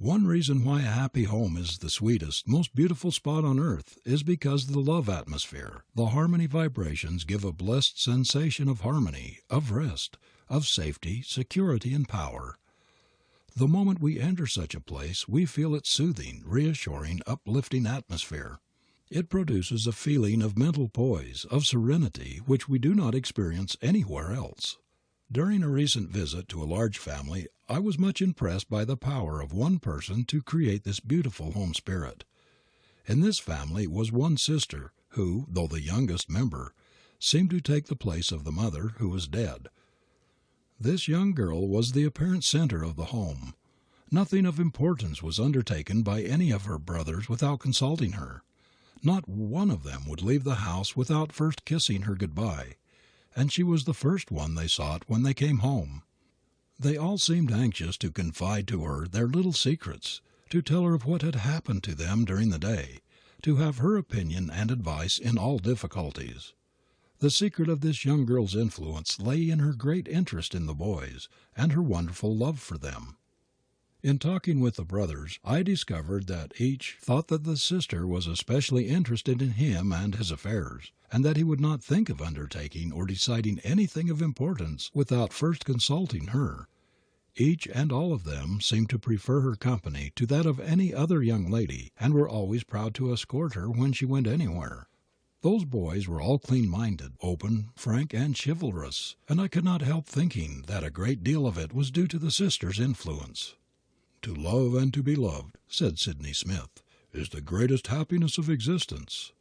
One reason why a happy home is the sweetest, most beautiful spot on earth is because the love atmosphere, the harmony vibrations give a blessed sensation of harmony, of rest, of safety, security, and power. The moment we enter such a place we feel its soothing, reassuring, uplifting atmosphere. It produces a feeling of mental poise, of serenity, which we do not experience anywhere else. During a recent visit to a large family, I was much impressed by the power of one person to create this beautiful home spirit. In this family was one sister who, though the youngest member, seemed to take the place of the mother, who was dead. This young girl was the apparent center of the home. Nothing of importance was undertaken by any of her brothers without consulting her. Not one of them would leave the house without first kissing her good-bye, and she was the first one they sought when they came home. They all seemed anxious to confide to her their little secrets, to tell her of what had happened to them during the day, to have her opinion and advice in all difficulties. The secret of this young girl's influence lay in her great interest in the boys and her wonderful love for them. In talking with the brothers, I discovered that each thought that the sister was especially interested in him and his affairs, and that he would not think of undertaking or deciding anything of importance without first consulting her. Each and all of them seemed to prefer her company to that of any other young lady, and were always proud to escort her when she went anywhere. Those boys were all clean-minded, open, frank, and chivalrous, and I could not help thinking that a great deal of it was due to the sister's influence. "To love and to be loved," said Sidney Smith, is the greatest happiness of existence.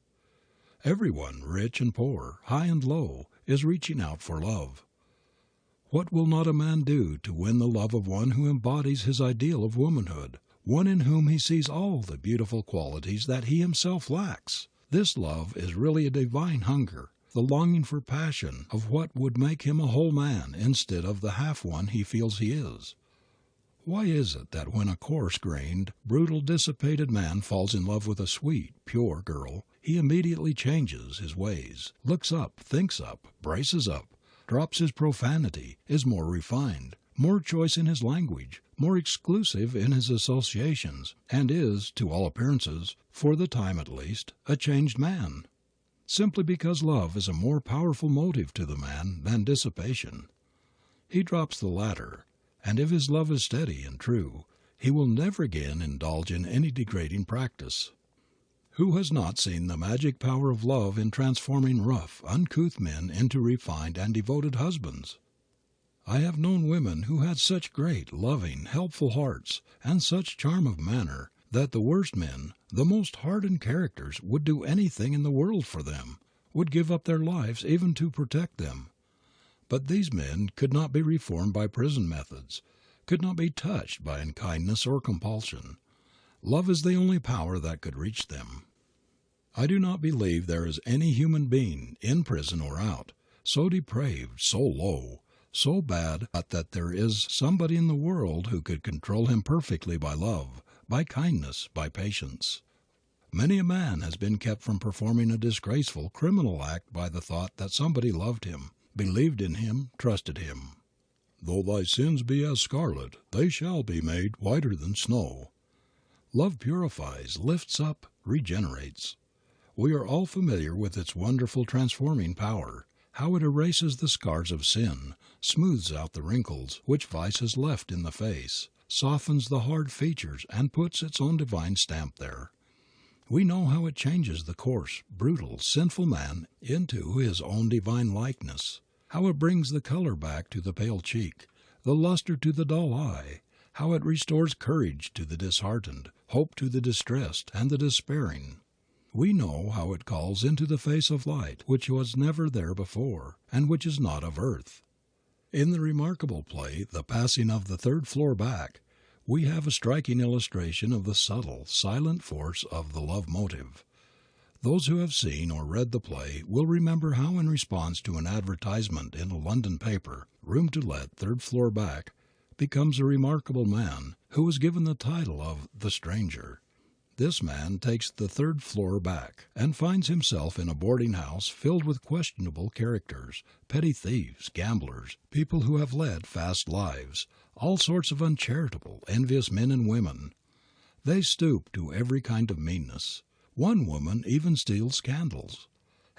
Everyone, rich and poor, high and low, is reaching out for love. What will not a man do to win the love of one who embodies his ideal of womanhood, one in whom he sees all the beautiful qualities that he himself lacks? This love is really a divine hunger, the longing for passion of what would make him a whole man instead of the half one he feels he is. Why is it that when a coarse-grained, brutal, dissipated man falls in love with a sweet, pure girl, he immediately changes his ways, looks up, thinks up, braces up, drops his profanity, is more refined, more choice in his language, more exclusive in his associations, and is, to all appearances, for the time at least, a changed man? Simply because love is a more powerful motive to the man than dissipation. He drops the latter, and if his love is steady and true, he will never again indulge in any degrading practice. Who has not seen the magic power of love in transforming rough, uncouth men into refined and devoted husbands? I have known women who had such great, loving, helpful hearts, and such charm of manner, that the worst men, the most hardened characters, would do anything in the world for them, would give up their lives even to protect them. But these men could not be reformed by prison methods, could not be touched by unkindness or compulsion. Love is the only power that could reach them. I do not believe there is any human being, in prison or out, so depraved, so low, so bad that there is somebody in the world who could control him perfectly by love, by kindness, by patience. Many a man has been kept from performing a disgraceful, criminal act by the thought that somebody loved him, believed in him, trusted him. Though thy sins be as scarlet, they shall be made whiter than snow. Love purifies, lifts up, regenerates. We are all familiar with its wonderful transforming power, how it erases the scars of sin, smooths out the wrinkles which vice has left in the face, softens the hard features and puts its own divine stamp there. We know how it changes the coarse, brutal, sinful man into his own divine likeness, how it brings the color back to the pale cheek, the luster to the dull eye, how it restores courage to the disheartened, hope to the distressed and the despairing. We know how it calls into the face of light which was never there before, and which is not of earth. In the remarkable play, The Passing of the Third Floor Back, we have a striking illustration of the subtle, silent force of the love motive. Those who have seen or read the play will remember how in response to an advertisement in a London paper, room to let, third floor back, becomes a remarkable man who is given the title of the stranger. This man takes the third floor back and finds himself in a boarding house filled with questionable characters, petty thieves, gamblers, people who have led fast lives, all sorts of uncharitable, envious men and women. They stoop to every kind of meanness. One woman even steals candles.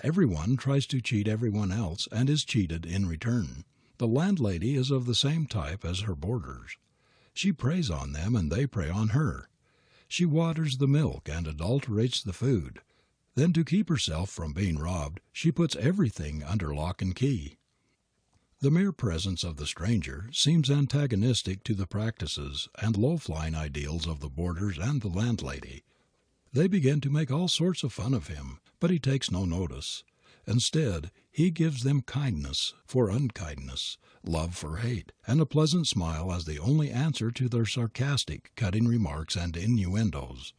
Everyone tries to cheat everyone else and is cheated in return. The landlady is of the same type as her boarders. She preys on them and they prey on her. She waters the milk and adulterates the food. Then to keep herself from being robbed, she puts everything under lock and key. The mere presence of the stranger seems antagonistic to the practices and low-flying ideals of the boarders and the landlady. They begin to make all sorts of fun of him, but he takes no notice. Instead, he gives them kindness for unkindness, love for hate, and a pleasant smile as the only answer to their sarcastic, cutting remarks and innuendos.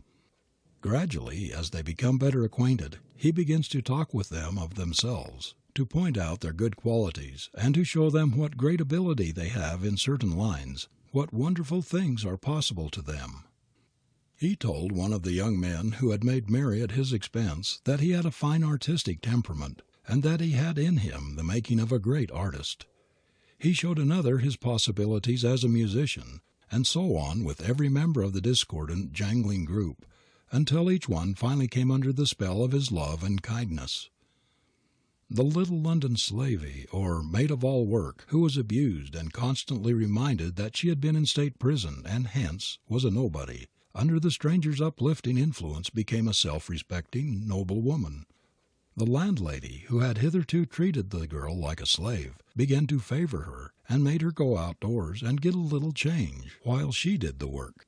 Gradually, as they become better acquainted, he begins to talk with them of themselves, to point out their good qualities, and to show them what great ability they have in certain lines, what wonderful things are possible to them. He told one of the young men who had made merry at his expense that he had a fine artistic temperament, and that he had in him the making of a great artist. He showed another his possibilities as a musician, and so on with every member of the discordant, jangling group, until each one finally came under the spell of his love and kindness. The little London slavey, or maid-of-all-work, who was abused and constantly reminded that she had been in state prison and hence was a nobody, under the stranger's uplifting influence became a self-respecting, noble woman. The landlady, who had hitherto treated the girl like a slave, began to favor her, and made her go outdoors and get a little change while she did the work.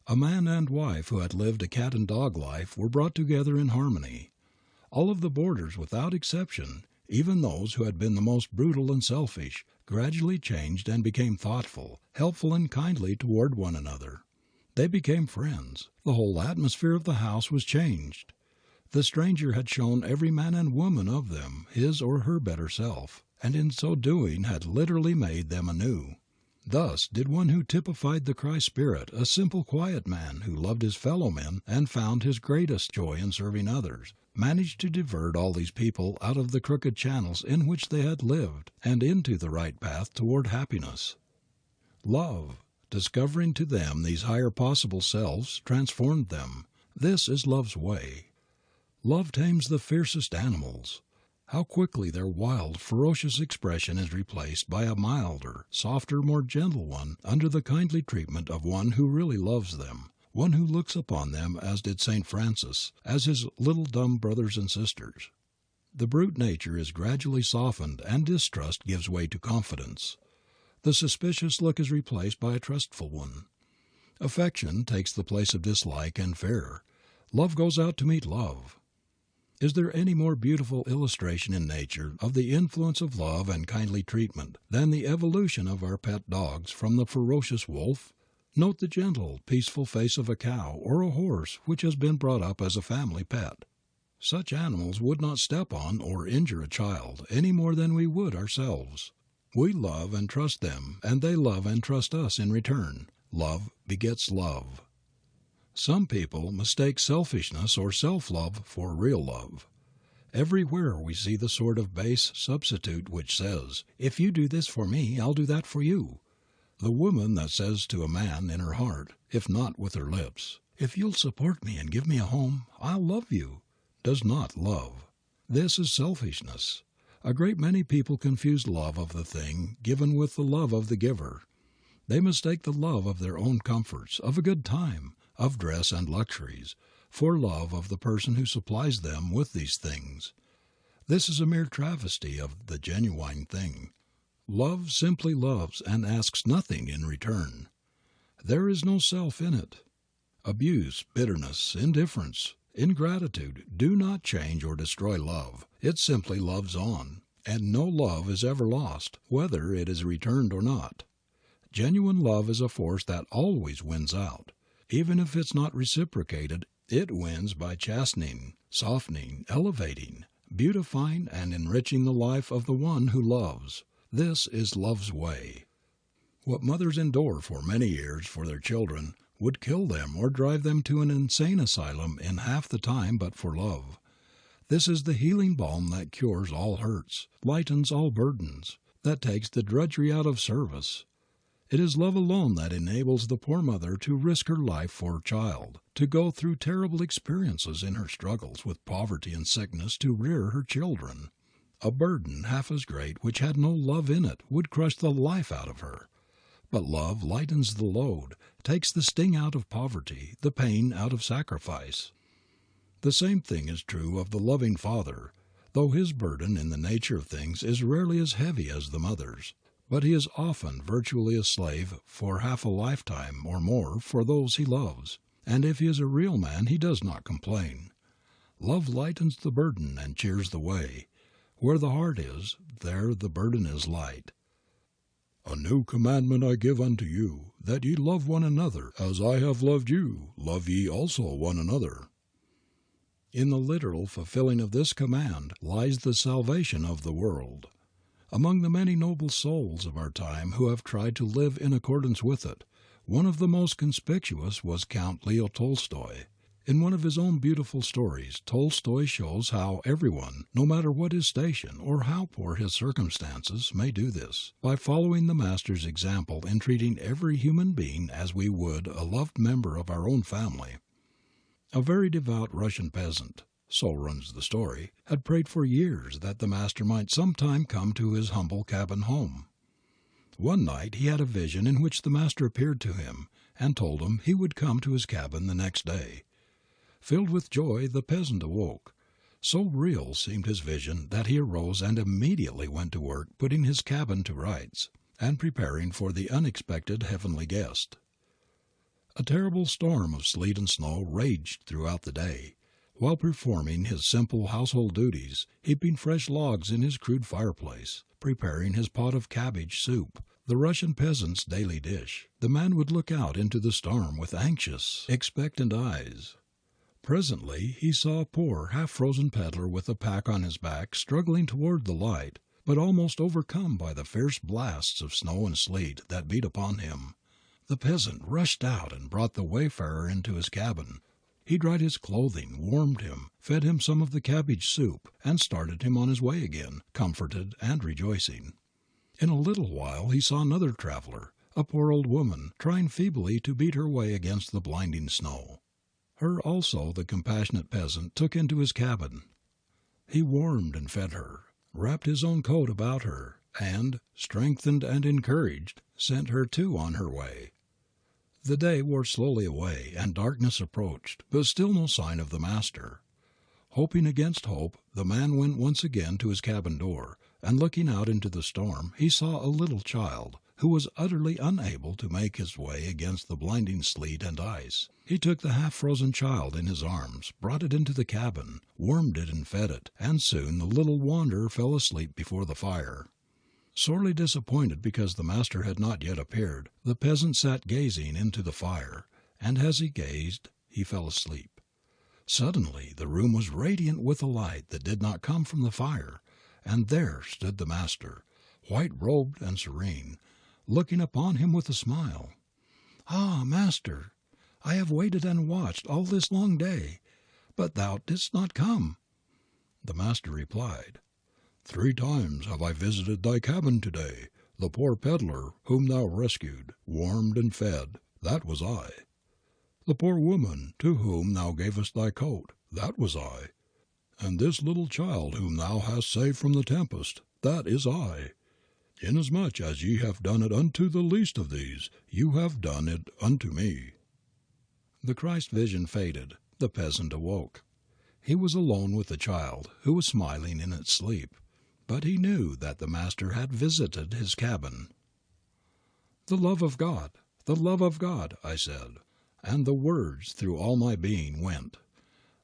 A man and wife who had lived a cat and dog life were brought together in harmony. All of the boarders, without exception, even those who had been the most brutal and selfish, gradually changed and became thoughtful, helpful and kindly toward one another. They became friends. The whole atmosphere of the house was changed. The stranger had shown every man and woman of them his or her better self, and in so doing had literally made them anew. Thus did one who typified the Christ spirit, a simple, quiet man who loved his fellow men and found his greatest joy in serving others, manage to divert all these people out of the crooked channels in which they had lived and into the right path toward happiness. Love, discovering to them these higher possible selves, transformed them. This is love's way. Love tames the fiercest animals. How quickly their wild, ferocious expression is replaced by a milder, softer, more gentle one under the kindly treatment of one who really loves them, one who looks upon them, as did St. Francis, as his little dumb brothers and sisters. The brute nature is gradually softened and distrust gives way to confidence. The suspicious look is replaced by a trustful one. Affection takes the place of dislike and fear. Love goes out to meet love. Is there any more beautiful illustration in nature of the influence of love and kindly treatment than the evolution of our pet dogs from the ferocious wolf? Note the gentle, peaceful face of a cow or a horse which has been brought up as a family pet. Such animals would not step on or injure a child any more than we would ourselves. We love and trust them, and they love and trust us in return. Love begets love. Some people mistake selfishness or self-love for real love. Everywhere we see the sort of base substitute which says, "If you do this for me, I'll do that for you." The woman that says to a man in her heart, if not with her lips, "If you'll support me and give me a home, I'll love you," does not love. This is selfishness. A great many people confuse love of the thing given with the love of the giver. They mistake the love of their own comforts, of a good time, of dress and luxuries, for love of the person who supplies them with these things. This is a mere travesty of the genuine thing. Love simply loves and asks nothing in return. There is no self in it. Abuse, bitterness, indifference, ingratitude do not change or destroy love. It simply loves on, and no love is ever lost, whether it is returned or not. Genuine love is a force that always wins out. Even if it's not reciprocated, it wins by chastening, softening, elevating, beautifying, and enriching the life of the one who loves. This is love's way. What mothers endure for many years for their children would kill them or drive them to an insane asylum in half the time but for love. This is the healing balm that cures all hurts, lightens all burdens, that takes the drudgery out of service. It is love alone that enables the poor mother to risk her life for her child, to go through terrible experiences in her struggles with poverty and sickness to rear her children. A burden half as great which had no love in it would crush the life out of her. But love lightens the load, takes the sting out of poverty, the pain out of sacrifice. The same thing is true of the loving father, though his burden in the nature of things is rarely as heavy as the mother's. But he is often virtually a slave for half a lifetime or more for those he loves, and if he is a real man he does not complain. Love lightens the burden and cheers the way. Where the heart is, there the burden is light. "A new commandment I give unto you, that ye love one another, as I have loved you, love ye also one another." In the literal fulfilling of this command lies the salvation of the world. Among the many noble souls of our time who have tried to live in accordance with it, one of the most conspicuous was Count Leo Tolstoy. In one of his own beautiful stories, Tolstoy shows how everyone, no matter what his station or how poor his circumstances, may do this, by following the Master's example in treating every human being as we would a loved member of our own family. A very devout Russian peasant, so runs the story, had prayed for years that the Master might sometime come to his humble cabin home. One night he had a vision in which the Master appeared to him and told him he would come to his cabin the next day. Filled with joy, the peasant awoke. So real seemed his vision that he arose and immediately went to work putting his cabin to rights and preparing for the unexpected heavenly guest. A terrible storm of sleet and snow raged throughout the day. While performing his simple household duties, heaping fresh logs in his crude fireplace, preparing his pot of cabbage soup, the Russian peasant's daily dish, the man would look out into the storm with anxious, expectant eyes. Presently he saw a poor, half-frozen peddler with a pack on his back struggling toward the light, but almost overcome by the fierce blasts of snow and sleet that beat upon him. The peasant rushed out and brought the wayfarer into his cabin. He dried his clothing, warmed him, fed him some of the cabbage soup, and started him on his way again, comforted and rejoicing. In a little while he saw another traveler, a poor old woman, trying feebly to beat her way against the blinding snow. Her also the compassionate peasant took into his cabin. He warmed and fed her, wrapped his own coat about her, and, strengthened and encouraged, sent her too on her way. The day wore slowly away, and darkness approached, but still no sign of the master. Hoping against hope, the man went once again to his cabin door, and looking out into the storm, he saw a little child, who was utterly unable to make his way against the blinding sleet and ice. He took the half-frozen child in his arms, brought it into the cabin, warmed it and fed it, and soon the little wanderer fell asleep before the fire. Sorely disappointed because the master had not yet appeared, the peasant sat gazing into the fire, and as he gazed, he fell asleep. Suddenly the room was radiant with a light that did not come from the fire, and there stood the master, white-robed and serene, looking upon him with a smile. "Ah, master, I have waited and watched all this long day, but thou didst not come." The master replied, "3 times have I visited thy cabin today. The poor peddler whom thou rescued, warmed and fed, that was I. The poor woman to whom thou gavest thy coat, that was I. And this little child whom thou hast saved from the tempest, that is I. Inasmuch as ye have done it unto the least of these, you have done it unto me." The Christ vision faded. The peasant awoke. He was alone with the child, who was smiling in its sleep. But he knew that the Master had visited his cabin. "The love of God, I said, and the words through all my being went.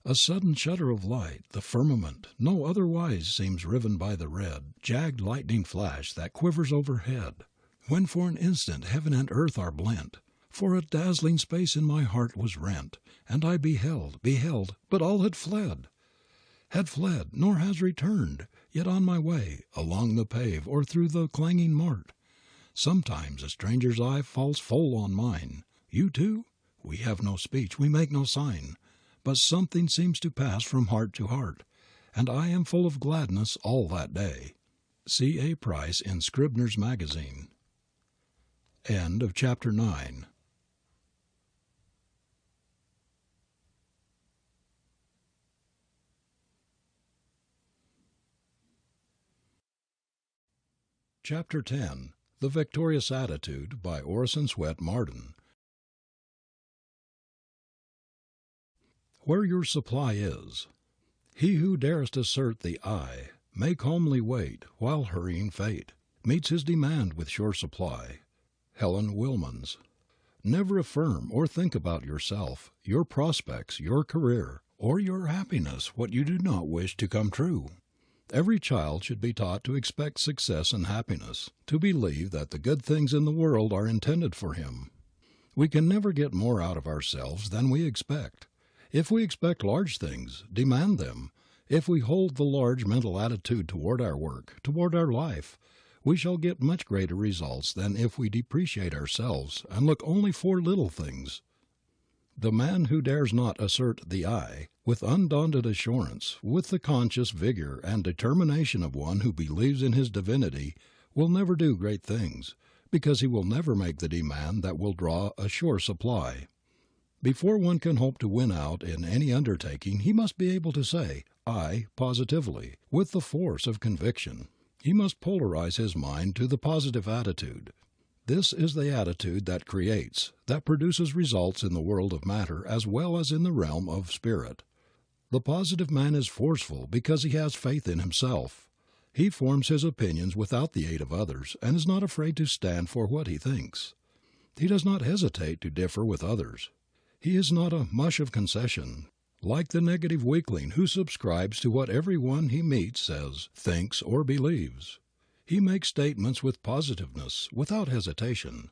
A sudden shudder of light, the firmament, no otherwise seems riven by the red, jagged lightning flash that quivers overhead, when for an instant heaven and earth are blent. For a dazzling space in my heart was rent, and I beheld, but all had fled, nor has returned, yet on my way, along the pave or through the clanging mart. Sometimes a stranger's eye falls full on mine. You too? We have no speech, we make no sign, but something seems to pass from heart to heart, and I am full of gladness all that day." C. A. Price in Scribner's Magazine. End of chapter 9. Chapter 10. The Victorious Attitude by Orison S Marden. Where your supply is. He who darest assert the I may calmly wait, while hurrying fate meets his demand with sure supply. Helen Wilmans. Never affirm or think about yourself, your prospects, your career, or your happiness what you do not wish to come true. Every child should be taught to expect success and happiness, to believe that the good things in the world are intended for him. We can never get more out of ourselves than we expect. If we expect large things, demand them. If we hold the large mental attitude toward our work, toward our life, we shall get much greater results than if we depreciate ourselves and look only for little things. The man who dares not assert the I, with undaunted assurance, with the conscious vigor and determination of one who believes in his divinity, will never do great things, because he will never make the demand that will draw a sure supply. Before one can hope to win out in any undertaking, he must be able to say, I, positively, with the force of conviction. He must polarize his mind to the positive attitude. This is the attitude that creates, that produces results in the world of matter as well as in the realm of spirit. The positive man is forceful because he has faith in himself. He forms his opinions without the aid of others and is not afraid to stand for what he thinks. He does not hesitate to differ with others. He is not a mush of concession, like the negative weakling who subscribes to what every one he meets says, thinks, or believes. He makes statements with positiveness, without hesitation.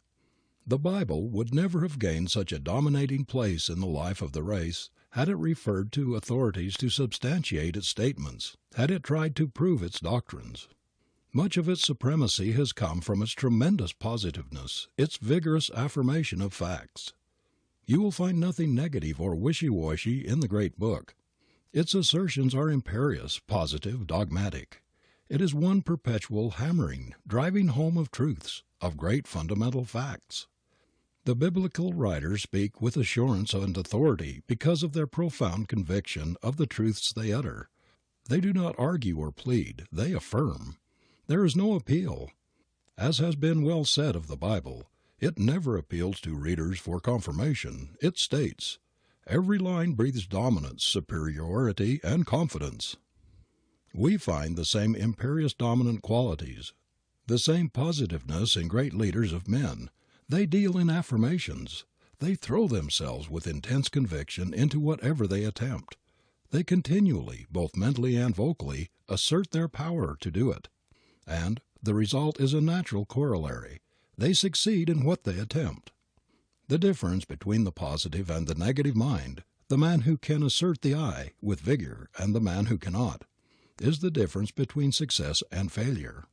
The Bible would never have gained such a dominating place in the life of the race had it referred to authorities to substantiate its statements, had it tried to prove its doctrines. Much of its supremacy has come from its tremendous positiveness, its vigorous affirmation of facts. You will find nothing negative or wishy-washy in the great book. Its assertions are imperious, positive, dogmatic. It is one perpetual hammering, driving home of truths, of great fundamental facts. The biblical writers speak with assurance and authority because of their profound conviction of the truths they utter. They do not argue or plead, they affirm. There is no appeal. As has been well said of the Bible, it never appeals to readers for confirmation. It states. Every line breathes dominance, superiority, and confidence. We find the same imperious dominant qualities, the same positiveness in great leaders of men. They deal in affirmations. They throw themselves with intense conviction into whatever they attempt. They continually, both mentally and vocally, assert their power to do it. And the result is a natural corollary. They succeed in what they attempt. The difference between the positive and the negative mind, the man who can assert the I with vigor and the man who cannot, is the difference between success and failure.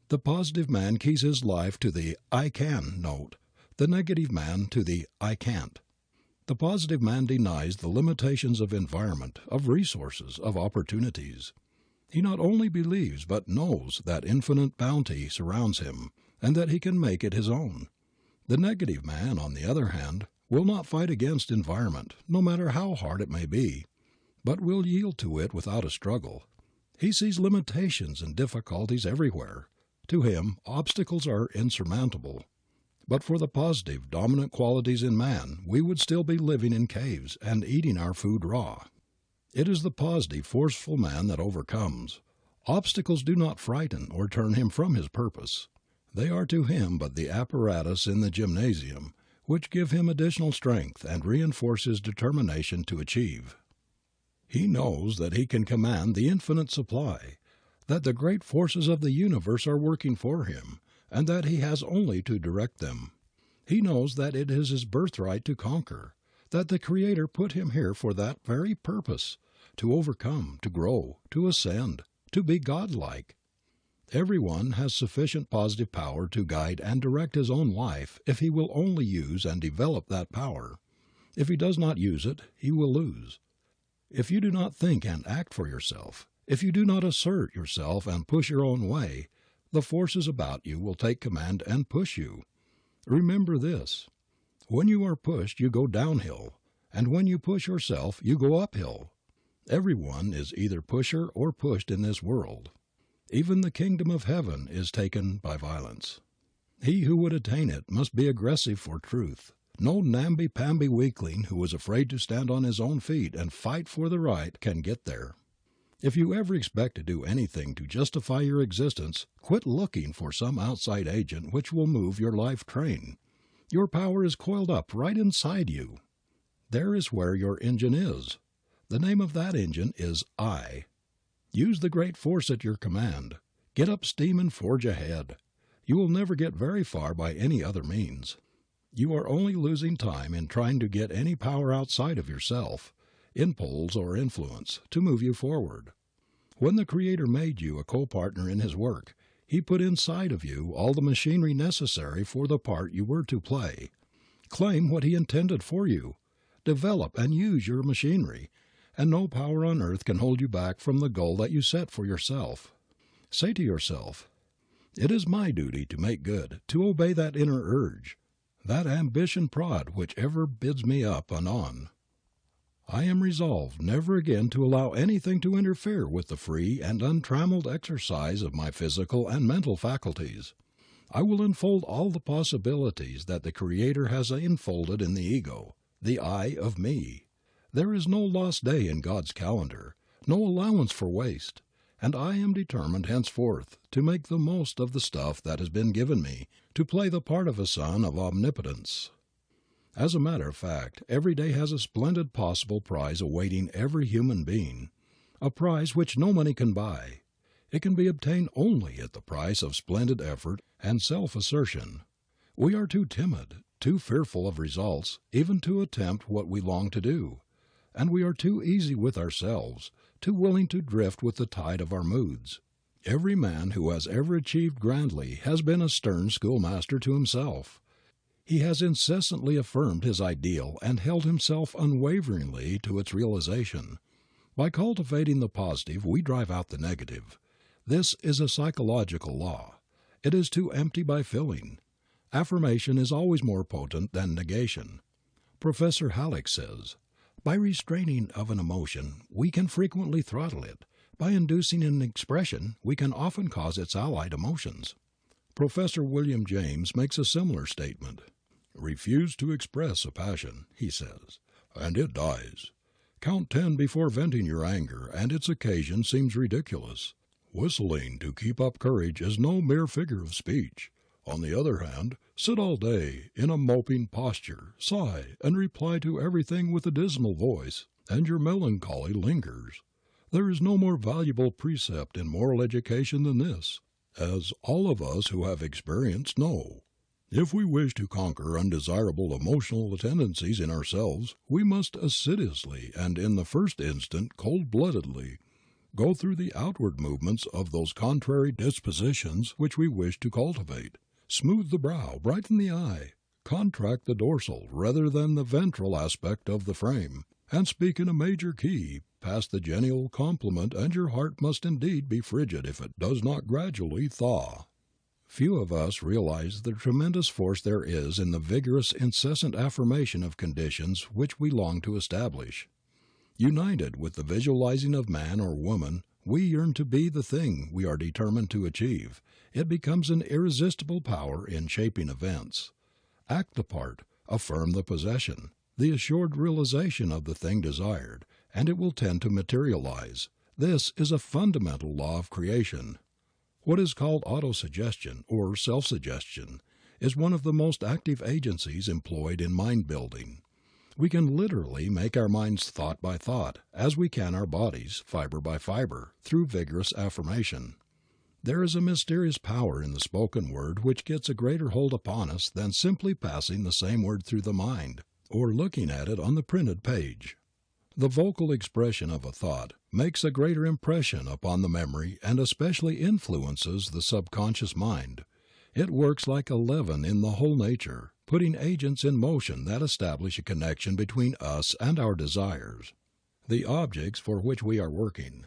The positive man keys his life to the I can note, the negative man to the I can't. The positive man denies the limitations of environment, of resources, of opportunities. He not only believes but knows that infinite bounty surrounds him and that he can make it his own. The negative man, on the other hand, will not fight against environment, no matter how hard it may be, but will yield to it without a struggle. He sees limitations and difficulties everywhere. To him, obstacles are insurmountable. But for the positive, dominant qualities in man, we would still be living in caves and eating our food raw. It is the positive, forceful man that overcomes. Obstacles do not frighten or turn him from his purpose. They are to him but the apparatus in the gymnasium, which give him additional strength and reinforce his determination to achieve. He knows that he can command the infinite supply, that the great forces of the universe are working for him, and that he has only to direct them. He knows that it is his birthright to conquer, that the Creator put him here for that very purpose, to overcome, to grow, to ascend, to be godlike. Everyone has sufficient positive power to guide and direct his own life if he will only use and develop that power. If he does not use it, he will lose. If you do not think and act for yourself, if you do not assert yourself and push your own way, the forces about you will take command and push you. Remember this. When you are pushed, you go downhill, and when you push yourself, you go uphill. Everyone is either pusher or pushed in this world. Even the kingdom of heaven is taken by violence. He who would attain it must be aggressive for truth. No namby-pamby weakling who is afraid to stand on his own feet and fight for the right can get there. If you ever expect to do anything to justify your existence, quit looking for some outside agent which will move your life train. Your power is coiled up right inside you. There is where your engine is. The name of that engine is I. Use the great force at your command. Get up steam and forge ahead. You will never get very far by any other means. You are only losing time in trying to get any power outside of yourself, impulse or influence, to move you forward. When the Creator made you a co-partner in His work, He put inside of you all the machinery necessary for the part you were to play. Claim what He intended for you. Develop and use your machinery, and no power on earth can hold you back from the goal that you set for yourself. Say to yourself, "It is my duty to make good, to obey that inner urge, that ambition prod which ever bids me up and on. I am resolved never again to allow anything to interfere with the free and untrammeled exercise of my physical and mental faculties. I will unfold all the possibilities that the Creator has enfolded in the ego, the I of me. There is no lost day in God's calendar, no allowance for waste. and I am determined henceforth to make the most of the stuff that has been given me, to play the part of a son of omnipotence. As a matter of fact, every day has a splendid possible prize awaiting every human being, a prize which no money can buy. It can be obtained only at the price of splendid effort and self-assertion. We are too timid, too fearful of results, even to attempt what we long to do, and we are too easy with ourselves, too willing to drift with the tide of our moods. Every man who has ever achieved grandly has been a stern schoolmaster to himself. He has incessantly affirmed his ideal and held himself unwaveringly to its realization. By cultivating the positive we drive out the negative. This is a psychological law. It is to empty by filling. Affirmation is always more potent than negation. Professor Halleck says, "By restraining of an emotion we can frequently throttle it. By inducing an expression we can often cause its allied emotions." Professor William James makes a similar statement. "Refuse to express a passion," he says, "and it dies. Count 10 before venting your anger and its occasion seems ridiculous. Whistling to keep up courage is no mere figure of speech. On the other hand, sit all day in a moping posture, sigh, and reply to everything with a dismal voice, and your melancholy lingers. There is no more valuable precept in moral education than this, as all of us who have experience know. If we wish to conquer undesirable emotional tendencies in ourselves, we must assiduously and in the first instant cold-bloodedly go through the outward movements of those contrary dispositions which we wish to cultivate. Smooth the brow, brighten the eye, contract the dorsal rather than the ventral aspect of the frame, and speak in a major key, pass the genial compliment, and your heart must indeed be frigid if it does not gradually thaw." Few of us realize the tremendous force there is in the vigorous, incessant affirmation of conditions which we long to establish. United with the visualizing of man or woman, we yearn to be the thing we are determined to achieve. It becomes an irresistible power in shaping events. Act the part, affirm the possession, the assured realization of the thing desired, and it will tend to materialize. This is a fundamental law of creation. What is called autosuggestion, or self-suggestion, is one of the most active agencies employed in mind building. We can literally make our minds thought by thought, as we can our bodies, fiber by fiber, through vigorous affirmation. There is a mysterious power in the spoken word which gets a greater hold upon us than simply passing the same word through the mind, or looking at it on the printed page. The vocal expression of a thought makes a greater impression upon the memory and especially influences the subconscious mind. It works like a leaven in the whole nature, putting agents in motion that establish a connection between us and our desires, the objects for which we are working.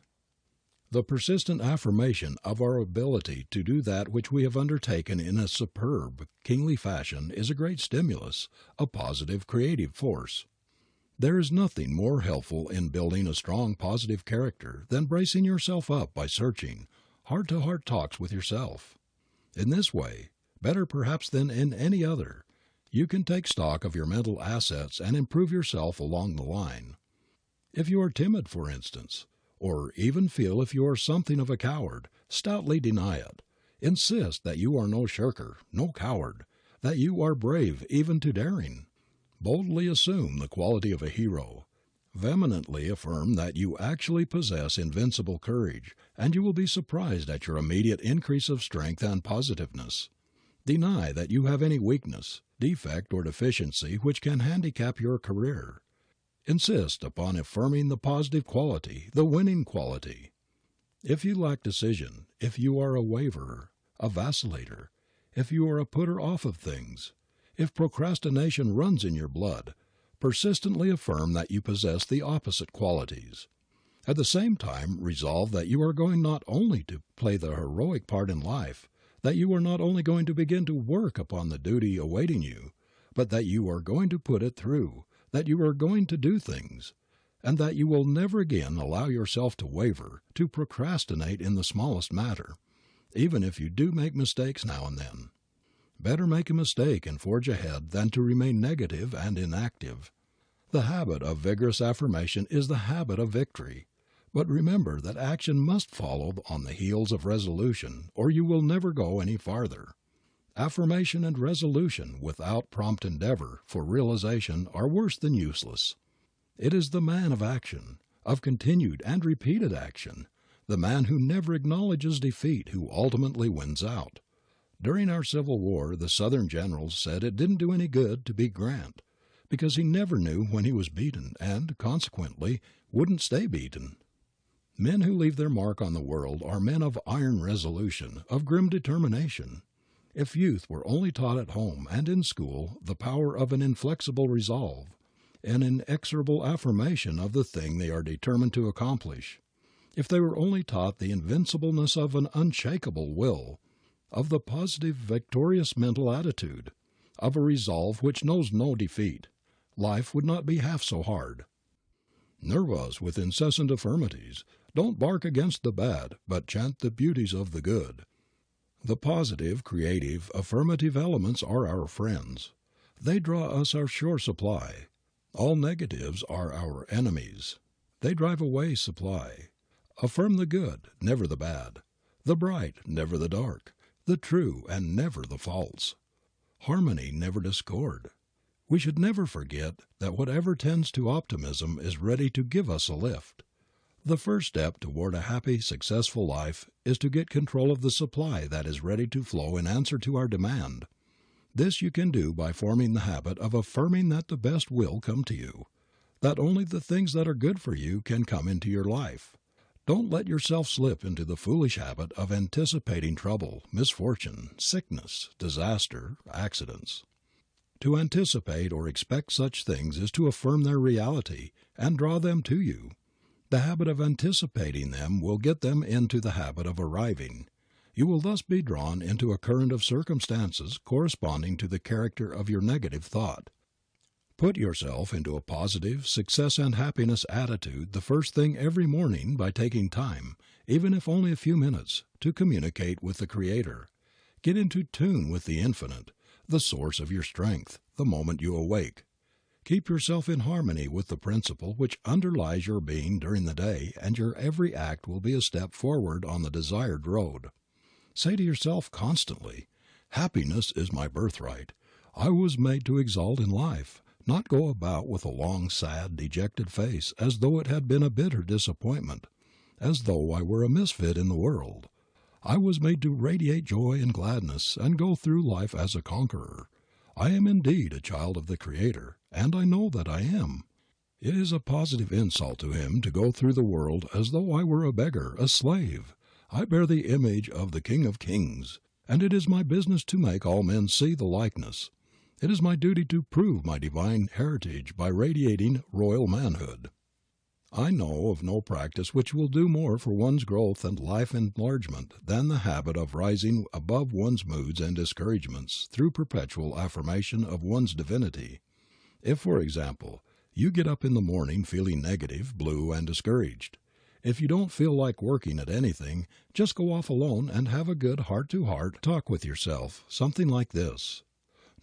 The persistent affirmation of our ability to do that which we have undertaken in a superb, kingly fashion is a great stimulus, a positive, creative force. There is nothing more helpful in building a strong, positive character than bracing yourself up by searching, heart-to-heart talks with yourself. In this way, better perhaps than in any other, you can take stock of your mental assets and improve yourself along the line. If you are timid, for instance, or even feel if you are something of a coward, stoutly deny it. Insist that you are no shirker, no coward, that you are brave even to daring. Boldly assume the quality of a hero. Vehemently affirm that you actually possess invincible courage, and you will be surprised at your immediate increase of strength and positiveness. Deny that you have any weakness, defect, or deficiency which can handicap your career. Insist upon affirming the positive quality, the winning quality. If you lack decision, if you are a waverer, a vacillator, if you are a putter off of things, if procrastination runs in your blood, persistently affirm that you possess the opposite qualities. At the same time, resolve that you are going not only to play the heroic part in life, that you are not only going to begin to work upon the duty awaiting you, but that you are going to put it through, that you are going to do things, and that you will never again allow yourself to waver, to procrastinate in the smallest matter, even if you do make mistakes now and then. Better make a mistake and forge ahead than to remain negative and inactive. The habit of vigorous affirmation is the habit of victory. But remember that action must follow on the heels of resolution, or you will never go any farther. Affirmation and resolution without prompt endeavor for realization are worse than useless. It is the man of action, of continued and repeated action, the man who never acknowledges defeat who ultimately wins out. During our Civil War the Southern generals said it didn't do any good to beat Grant, because he never knew when he was beaten and, consequently, wouldn't stay beaten. Men who leave their mark on the world are men of iron resolution, of grim determination. If youth were only taught at home and in school the power of an inflexible resolve, an inexorable affirmation of the thing they are determined to accomplish, if they were only taught the invincibleness of an unshakable will, of the positive, victorious mental attitude, of a resolve which knows no defeat, life would not be half so hard. Nerve us with incessant affirmatives. Don't bark against the bad, but chant the beauties of the good. The positive, creative, affirmative elements are our friends. They draw us our sure supply. All negatives are our enemies. They drive away supply. Affirm the good, never the bad, the bright, never the dark, the true, and never the false. Harmony, never discord. We should never forget that whatever tends to optimism is ready to give us a lift. The first step toward a happy, successful life is to get control of the supply that is ready to flow in answer to our demand. This you can do by forming the habit of affirming that the best will come to you, that only the things that are good for you can come into your life. Don't let yourself slip into the foolish habit of anticipating trouble, misfortune, sickness, disaster, accidents. To anticipate or expect such things is to affirm their reality and draw them to you. The habit of anticipating them will get them into the habit of arriving. You will thus be drawn into a current of circumstances corresponding to the character of your negative thought. Put yourself into a positive, success and happiness attitude the first thing every morning by taking time, even if only a few minutes, to communicate with the Creator. Get into tune with the Infinite, the source of your strength, the moment you awake. Keep yourself in harmony with the principle which underlies your being during the day, and your every act will be a step forward on the desired road. Say to yourself constantly, "Happiness is my birthright. I was made to exult in life, not go about with a long, sad, dejected face as though it had been a bitter disappointment, as though I were a misfit in the world. I was made to radiate joy and gladness and go through life as a conqueror. I am indeed a child of the Creator, and I know that I am. It is a positive insult to Him to go through the world as though I were a beggar, a slave. I bear the image of the King of Kings, and it is my business to make all men see the likeness. It is my duty to prove my divine heritage by radiating royal manhood." I know of no practice which will do more for one's growth and life enlargement than the habit of rising above one's moods and discouragements through perpetual affirmation of one's divinity. If, for example, you get up in the morning feeling negative, blue, and discouraged, if you don't feel like working at anything, just go off alone and have a good heart-to-heart talk with yourself, something like this: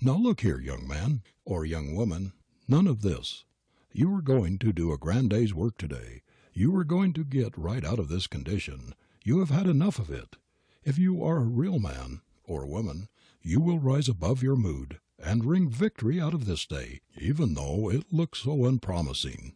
"Now look here, young man or young woman, none of this. You are going to do a grand day's work today. You are going to get right out of this condition. You have had enough of it. If you are a real man or woman, you will rise above your mood and wring victory out of this day, even though it looks so unpromising.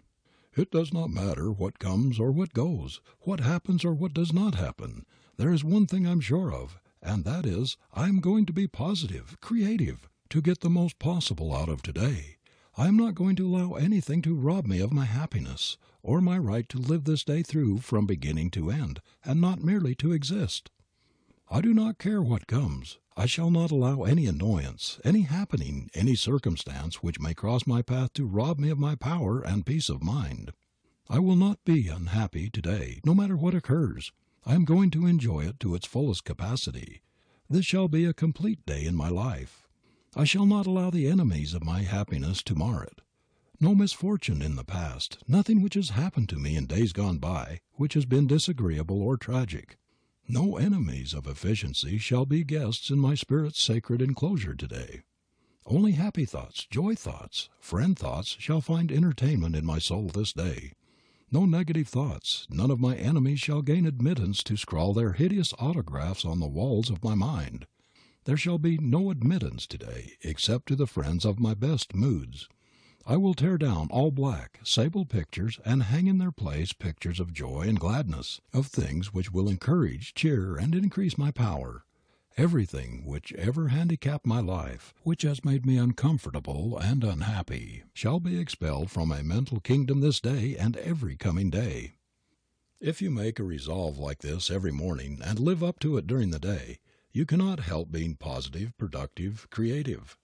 It does not matter what comes or what goes, what happens or what does not happen. There is one thing I'm sure of, and that is I am going to be positive, creative, to get the most possible out of today. I am not going to allow anything to rob me of my happiness, or my right to live this day through from beginning to end, and not merely to exist. I do not care what comes. I shall not allow any annoyance, any happening, any circumstance which may cross my path to rob me of my power and peace of mind. I will not be unhappy today, no matter what occurs. I am going to enjoy it to its fullest capacity. This shall be a complete day in my life. I shall not allow the enemies of my happiness to mar it. No misfortune in the past, nothing which has happened to me in days gone by, which has been disagreeable or tragic. No enemies of efficiency shall be guests in my spirit's sacred enclosure today. Only happy thoughts, joy thoughts, friend thoughts shall find entertainment in my soul this day. No negative thoughts, none of my enemies shall gain admittance to scrawl their hideous autographs on the walls of my mind. There shall be no admittance today except to the friends of my best moods. I will tear down all black, sable pictures and hang in their place pictures of joy and gladness, of things which will encourage, cheer, and increase my power. Everything which ever handicapped my life, which has made me uncomfortable and unhappy, shall be expelled from my mental kingdom this day and every coming day. If you make a resolve like this every morning and live up to it during the day, you cannot help being positive, productive, creative.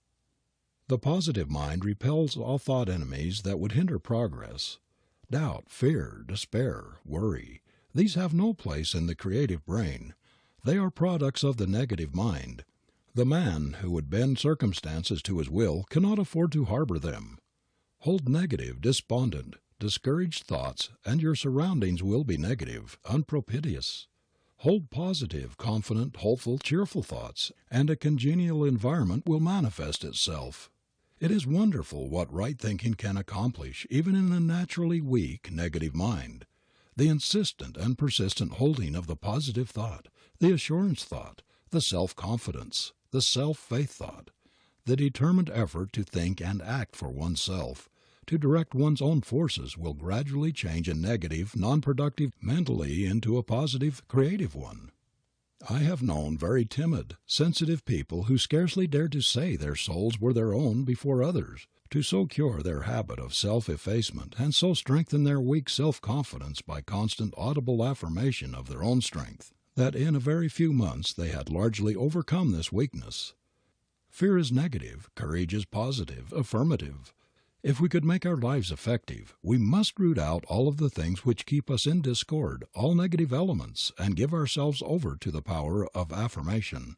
The positive mind repels all thought enemies that would hinder progress. Doubt, fear, despair, worry, these have no place in the creative brain. They are products of the negative mind. The man who would bend circumstances to his will cannot afford to harbor them. Hold negative, despondent, discouraged thoughts, and your surroundings will be negative, unpropitious. Hold positive, confident, hopeful, cheerful thoughts, and a congenial environment will manifest itself. It is wonderful what right thinking can accomplish even in a naturally weak, negative mind. The insistent and persistent holding of the positive thought, the assurance thought, the self-confidence, the self-faith thought, the determined effort to think and act for oneself, to direct one's own forces will gradually change a negative, non-productive mentally into a positive, creative one. I have known very timid, sensitive people who scarcely dared to say their souls were their own before others, to so cure their habit of self-effacement and so strengthen their weak self-confidence by constant audible affirmation of their own strength, that in a very few months they had largely overcome this weakness. Fear is negative, courage is positive, affirmative. If we could make our lives effective, we must root out all of the things which keep us in discord, all negative elements, and give ourselves over to the power of affirmation.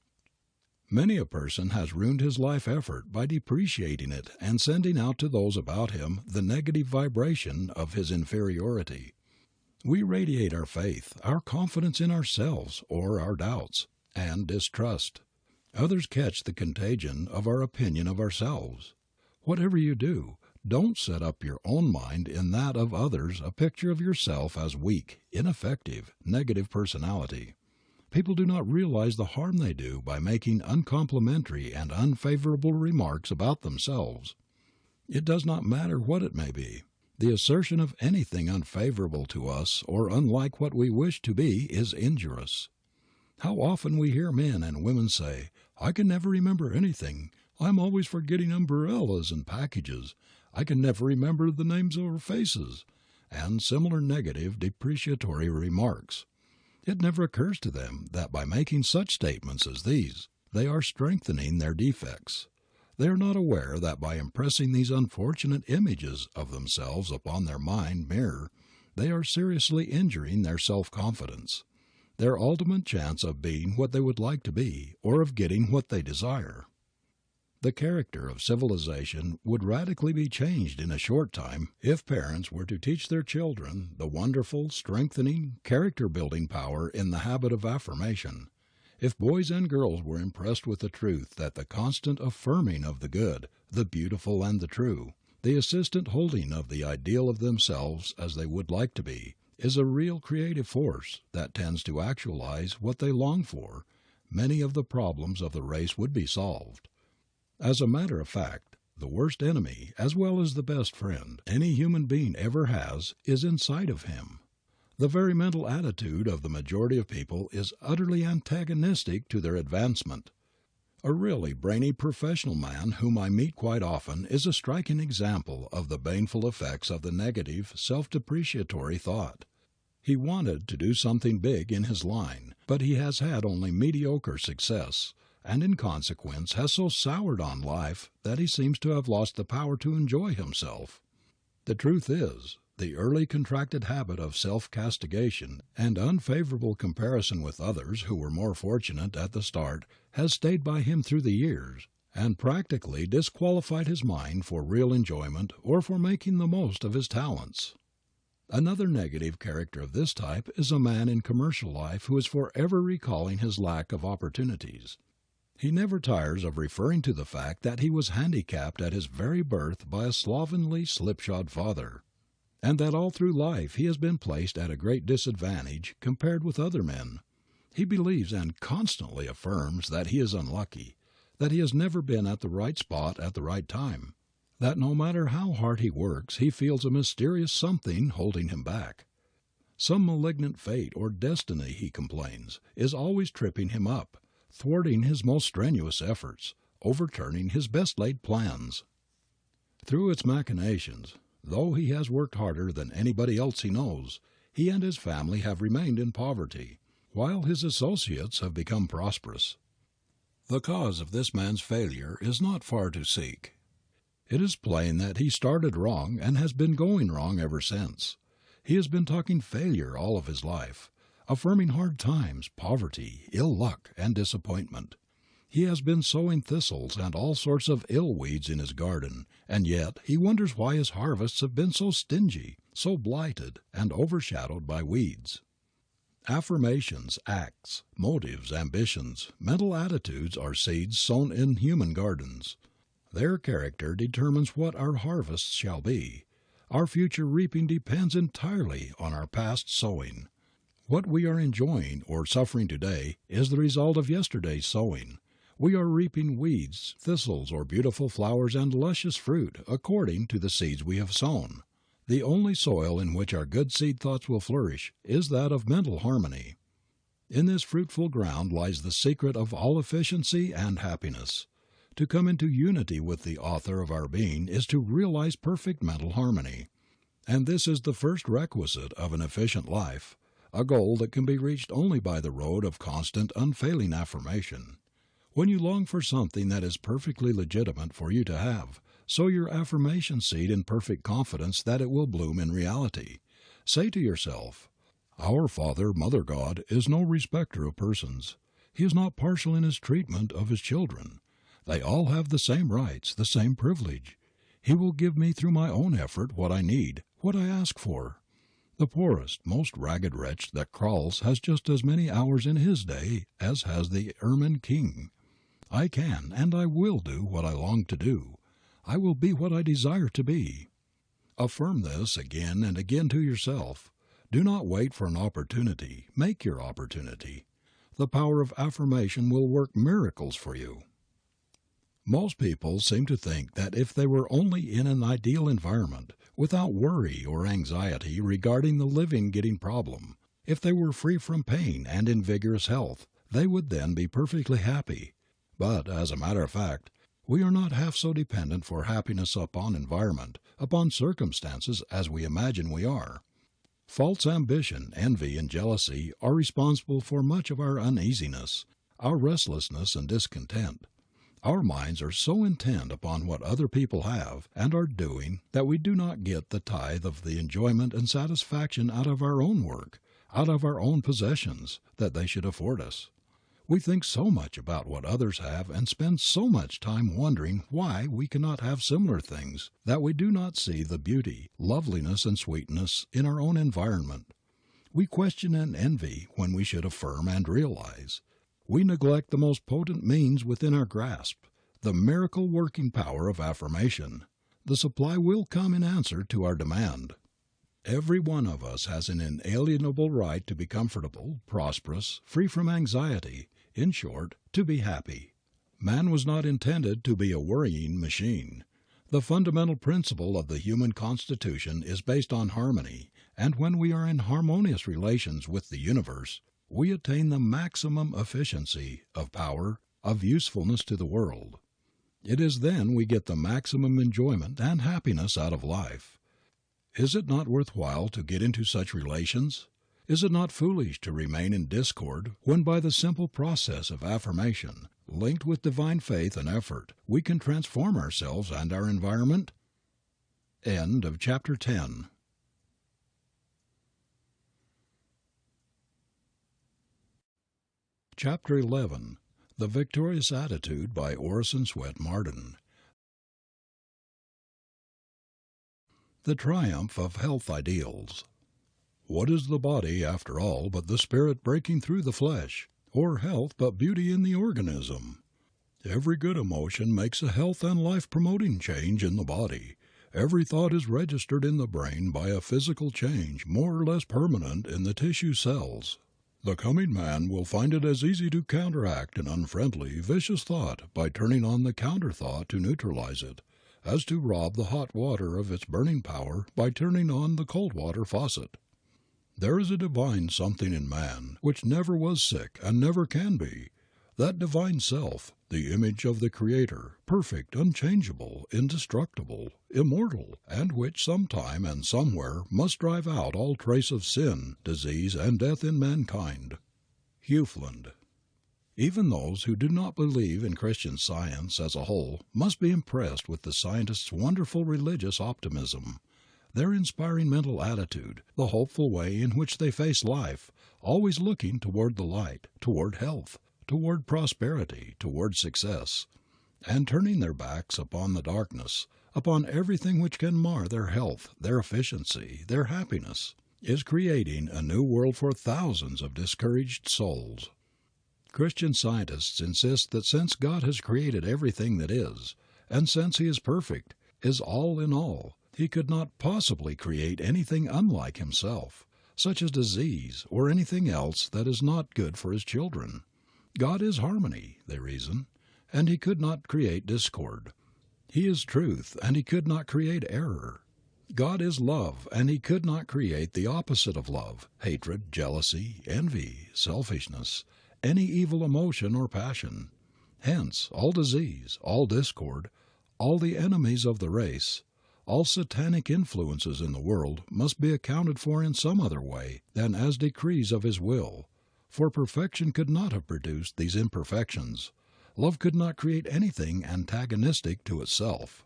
Many a person has ruined his life effort by depreciating it and sending out to those about him the negative vibration of his inferiority. We radiate our faith, our confidence in ourselves or our doubts, and distrust. Others catch the contagion of our opinion of ourselves. Whatever you do, don't set up your own mind in that of others a picture of yourself as weak, ineffective, negative personality. People do not realize the harm they do by making uncomplimentary and unfavorable remarks about themselves. It does not matter what it may be. The assertion of anything unfavorable to us or unlike what we wish to be is injurious. How often we hear men and women say, "I can never remember anything. I'm always forgetting umbrellas and packages. I can never remember the names or faces," and similar negative, depreciatory remarks. It never occurs to them that by making such statements as these, they are strengthening their defects. They are not aware that by impressing these unfortunate images of themselves upon their mind mirror, they are seriously injuring their self-confidence, their ultimate chance of being what they would like to be, or of getting what they desire. The character of civilization would radically be changed in a short time if parents were to teach their children the wonderful, strengthening, character-building power in the habit of affirmation. If boys and girls were impressed with the truth that the constant affirming of the good, the beautiful, and the true, the insistent holding of the ideal of themselves as they would like to be, is a real creative force that tends to actualize what they long for, many of the problems of the race would be solved. As a matter of fact, the worst enemy, as well as the best friend, any human being ever has is inside of him. The very mental attitude of the majority of people is utterly antagonistic to their advancement. A really brainy professional man whom I meet quite often is a striking example of the baneful effects of the negative, self-depreciatory thought. He wanted to do something big in his line, but he has had only mediocre success, and in consequence has so soured on life that he seems to have lost the power to enjoy himself. The truth is, the early contracted habit of self-castigation and unfavorable comparison with others who were more fortunate at the start has stayed by him through the years, and practically disqualified his mind for real enjoyment or for making the most of his talents. Another negative character of this type is a man in commercial life who is forever recalling his lack of opportunities. He never tires of referring to the fact that he was handicapped at his very birth by a slovenly, slipshod father. and that all through life he has been placed at a great disadvantage compared with other men. He believes and constantly affirms that he is unlucky, that he has never been at the right spot at the right time, that no matter how hard he works he feels a mysterious something holding him back. Some malignant fate or destiny, he complains, is always tripping him up, thwarting his most strenuous efforts, overturning his best laid plans. Through its machinations, though he has worked harder than anybody else he knows, he and his family have remained in poverty, while his associates have become prosperous. The cause of this man's failure is not far to seek. It is plain that he started wrong and has been going wrong ever since. He has been talking failure all of his life, affirming hard times, poverty, ill luck, and disappointment. He has been sowing thistles and all sorts of ill weeds in his garden, and yet he wonders why his harvests have been so stingy, so blighted, and overshadowed by weeds. Affirmations, acts, motives, ambitions, mental attitudes are seeds sown in human gardens. Their character determines what our harvests shall be. Our future reaping depends entirely on our past sowing. What we are enjoying or suffering today is the result of yesterday's sowing. We are reaping weeds, thistles, or beautiful flowers and luscious fruit according to the seeds we have sown. The only soil in which our good seed thoughts will flourish is that of mental harmony. In this fruitful ground lies the secret of all efficiency and happiness. To come into unity with the Author of our being is to realize perfect mental harmony. And this is the first requisite of an efficient life, a goal that can be reached only by the road of constant, unfailing affirmation. When you long for something that is perfectly legitimate for you to have, sow your affirmation seed in perfect confidence that it will bloom in reality. Say to yourself, "Our Father, Mother God, is no respecter of persons. He is not partial in his treatment of his children. They all have the same rights, the same privilege. He will give me through my own effort what I need, what I ask for. The poorest, most ragged wretch that crawls has just as many hours in his day as has the ermine king. I can and I will do what I long to do. I will be what I desire to be." Affirm this again and again to yourself. Do not wait for an opportunity. Make your opportunity. The power of affirmation will work miracles for you. Most people seem to think that if they were only in an ideal environment, without worry or anxiety regarding the living-getting problem, if they were free from pain and in vigorous health, they would then be perfectly happy. But, as a matter of fact, we are not half so dependent for happiness upon environment, upon circumstances, as we imagine we are. False ambition, envy, and jealousy are responsible for much of our uneasiness, our restlessness and discontent. Our minds are so intent upon what other people have and are doing that we do not get the tithe of the enjoyment and satisfaction out of our own work, out of our own possessions, that they should afford us. We think so much about what others have and spend so much time wondering why we cannot have similar things that we do not see the beauty, loveliness, and sweetness in our own environment. We question and envy when we should affirm and realize. We neglect the most potent means within our grasp, the miracle working power of affirmation. The supply will come in answer to our demand. Every one of us has an inalienable right to be comfortable, prosperous, free from anxiety, in short, to be happy. Man was not intended to be a worrying machine. The fundamental principle of the human constitution is based on harmony, and when we are in harmonious relations with the universe, we attain the maximum efficiency of power, of usefulness to the world. It is then we get the maximum enjoyment and happiness out of life. Is it not worthwhile to get into such relations? Is it not foolish to remain in discord when by the simple process of affirmation, linked with divine faith and effort, we can transform ourselves and our environment? End of chapter 10. Chapter 11. The Victorious Attitude by Orison S Marden. The Triumph of Health Ideals. What is the body, after all, but the spirit breaking through the flesh, or health but beauty in the organism? Every good emotion makes a health and life-promoting change in the body. Every thought is registered in the brain by a physical change more or less permanent in the tissue cells. The coming man will find it as easy to counteract an unfriendly, vicious thought by turning on the counter thought to neutralize it, as to rob the hot water of its burning power by turning on the cold water faucet. There is a divine something in man which never was sick and never can be. That divine self, the image of the Creator, perfect, unchangeable, indestructible, immortal, and which sometime and somewhere must drive out all trace of sin, disease, and death in mankind. Hufeland. Even those who do not believe in Christian Science as a whole must be impressed with the scientists' wonderful religious optimism. Their inspiring mental attitude, the hopeful way in which they face life, always looking toward the light, toward health, toward prosperity, toward success, and turning their backs upon the darkness, upon everything which can mar their health, their efficiency, their happiness, is creating a new world for thousands of discouraged souls. Christian Scientists insist that since God has created everything that is, and since He is perfect, is all in all, He could not possibly create anything unlike Himself, such as disease or anything else that is not good for His children. God is harmony, they reason, and He could not create discord. He is truth, and He could not create error. God is love, and He could not create the opposite of love, hatred, jealousy, envy, selfishness, any evil emotion or passion. Hence, all disease, all discord, all the enemies of the race, all satanic influences in the world must be accounted for in some other way than as decrees of His will. For perfection could not have produced these imperfections. Love could not create anything antagonistic to itself.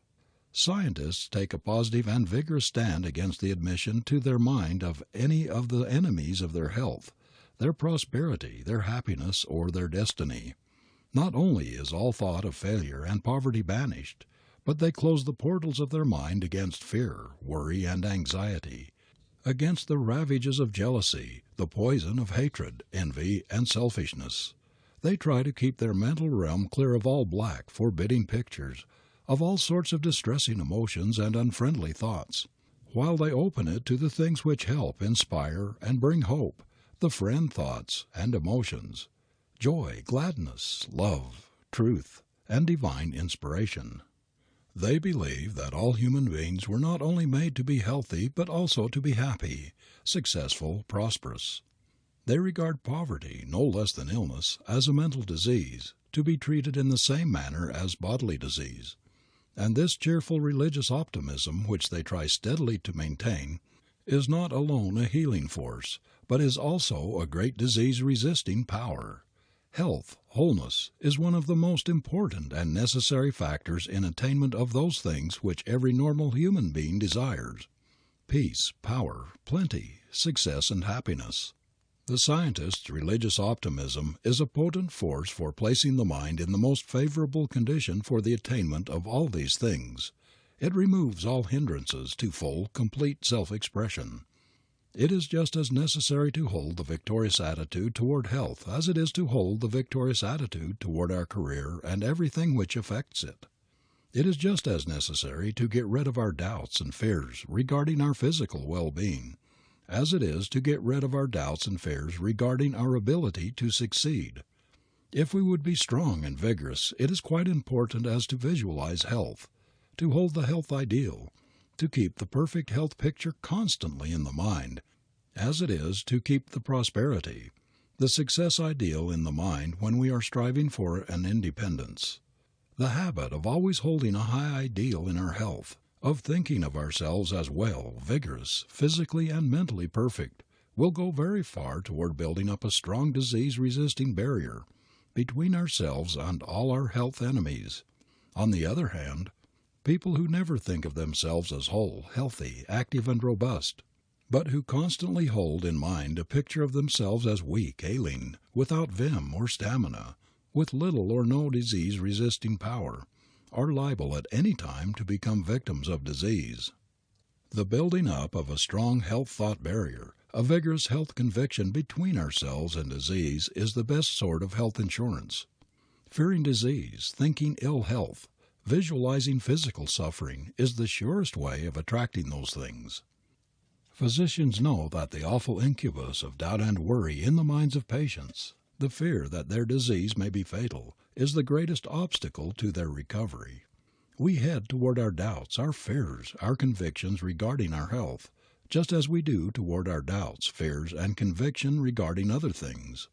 Scientists take a positive and vigorous stand against the admission to their mind of any of the enemies of their health, their prosperity, their happiness, or their destiny. Not only is all thought of failure and poverty banished, but they close the portals of their mind against fear, worry, and anxiety, against the ravages of jealousy, the poison of hatred, envy, and selfishness. They try to keep their mental realm clear of all black, forbidding pictures, of all sorts of distressing emotions and unfriendly thoughts, while they open it to the things which help, inspire, and bring hope, the friend thoughts and emotions, joy, gladness, love, truth, and divine inspiration. They believe that all human beings were not only made to be healthy but also to be happy, successful, prosperous. They regard poverty, no less than illness, as a mental disease, to be treated in the same manner as bodily disease. And this cheerful religious optimism which they try steadily to maintain is not alone a healing force, but is also a great disease-resisting power. Health, wholeness, is one of the most important and necessary factors in attainment of those things which every normal human being desires: peace, power, plenty, success, and happiness. The scientist's religious optimism is a potent force for placing the mind in the most favorable condition for the attainment of all these things. It removes all hindrances to full, complete self-expression. It is just as necessary to hold the victorious attitude toward health as it is to hold the victorious attitude toward our career and everything which affects it. It is just as necessary to get rid of our doubts and fears regarding our physical well-being as it is to get rid of our doubts and fears regarding our ability to succeed. If we would be strong and vigorous, it is quite important as to visualize health, to hold the health ideal, to keep the perfect health picture constantly in the mind, as it is to keep the prosperity, the success ideal in the mind when we are striving for an independence. The habit of always holding a high ideal in our health, of thinking of ourselves as well, vigorous, physically and mentally perfect, will go very far toward building up a strong disease-resisting barrier between ourselves and all our health enemies. On the other hand, people who never think of themselves as whole, healthy, active, and robust, but who constantly hold in mind a picture of themselves as weak, ailing, without vim or stamina, with little or no disease-resisting power, are liable at any time to become victims of disease. The building up of a strong health thought barrier, a vigorous health conviction between ourselves and disease is the best sort of health insurance. Fearing disease, thinking ill health, Visualizing physical suffering is the surest way of attracting those things. Physicians know that the awful incubus of doubt and worry in the minds of patients, the fear that their disease may be fatal, is the greatest obstacle to their recovery. We head toward our doubts, our fears, our convictions regarding our health, just as we do toward our doubts, fears, and conviction regarding other things.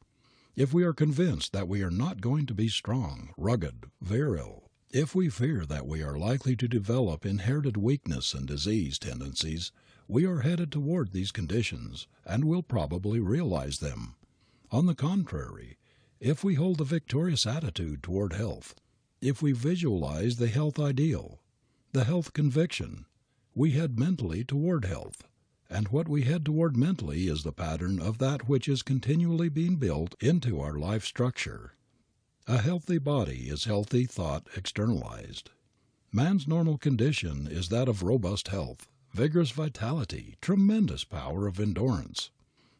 If we are convinced that we are not going to be strong, rugged, virile, if we fear that we are likely to develop inherited weakness and disease tendencies, we are headed toward these conditions and will probably realize them. On the contrary, if we hold the victorious attitude toward health, if we visualize the health ideal, the health conviction, we head mentally toward health. And what we head toward mentally is the pattern of that which is continually being built into our life structure. A healthy body is healthy thought externalized. Man's normal condition is that of robust health, vigorous vitality, tremendous power of endurance.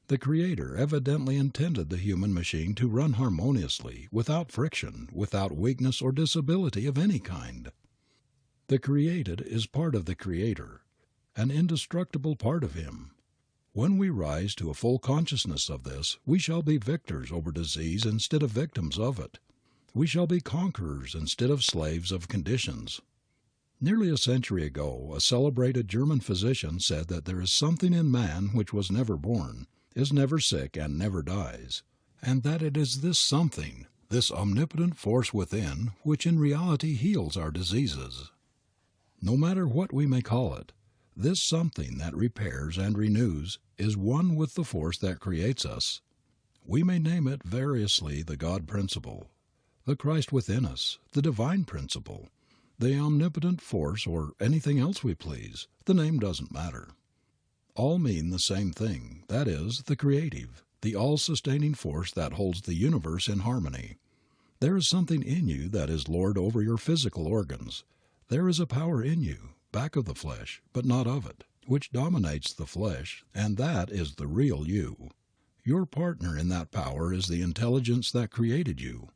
The Creator evidently intended the human machine to run harmoniously, without friction, without weakness or disability of any kind. The created is part of the Creator, an indestructible part of Him. When we rise to a full consciousness of this, we shall be victors over disease instead of victims of it. We shall be conquerors instead of slaves of conditions. Nearly a century ago, a celebrated German physician said that there is something in man which was never born, is never sick, and never dies, and that it is this something, this omnipotent force within, which in reality heals our diseases. No matter what we may call it, this something that repairs and renews is one with the force that creates us. We may name it variously the God principle, the Christ within us, the divine principle, the omnipotent force, or anything else we please. The name doesn't matter. All mean the same thing, that is, the creative, the all-sustaining force that holds the universe in harmony. There is something in you that is lord over your physical organs. There is a power in you, back of the flesh, but not of it, which dominates the flesh, and that is the real you. Your partner in that power is the intelligence that created you.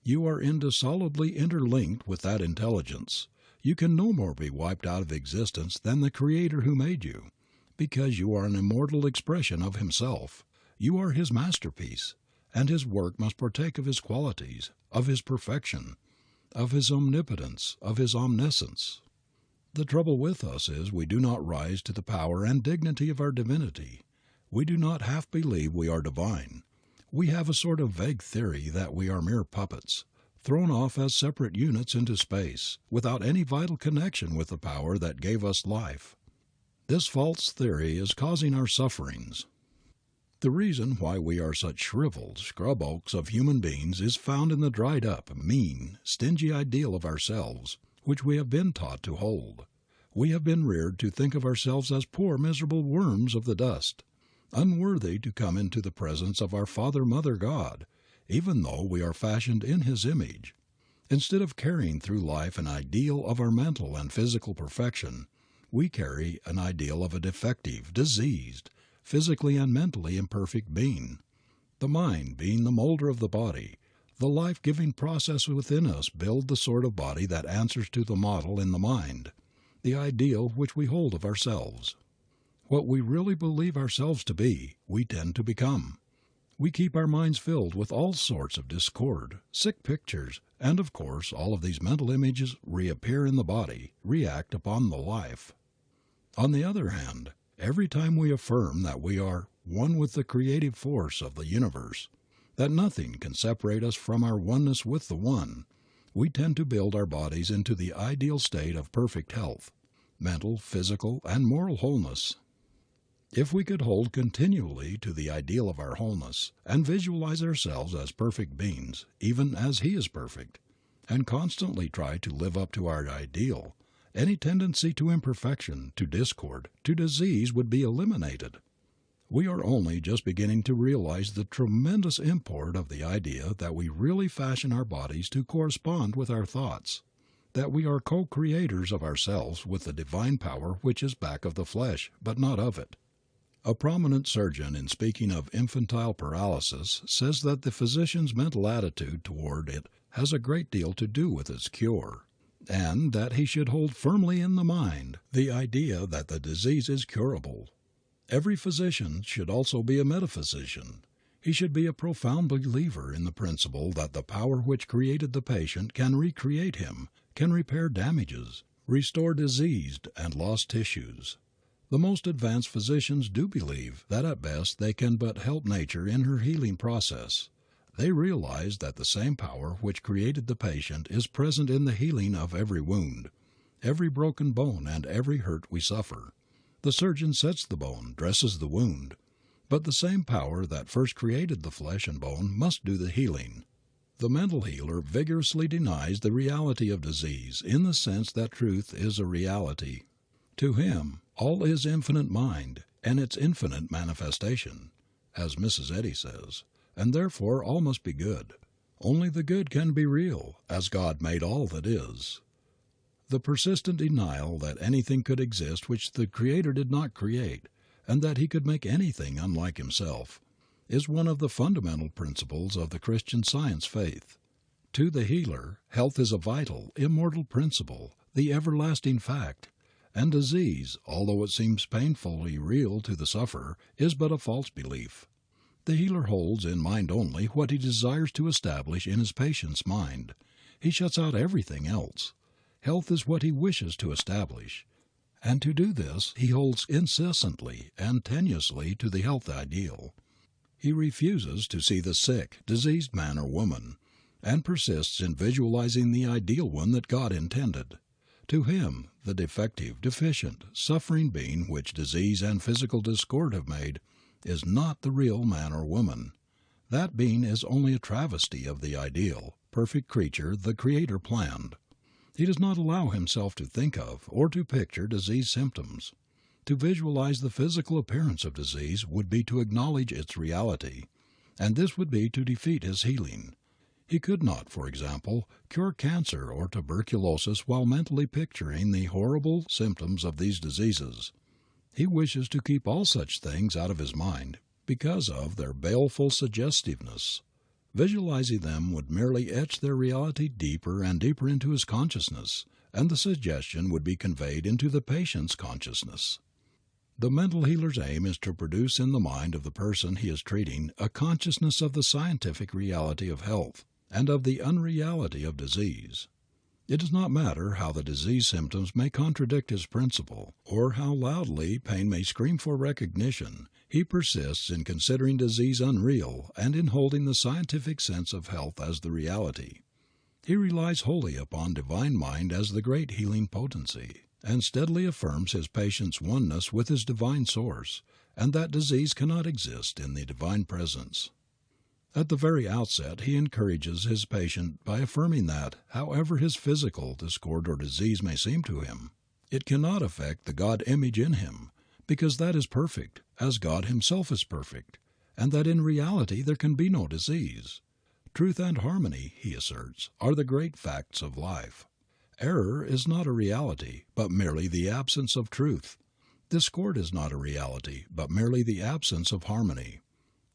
You are indissolubly interlinked with that intelligence. You can no more be wiped out of existence than the Creator who made you, because you are an immortal expression of Himself. You are His masterpiece, and His work must partake of His qualities, of His perfection, of His omnipotence, of His omniscience. The trouble with us is we do not rise to the power and dignity of our divinity. We do not half believe we are divine. We have a sort of vague theory that we are mere puppets, thrown off as separate units into space, without any vital connection with the power that gave us life. This false theory is causing our sufferings. The reason why we are such shriveled scrub oaks of human beings is found in the dried up, mean, stingy ideal of ourselves, which we have been taught to hold. We have been reared to think of ourselves as poor miserable worms of the dust, unworthy to come into the presence of our Father Mother God, even though we are fashioned in His image. Instead of carrying through life an ideal of our mental and physical perfection, we carry an ideal of a defective, diseased, physically and mentally imperfect being. The mind being the molder of the body, the life-giving process within us build the sort of body that answers to the model in the mind, the ideal which we hold of ourselves. What we really believe ourselves to be, we tend to become. We keep our minds filled with all sorts of discord, sick pictures, and of course all of these mental images reappear in the body, react upon the life. On the other hand, every time we affirm that we are one with the creative force of the universe, that nothing can separate us from our oneness with the One, we tend to build our bodies into the ideal state of perfect health, mental, physical, and moral wholeness. If we could hold continually to the ideal of our wholeness, and visualize ourselves as perfect beings, even as He is perfect, and constantly try to live up to our ideal, any tendency to imperfection, to discord, to disease would be eliminated. We are only just beginning to realize the tremendous import of the idea that we really fashion our bodies to correspond with our thoughts, that we are co-creators of ourselves with the divine power which is back of the flesh, but not of it. A prominent surgeon, in speaking of infantile paralysis, says that the physician's mental attitude toward it has a great deal to do with its cure. and that he should hold firmly in the mind the idea that the disease is curable. Every physician should also be a metaphysician. He should be a profound believer in the principle that the power which created the patient can recreate him, can repair damages, restore diseased and lost tissues. The most advanced physicians do believe that at best they can but help nature in her healing process. They realize that the same power which created the patient is present in the healing of every wound, every broken bone and every hurt we suffer. The surgeon sets the bone, dresses the wound, but the same power that first created the flesh and bone must do the healing. The mental healer vigorously denies the reality of disease in the sense that truth is a reality. To him, all is infinite mind and its infinite manifestation, as Mrs. Eddy says, and therefore all must be good. Only the good can be real, as God made all that is. The persistent denial that anything could exist which the Creator did not create, and that He could make anything unlike Himself, is one of the fundamental principles of the Christian Science faith. To the healer, health is a vital, immortal principle, the everlasting fact, and disease, although it seems painfully real to the sufferer, is but a false belief. The healer holds in mind only what he desires to establish in his patient's mind. He shuts out everything else. Health is what he wishes to establish, and to do this he holds incessantly and tenuously to the health ideal. He refuses to see the sick, diseased man or woman, and persists in visualizing the ideal one that God intended. To him, the defective, deficient, suffering being which disease and physical discord have made is not the real man or woman. That being is only a travesty of the ideal, perfect creature the Creator planned. He does not allow himself to think of or to picture disease symptoms. To visualize the physical appearance of disease would be to acknowledge its reality, and this would be to defeat his healing. He could not, for example, cure cancer or tuberculosis while mentally picturing the horrible symptoms of these diseases. He wishes to keep all such things out of his mind because of their baleful suggestiveness. Visualizing them would merely etch their reality deeper and deeper into his consciousness, and the suggestion would be conveyed into the patient's consciousness. The mental healer's aim is to produce in the mind of the person he is treating a consciousness of the scientific reality of health and of the unreality of disease. It does not matter how the disease symptoms may contradict his principle, or how loudly pain may scream for recognition, he persists in considering disease unreal and in holding the scientific sense of health as the reality. He relies wholly upon divine mind as the great healing potency, and steadily affirms his patient's oneness with his divine source, and that disease cannot exist in the divine presence. At the very outset he encourages his patient by affirming that, however his physical discord or disease may seem to him, it cannot affect the God image in him, because that is perfect, as God Himself is perfect, and that in reality there can be no disease. Truth and harmony, he asserts, are the great facts of life. Error is not a reality, but merely the absence of truth. Discord is not a reality, but merely the absence of harmony.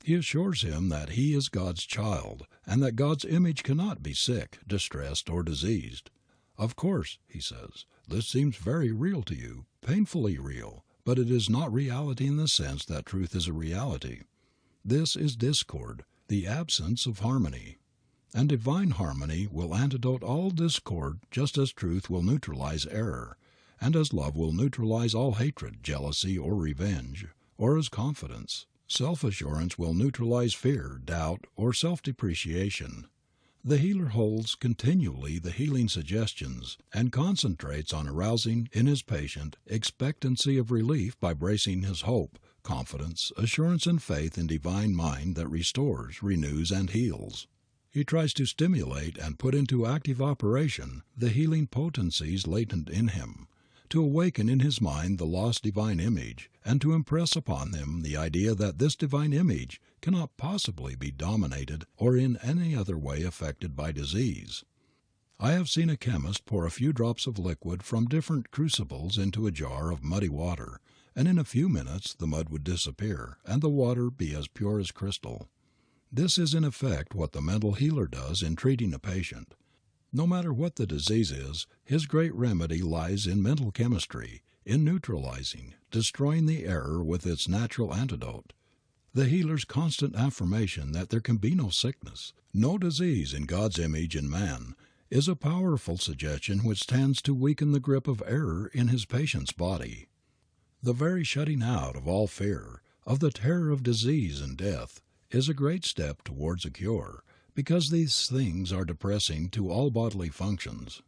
He assures him that he is God's child, and that God's image cannot be sick, distressed, or diseased. Of course, he says, this seems very real to you, painfully real, but it is not reality in the sense that truth is a reality. This is discord, the absence of harmony. And divine harmony will antidote all discord just as truth will neutralize error, and as love will neutralize all hatred, jealousy, or revenge, or as confidence, self-assurance will neutralize fear, doubt, or self-depreciation. The healer holds continually the healing suggestions and concentrates on arousing in his patient expectancy of relief by bracing his hope, confidence, assurance, and faith in divine mind that restores, renews, and heals. He tries to stimulate and put into active operation the healing potencies latent in him, to awaken in his mind the lost divine image, and to impress upon him the idea that this divine image cannot possibly be dominated or in any other way affected by disease. I have seen a chemist pour a few drops of liquid from different crucibles into a jar of muddy water, and in a few minutes the mud would disappear and the water be as pure as crystal. This is in effect what the mental healer does in treating a patient. No matter what the disease is, his great remedy lies in mental chemistry, in neutralizing, destroying the error with its natural antidote. The healer's constant affirmation that there can be no sickness, no disease in God's image in man, is a powerful suggestion which tends to weaken the grip of error in his patient's body. The very shutting out of all fear, of the terror of disease and death, is a great step towards a cure, because these things are depressing to all bodily functions.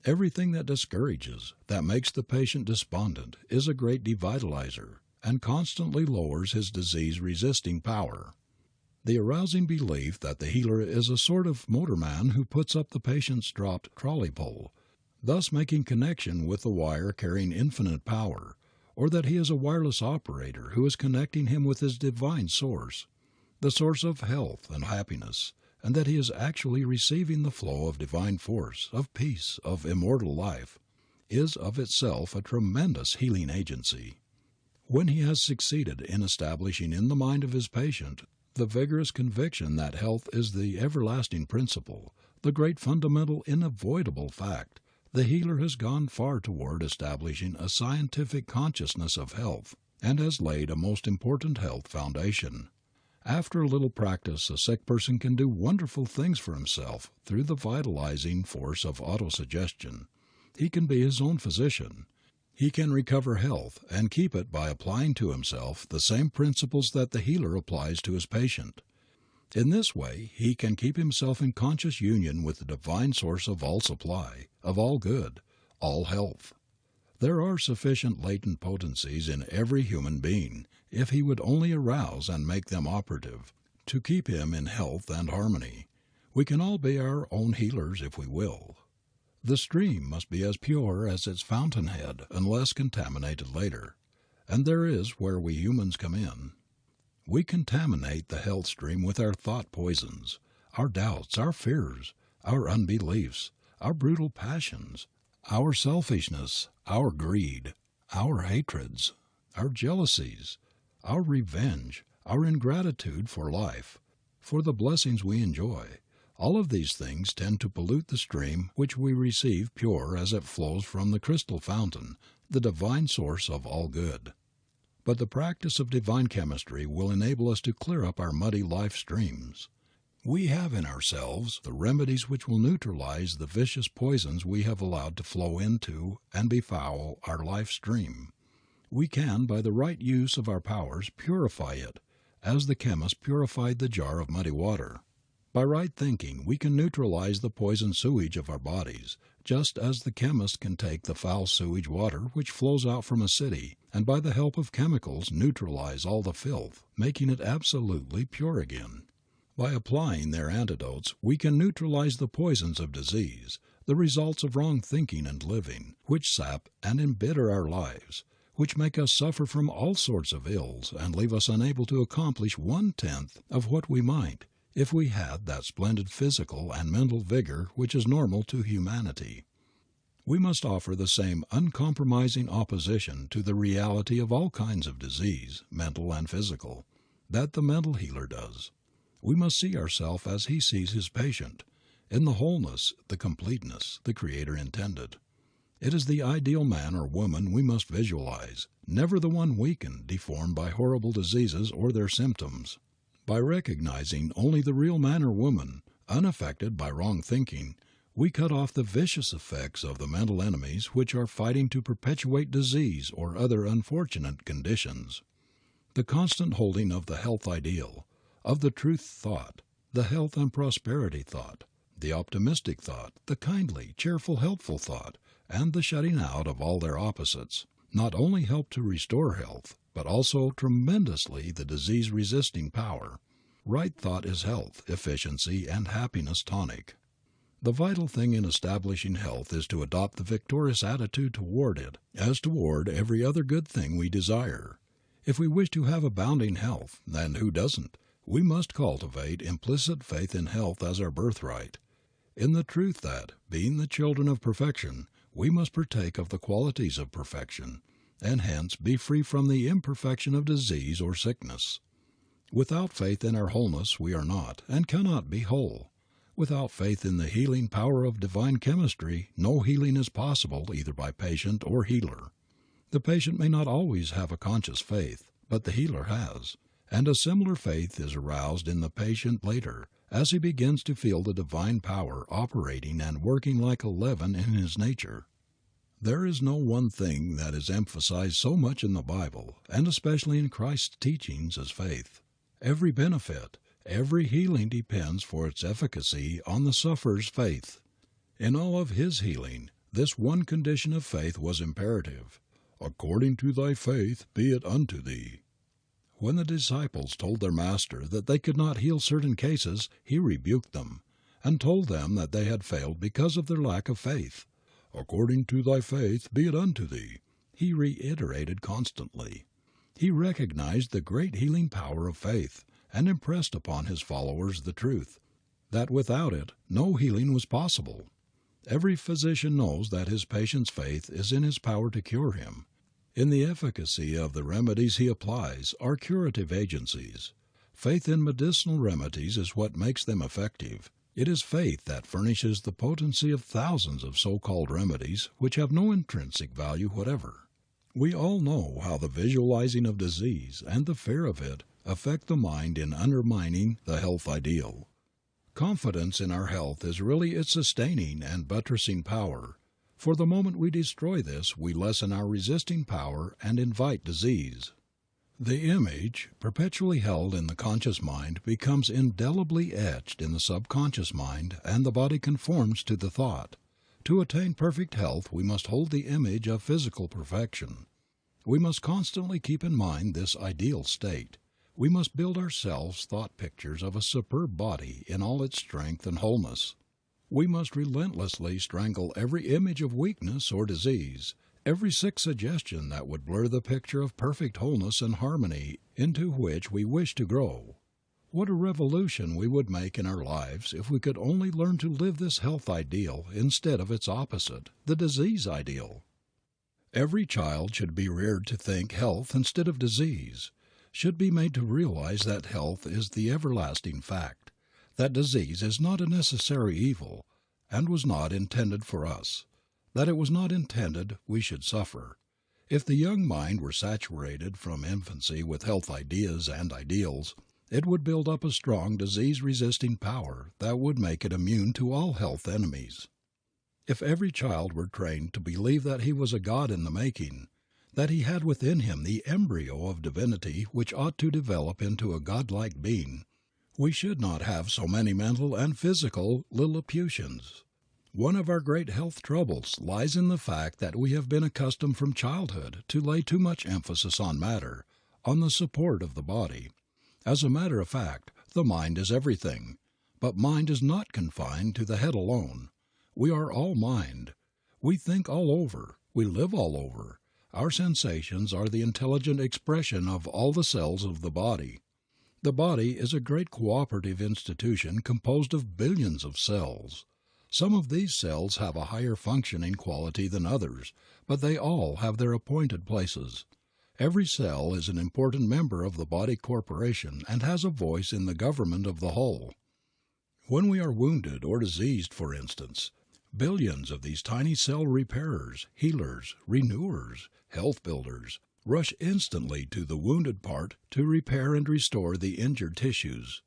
Everything that discourages, that makes the patient despondent, is a great devitalizer, and constantly lowers his disease-resisting power. The arousing belief that the healer is a sort of motorman who puts up the patient's dropped trolley pole, thus making connection with the wire carrying infinite power, or that he is a wireless operator who is connecting him with his divine source, the source of health and happiness, and that he is actually receiving the flow of divine force, of peace, of immortal life, is of itself a tremendous healing agency. When he has succeeded in establishing in the mind of his patient the vigorous conviction that health is the everlasting principle, the great fundamental unavoidable fact, the healer has gone far toward establishing a scientific consciousness of health, and has laid a most important health foundation. After a little practice a sick person can do wonderful things for himself through the vitalizing force of autosuggestion. He can be his own physician. He can recover health and keep it by applying to himself the same principles that the healer applies to his patient. In this way he can keep himself in conscious union with the divine source of all supply, of all good, all health. There are sufficient latent potencies in every human being, if he would only arouse and make them operative, to keep him in health and harmony. We can all be our own healers if we will. The stream must be as pure as its fountainhead unless contaminated later, and there is where we humans come in. We contaminate the health stream with our thought poisons, our doubts, our fears, our unbeliefs, our brutal passions, our selfishness, our greed, our hatreds, our jealousies, our revenge, our ingratitude for life, for the blessings we enjoy. All of these things tend to pollute the stream which we receive pure as it flows from the crystal fountain, the divine source of all good. But the practice of divine chemistry will enable us to clear up our muddy life streams. We have in ourselves the remedies which will neutralize the vicious poisons we have allowed to flow into and befoul our life stream. We can, by the right use of our powers, purify it, as the chemist purified the jar of muddy water. By right thinking we can neutralize the poison sewage of our bodies, just as the chemist can take the foul sewage water which flows out from a city, and by the help of chemicals neutralize all the filth, making it absolutely pure again. By applying their antidotes we can neutralize the poisons of disease, the results of wrong thinking and living, which sap and embitter our lives, which make us suffer from all sorts of ills and leave us unable to accomplish 1/10 of what we might if we had that splendid physical and mental vigor which is normal to humanity. We must offer the same uncompromising opposition to the reality of all kinds of disease, mental and physical, that the mental healer does. We must see ourselves as he sees his patient, in the wholeness, the completeness, the Creator intended. It is the ideal man or woman we must visualize, never the one weakened, deformed by horrible diseases or their symptoms. By recognizing only the real man or woman, unaffected by wrong thinking, we cut off the vicious effects of the mental enemies which are fighting to perpetuate disease or other unfortunate conditions. The constant holding of the health ideal, of the truth thought, the health and prosperity thought, the optimistic thought, the kindly, cheerful, helpful thought, and the shutting out of all their opposites, not only help to restore health, but also tremendously the disease-resisting power. Right thought is health, efficiency, and happiness tonic. The vital thing in establishing health is to adopt the victorious attitude toward it as toward every other good thing we desire. If we wish to have abounding health, and who doesn't, we must cultivate implicit faith in health as our birthright, in the truth that, being the children of perfection, we must partake of the qualities of perfection, and hence be free from the imperfection of disease or sickness. Without faith in our wholeness we are not, and cannot be whole. Without faith in the healing power of divine chemistry, no healing is possible either by patient or healer. The patient may not always have a conscious faith, but the healer has, and a similar faith is aroused in the patient later, as he begins to feel the divine power operating and working like a leaven in his nature. There is no one thing that is emphasized so much in the Bible, and especially in Christ's teachings, as faith. Every benefit, every healing depends for its efficacy on the sufferer's faith. In all of his healing, this one condition of faith was imperative. According to thy faith be it unto thee. When the disciples told their master that they could not heal certain cases, he rebuked them, and told them that they had failed because of their lack of faith. According to thy faith be it unto thee, he reiterated constantly. He recognized the great healing power of faith, and impressed upon his followers the truth, that without it no healing was possible. Every physician knows that his patient's faith is in his power to cure him. In the efficacy of the remedies he applies are curative agencies. Faith in medicinal remedies is what makes them effective. It is faith that furnishes the potency of thousands of so-called remedies which have no intrinsic value whatever. We all know how the visualizing of disease and the fear of it affect the mind in undermining the health ideal. Confidence in our health is really its sustaining and buttressing power, for the moment we destroy this we lessen our resisting power and invite disease. The image, perpetually held in the conscious mind, becomes indelibly etched in the subconscious mind, and the body conforms to the thought. To attain perfect health we must hold the image of physical perfection. We must constantly keep in mind this ideal state. We must build ourselves thought pictures of a superb body in all its strength and wholeness. We must relentlessly strangle every image of weakness or disease, every sick suggestion that would blur the picture of perfect wholeness and harmony into which we wish to grow. What a revolution we would make in our lives if we could only learn to live this health ideal instead of its opposite, the disease ideal. Every child should be reared to think health instead of disease, should be made to realize that health is the everlasting fact, that disease is not a necessary evil, and was not intended for us, that it was not intended we should suffer. If the young mind were saturated from infancy with health ideas and ideals, it would build up a strong disease-resisting power that would make it immune to all health enemies. If every child were trained to believe that he was a God in the making, that he had within him the embryo of divinity which ought to develop into a godlike being, we should not have so many mental and physical Lilliputians. One of our great health troubles lies in the fact that we have been accustomed from childhood to lay too much emphasis on matter, on the support of the body. As a matter of fact, the mind is everything, but mind is not confined to the head alone. We are all mind. We think all over. We live all over. Our sensations are the intelligent expression of all the cells of the body. The body is a great cooperative institution composed of billions of cells. Some of these cells have a higher functioning quality than others, but they all have their appointed places. Every cell is an important member of the body corporation and has a voice in the government of the whole. When we are wounded or diseased, for instance, billions of these tiny cell repairers, healers, renewers, health builders, rush instantly to the wounded part to repair and restore the injured tissues.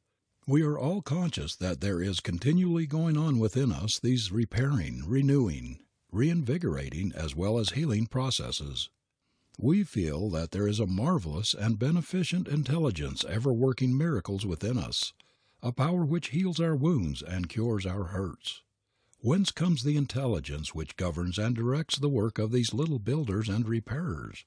We are all conscious that there is continually going on within us these repairing, renewing, reinvigorating as well as healing processes. We feel that there is a marvelous and beneficent intelligence ever working miracles within us, a power which heals our wounds and cures our hurts. Whence comes the intelligence which governs and directs the work of these little builders and repairers?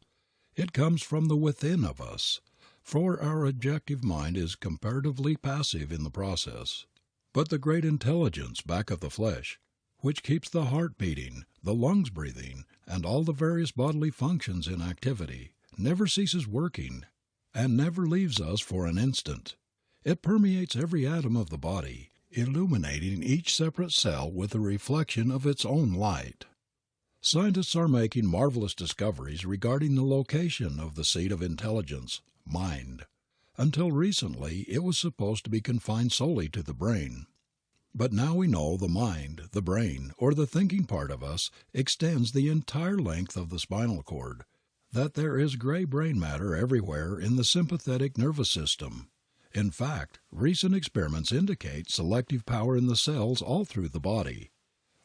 It comes from the within of us, for our objective mind is comparatively passive in the process. But the great intelligence back of the flesh, which keeps the heart beating, the lungs breathing, and all the various bodily functions in activity, never ceases working, and never leaves us for an instant. It permeates every atom of the body, illuminating each separate cell with a reflection of its own light. Scientists are making marvelous discoveries regarding the location of the seat of intelligence, mind. Until recently it was supposed to be confined solely to the brain. But now we know the mind, the brain, or the thinking part of us, extends the entire length of the spinal cord, that there is gray brain matter everywhere in the sympathetic nervous system. In fact, recent experiments indicate selective power in the cells all through the body.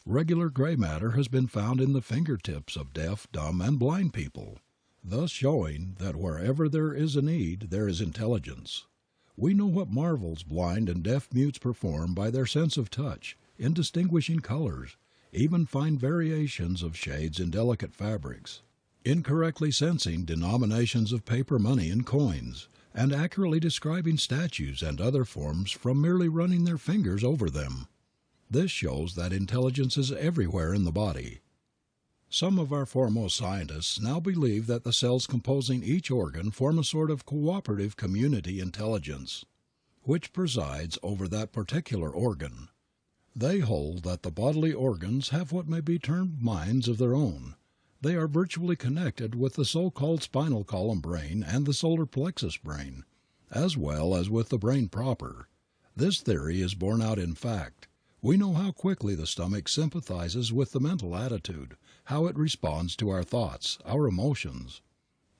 Regular gray matter has been found in the fingertips of deaf, dumb, and blind people, thus showing that wherever there is a need there is intelligence. We know what marvels blind and deaf mutes perform by their sense of touch, in distinguishing colors, even fine variations of shades in delicate fabrics, in correctly sensing denominations of paper money and coins, and accurately describing statues and other forms from merely running their fingers over them. This shows that intelligence is everywhere in the body. Some of our foremost scientists now believe that the cells composing each organ form a sort of cooperative community intelligence, which presides over that particular organ. They hold that the bodily organs have what may be termed minds of their own. They are virtually connected with the so-called spinal column brain and the solar plexus brain, as well as with the brain proper. This theory is borne out in fact. We know how quickly the stomach sympathizes with the mental attitude, how it responds to our thoughts, our emotions.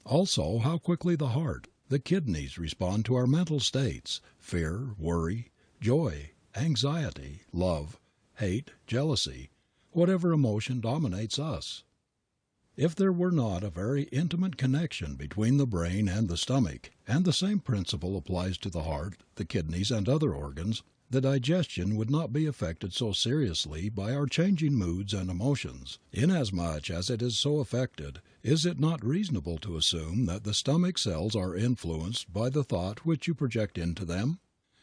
Also, how quickly the heart, the kidneys respond to our mental states, fear, worry, joy, anxiety, love, hate, jealousy, whatever emotion dominates us. If there were not a very intimate connection between the brain and the stomach, and the same principle applies to the heart, the kidneys, and other organs, the digestion would not be affected so seriously by our changing moods and emotions. Inasmuch as it is so affected, is it not reasonable to assume that the stomach cells are influenced by the thought which you project into them?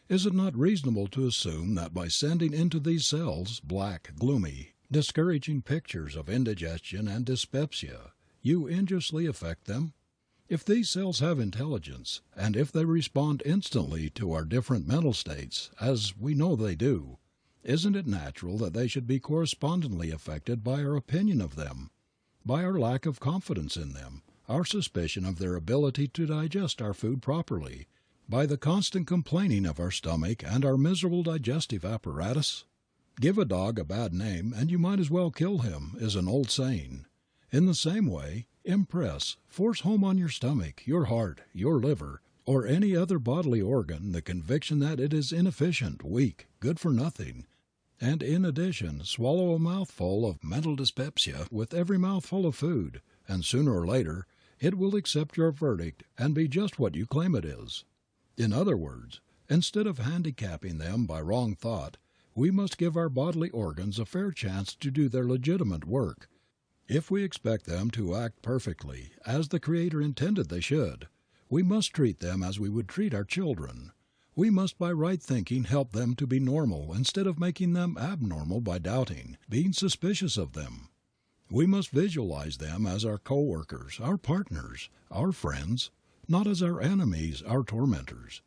Is it not reasonable to assume that by sending into these cells black, gloomy, discouraging pictures of indigestion and dyspepsia, you injuriously affect them? If these cells have intelligence, and if they respond instantly to our different mental states, as we know they do, isn't it natural that they should be correspondingly affected by our opinion of them, by our lack of confidence in them, our suspicion of their ability to digest our food properly, by the constant complaining of our stomach and our miserable digestive apparatus? Give a dog a bad name and you might as well kill him, is an old saying. In the same way, impress, force home on your stomach, your heart, your liver, or any other bodily organ the conviction that it is inefficient, weak, good for nothing, and in addition swallow a mouthful of mental dyspepsia with every mouthful of food, and sooner or later it will accept your verdict and be just what you claim it is. In other words, instead of handicapping them by wrong thought, we must give our bodily organs a fair chance to do their legitimate work. If we expect them to act perfectly, as the Creator intended they should, we must treat them as we would treat our children. We must by right thinking help them to be normal instead of making them abnormal by doubting, being suspicious of them. We must visualize them as our co-workers, our partners, our friends, not as our enemies, our tormentors.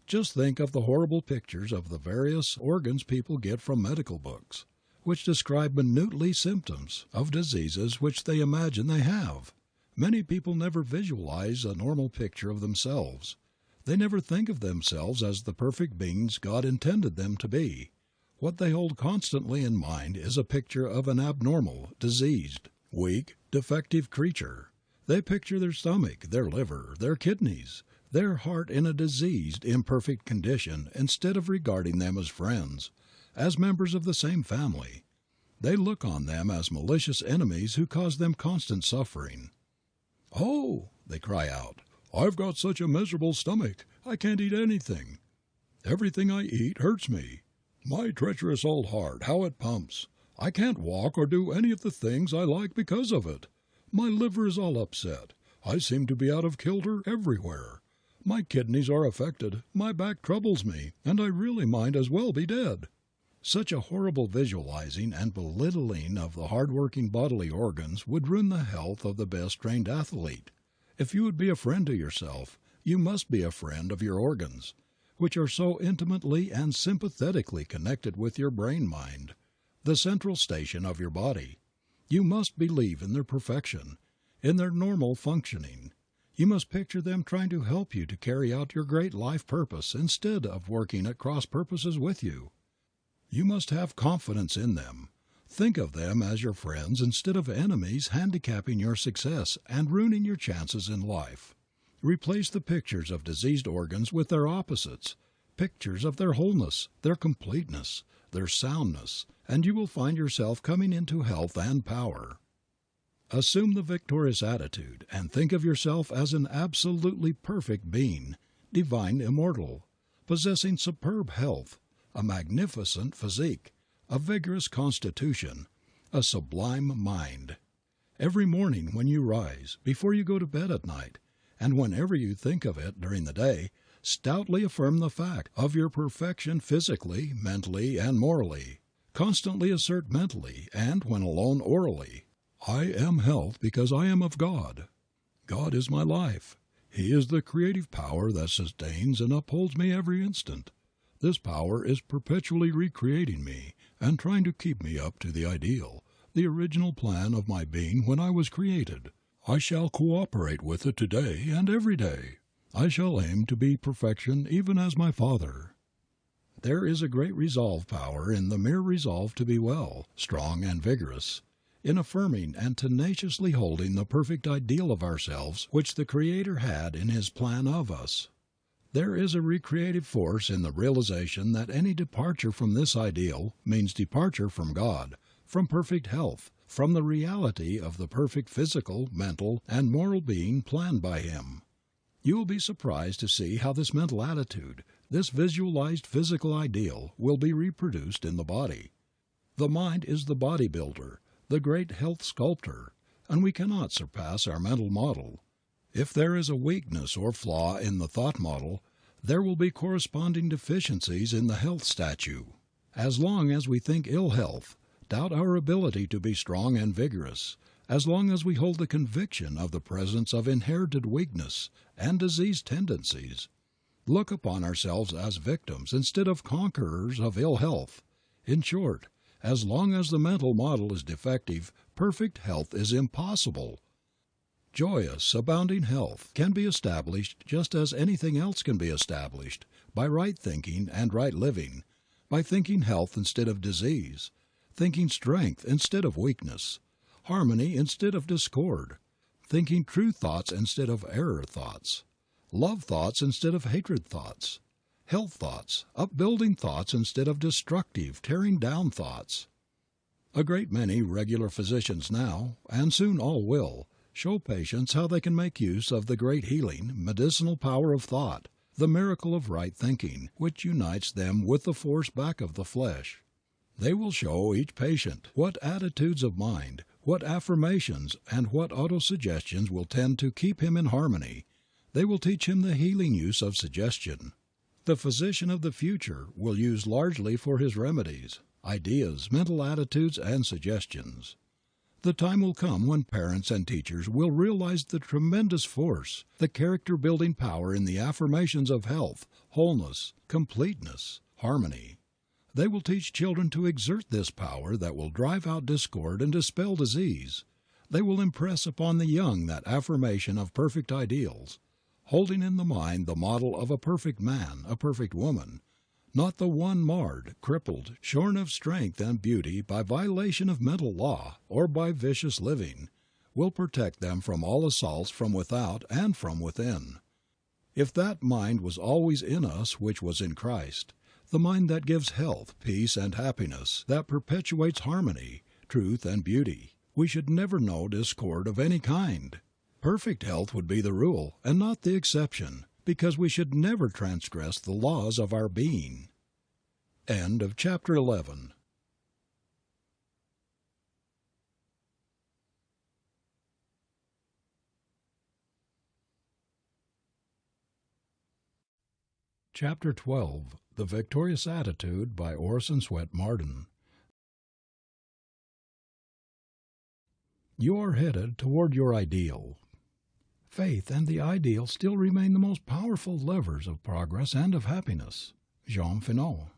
Just think of the horrible pictures of the various organs people get from medical books, which describe minutely symptoms of diseases which they imagine they have. Many people never visualize a normal picture of themselves. They never think of themselves as the perfect beings God intended them to be. What they hold constantly in mind is a picture of an abnormal, diseased, weak, defective creature. They picture their stomach, their liver, their kidneys, their heart in a diseased, imperfect condition instead of regarding them as friends, as members of the same family. They look on them as malicious enemies who cause them constant suffering. "Oh," they cry out, "I've got such a miserable stomach, I can't eat anything. Everything I eat hurts me. My treacherous old heart, how it pumps. I can't walk or do any of the things I like because of it. My liver is all upset. I seem to be out of kilter everywhere. My kidneys are affected, my back troubles me, and I really might as well be dead." Such a horrible visualizing and belittling of the hard-working bodily organs would ruin the health of the best trained athlete. If you would be a friend to yourself, you must be a friend of your organs, which are so intimately and sympathetically connected with your brain-mind, the central station of your body. You must believe in their perfection, in their normal functioning. You must picture them trying to help you to carry out your great life purpose instead of working at cross purposes with you. You must have confidence in them. Think of them as your friends instead of enemies handicapping your success and ruining your chances in life. Replace the pictures of diseased organs with their opposites, pictures of their wholeness, their completeness, their soundness, and you will find yourself coming into health and power. Assume the victorious attitude and think of yourself as an absolutely perfect being, divine, immortal, possessing superb health, a magnificent physique, a vigorous constitution, a sublime mind. Every morning when you rise, before you go to bed at night, and whenever you think of it during the day, stoutly affirm the fact of your perfection physically, mentally, and morally. Constantly assert mentally, and when alone orally, I am health because I am of God. God is my life. He is the creative power that sustains and upholds me every instant. This power is perpetually recreating me and trying to keep me up to the ideal, the original plan of my being when I was created. I shall cooperate with it today and every day. I shall aim to be perfection even as my Father. There is a great resolve power in the mere resolve to be well, strong, and vigorous, in affirming and tenaciously holding the perfect ideal of ourselves which the Creator had in His plan of us. There is a recreative force in the realization that any departure from this ideal means departure from God, from perfect health, from the reality of the perfect physical, mental, and moral being planned by Him. You will be surprised to see how this mental attitude, this visualized physical ideal, will be reproduced in the body. The mind is the body builder, the great health sculptor, and we cannot surpass our mental model. If there is a weakness or flaw in the thought model, there will be corresponding deficiencies in the health statue. As long as we think ill health, doubt our ability to be strong and vigorous, as long as we hold the conviction of the presence of inherited weakness and disease tendencies, look upon ourselves as victims instead of conquerors of ill health. In short, as long as the mental model is defective, perfect health is impossible. Joyous, abounding health can be established just as anything else can be established, by right thinking and right living, by thinking health instead of disease, thinking strength instead of weakness, harmony instead of discord, thinking true thoughts instead of error thoughts, love thoughts instead of hatred thoughts, health thoughts, upbuilding thoughts instead of destructive, tearing down thoughts. A great many regular physicians now, and soon all will, show patients how they can make use of the great healing, medicinal power of thought, the miracle of right thinking, which unites them with the force back of the flesh. They will show each patient what attitudes of mind, what affirmations, and what autosuggestions will tend to keep him in harmony. They will teach him the healing use of suggestion. The physician of the future will use largely for his remedies, ideas, mental attitudes, and suggestions. The time will come when parents and teachers will realize the tremendous force, the character-building power in the affirmations of health, wholeness, completeness, harmony. They will teach children to exert this power that will drive out discord and dispel disease. They will impress upon the young that affirmation of perfect ideals, holding in the mind the model of a perfect man, a perfect woman, not the one marred, crippled, shorn of strength and beauty by violation of mental law or by vicious living, will protect them from all assaults from without and from within. If that mind was always in us which was in Christ, the mind that gives health, peace, and happiness, that perpetuates harmony, truth, and beauty, we should never know discord of any kind. Perfect health would be the rule and not the exception, because we should never transgress the laws of our being. End of chapter 11. Chapter 12. The Victorious Attitude by Orison S Marden. You are headed toward your ideal. Faith and the ideal still remain the most powerful levers of progress and of happiness. Jean Finot.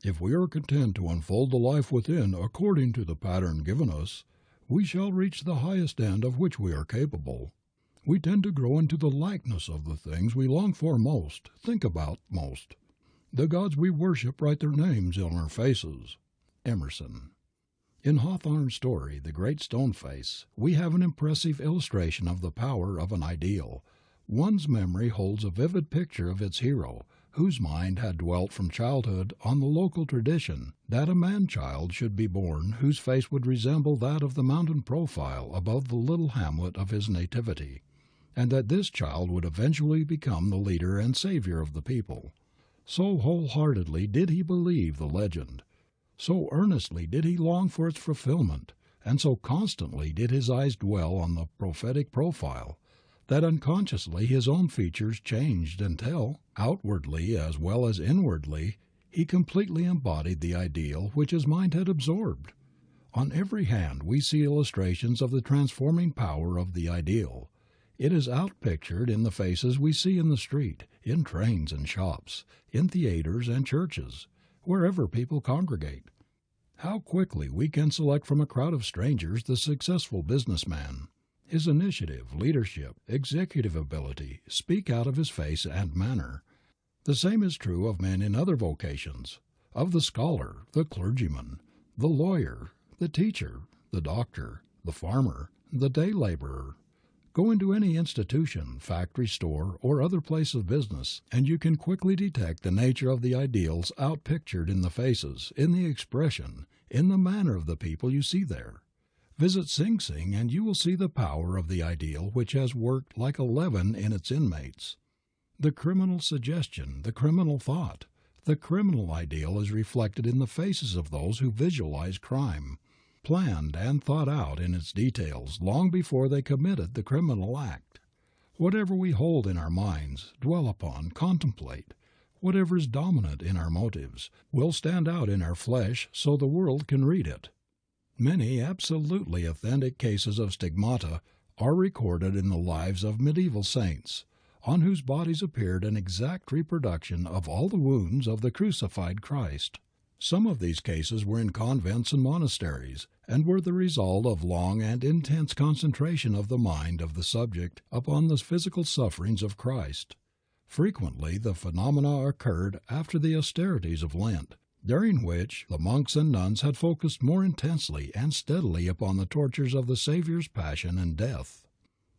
If we are content to unfold the life within according to the pattern given us, we shall reach the highest end of which we are capable. We tend to grow into the likeness of the things we long for most, think about most. The gods we worship write their names on our faces. Emerson. In Hawthorne's story, The Great Stone Face, we have an impressive illustration of the power of an ideal. One's memory holds a vivid picture of its hero, whose mind had dwelt from childhood on the local tradition that a man-child should be born whose face would resemble that of the mountain profile above the little hamlet of his nativity, and that this child would eventually become the leader and savior of the people. So wholeheartedly did he believe the legend, so earnestly did he long for its fulfillment, and so constantly did his eyes dwell on the prophetic profile, that unconsciously his own features changed until, outwardly as well as inwardly, he completely embodied the ideal which his mind had absorbed. On every hand we see illustrations of the transforming power of the ideal. It is outpictured in the faces we see in the street, in trains and shops, in theaters and churches, wherever people congregate. How quickly we can select from a crowd of strangers the successful businessman. His initiative, leadership, executive ability speak out of his face and manner. The same is true of men in other vocations, of the scholar, the clergyman, the lawyer, the teacher, the doctor, the farmer, the day laborer. Go into any institution, factory, store, or other place of business, and you can quickly detect the nature of the ideals outpictured in the faces, in the expression, in the manner of the people you see there. Visit Sing Sing and you will see the power of the ideal which has worked like a leaven in its inmates. The criminal suggestion, the criminal thought, the criminal ideal is reflected in the faces of those who visualize crime, planned and thought out in its details long before they committed the criminal act. Whatever we hold in our minds, dwell upon, contemplate, whatever is dominant in our motives, will stand out in our flesh so the world can read it. Many absolutely authentic cases of stigmata are recorded in the lives of medieval saints, on whose bodies appeared an exact reproduction of all the wounds of the crucified Christ. Some of these cases were in convents and monasteries, and were the result of long and intense concentration of the mind of the subject upon the physical sufferings of Christ. Frequently the phenomena occurred after the austerities of Lent, during which the monks and nuns had focused more intensely and steadily upon the tortures of the Savior's passion and death.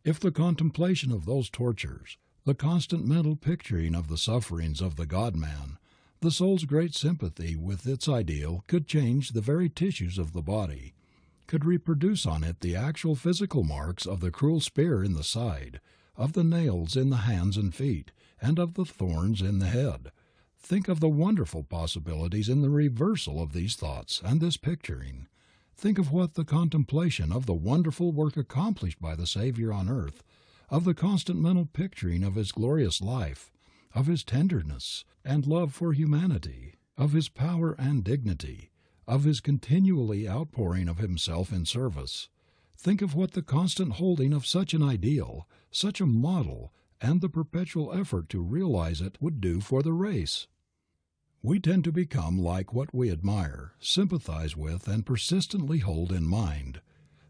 If the contemplation of those tortures, the constant mental picturing of the sufferings of the God-man, the soul's great sympathy with its ideal could change the very tissues of the body, could reproduce on it the actual physical marks of the cruel spear in the side, of the nails in the hands and feet, and of the thorns in the head, think of the wonderful possibilities in the reversal of these thoughts and this picturing. Think of what the contemplation of the wonderful work accomplished by the Savior on earth, of the constant mental picturing of His glorious life, of His tenderness and love for humanity, of His power and dignity, of His continually outpouring of Himself in service. Think of what the constant holding of such an ideal, such a model, and the perpetual effort to realize it would do for the race. We tend to become like what we admire, sympathize with, and persistently hold in mind.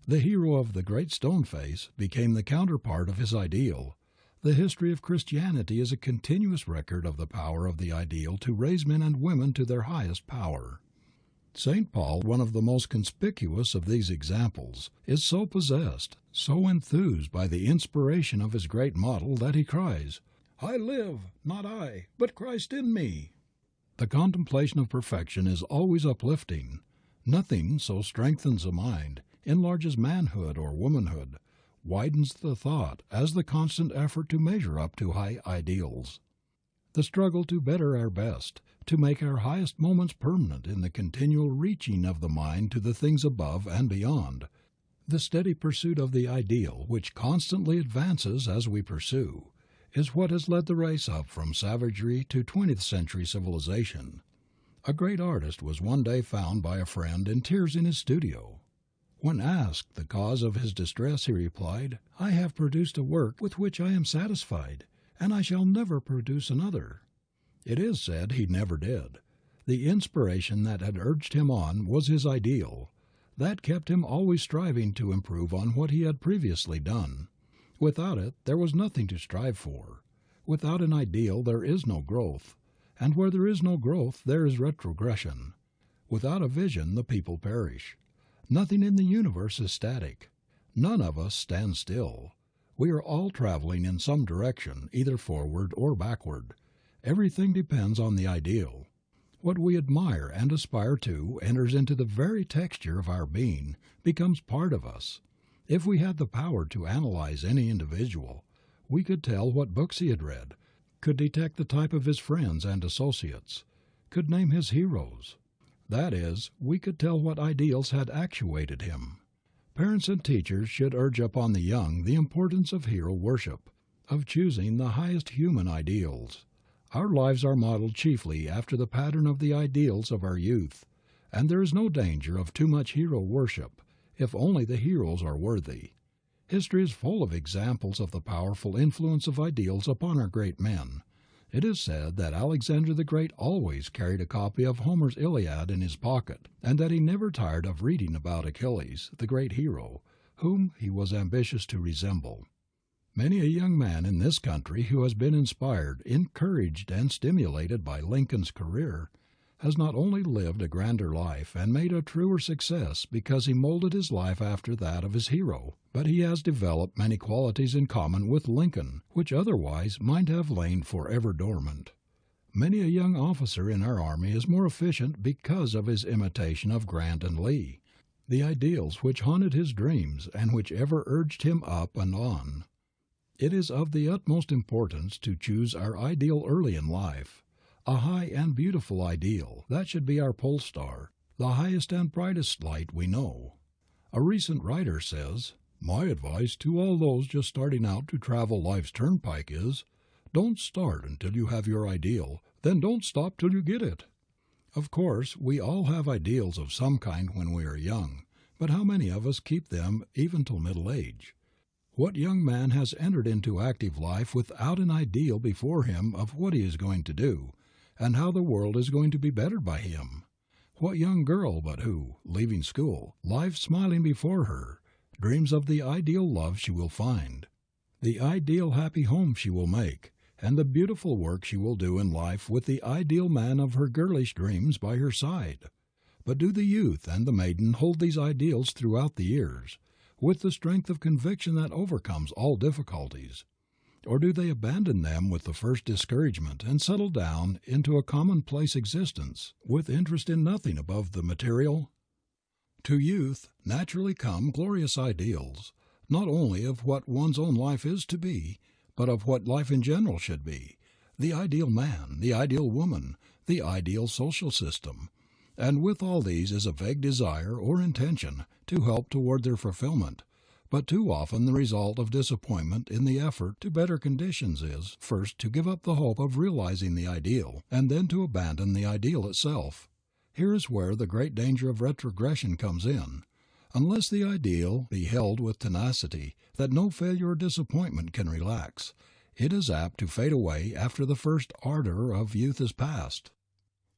The hero of the Great Stone Face became the counterpart of his ideal. The history of Christianity is a continuous record of the power of the ideal to raise men and women to their highest power. St. Paul, one of the most conspicuous of these examples, is so possessed, so enthused by the inspiration of his great model that he cries, "I live, not I, but Christ in me." The contemplation of perfection is always uplifting. Nothing so strengthens a mind, enlarges manhood or womanhood, widens the thought as the constant effort to measure up to high ideals. The struggle to better our best, to make our highest moments permanent in the continual reaching of the mind to the things above and beyond. The steady pursuit of the ideal, which constantly advances as we pursue, is what has led the race up from savagery to 20th century civilization. A great artist was one day found by a friend in tears in his studio. When asked the cause of his distress, he replied, "I have produced a work with which I am satisfied, and I shall never produce another." It is said he never did. The inspiration that had urged him on was his ideal. That kept him always striving to improve on what he had previously done. Without it there was nothing to strive for. Without an ideal there is no growth. and where there is no growth there is retrogression. Without a vision the people perish. Nothing in the universe is static. None of us stands still. We are all traveling in some direction, either forward or backward. Everything depends on the ideal. What we admire and aspire to enters into the very texture of our being, becomes part of us. If we had the power to analyze any individual, we could tell what books he had read, could detect the type of his friends and associates, could name his heroes. That is, we could tell what ideals had actuated him. Parents and teachers should urge upon the young the importance of hero worship, of choosing the highest human ideals. Our lives are modeled chiefly after the pattern of the ideals of our youth, and there is no danger of too much hero worship, if only the heroes are worthy. History is full of examples of the powerful influence of ideals upon our great men. It is said that Alexander the Great always carried a copy of Homer's Iliad in his pocket, and that he never tired of reading about Achilles, the great hero, whom he was ambitious to resemble. Many a young man in this country who has been inspired, encouraged, and stimulated by Lincoln's career has not only lived a grander life and made a truer success because he molded his life after that of his hero, but he has developed many qualities in common with Lincoln which otherwise might have lain forever dormant. Many a young officer in our army is more efficient because of his imitation of Grant and Lee, the ideals which haunted his dreams and which ever urged him up and on. It is of the utmost importance to choose our ideal early in life, a high and beautiful ideal that should be our pole star, the highest and brightest light we know. A recent writer says, "My advice to all those just starting out to travel life's turnpike is, don't start until you have your ideal, then don't stop till you get it." Of course, we all have ideals of some kind when we are young, but how many of us keep them even till middle age? What young man has entered into active life without an ideal before him of what he is going to do, and how the world is going to be bettered by him? What young girl but who, leaving school, life smiling before her, dreams of the ideal love she will find, the ideal happy home she will make, and the beautiful work she will do in life with the ideal man of her girlish dreams by her side? But do the youth and the maiden hold these ideals throughout the years, with the strength of conviction that overcomes all difficulties? Or do they abandon them with the first discouragement and settle down into a commonplace existence, with interest in nothing above the material? To youth naturally come glorious ideals, not only of what one's own life is to be, but of what life in general should be, the ideal man, the ideal woman, the ideal social system, and with all these is a vague desire or intention to help toward their fulfillment, but too often the result of disappointment in the effort to better conditions is, first to give up the hope of realizing the ideal, and then to abandon the ideal itself. Here is where the great danger of retrogression comes in. Unless the ideal be held with tenacity that no failure or disappointment can relax, it is apt to fade away after the first ardor of youth is past.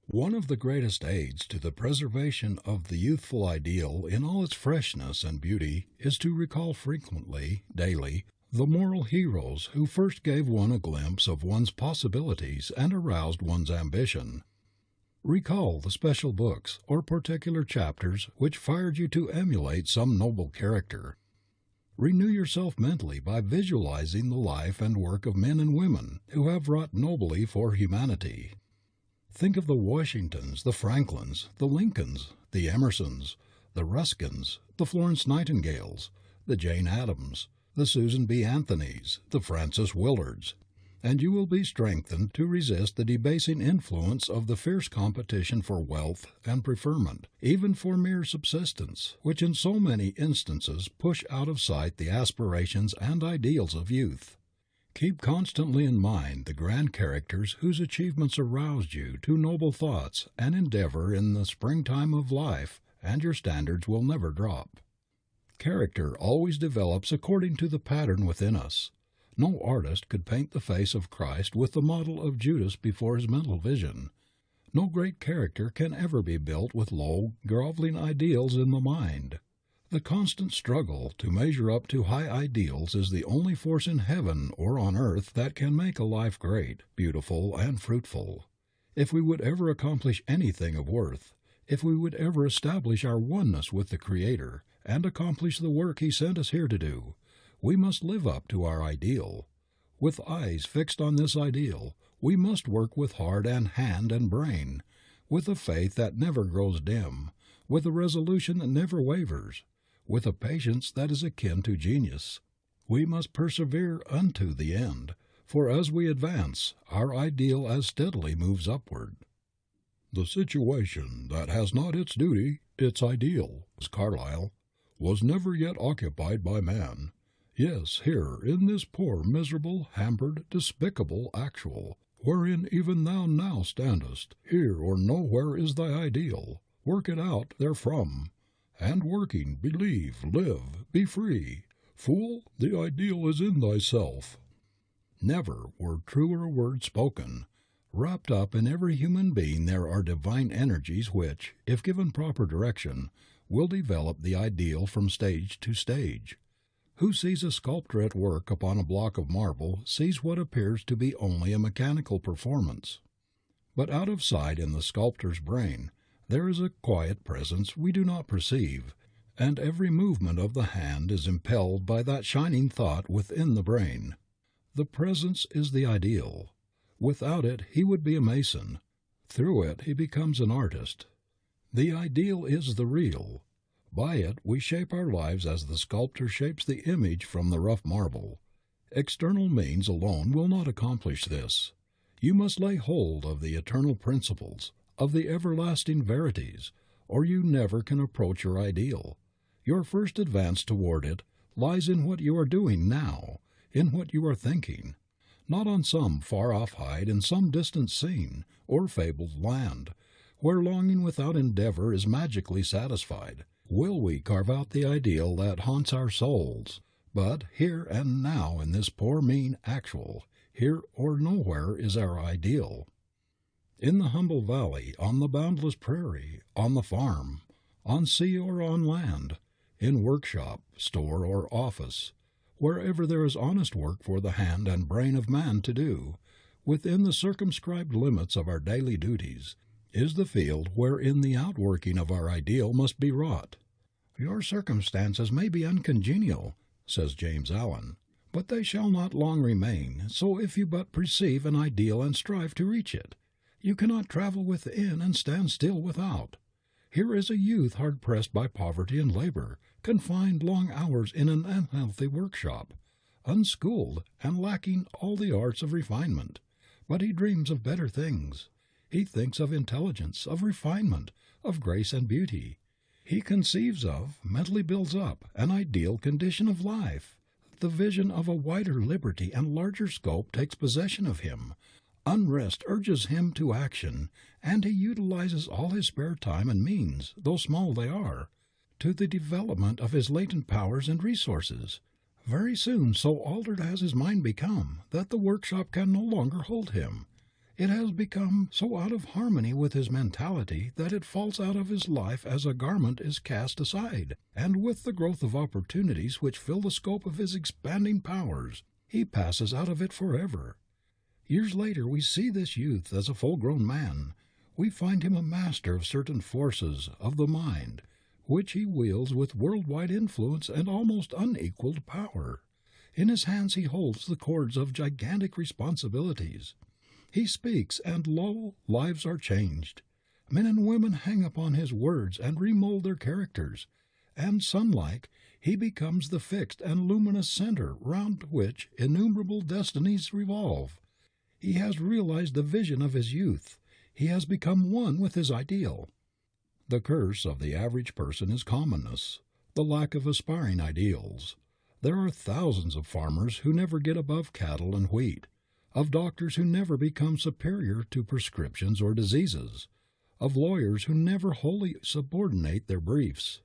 One of the greatest aids to the preservation of the youthful ideal in all its freshness and beauty is to recall frequently, daily, the moral heroes who first gave one a glimpse of one's possibilities and aroused one's ambition. Recall the special books or particular chapters which fired you to emulate some noble character. Renew yourself mentally by visualizing the life and work of men and women who have wrought nobly for humanity. Think of the Washingtons, the Franklins, the Lincolns, the Emersons, the Ruskins, the Florence Nightingales, the Jane Addams, the Susan B. Anthonys, the Frances Willards, and you will be strengthened to resist the debasing influence of the fierce competition for wealth and preferment, even for mere subsistence, which in so many instances push out of sight the aspirations and ideals of youth. Keep constantly in mind the grand characters whose achievements aroused you to noble thoughts and endeavor in the springtime of life, and your standards will never drop. Character always develops according to the pattern within us. No artist could paint the face of Christ with the model of Judas before his mental vision. No great character can ever be built with low, groveling ideals in the mind. The constant struggle to measure up to high ideals is the only force in heaven or on earth that can make a life great, beautiful, and fruitful. If we would ever accomplish anything of worth, if we would ever establish our oneness with the Creator and accomplish the work He sent us here to do, we must live up to our ideal. With eyes fixed on this ideal, we must work with heart and hand and brain, with a faith that never grows dim, with a resolution that never wavers, with a patience that is akin to genius. We must persevere unto the end, for as we advance, our ideal as steadily moves upward. The situation that has not its duty, its ideal, as Carlyle, was never yet occupied by man. Yes, here, in this poor, miserable, hampered, despicable actual, wherein even thou now standest, here or nowhere is thy ideal. Work it out therefrom, and working, believe, live, be free. Fool, the ideal is in thyself. Never were truer words spoken. Wrapped up in every human being there are divine energies which, if given proper direction, will develop the ideal from stage to stage. Who sees a sculptor at work upon a block of marble sees what appears to be only a mechanical performance. But out of sight in the sculptor's brain there is a quiet presence we do not perceive, and every movement of the hand is impelled by that shining thought within the brain. The presence is the ideal. Without it he would be a mason. Through it he becomes an artist. The ideal is the real. By it we shape our lives as the sculptor shapes the image from the rough marble. External means alone will not accomplish this. You must lay hold of the eternal principles, of the everlasting verities, or you never can approach your ideal. Your first advance toward it lies in what you are doing now, in what you are thinking, not on some far-off height in some distant scene or fabled land, where longing without endeavor is magically satisfied. Will we carve out the ideal that haunts our souls? But here and now in this poor mean actual, here or nowhere is our ideal. In the humble valley, on the boundless prairie, on the farm, on sea or on land, in workshop, store or office, wherever there is honest work for the hand and brain of man to do, within the circumscribed limits of our daily duties, is the field wherein the outworking of our ideal must be wrought. Your circumstances may be uncongenial, says James Allen, but they shall not long remain, so if you but perceive an ideal and strive to reach it. You cannot travel within and stand still without. Here is a youth hard pressed by poverty and labor, confined long hours in an unhealthy workshop, unschooled and lacking all the arts of refinement, but he dreams of better things. He thinks of intelligence, of refinement, of grace and beauty. He conceives of, mentally builds up, an ideal condition of life. The vision of a wider liberty and larger scope takes possession of him. Unrest urges him to action, and he utilizes all his spare time and means, though small they are, to the development of his latent powers and resources. Very soon so altered has his mind become that the workshop can no longer hold him. It has become so out of harmony with his mentality that it falls out of his life as a garment is cast aside, and with the growth of opportunities which fill the scope of his expanding powers, he passes out of it forever. Years later we see this youth as a full-grown man. We find him a master of certain forces of the mind, which he wields with worldwide influence and almost unequaled power. In his hands he holds the cords of gigantic responsibilities. He speaks, and lo, lives are changed. Men and women hang upon his words and remold their characters, and sun-like he becomes the fixed and luminous center round which innumerable destinies revolve. He has realized the vision of his youth. He has become one with his ideal. The curse of the average person is commonness, the lack of aspiring ideals. There are thousands of farmers who never get above cattle and wheat, of doctors who never become superior to prescriptions or diseases, of lawyers who never wholly subordinate their briefs.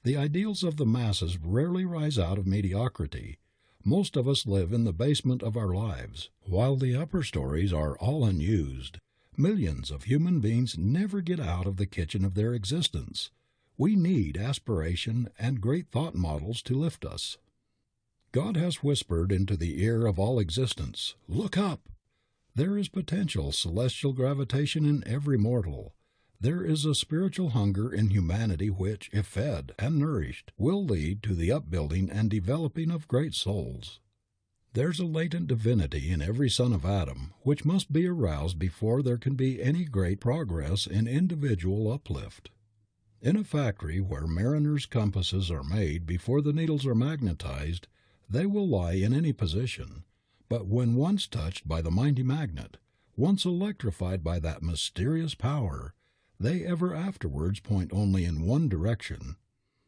The ideals of the masses rarely rise out of mediocrity. Most of us live in the basement of our lives, while the upper stories are all unused. Millions of human beings never get out of the kitchen of their existence. We need aspiration and great thought models to lift us. God has whispered into the ear of all existence, "Look up!" There is potential celestial gravitation in every mortal. There is a spiritual hunger in humanity which, if fed and nourished, will lead to the upbuilding and developing of great souls. There's a latent divinity in every son of Adam which must be aroused before there can be any great progress in individual uplift. In a factory where mariners' compasses are made before the needles are magnetized, they will lie in any position, but when once touched by the mighty magnet, once electrified by that mysterious power, they ever afterwards point only in one direction.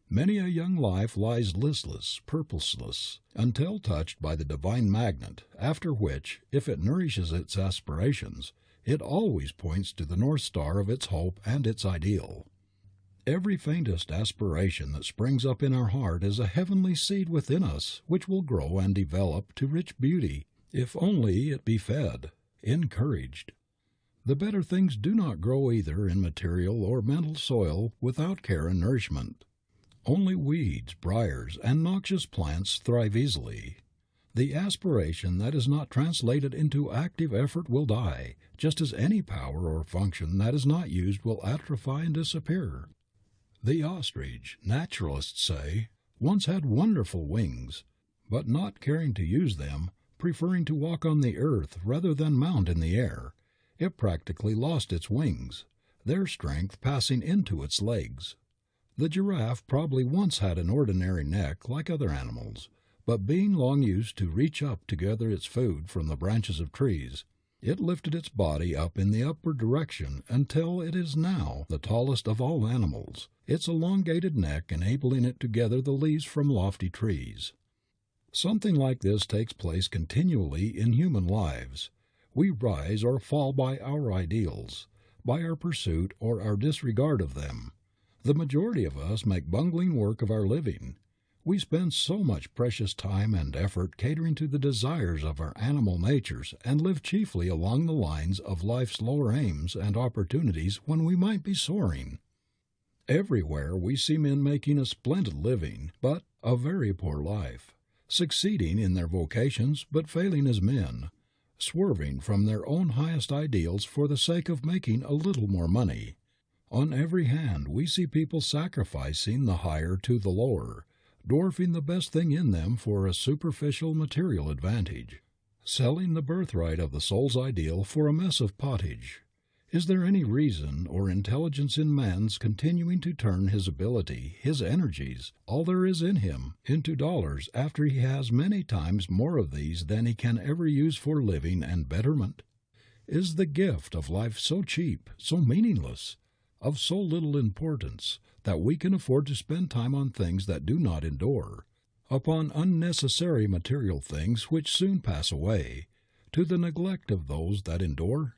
Many a young life lies listless, purposeless, until touched by the divine magnet, after which, if it nourishes its aspirations, it always points to the north star of its hope and its ideal. Every faintest aspiration that springs up in our heart is a heavenly seed within us which will grow and develop to rich beauty if only it be fed, encouraged. The better things do not grow either in material or mental soil without care and nourishment. Only weeds, briars, and noxious plants thrive easily. The aspiration that is not translated into active effort will die, just as any power or function that is not used will atrophy and disappear. The ostrich, naturalists say, once had wonderful wings, but not caring to use them, preferring to walk on the earth rather than mount in the air, it practically lost its wings, their strength passing into its legs. The giraffe probably once had an ordinary neck like other animals, but being long used to reach up to gather its food from the branches of trees, it lifted its body up in the upward direction until it is now the tallest of all animals, its elongated neck enabling it to gather the leaves from lofty trees. Something like this takes place continually in human lives. We rise or fall by our ideals, by our pursuit or our disregard of them. The majority of us make bungling work of our living. We spend so much precious time and effort catering to the desires of our animal natures and live chiefly along the lines of life's lower aims and opportunities when we might be soaring. Everywhere we see men making a splendid living, but a very poor life, succeeding in their vocations but failing as men, swerving from their own highest ideals for the sake of making a little more money. On every hand we see people sacrificing the higher to the lower, dwarfing the best thing in them for a superficial material advantage, selling the birthright of the soul's ideal for a mess of pottage. Is there any reason or intelligence in man's continuing to turn his ability, his energies, all there is in him, into dollars after he has many times more of these than he can ever use for living and betterment? Is the gift of life so cheap, so meaningless, of so little importance, that we can afford to spend time on things that do not endure, upon unnecessary material things which soon pass away, to the neglect of those that endure?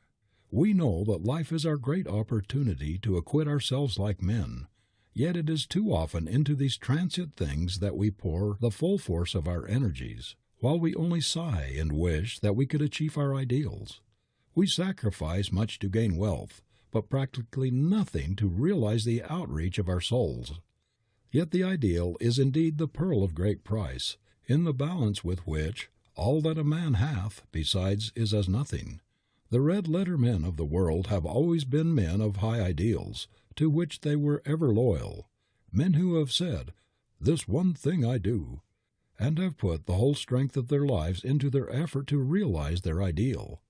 We know that life is our great opportunity to acquit ourselves like men, yet it is too often into these transient things that we pour the full force of our energies, while we only sigh and wish that we could achieve our ideals. We sacrifice much to gain wealth, but practically nothing to realize the outreach of our souls. Yet the ideal is indeed the pearl of great price, in the balance with which all that a man hath besides is as nothing. The red-letter men of the world have always been men of high ideals, to which they were ever loyal, men who have said, "This one thing I do," and have put the whole strength of their lives into their effort to realize their ideal.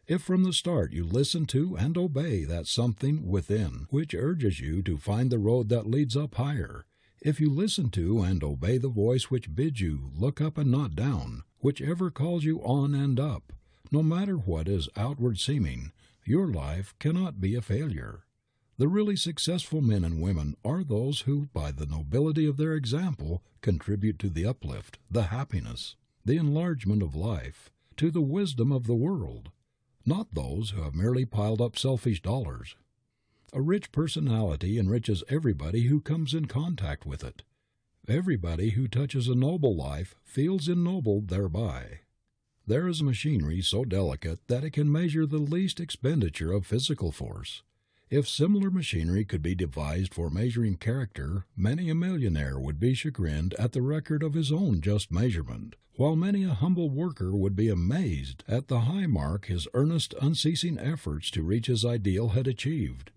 If from the start you listen to and obey that something within which urges you to find the road that leads up higher, if you listen to and obey the voice which bids you look up and not down, which ever calls you on and up, no matter what is outward seeming, your life cannot be a failure. The really successful men and women are those who, by the nobility of their example, contribute to the uplift, the happiness, the enlargement of life, to the wisdom of the world, not those who have merely piled up selfish dollars. A rich personality enriches everybody who comes in contact with it. Everybody who touches a noble life feels ennobled thereby. There is machinery so delicate that it can measure the least expenditure of physical force. If similar machinery could be devised for measuring character, many a millionaire would be chagrined at the record of his own just measurement, while many a humble worker would be amazed at the high mark his earnest, unceasing efforts to reach his ideal had achieved.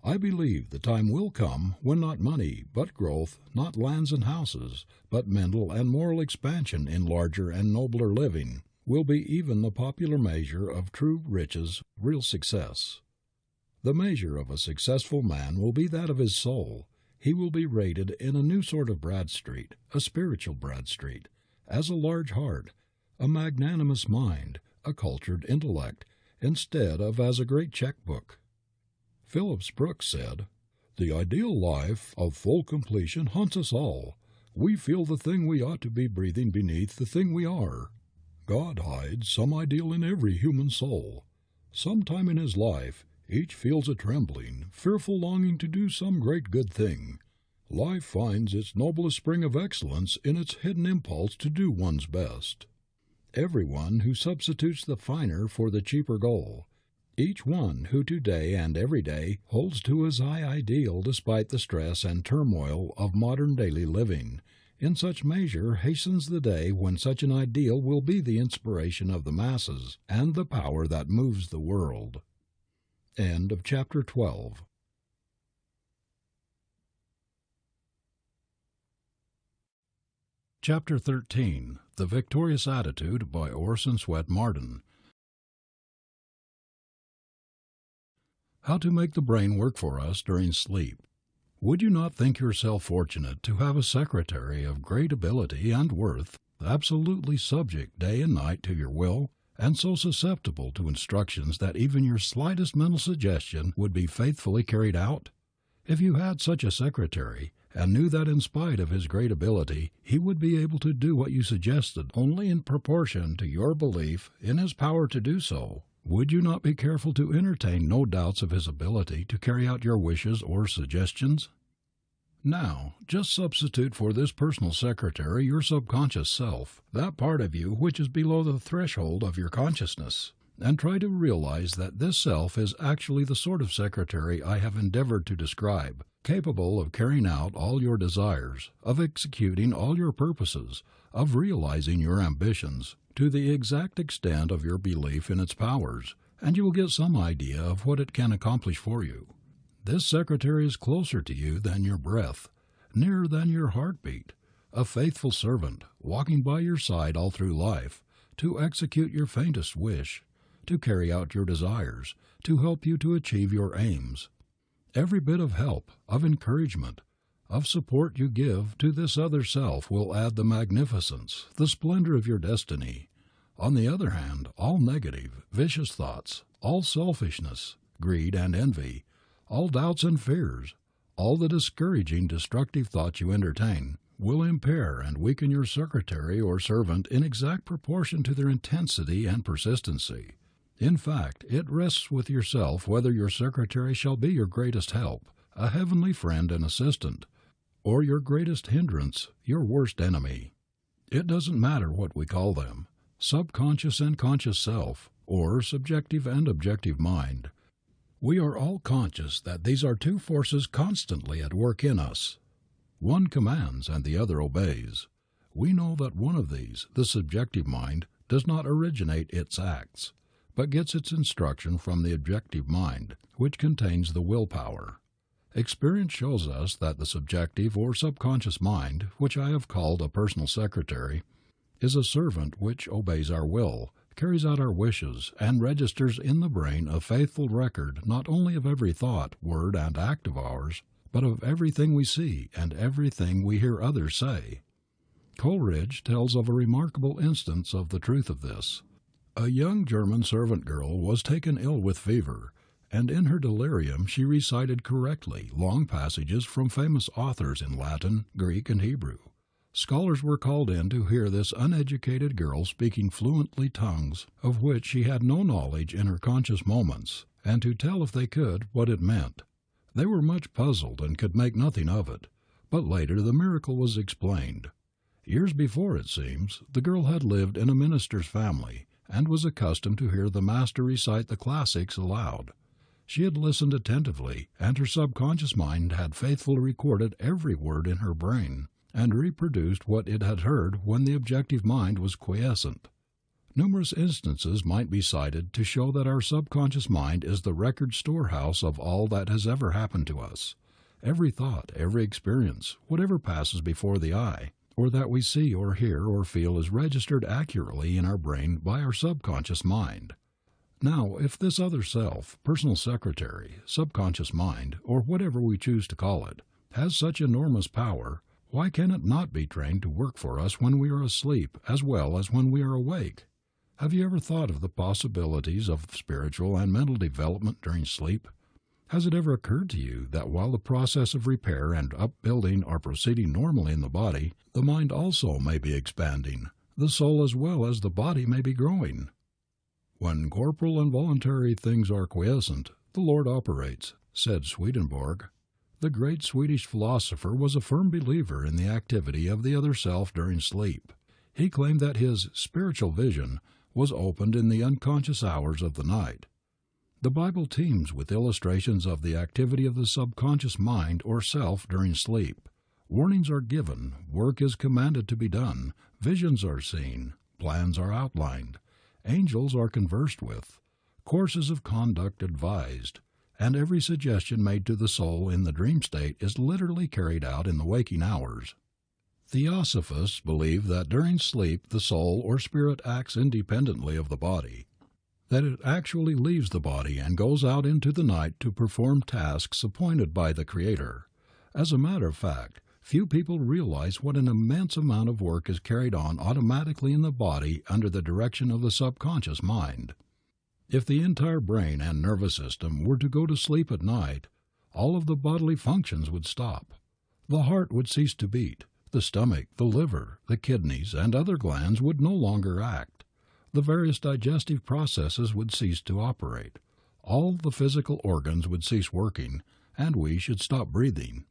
I believe the time will come when not money, but growth, not lands and houses, but mental and moral expansion in larger and nobler living, will be even the popular measure of true riches, real success. The measure of a successful man will be that of his soul. He will be rated in a new sort of Bradstreet, a spiritual Bradstreet, as a large heart, a magnanimous mind, a cultured intellect, instead of as a great checkbook. Phillips Brooks said, "The ideal life of full completion haunts us all. We feel the thing we ought to be breathing beneath the thing we are. God hides some ideal in every human soul. Sometime in his life, each feels a trembling, fearful longing to do some great good thing. Life finds its noblest spring of excellence in its hidden impulse to do one's best. Everyone who substitutes the finer for the cheaper goal, each one who today and every day holds to his high ideal despite the stress and turmoil of modern daily living, in such measure hastens the day when such an ideal will be the inspiration of the masses and the power that moves the world." End of chapter 12. Chapter 13. The Victorious Attitude by Orison S Marden. How to make the brain work for us during sleep. Would you not think yourself fortunate to have a secretary of great ability and worth, absolutely subject day and night to your will, and so susceptible to instructions that even your slightest mental suggestion would be faithfully carried out? If you had such a secretary, and knew that in spite of his great ability he would be able to do what you suggested only in proportion to your belief in his power to do so, would you not be careful to entertain no doubts of his ability to carry out your wishes or suggestions? Now, just substitute for this personal secretary your subconscious self, that part of you which is below the threshold of your consciousness, and try to realize that this self is actually the sort of secretary I have endeavored to describe, capable of carrying out all your desires, of executing all your purposes, of realizing your ambitions, to the exact extent of your belief in its powers, and you will get some idea of what it can accomplish for you. This secretary is closer to you than your breath, nearer than your heartbeat, a faithful servant, walking by your side all through life, to execute your faintest wish, to carry out your desires, to help you to achieve your aims. Every bit of help, of encouragement, of support you give to this other self will add the magnificence, the splendor of your destiny. On the other hand, all negative, vicious thoughts, all selfishness, greed, and envy, all doubts and fears, all the discouraging, destructive thoughts you entertain, will impair and weaken your secretary or servant in exact proportion to their intensity and persistency. In fact, it rests with yourself whether your secretary shall be your greatest help, a heavenly friend and assistant, or your greatest hindrance, your worst enemy. It doesn't matter what we call them, subconscious and conscious self, or subjective and objective mind. We are all conscious that these are two forces constantly at work in us. One commands and the other obeys. We know that one of these, the subjective mind, does not originate its acts, but gets its instruction from the objective mind, which contains the willpower. Experience shows us that the subjective or subconscious mind, which I have called a personal secretary, is a servant which obeys our will, carries out our wishes, and registers in the brain a faithful record not only of every thought, word, and act of ours, but of everything we see and everything we hear others say. Coleridge tells of a remarkable instance of the truth of this. A young German servant girl was taken ill with fever, and in her delirium she recited correctly long passages from famous authors in Latin, Greek, and Hebrew. Scholars were called in to hear this uneducated girl speaking fluently tongues of which she had no knowledge in her conscious moments, and to tell, if they could, what it meant. They were much puzzled and could make nothing of it, but later the miracle was explained. Years before, it seems, the girl had lived in a minister's family, and was accustomed to hear the master recite the classics aloud. She had listened attentively, and her subconscious mind had faithfully recorded every word in her brain, and reproduced what it had heard when the objective mind was quiescent. Numerous instances might be cited to show that our subconscious mind is the record storehouse of all that has ever happened to us. Every thought, every experience, whatever passes before the eye, or that we see or hear or feel is registered accurately in our brain by our subconscious mind. Now, if this other self, personal secretary, subconscious mind, or whatever we choose to call it, has such enormous power, why can it not be trained to work for us when we are asleep as well as when we are awake? Have you ever thought of the possibilities of spiritual and mental development during sleep? Has it ever occurred to you that while the process of repair and upbuilding are proceeding normally in the body, the mind also may be expanding, the soul as well as the body may be growing? When corporal and voluntary things are quiescent, the Lord operates, said Swedenborg. The great Swedish philosopher was a firm believer in the activity of the other self during sleep. He claimed that his spiritual vision was opened in the unconscious hours of the night. The Bible teems with illustrations of the activity of the subconscious mind or self during sleep. Warnings are given, work is commanded to be done, visions are seen, plans are outlined, angels are conversed with, courses of conduct advised, and every suggestion made to the soul in the dream state is literally carried out in the waking hours. Theosophists believe that during sleep the soul or spirit acts independently of the body, that it actually leaves the body and goes out into the night to perform tasks appointed by the Creator. As a matter of fact, few people realize what an immense amount of work is carried on automatically in the body under the direction of the subconscious mind. If the entire brain and nervous system were to go to sleep at night, all of the bodily functions would stop. The heart would cease to beat. The stomach, the liver, the kidneys, and other glands would no longer act. The various digestive processes would cease to operate. All the physical organs would cease working, and we should stop breathing.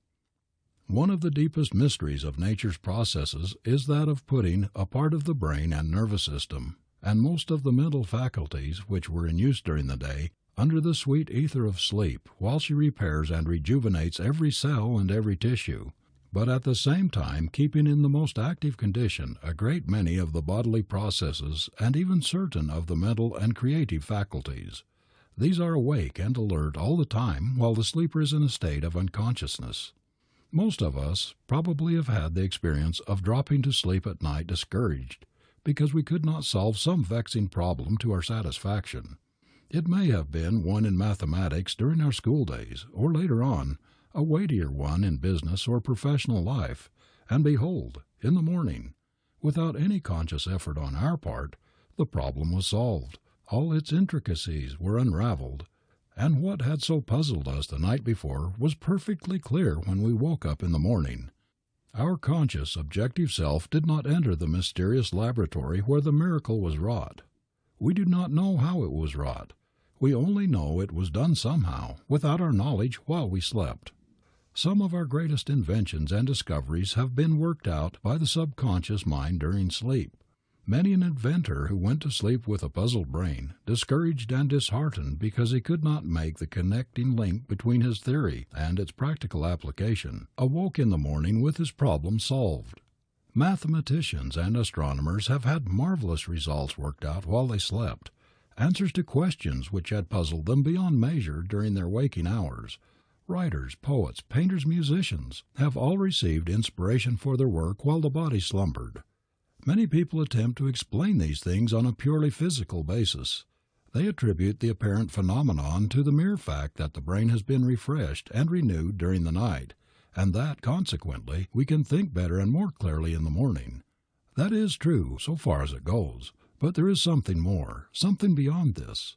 One of the deepest mysteries of nature's processes is that of putting a part of the brain and nervous system, and most of the mental faculties which were in use during the day, under the sweet ether of sleep, while she repairs and rejuvenates every cell and every tissue, but at the same time keeping in the most active condition a great many of the bodily processes and even certain of the mental and creative faculties. These are awake and alert all the time while the sleeper is in a state of unconsciousness. Most of us probably have had the experience of dropping to sleep at night discouraged because we could not solve some vexing problem to our satisfaction. It may have been one in mathematics during our school days, or later on, a weightier one in business or professional life, and behold, in the morning, without any conscious effort on our part, the problem was solved, all its intricacies were unraveled, and what had so puzzled us the night before was perfectly clear when we woke up in the morning. Our conscious, objective self did not enter the mysterious laboratory where the miracle was wrought. We do not know how it was wrought. We only know it was done somehow, without our knowledge, while we slept. Some of our greatest inventions and discoveries have been worked out by the subconscious mind during sleep. Many an inventor who went to sleep with a puzzled brain, discouraged and disheartened because he could not make the connecting link between his theory and its practical application, awoke in the morning with his problem solved. Mathematicians and astronomers have had marvelous results worked out while they slept, answers to questions which had puzzled them beyond measure during their waking hours. Writers, poets, painters, musicians have all received inspiration for their work while the body slumbered. Many people attempt to explain these things on a purely physical basis. They attribute the apparent phenomenon to the mere fact that the brain has been refreshed and renewed during the night, and that, consequently, we can think better and more clearly in the morning. That is true so far as it goes, but there is something more, something beyond this.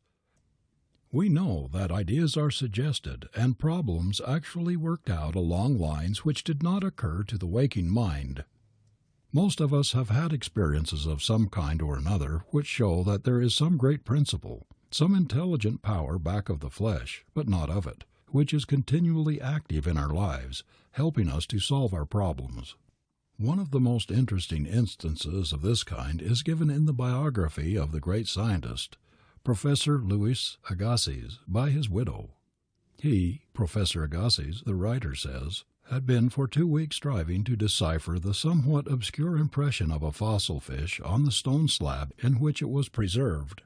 We know that ideas are suggested and problems actually worked out along lines which did not occur to the waking mind. Most of us have had experiences of some kind or another which show that there is some great principle, some intelligent power back of the flesh, but not of it, which is continually active in our lives, helping us to solve our problems. One of the most interesting instances of this kind is given in the biography of the great scientist, Professor Louis Agassiz, by his widow. He, Professor Agassiz, the writer says, had been for 2 weeks striving to decipher the somewhat obscure impression of a fossil fish on the stone slab in which it was preserved.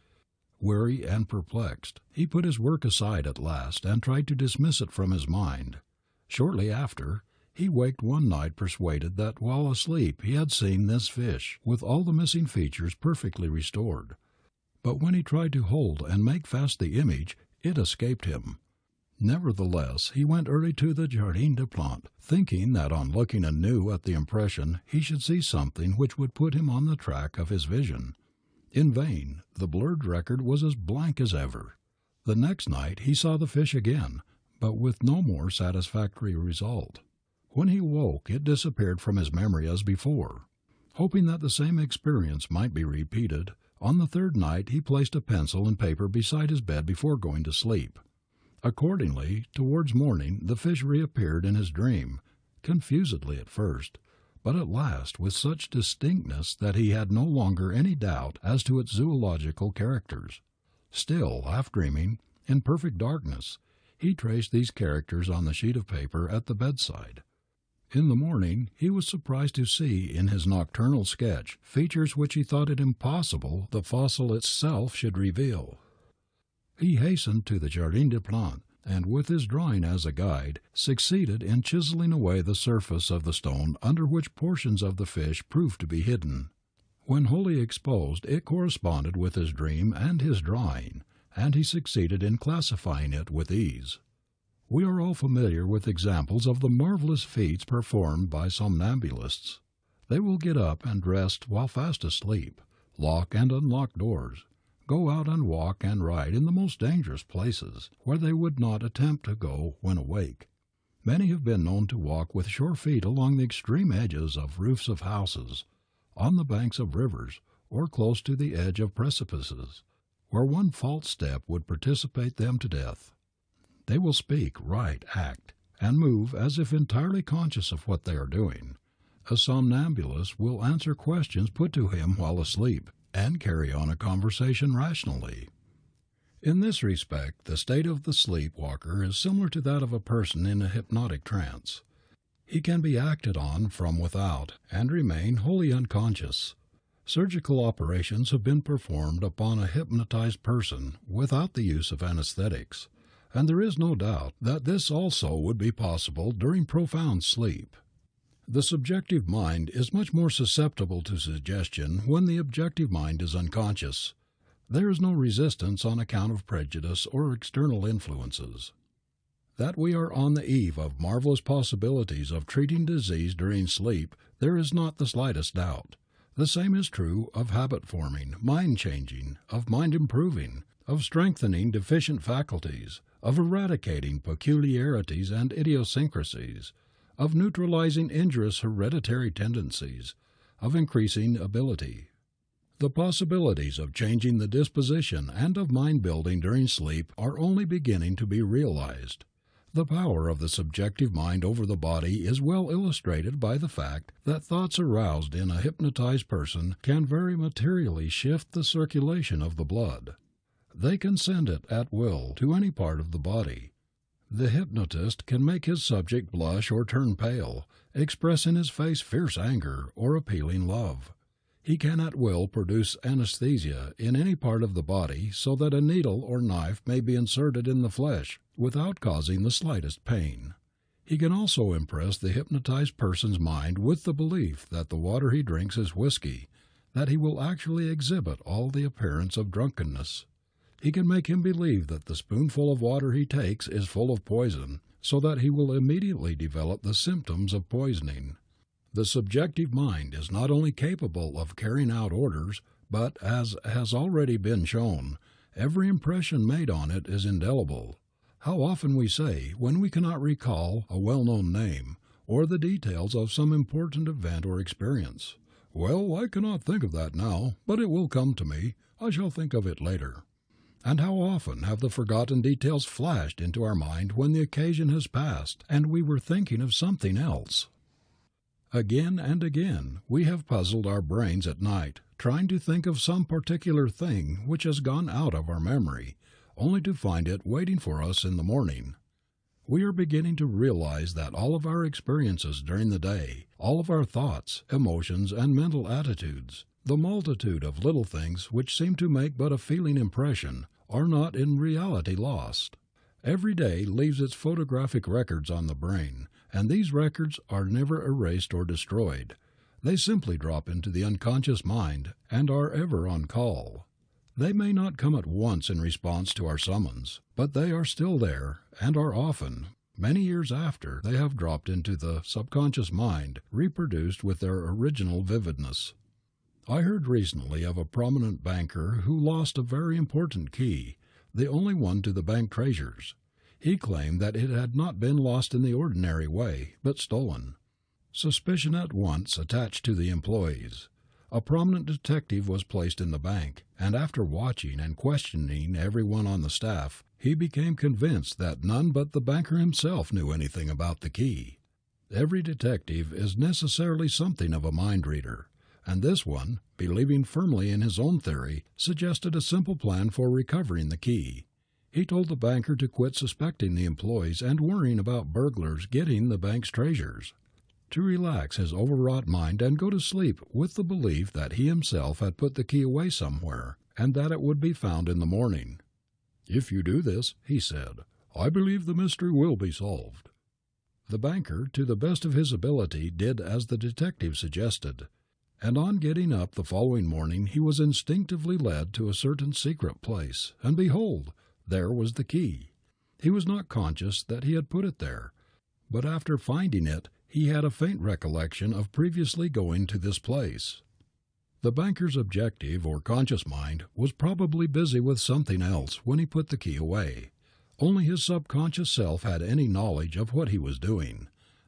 Weary and perplexed, he put his work aside at last and tried to dismiss it from his mind. Shortly after, he waked one night persuaded that while asleep he had seen this fish, with all the missing features perfectly restored. But when he tried to hold and make fast the image, it escaped him. Nevertheless, he went early to the Jardin des Plantes, thinking that on looking anew at the impression he should see something which would put him on the track of his vision. In vain. The blurred record was as blank as ever. The next night he saw the fish again, but with no more satisfactory result. When he woke, it disappeared from his memory as before. Hoping that the same experience might be repeated, on the third night he placed a pencil and paper beside his bed before going to sleep. Accordingly, towards morning, the fish reappeared in his dream, confusedly at first, but at last with such distinctness that he had no longer any doubt as to its zoological characters. Still, half dreaming, in perfect darkness, he traced these characters on the sheet of paper at the bedside. In the morning he was surprised to see in his nocturnal sketch features which he thought it impossible the fossil itself should reveal. He hastened to the Jardin des Plantes, and with his drawing as a guide, succeeded in chiseling away the surface of the stone under which portions of the fish proved to be hidden. When wholly exposed, it corresponded with his dream and his drawing, and he succeeded in classifying it with ease. We are all familiar with examples of the marvelous feats performed by somnambulists. They will get up and rest while fast asleep, lock and unlock doors, go out and walk and ride in the most dangerous places, where they would not attempt to go when awake. Many have been known to walk with sure feet along the extreme edges of roofs of houses, on the banks of rivers, or close to the edge of precipices, where one false step would precipitate them to death. They will speak, write, act, and move as if entirely conscious of what they are doing. A somnambulist will answer questions put to him while asleep, and carry on a conversation rationally. In this respect, the state of the sleepwalker is similar to that of a person in a hypnotic trance. He can be acted on from without and remain wholly unconscious. Surgical operations have been performed upon a hypnotized person without the use of anesthetics, and there is no doubt that this also would be possible during profound sleep. The subjective mind is much more susceptible to suggestion when the objective mind is unconscious. There is no resistance on account of prejudice or external influences. That we are on the eve of marvelous possibilities of treating disease during sleep, there is not the slightest doubt. The same is true of habit forming, mind changing, of mind improving, of strengthening deficient faculties, of eradicating peculiarities and idiosyncrasies, of neutralizing injurious hereditary tendencies, of increasing ability. The possibilities of changing the disposition and of mind building during sleep are only beginning to be realized. The power of the subjective mind over the body is well illustrated by the fact that thoughts aroused in a hypnotized person can very materially shift the circulation of the blood. They can send it at will to any part of the body. The hypnotist can make his subject blush or turn pale, express in his face fierce anger or appealing love. He can at will produce anesthesia in any part of the body so that a needle or knife may be inserted in the flesh without causing the slightest pain. He can also impress the hypnotized person's mind with the belief that the water he drinks is whiskey, that he will actually exhibit all the appearance of drunkenness. He can make him believe that the spoonful of water he takes is full of poison, so that he will immediately develop the symptoms of poisoning. The subjective mind is not only capable of carrying out orders, but, as has already been shown, every impression made on it is indelible. How often we say, when we cannot recall a well-known name, or the details of some important event or experience, "Well, I cannot think of that now, but it will come to me. I shall think of it later." And how often have the forgotten details flashed into our mind when the occasion has passed and we were thinking of something else? Again and again we have puzzled our brains at night, trying to think of some particular thing which has gone out of our memory, only to find it waiting for us in the morning. We are beginning to realize that all of our experiences during the day, all of our thoughts, emotions, and mental attitudes, the multitude of little things which seem to make but a feeling impression, are not in reality lost. Every day leaves its photographic records on the brain, and these records are never erased or destroyed. They simply drop into the unconscious mind and are ever on call. They may not come at once in response to our summons, but they are still there and are often, many years after they have dropped into the subconscious mind, reproduced with their original vividness. I heard recently of a prominent banker who lost a very important key, the only one to the bank treasures. He claimed that it had not been lost in the ordinary way, but stolen. Suspicion at once attached to the employees. A prominent detective was placed in the bank, and after watching and questioning everyone on the staff, he became convinced that none but the banker himself knew anything about the key. Every detective is necessarily something of a mind reader, and this one, believing firmly in his own theory, suggested a simple plan for recovering the key. He told the banker to quit suspecting the employees and worrying about burglars getting the bank's treasures, to relax his overwrought mind and go to sleep with the belief that he himself had put the key away somewhere and that it would be found in the morning. "If you do this," he said, "I believe the mystery will be solved." The banker, to the best of his ability, did as the detective suggested, and on getting up the following morning he was instinctively led to a certain secret place, and behold, there was the key. He was not conscious that he had put it there, but after finding it, he had a faint recollection of previously going to this place. The banker's objective or conscious mind was probably busy with something else when he put the key away. Only his subconscious self had any knowledge of what he was doing.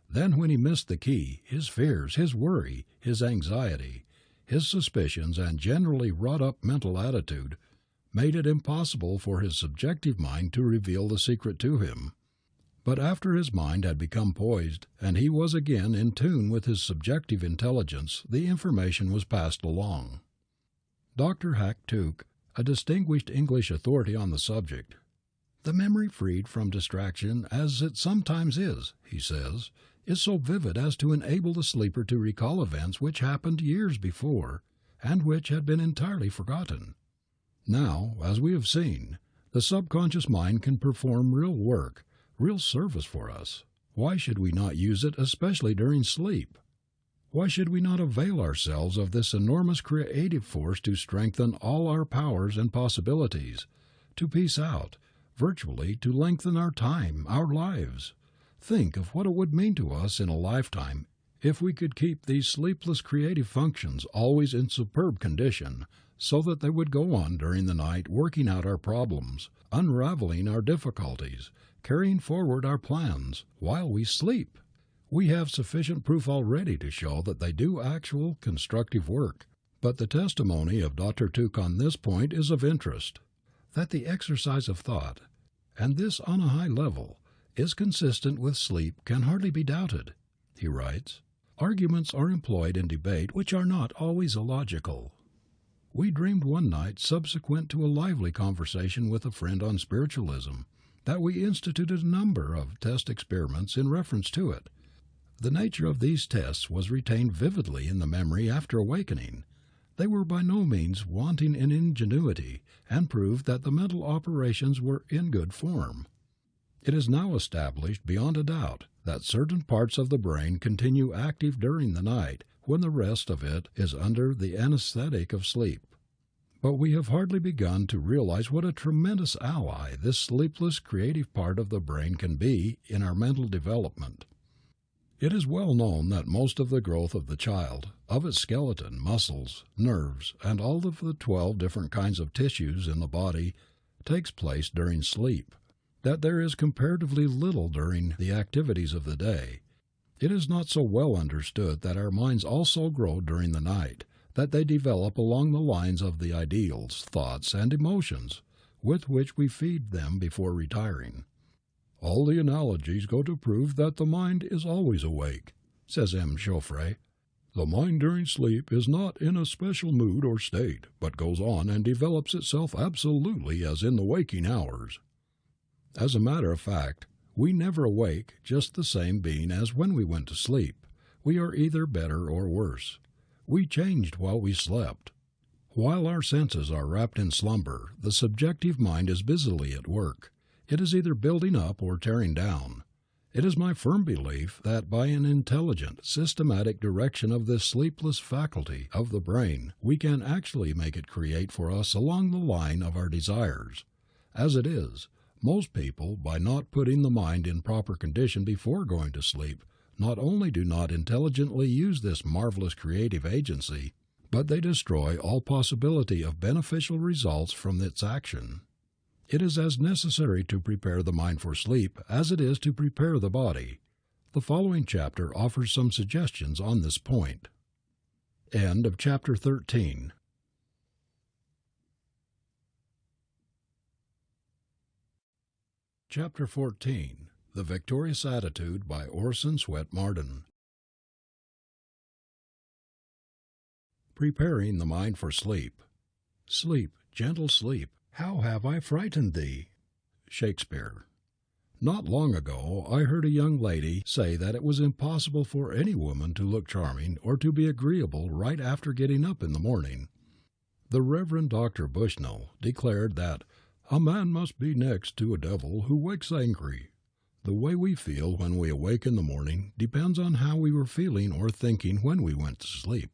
Then when he missed the key, his fears, his worry, his anxiety, his suspicions, and generally wrought-up mental attitude made it impossible for his subjective mind to reveal the secret to him. But after his mind had become poised and he was again in tune with his subjective intelligence, the information was passed along. Dr. Hack Tuke, a distinguished English authority on the subject, "The memory freed from distraction, as it sometimes is," he says, "is so vivid as to enable the sleeper to recall events which happened years before and which had been entirely forgotten." Now, as we have seen, the subconscious mind can perform real work, real service for us. Why should we not use it, especially during sleep? Why should we not avail ourselves of this enormous creative force to strengthen all our powers and possibilities, to piece out, virtually to lengthen our time, our lives? Think of what it would mean to us in a lifetime if we could keep these sleepless creative functions always in superb condition, so that they would go on during the night working out our problems, unraveling our difficulties, carrying forward our plans, while we sleep. We have sufficient proof already to show that they do actual constructive work, but the testimony of Dr. Tuke on this point is of interest. That the exercise of thought, and this on a high level, is consistent with sleep can hardly be doubted. He writes, "Arguments are employed in debate which are not always illogical. We dreamed one night, subsequent to a lively conversation with a friend on spiritualism, that we instituted a number of test experiments in reference to it. The nature of these tests was retained vividly in the memory after awakening. They were by no means wanting in ingenuity, and proved that the mental operations were in good form. It is now established beyond a doubt that certain parts of the brain continue active during the night, when the rest of it is under the anesthetic of sleep. But we have hardly begun to realize what a tremendous ally this sleepless creative part of the brain can be in our mental development. It is well known that most of the growth of the child, of its skeleton, muscles, nerves, and all of the 12 different kinds of tissues in the body takes place during sleep, that there is comparatively little during the activities of the day. It is not so well understood that our minds also grow during the night, that they develop along the lines of the ideals, thoughts, and emotions with which we feed them before retiring. All the analogies go to prove that the mind is always awake," says M. Chauffret. "The mind during sleep is not in a special mood or state, but goes on and develops itself absolutely as in the waking hours." As a matter of fact, We never awake just the same being as when we went to sleep. We are either better or worse. We changed while we slept. While our senses are wrapped in slumber, the subjective mind is busily at work. It is either building up or tearing down. It is my firm belief that by an intelligent, systematic direction of this sleepless faculty of the brain we can actually make it create for us along the line of our desires. As it is, most people, by not putting the mind in proper condition before going to sleep, not only do not intelligently use this marvelous creative agency, but they destroy all possibility of beneficial results from its action. It is as necessary to prepare the mind for sleep as it is to prepare the body. The following chapter offers some suggestions on this point. End of chapter 13. Chapter 14. The Victorious Attitude by Orison S Marden. Preparing the mind for sleep. Sleep, gentle sleep, how have I frightened thee? Shakespeare. Not long ago I heard a young lady say that it was impossible for any woman to look charming or to be agreeable right after getting up in the morning. The Reverend Dr. Bushnell declared that a man must be next to a devil who wakes angry. The way we feel when we awake in the morning depends on how we were feeling or thinking when we went to sleep.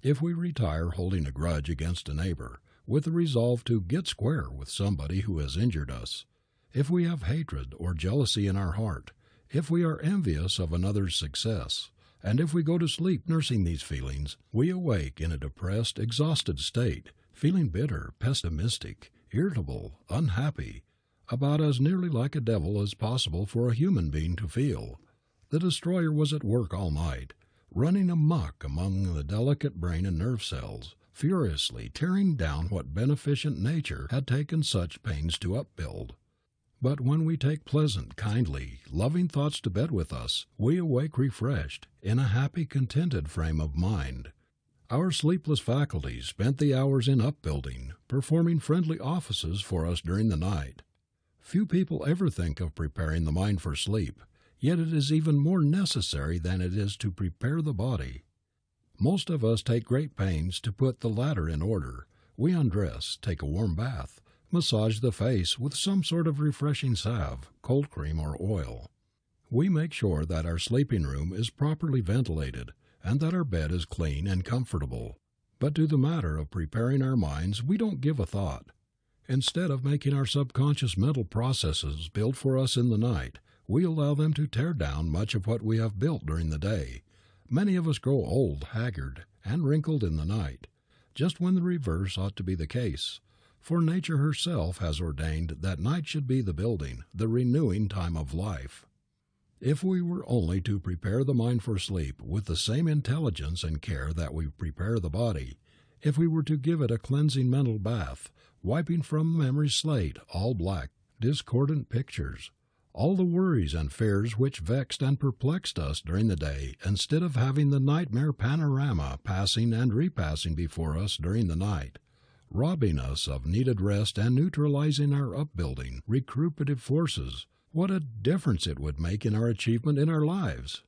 If we retire holding a grudge against a neighbor, with the resolve to get square with somebody who has injured us, if we have hatred or jealousy in our heart, if we are envious of another's success, and if we go to sleep nursing these feelings, we awake in a depressed, exhausted state, feeling bitter, pessimistic, irritable, unhappy, about as nearly like a devil as possible for a human being to feel. The destroyer was at work all night, running amok among the delicate brain and nerve cells, furiously tearing down what beneficent nature had taken such pains to upbuild. But when we take pleasant, kindly, loving thoughts to bed with us, we awake refreshed, in a happy, contented frame of mind. Our sleepless faculties spent the hours in upbuilding, performing friendly offices for us during the night. Few people ever think of preparing the mind for sleep, yet it is even more necessary than it is to prepare the body. Most of us take great pains to put the latter in order. We undress, take a warm bath, massage the face with some sort of refreshing salve, cold cream, or oil. We make sure that our sleeping room is properly ventilated and that our bed is clean and comfortable. But to the matter of preparing our minds we don't give a thought. Instead of making our subconscious mental processes build for us in the night, we allow them to tear down much of what we have built during the day. Many of us grow old, haggard, and wrinkled in the night, just when the reverse ought to be the case, for nature herself has ordained that night should be the building, the renewing time of life. If we were only to prepare the mind for sleep with the same intelligence and care that we prepare the body, if we were to give it a cleansing mental bath, wiping from memory's slate all black, discordant pictures, all the worries and fears which vexed and perplexed us during the day, instead of having the nightmare panorama passing and repassing before us during the night, robbing us of needed rest and neutralizing our upbuilding, recuperative forces, what a difference it would make in our achievement in our lives!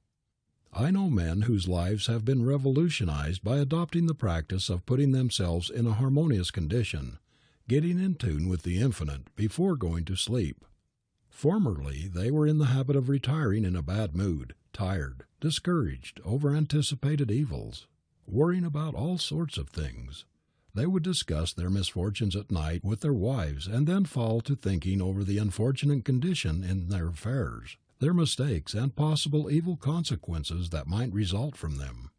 I know men whose lives have been revolutionized by adopting the practice of putting themselves in a harmonious condition, getting in tune with the infinite before going to sleep. Formerly they were in the habit of retiring in a bad mood, tired, discouraged over anticipated evils, worrying about all sorts of things. They would discuss their misfortunes at night with their wives and then fall to thinking over the unfortunate condition in their affairs, their mistakes and possible evil consequences that might result from them.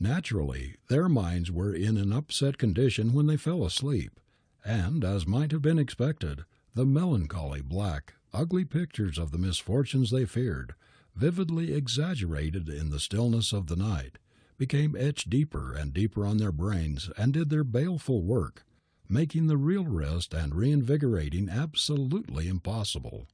Naturally, their minds were in an upset condition when they fell asleep, and, as might have been expected, the melancholy, black, ugly pictures of the misfortunes they feared, vividly exaggerated in the stillness of the night, became etched deeper and deeper on their brains and did their baleful work, making the real rest and reinvigorating absolutely impossible.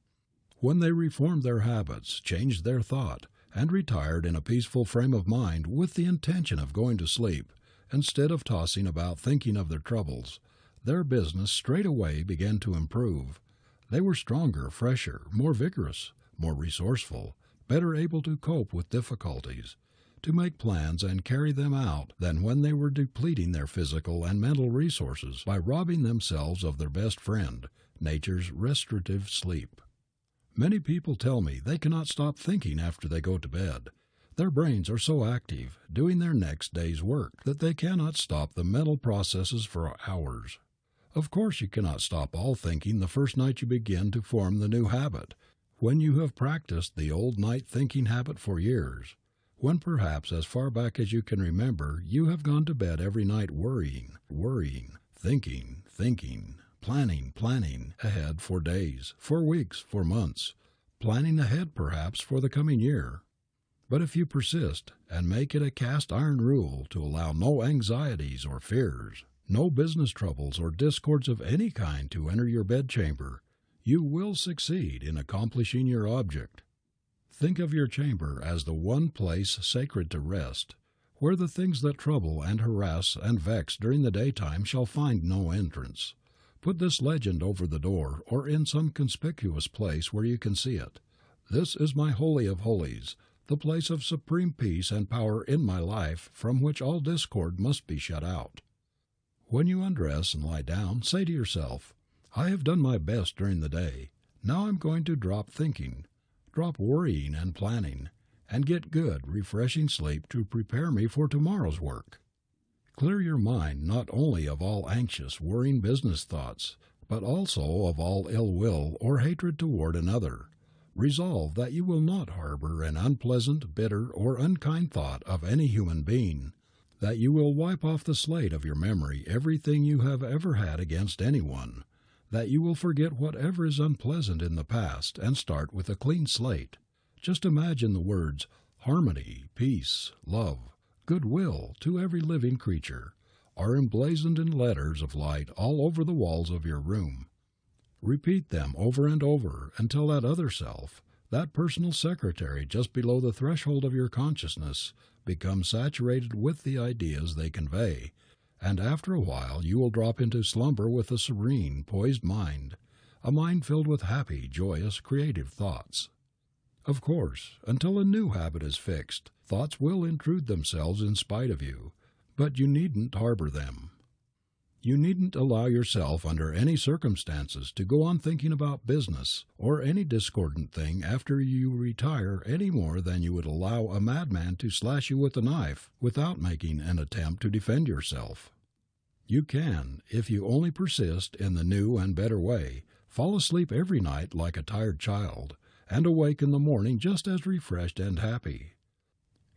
When they reformed their habits, changed their thought, and retired in a peaceful frame of mind with the intention of going to sleep, instead of tossing about thinking of their troubles, their business straightway began to improve. They were stronger, fresher, more vigorous, more resourceful, better able to cope with difficulties, to make plans and carry them out than when they were depleting their physical and mental resources by robbing themselves of their best friend, nature's restorative sleep. Many people tell me they cannot stop thinking after they go to bed. Their brains are so active, doing their next day's work, that they cannot stop the mental processes for hours. Of course you cannot stop all thinking the first night you begin to form the new habit, when you have practiced the old night thinking habit for years, when perhaps as far back as you can remember you have gone to bed every night worrying, thinking, planning ahead for days, for weeks, for months, planning ahead perhaps for the coming year. But if you persist and make it a cast iron rule to allow no anxieties or fears, no business troubles or discords of any kind to enter your bedchamber, you will succeed in accomplishing your object. Think of your chamber as the one place sacred to rest, where the things that trouble and harass and vex during the daytime shall find no entrance. Put this legend over the door or in some conspicuous place where you can see it. This is my holy of holies, the place of supreme peace and power in my life, from which all discord must be shut out. When you undress and lie down, say to yourself, I have done my best during the day. Now I'm going to drop thinking, drop worrying and planning, and get good, refreshing sleep to prepare me for tomorrow's work. Clear your mind not only of all anxious, worrying business thoughts, but also of all ill will or hatred toward another. Resolve that you will not harbor an unpleasant, bitter, or unkind thought of any human being, that you will wipe off the slate of your memory everything you have ever had against anyone, that you will forget whatever is unpleasant in the past and start with a clean slate. Just imagine the words harmony, peace, love, goodwill to every living creature are emblazoned in letters of light all over the walls of your room. Repeat them over and over until that other self, that personal secretary just below the threshold of your consciousness, becomes saturated with the ideas they convey, and after a while you will drop into slumber with a serene, poised mind, a mind filled with happy, joyous, creative thoughts. Of course, until a new habit is fixed, thoughts will intrude themselves in spite of you, but you needn't harbor them. You needn't allow yourself under any circumstances to go on thinking about business or any discordant thing after you retire any more than you would allow a madman to slash you with a knife without making an attempt to defend yourself. You can, if you only persist in the new and better way, fall asleep every night like a tired child, and awake in the morning just as refreshed and happy.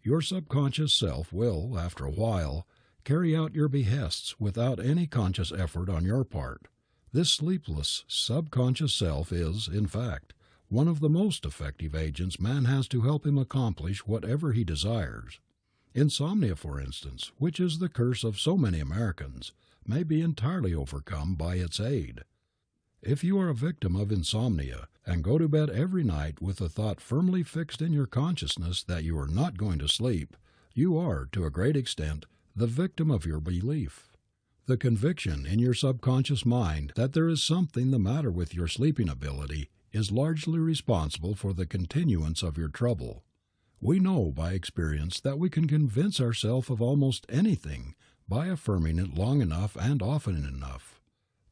Your subconscious self will, after a while, carry out your behests without any conscious effort on your part. This sleepless, subconscious self is, in fact, one of the most effective agents man has to help him accomplish whatever he desires. Insomnia, for instance, which is the curse of so many Americans, may be entirely overcome by its aid. If you are a victim of insomnia and go to bed every night with the thought firmly fixed in your consciousness that you are not going to sleep, you are, to a great extent, the victim of your belief. The conviction in your subconscious mind that there is something the matter with your sleeping ability is largely responsible for the continuance of your trouble. We know by experience that we can convince ourselves of almost anything by affirming it long enough and often enough.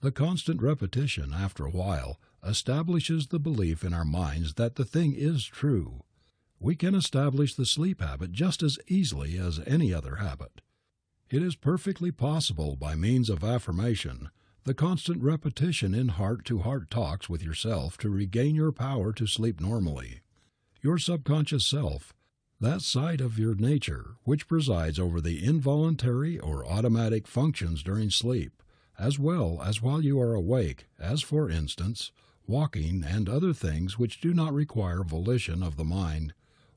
The constant repetition, after a while, establishes the belief in our minds that the thing is true. We can establish the sleep habit just as easily as any other habit. It is perfectly possible by means of affirmation, the constant repetition in heart-to-heart talks with yourself to regain your power to sleep normally. Your subconscious self, that side of your nature which presides over the involuntary or automatic functions during sleep, as well as while you are awake, as for instance, walking and other things which do not require volition of the mind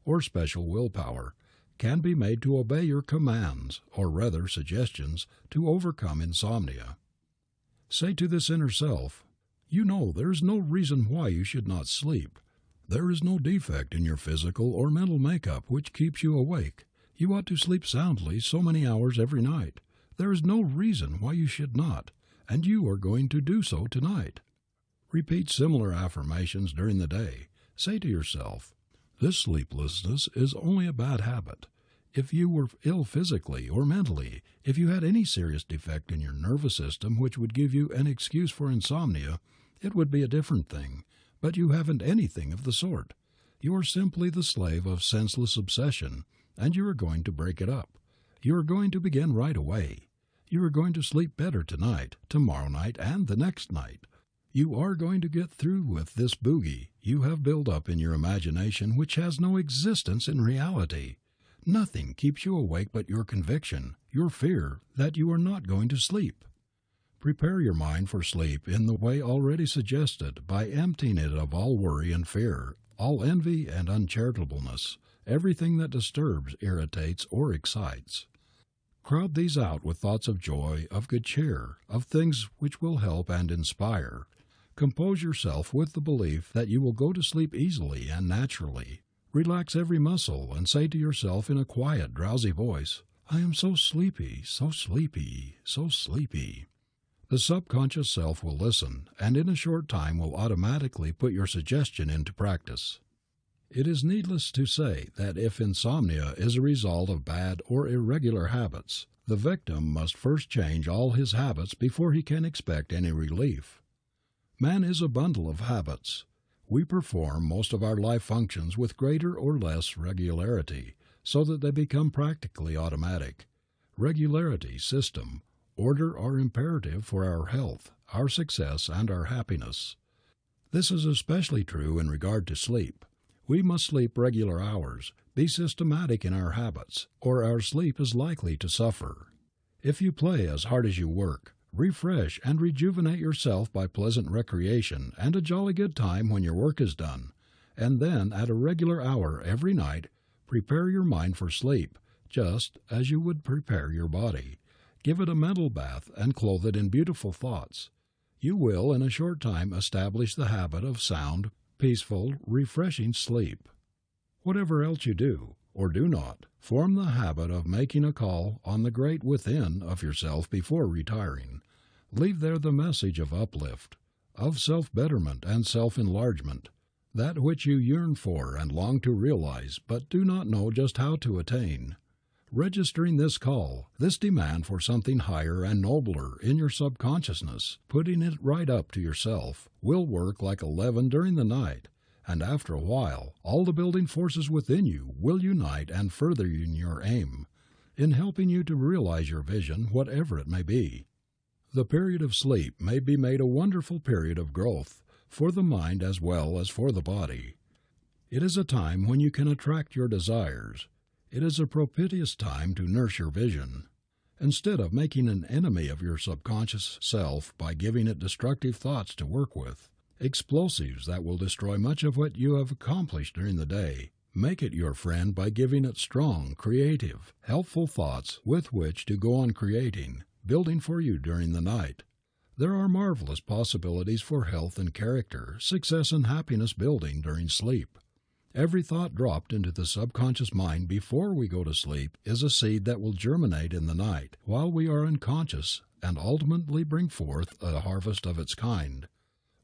or special willpower, can be made to obey your commands, or rather suggestions, to overcome insomnia. Say to this inner self, you know there is no reason why you should not sleep. There is no defect in your physical or mental makeup which keeps you awake. You ought to sleep soundly so many hours every night. There is no reason why you should not, and you are going to do so tonight. Repeat similar affirmations during the day, Say to yourself, "This sleeplessness is only a bad habit. If you were ill physically or mentally, if you had any serious defect in your nervous system which would give you an excuse for insomnia, it would be a different thing, but you haven't anything of the sort. You are simply the slave of senseless obsession, and you are going to break it up. You are going to begin right away. You are going to sleep better tonight, tomorrow night, and the next night. You are going to get through with this boogie you have built up in your imagination which has no existence in reality. Nothing keeps you awake but your conviction, your fear that you are not going to sleep. Prepare your mind for sleep in the way already suggested by emptying it of all worry and fear, all envy and uncharitableness, everything that disturbs, irritates, or excites. Crowd these out with thoughts of joy, of good cheer, of things which will help and inspire. Compose yourself with the belief that you will go to sleep easily and naturally. Relax every muscle and say to yourself in a quiet, drowsy voice, "I am so sleepy, so sleepy, so sleepy." The subconscious self will listen, and in a short time will automatically put your suggestion into practice. It is needless to say that if insomnia is a result of bad or irregular habits, the victim must first change all his habits before he can expect any relief. Man is a bundle of habits. We perform most of our life functions with greater or less regularity, so that they become practically automatic. Regularity, system, order are imperative for our health, our success, and our happiness. This is especially true in regard to sleep. We must sleep regular hours, be systematic in our habits, or our sleep is likely to suffer. If you play as hard as you work, refresh and rejuvenate yourself by pleasant recreation and a jolly good time when your work is done, and then at a regular hour every night prepare your mind for sleep, just as you would prepare your body. Give it a mental bath and clothe it in beautiful thoughts. You will in a short time establish the habit of sound, peaceful, refreshing sleep. Whatever else you do, or do not, form the habit of making a call on the great within of yourself before retiring. Leave there the message of uplift, of self-betterment and self-enlargement, that which you yearn for and long to realize but do not know just how to attain. Registering this call, this demand for something higher and nobler in your subconsciousness, putting it right up to yourself, will work like a leaven during the night, and after a while all the building forces within you will unite and further in your aim, in helping you to realize your vision, whatever it may be. The period of sleep may be made a wonderful period of growth, for the mind as well as for the body. It is a time when you can attract your desires. It is a propitious time to nurse your vision. Instead of making an enemy of your subconscious self by giving it destructive thoughts to work with, explosives that will destroy much of what you have accomplished during the day, make it your friend by giving it strong, creative, helpful thoughts with which to go on creating, building for you during the night. There are marvelous possibilities for health and character, success and happiness building during sleep. Every thought dropped into the subconscious mind before we go to sleep is a seed that will germinate in the night while we are unconscious and ultimately bring forth a harvest of its kind.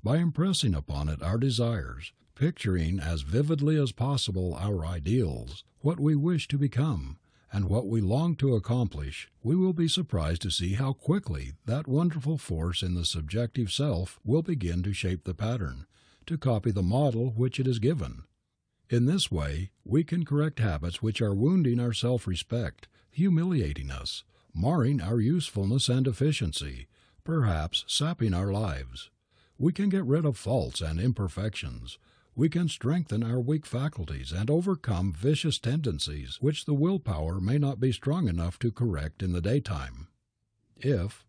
By impressing upon it our desires, picturing as vividly as possible our ideals, what we wish to become, and what we long to accomplish, we will be surprised to see how quickly that wonderful force in the subjective self will begin to shape the pattern, to copy the model which it is given. In this way, we can correct habits which are wounding our self-respect, humiliating us, marring our usefulness and efficiency, perhaps sapping our lives. We can get rid of faults and imperfections. We can strengthen our weak faculties and overcome vicious tendencies which the willpower may not be strong enough to correct in the daytime. If,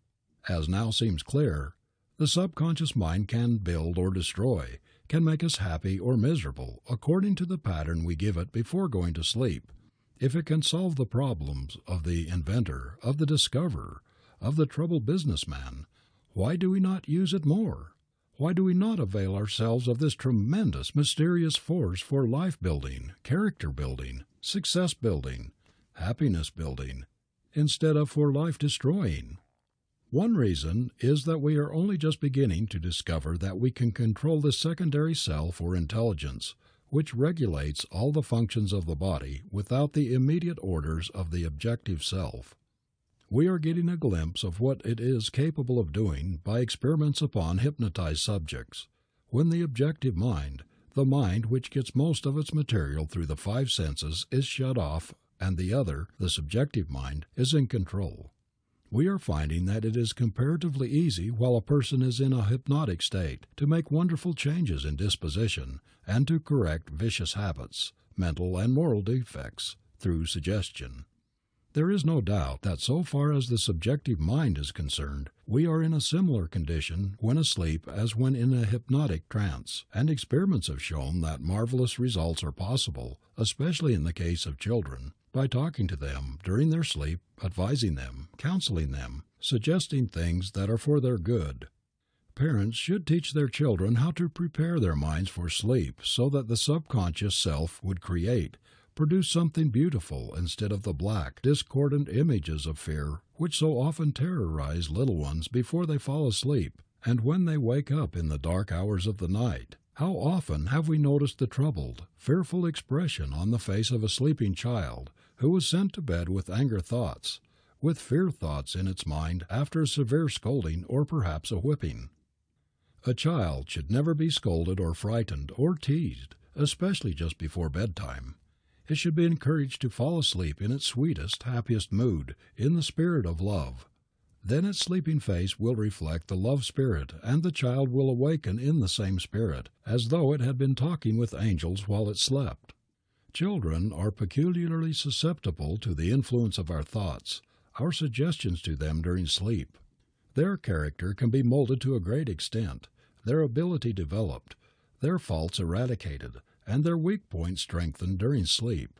as now seems clear, the subconscious mind can build or destroy, can make us happy or miserable according to the pattern we give it before going to sleep, if it can solve the problems of the inventor, of the discoverer, of the troubled businessman, why do we not use it more? Why do we not avail ourselves of this tremendous, mysterious force for life building, character building, success building, happiness building, instead of for life destroying? One reason is that we are only just beginning to discover that we can control this secondary self or intelligence, which regulates all the functions of the body without the immediate orders of the objective self. We are getting a glimpse of what it is capable of doing by experiments upon hypnotized subjects, when the objective mind, the mind which gets most of its material through the five senses, is shut off and the other, the subjective mind, is in control. We are finding that it is comparatively easy while a person is in a hypnotic state to make wonderful changes in disposition and to correct vicious habits, mental and moral defects, through suggestion. There is no doubt that so far as the subjective mind is concerned, we are in a similar condition when asleep as when in a hypnotic trance, and experiments have shown that marvelous results are possible, especially in the case of children, by talking to them during their sleep, advising them, counseling them, suggesting things that are for their good. Parents should teach their children how to prepare their minds for sleep so that the subconscious self would produce something beautiful instead of the black, discordant images of fear which so often terrorize little ones before they fall asleep and when they wake up in the dark hours of the night. How often have we noticed the troubled, fearful expression on the face of a sleeping child who was sent to bed with anger thoughts, with fear thoughts in its mind after a severe scolding or perhaps a whipping. A child should never be scolded or frightened or teased, especially just before bedtime. It should be encouraged to fall asleep in its sweetest, happiest mood, in the spirit of love. Then its sleeping face will reflect the love spirit and the child will awaken in the same spirit, as though it had been talking with angels while it slept. Children are peculiarly susceptible to the influence of our thoughts, our suggestions to them during sleep. Their character can be molded to a great extent, their ability developed, their faults eradicated, and their weak points strengthened during sleep.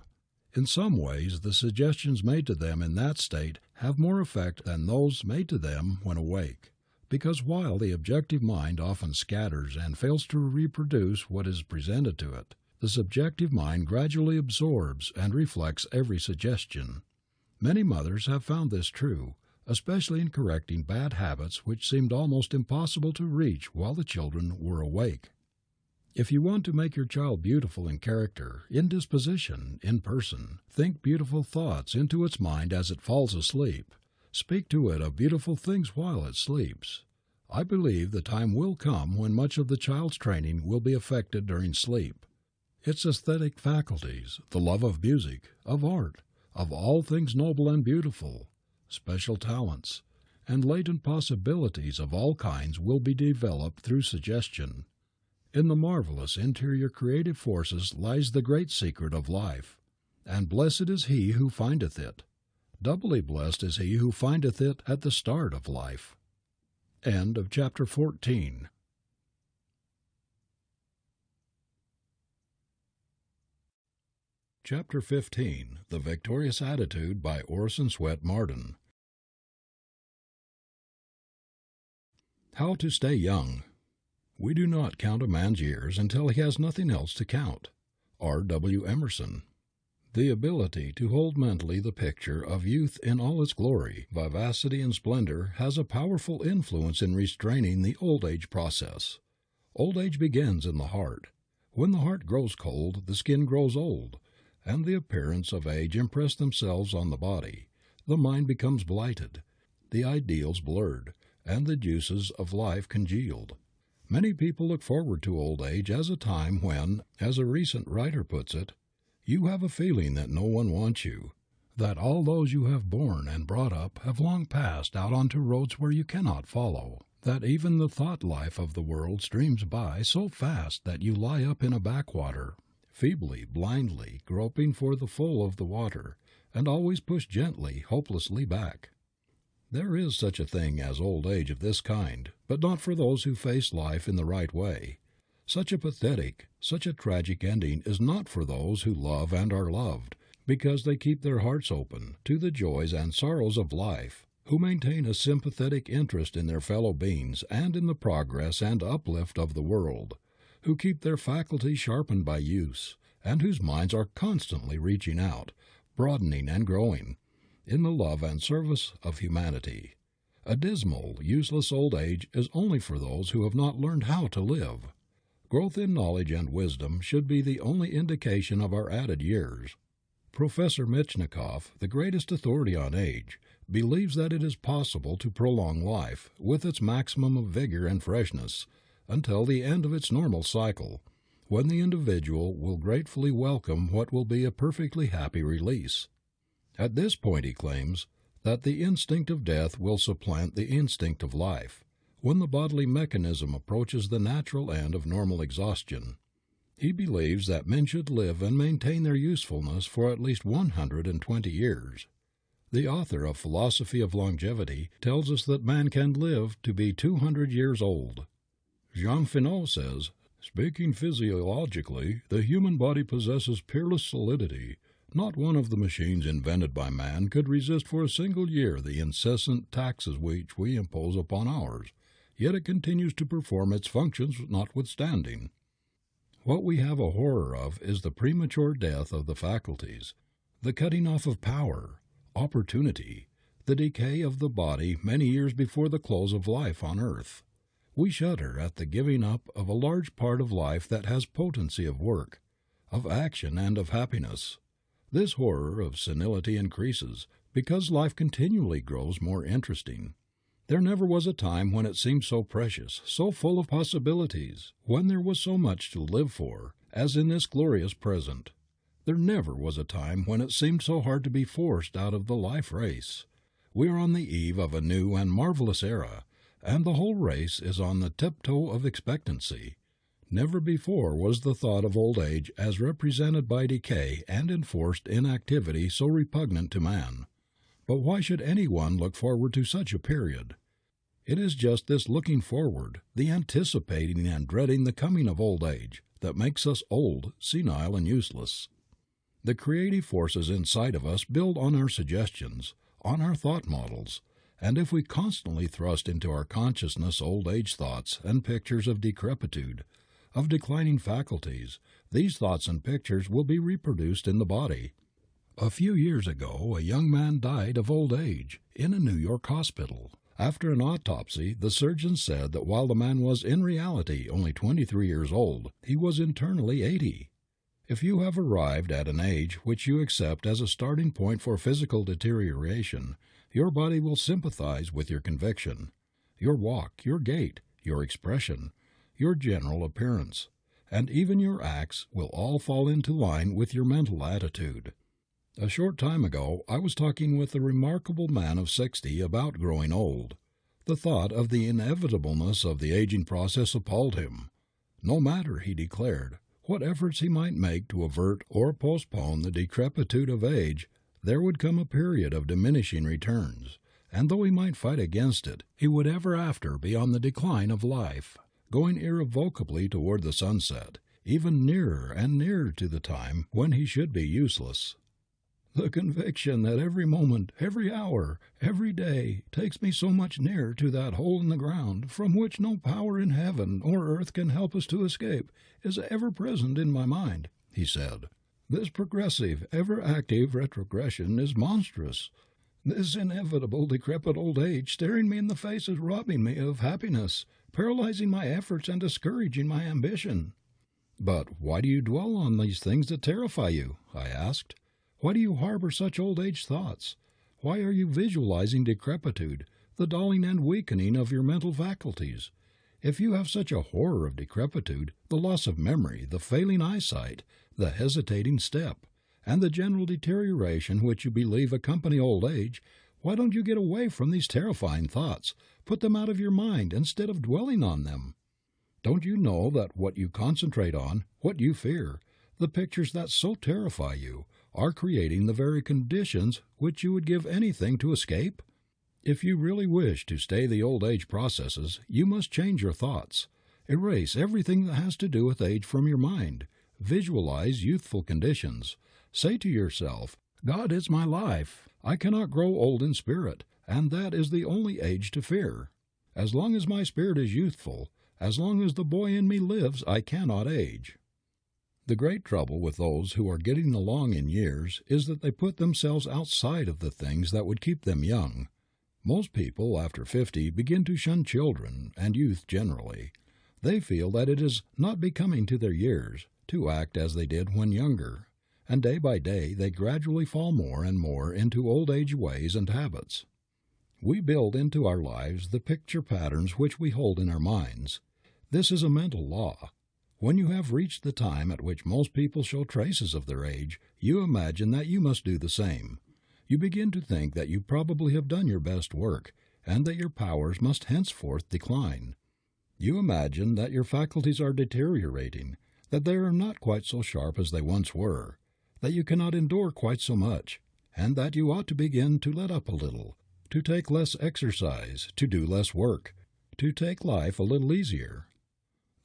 In some ways, the suggestions made to them in that state have more effect than those made to them when awake, because while the objective mind often scatters and fails to reproduce what is presented to it, the subjective mind gradually absorbs and reflects every suggestion. Many mothers have found this true, especially in correcting bad habits which seemed almost impossible to reach while the children were awake. If you want to make your child beautiful in character, in disposition, in person, think beautiful thoughts into its mind as it falls asleep. Speak to it of beautiful things while it sleeps. I believe the time will come when much of the child's training will be effected during sleep. Its aesthetic faculties, the love of music, of art, of all things noble and beautiful, special talents, and latent possibilities of all kinds will be developed through suggestion. In the marvelous interior creative forces lies the great secret of life, and blessed is he who findeth it. Doubly blessed is he who findeth it at the start of life. End of chapter 14. Chapter 15. The Victorious Attitude by Orison S Marden. How to stay young. We do not count a man's years until he has nothing else to count. R. W. Emerson. The ability to hold mentally the picture of youth in all its glory, vivacity, and splendor has a powerful influence in restraining the old age process. Old age begins in the heart. When the heart grows cold, the skin grows old, and the appearance of age impress themselves on the body. The mind becomes blighted, the ideals blurred, and the juices of life congealed. Many people look forward to old age as a time when, as a recent writer puts it, you have a feeling that no one wants you, that all those you have borne and brought up have long passed out onto roads where you cannot follow, that even the thought life of the world streams by so fast that you lie up in a backwater, feebly, blindly, groping for the full of the water, and always push gently, hopelessly back. There is such a thing as old age of this kind, but not for those who face life in the right way. Such a pathetic, such a tragic ending is not for those who love and are loved, because they keep their hearts open to the joys and sorrows of life, who maintain a sympathetic interest in their fellow beings and in the progress and uplift of the world, who keep their faculties sharpened by use, and whose minds are constantly reaching out, broadening and growing, in the love and service of humanity. A dismal, useless old age is only for those who have not learned how to live. Growth in knowledge and wisdom should be the only indication of our added years. Professor Mitchnikoff, the greatest authority on age, believes that it is possible to prolong life, with its maximum of vigor and freshness, until the end of its normal cycle, when the individual will gratefully welcome what will be a perfectly happy release. At this point, he claims, that the instinct of death will supplant the instinct of life, when the bodily mechanism approaches the natural end of normal exhaustion. He believes that men should live and maintain their usefulness for at least 120 years. The author of Philosophy of Longevity tells us that man can live to be 200 years old. Jean Finot says, "Speaking physiologically, the human body possesses peerless solidity. Not one of the machines invented by man could resist for a single year the incessant taxes which we impose upon ours, yet it continues to perform its functions notwithstanding." What we have a horror of is the premature death of the faculties, the cutting off of power, opportunity, the decay of the body many years before the close of life on earth. We shudder at the giving up of a large part of life that has potency of work, of action, and of happiness. This horror of senility increases because life continually grows more interesting. There never was a time when it seemed so precious, so full of possibilities, when there was so much to live for, as in this glorious present. There never was a time when it seemed so hard to be forced out of the life race. We are on the eve of a new and marvelous era, and the whole race is on the tiptoe of expectancy. Never before was the thought of old age as represented by decay and enforced inactivity so repugnant to man. But why should anyone look forward to such a period? It is just this looking forward, the anticipating and dreading the coming of old age, that makes us old, senile, and useless. The creative forces inside of us build on our suggestions, on our thought models, and if we constantly thrust into our consciousness old age thoughts and pictures of decrepitude, of declining faculties, these thoughts and pictures will be reproduced in the body. A few years ago a young man died of old age in a New York hospital. After an autopsy, the surgeon said that while the man was in reality only 23 years old, he was internally 80. If you have arrived at an age which you accept as a starting point for physical deterioration, your body will sympathize with your conviction. Your walk, your gait, your expression, your general appearance, and even your acts will all fall into line with your mental attitude. A short time ago I was talking with a remarkable man of 60 about growing old. The thought of the inevitableness of the aging process appalled him. No matter, he declared, what efforts he might make to avert or postpone the decrepitude of age, there would come a period of diminishing returns, and though he might fight against it, he would ever after be on the decline of life, going irrevocably toward the sunset, even nearer and nearer to the time when he should be useless. The conviction that every moment, every hour, every day takes me so much nearer to that hole in the ground from which no power in heaven or earth can help us to escape is ever present in my mind, he said. This progressive, ever-active retrogression is monstrous. This inevitable decrepit old age staring me in the face is robbing me of happiness, paralyzing my efforts and discouraging my ambition. But why do you dwell on these things that terrify you? I asked. Why do you harbor such old age thoughts? Why are you visualizing decrepitude, the dulling and weakening of your mental faculties? If you have such a horror of decrepitude, the loss of memory, the failing eyesight, the hesitating step, and the general deterioration which you believe accompany old age, why don't you get away from these terrifying thoughts, put them out of your mind instead of dwelling on them? Don't you know that what you concentrate on, what you fear, the pictures that so terrify you, are creating the very conditions which you would give anything to escape? If you really wish to stay the old age processes, you must change your thoughts. Erase everything that has to do with age from your mind. Visualize youthful conditions. Say to yourself, God is my life. I cannot grow old in spirit, and that is the only age to fear. As long as my spirit is youthful, as long as the boy in me lives, I cannot age. The great trouble with those who are getting along in years is that they put themselves outside of the things that would keep them young. Most people after 50 begin to shun children and youth generally. They feel that it is not becoming to their years to act as they did when younger, and day by day they gradually fall more and more into old age ways and habits. We build into our lives the picture patterns which we hold in our minds. This is a mental law. When you have reached the time at which most people show traces of their age, you imagine that you must do the same. You begin to think that you probably have done your best work, and that your powers must henceforth decline. You imagine that your faculties are deteriorating, that they are not quite so sharp as they once were, that you cannot endure quite so much, and that you ought to begin to let up a little, to take less exercise, to do less work, to take life a little easier.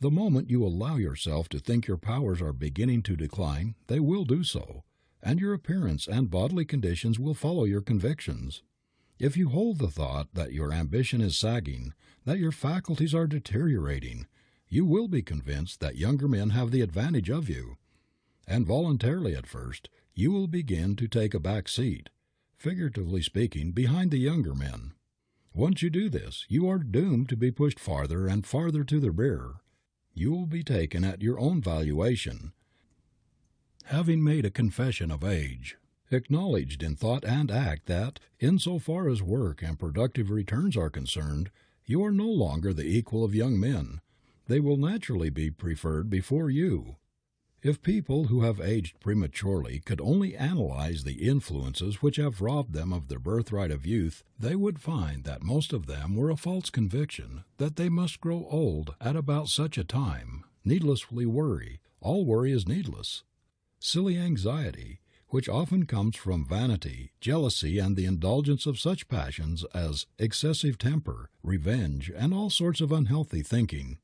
The moment you allow yourself to think your powers are beginning to decline, they will do so, and your appearance and bodily conditions will follow your convictions. If you hold the thought that your ambition is sagging, that your faculties are deteriorating, you will be convinced that younger men have the advantage of you. And voluntarily at first, you will begin to take a back seat, figuratively speaking, behind the younger men. Once you do this, you are doomed to be pushed farther and farther to the rear. You will be taken at your own valuation, having made a confession of age, acknowledged in thought and act that, in so far as work and productive returns are concerned, you are no longer the equal of young men. They will naturally be preferred before you. If people who have aged prematurely could only analyze the influences which have robbed them of their birthright of youth, they would find that most of them were a false conviction that they must grow old at about such a time, needlessly worry. All worry is needless. Silly anxiety, which often comes from vanity, jealousy, and the indulgence of such passions as excessive temper, revenge, and all sorts of unhealthy thinking.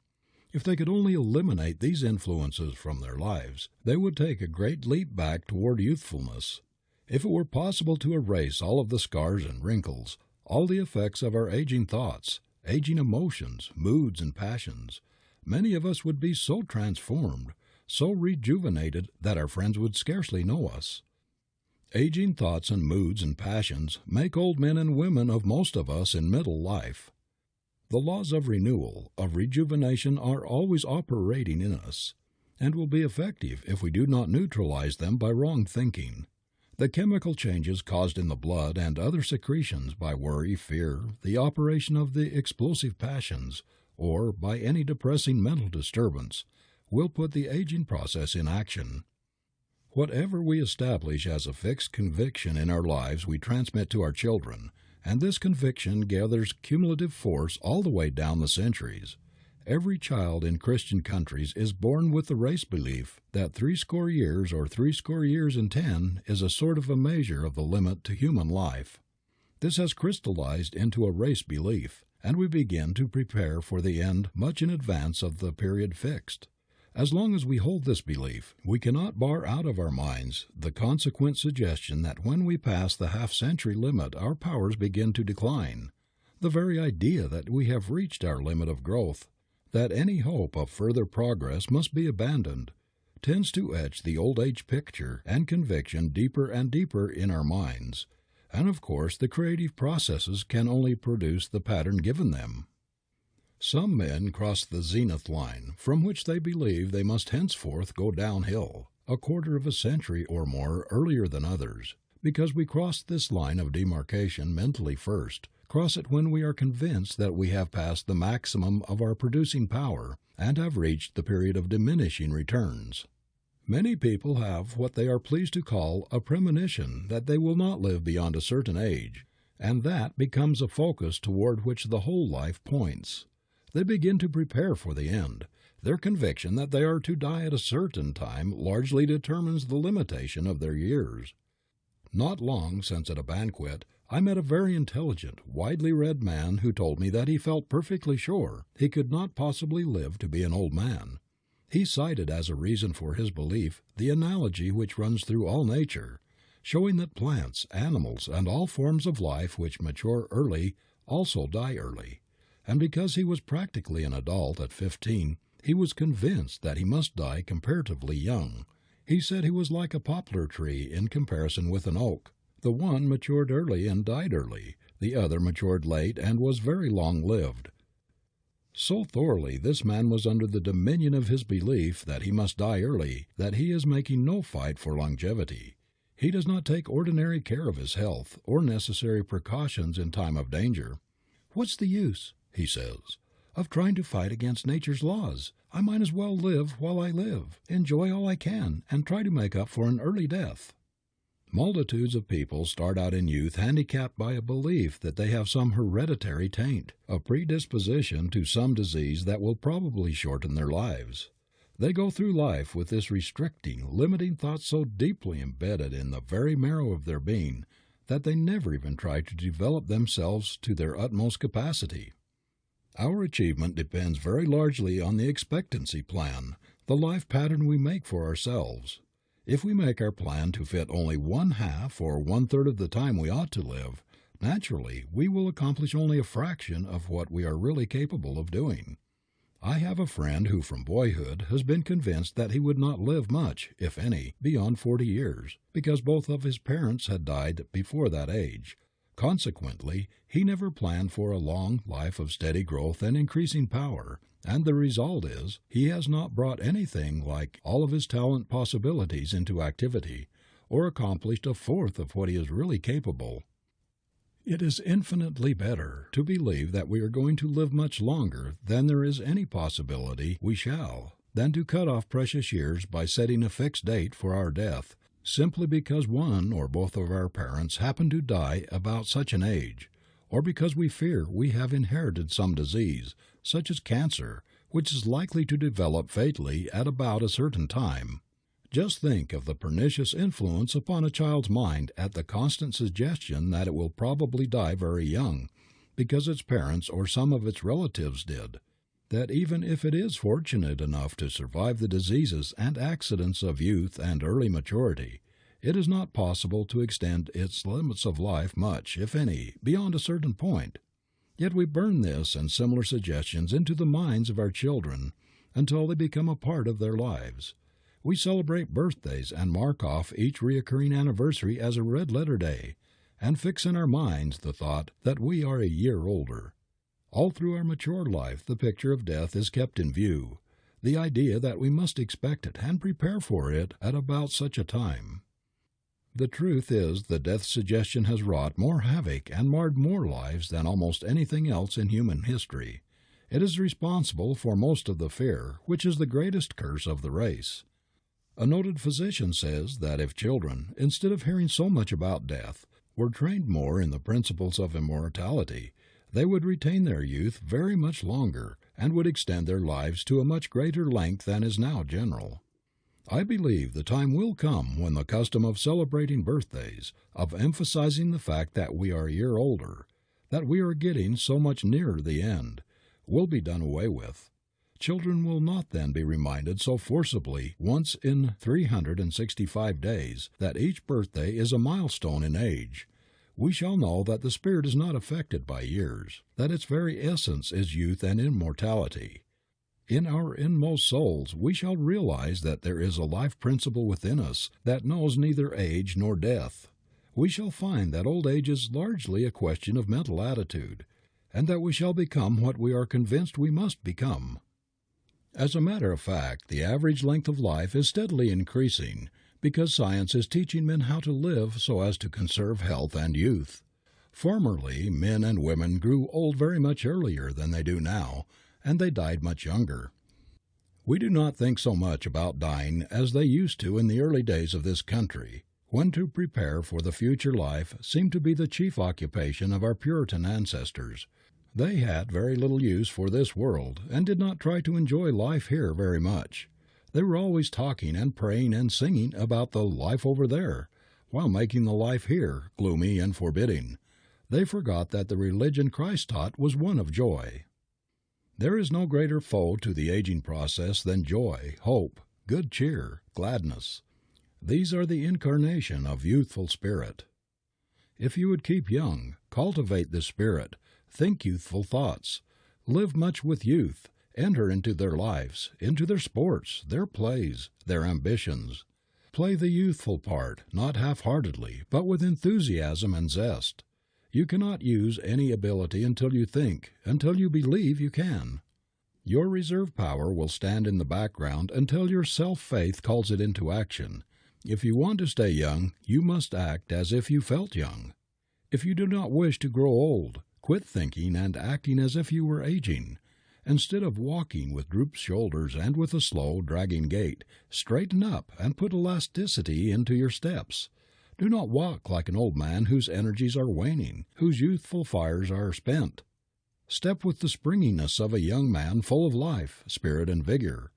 If they could only eliminate these influences from their lives, they would take a great leap back toward youthfulness. If it were possible to erase all of the scars and wrinkles, all the effects of our aging thoughts, aging emotions, moods, and passions, many of us would be so transformed, so rejuvenated that our friends would scarcely know us. Aging thoughts and moods and passions make old men and women of most of us in middle life. The laws of renewal, of rejuvenation are always operating in us, and will be effective if we do not neutralize them by wrong thinking. The chemical changes caused in the blood and other secretions by worry, fear, the operation of the explosive passions, or by any depressing mental disturbance, will put the aging process in action. Whatever we establish as a fixed conviction in our lives we transmit to our children, and this conviction gathers cumulative force all the way down the centuries. Every child in Christian countries is born with the race belief that 60 years or 60 years and 10 is a sort of a measure of the limit to human life. This has crystallized into a race belief, and we begin to prepare for the end much in advance of the period fixed. As long as we hold this belief, we cannot bar out of our minds the consequent suggestion that when we pass the half-century limit our powers begin to decline. The very idea that we have reached our limit of growth, that any hope of further progress must be abandoned, tends to etch the old age picture and conviction deeper and deeper in our minds, and of course the creative processes can only produce the pattern given them. Some men cross the zenith line, from which they believe they must henceforth go downhill, a quarter of a century or more earlier than others, because we cross this line of demarcation mentally first, cross it when we are convinced that we have passed the maximum of our producing power and have reached the period of diminishing returns. Many people have what they are pleased to call a premonition that they will not live beyond a certain age, and that becomes a focus toward which the whole life points. They begin to prepare for the end. Their conviction that they are to die at a certain time largely determines the limitation of their years. Not long since at a banquet I met a very intelligent, widely read man who told me that he felt perfectly sure he could not possibly live to be an old man. He cited as a reason for his belief the analogy which runs through all nature, showing that plants, animals, and all forms of life which mature early also die early. And because he was practically an adult at 15, he was convinced that he must die comparatively young. He said he was like a poplar tree in comparison with an oak. The one matured early and died early. The other matured late and was very long-lived. So thoroughly this man was under the dominion of his belief that he must die early that he is making no fight for longevity. He does not take ordinary care of his health or necessary precautions in time of danger. "What's the use," he says, "of trying to fight against nature's laws? I might as well live while I live, enjoy all I can, and try to make up for an early death." Multitudes of people start out in youth handicapped by a belief that they have some hereditary taint, a predisposition to some disease that will probably shorten their lives. They go through life with this restricting, limiting thought so deeply embedded in the very marrow of their being that they never even try to develop themselves to their utmost capacity. Our achievement depends very largely on the expectancy plan, the life pattern we make for ourselves. If we make our plan to fit only one half or one third of the time we ought to live, naturally we will accomplish only a fraction of what we are really capable of doing. I have a friend who from boyhood has been convinced that he would not live much, if any, beyond 40 years, because both of his parents had died before that age. Consequently, he never planned for a long life of steady growth and increasing power, and the result is he has not brought anything like all of his talent possibilities into activity, or accomplished a fourth of what he is really capable. It is infinitely better to believe that we are going to live much longer than there is any possibility we shall, than to cut off precious years by setting a fixed date for our death, simply because one or both of our parents happen to die about such an age, or because we fear we have inherited some disease, such as cancer, which is likely to develop fatally at about a certain time. Just think of the pernicious influence upon a child's mind at the constant suggestion that it will probably die very young, because its parents or some of its relatives did, that even if it is fortunate enough to survive the diseases and accidents of youth and early maturity, it is not possible to extend its limits of life much, if any, beyond a certain point. Yet we burn this and similar suggestions into the minds of our children until they become a part of their lives. We celebrate birthdays and mark off each recurring anniversary as a red-letter day, and fix in our minds the thought that we are a year older. All through our mature life the picture of death is kept in view, the idea that we must expect it and prepare for it at about such a time. The truth is the death suggestion has wrought more havoc and marred more lives than almost anything else in human history. It is responsible for most of the fear, which is the greatest curse of the race. A noted physician says that if children, instead of hearing so much about death, were trained more in the principles of immortality, they would retain their youth very much longer and would extend their lives to a much greater length than is now general. I believe the time will come when the custom of celebrating birthdays, of emphasizing the fact that we are a year older, that we are getting so much nearer the end, will be done away with. Children will not then be reminded so forcibly once in 365 days that each birthday is a milestone in age. We shall know that the spirit is not affected by years, that its very essence is youth and immortality. In our inmost souls we shall realize that there is a life principle within us that knows neither age nor death. We shall find that old age is largely a question of mental attitude, and that we shall become what we are convinced we must become. As a matter of fact, the average length of life is steadily increasing because science is teaching men how to live so as to conserve health and youth. Formerly, men and women grew old very much earlier than they do now, and they died much younger. We do not think so much about dying as they used to in the early days of this country, when to prepare for the future life seemed to be the chief occupation of our Puritan ancestors. They had very little use for this world and did not try to enjoy life here very much. They were always talking and praying and singing about the life over there, while making the life here gloomy and forbidding. They forgot that the religion Christ taught was one of joy. There is no greater foe to the aging process than joy, hope, good cheer, gladness. These are the incarnation of youthful spirit. If you would keep young, cultivate this spirit, think youthful thoughts, live much with youth, enter into their lives, into their sports, their plays, their ambitions. Play the youthful part, not half-heartedly, but with enthusiasm and zest. You cannot use any ability until you think, until you believe you can. Your reserve power will stand in the background until your self-faith calls it into action. If you want to stay young, you must act as if you felt young. If you do not wish to grow old, quit thinking and acting as if you were aging. Instead of walking with drooped shoulders and with a slow, dragging gait, straighten up and put elasticity into your steps. Do not walk like an old man whose energies are waning, whose youthful fires are spent. Step with the springiness of a young man full of life, spirit, and vigor.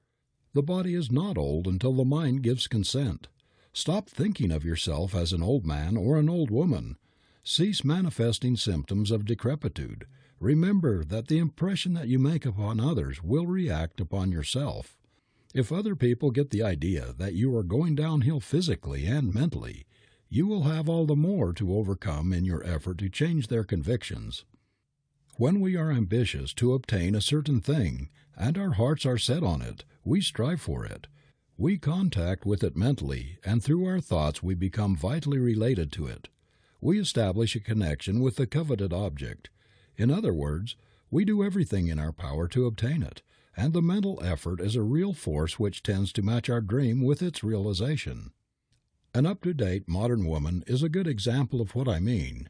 The body is not old until the mind gives consent. Stop thinking of yourself as an old man or an old woman. Cease manifesting symptoms of decrepitude. Remember that the impression that you make upon others will react upon yourself. If other people get the idea that you are going downhill physically and mentally, you will have all the more to overcome in your effort to change their convictions. When we are ambitious to obtain a certain thing, and our hearts are set on it, we strive for it. We contact with it mentally, and through our thoughts we become vitally related to it. We establish a connection with the coveted object. In other words, we do everything in our power to obtain it, and the mental effort is a real force which tends to match our dream with its realization. An up-to-date modern woman is a good example of what I mean.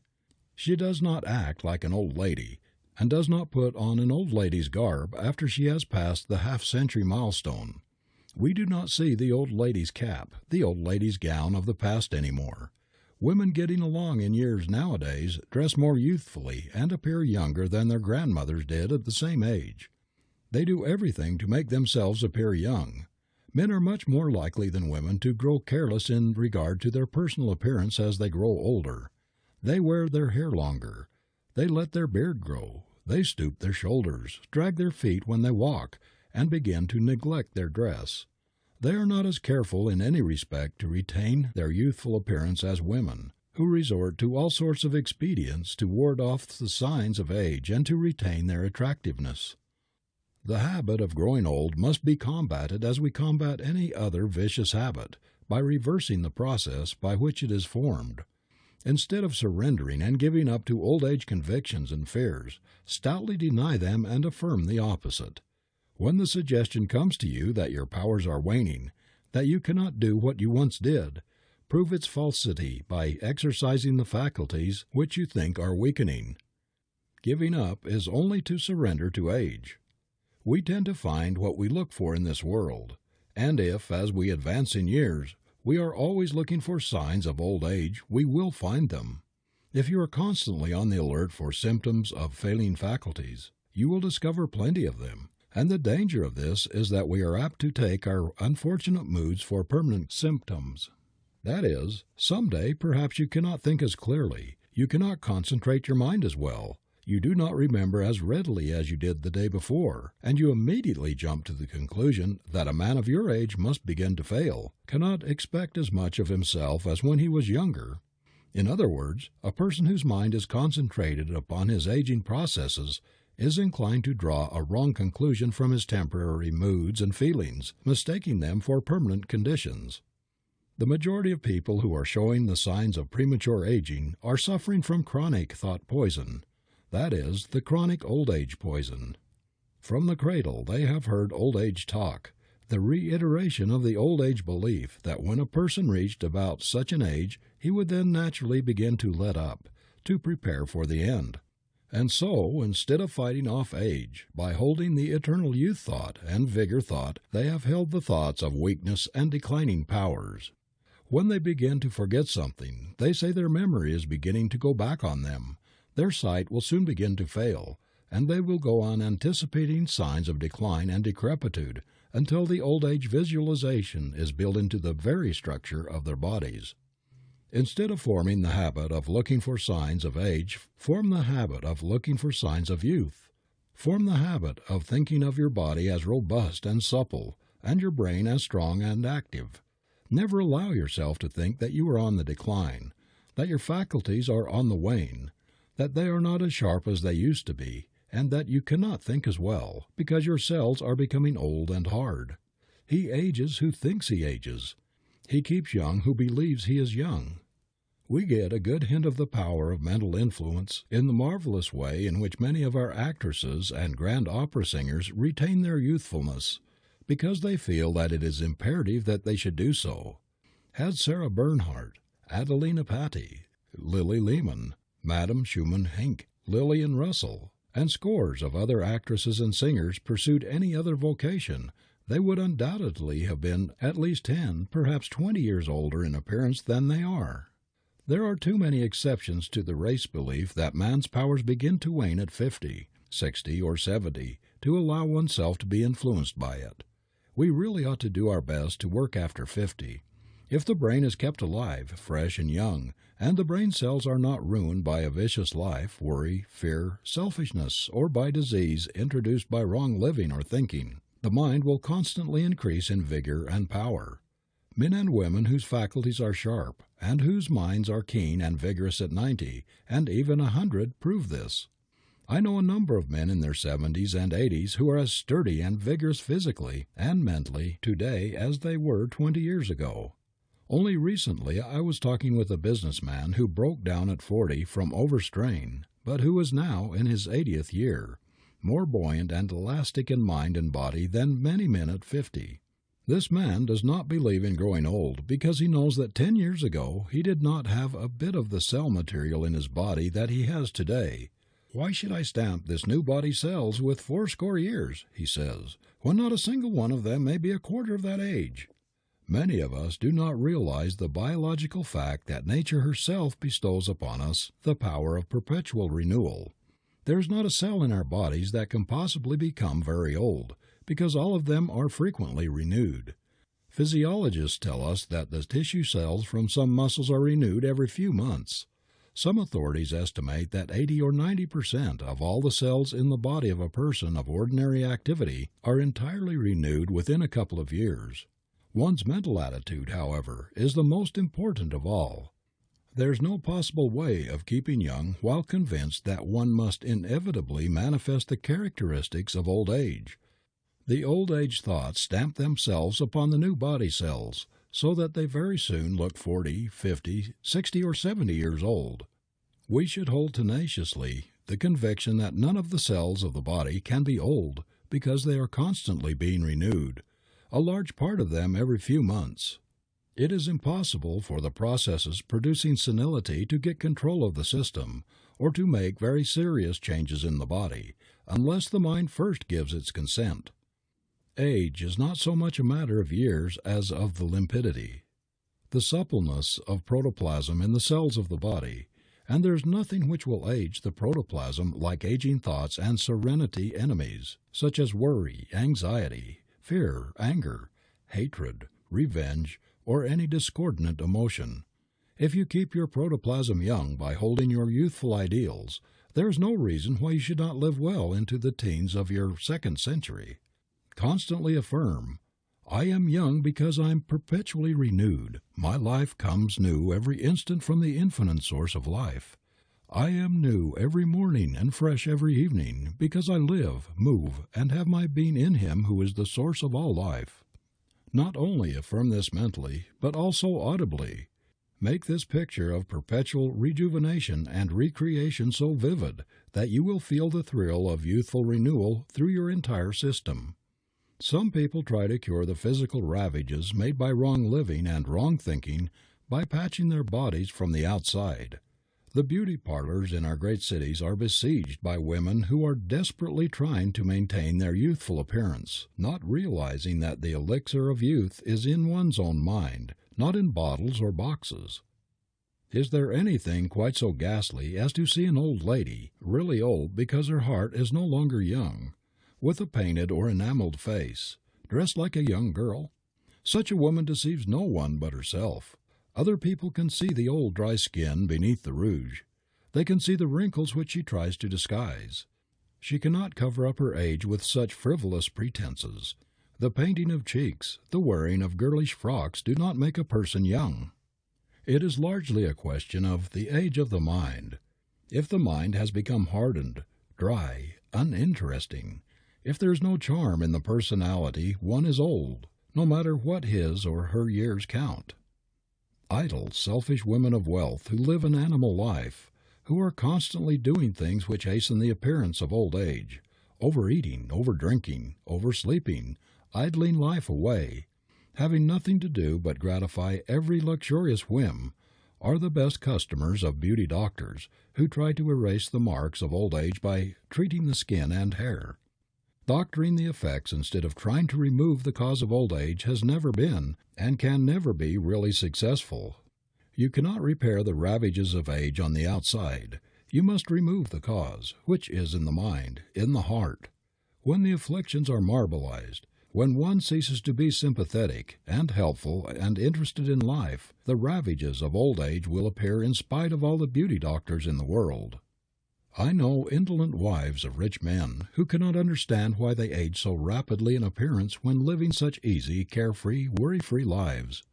She does not act like an old lady, and does not put on an old lady's garb after she has passed the half-century milestone. We do not see the old lady's cap, the old lady's gown of the past anymore. Women getting along in years nowadays dress more youthfully and appear younger than their grandmothers did at the same age. They do everything to make themselves appear young. Men are much more likely than women to grow careless in regard to their personal appearance as they grow older. They wear their hair longer. They let their beard grow. They stoop their shoulders, drag their feet when they walk, and begin to neglect their dress. They are not as careful in any respect to retain their youthful appearance as women, who resort to all sorts of expedients to ward off the signs of age and to retain their attractiveness. The habit of growing old must be combated as we combat any other vicious habit, by reversing the process by which it is formed. Instead of surrendering and giving up to old age convictions and fears, stoutly deny them and affirm the opposite. When the suggestion comes to you that your powers are waning, that you cannot do what you once did, prove its falsity by exercising the faculties which you think are weakening. Giving up is only to surrender to age. We tend to find what we look for in this world, and if, as we advance in years, we are always looking for signs of old age, we will find them. If you are constantly on the alert for symptoms of failing faculties, you will discover plenty of them, and the danger of this is that we are apt to take our unfortunate moods for permanent symptoms. That is, someday perhaps you cannot think as clearly, you cannot concentrate your mind as well, you do not remember as readily as you did the day before, and you immediately jump to the conclusion that a man of your age must begin to fail, cannot expect as much of himself as when he was younger. In other words, a person whose mind is concentrated upon his aging processes is inclined to draw a wrong conclusion from his temporary moods and feelings, mistaking them for permanent conditions. The majority of people who are showing the signs of premature aging are suffering from chronic thought poison. That is, the chronic old age poison. From the cradle they have heard old age talk, the reiteration of the old age belief that when a person reached about such an age he would then naturally begin to let up, to prepare for the end. And so, instead of fighting off age by holding the eternal youth thought and vigor thought, they have held the thoughts of weakness and declining powers. When they begin to forget something, they say their memory is beginning to go back on them. Their sight will soon begin to fail, and they will go on anticipating signs of decline and decrepitude until the old age visualization is built into the very structure of their bodies. Instead of forming the habit of looking for signs of age, form the habit of looking for signs of youth. Form the habit of thinking of your body as robust and supple, and your brain as strong and active. Never allow yourself to think that you are on the decline, that your faculties are on the wane, that they are not as sharp as they used to be, and that you cannot think as well, because your cells are becoming old and hard. He ages who thinks he ages. He keeps young who believes he is young. We get a good hint of the power of mental influence in the marvelous way in which many of our actresses and grand opera singers retain their youthfulness, because they feel that it is imperative that they should do so. Had Sarah Bernhardt, Adelina Patti, Lily Lehman, Madame Schumann-Heink, Lillian Russell, and scores of other actresses and singers pursued any other vocation, they would undoubtedly have been at least 10, perhaps 20 years older in appearance than they are. There are too many exceptions to the race belief that man's powers begin to wane at 50, 60, or 70 to allow oneself to be influenced by it. We really ought to do our best to work after 50. If the brain is kept alive, fresh and young, and the brain cells are not ruined by a vicious life, worry, fear, selfishness, or by disease introduced by wrong living or thinking, the mind will constantly increase in vigor and power. Men and women whose faculties are sharp, and whose minds are keen and vigorous at 90, and even 100, prove this. I know a number of men in their 70s and 80s who are as sturdy and vigorous physically and mentally today as they were 20 years ago. Only recently I was talking with a businessman who broke down at 40 from overstrain, but who is now in his 80th year, more buoyant and elastic in mind and body than many men at 50. This man does not believe in growing old because he knows that 10 years ago he did not have a bit of the cell material in his body that he has today. "Why should I stamp this new body cells with 80 years," he says, "when not a single one of them may be a quarter of that age?" Many of us do not realize the biological fact that nature herself bestows upon us the power of perpetual renewal. There is not a cell in our bodies that can possibly become very old, because all of them are frequently renewed. Physiologists tell us that the tissue cells from some muscles are renewed every few months. Some authorities estimate that 80 or 90% of all the cells in the body of a person of ordinary activity are entirely renewed within a couple of years. One's mental attitude, however, is the most important of all. There's no possible way of keeping young while convinced that one must inevitably manifest the characteristics of old age. The old age thoughts stamp themselves upon the new body cells, so that they very soon look 40, 50, 60, or 70 years old. We should hold tenaciously the conviction that none of the cells of the body can be old because they are constantly being renewed, a large part of them every few months. It is impossible for the processes producing senility to get control of the system, or to make very serious changes in the body, unless the mind first gives its consent. Age is not so much a matter of years as of the limpidity, the suppleness of protoplasm in the cells of the body, and there is nothing which will age the protoplasm like aging thoughts and serenity enemies, such as worry, anxiety, fear, anger, hatred, revenge, or any discordant emotion. If you keep your protoplasm young by holding your youthful ideals, there is no reason why you should not live well into the teens of your second century. Constantly affirm, "I am young because I am perpetually renewed. My life comes new every instant from the infinite source of life. I am new every morning and fresh every evening because I live, move, and have my being in Him who is the source of all life." Not only affirm this mentally, but also audibly. Make this picture of perpetual rejuvenation and recreation so vivid that you will feel the thrill of youthful renewal through your entire system. Some people try to cure the physical ravages made by wrong living and wrong thinking by patching their bodies from the outside. The beauty parlors in our great cities are besieged by women who are desperately trying to maintain their youthful appearance, not realizing that the elixir of youth is in one's own mind, not in bottles or boxes. Is there anything quite so ghastly as to see an old lady, really old because her heart is no longer young, with a painted or enameled face, dressed like a young girl? Such a woman deceives no one but herself. Other people can see the old dry skin beneath the rouge. They can see the wrinkles which she tries to disguise. She cannot cover up her age with such frivolous pretenses. The painting of cheeks, the wearing of girlish frocks do not make a person young. It is largely a question of the age of the mind. If the mind has become hardened, dry, uninteresting, if there is no charm in the personality, one is old, no matter what his or her years count. idle, selfish women of wealth who live an animal life, who are constantly doing things which hasten the appearance of old age, overeating, overdrinking, oversleeping, idling life away, having nothing to do but gratify every luxurious whim, are the best customers of beauty doctors who try to erase the marks of old age by treating the skin and hair. Doctoring the effects instead of trying to remove the cause of old age has never been, and can never be, really successful. You cannot repair the ravages of age on the outside. You must remove the cause, which is in the mind, in the heart. When the afflictions are marbleized, when one ceases to be sympathetic and helpful and interested in life, the ravages of old age will appear in spite of all the beauty doctors in the world. I know indolent wives of rich men who cannot understand why they age so rapidly in appearance when living such easy, carefree, worry-free lives.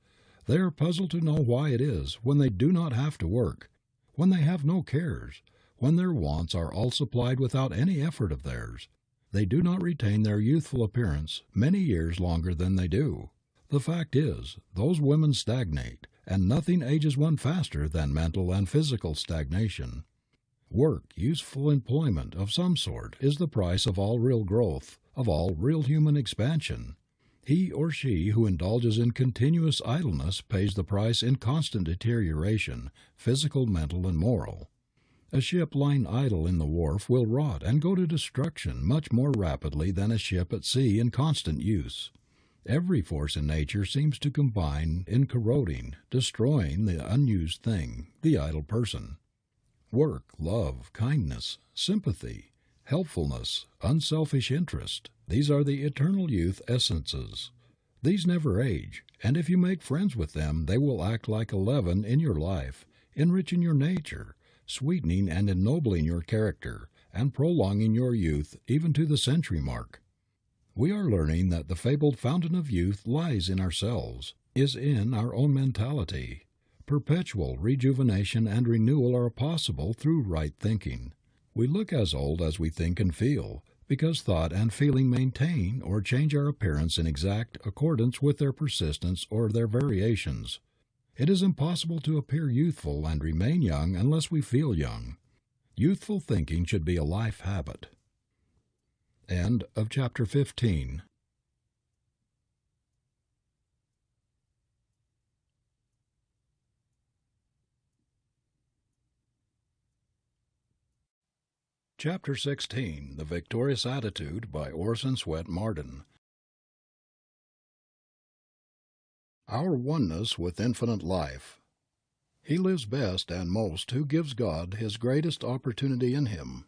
They are puzzled to know why it is when they do not have to work, when they have no cares, when their wants are all supplied without any effort of theirs. They do not retain their youthful appearance many years longer than they do. The fact is, those women stagnate, and nothing ages one faster than mental and physical stagnation. Work, useful employment of some sort, is the price of all real growth, of all real human expansion. He or she who indulges in continuous idleness pays the price in constant deterioration, physical, mental, and moral. A ship lying idle in the wharf will rot and go to destruction much more rapidly than a ship at sea in constant use. Every force in nature seems to combine in corroding, destroying the unused thing, the idle person. Work, love, kindness, sympathy, helpfulness, unselfish interest, these are the eternal youth essences. These never age, and if you make friends with them they will act like a leaven in your life, enriching your nature, sweetening and ennobling your character, and prolonging your youth even to the century mark. We are learning that the fabled fountain of youth lies in ourselves, is in our own mentality. Perpetual rejuvenation and renewal are possible through right thinking. We look as old as we think and feel, because thought and feeling maintain or change our appearance in exact accordance with their persistence or their variations. It is impossible to appear youthful and remain young unless we feel young. Youthful thinking should be a life habit. End of chapter 15. Chapter 16. The Victorious Attitude by Orison S Marden. Our oneness with infinite life. He lives best and most who gives God his greatest opportunity in him.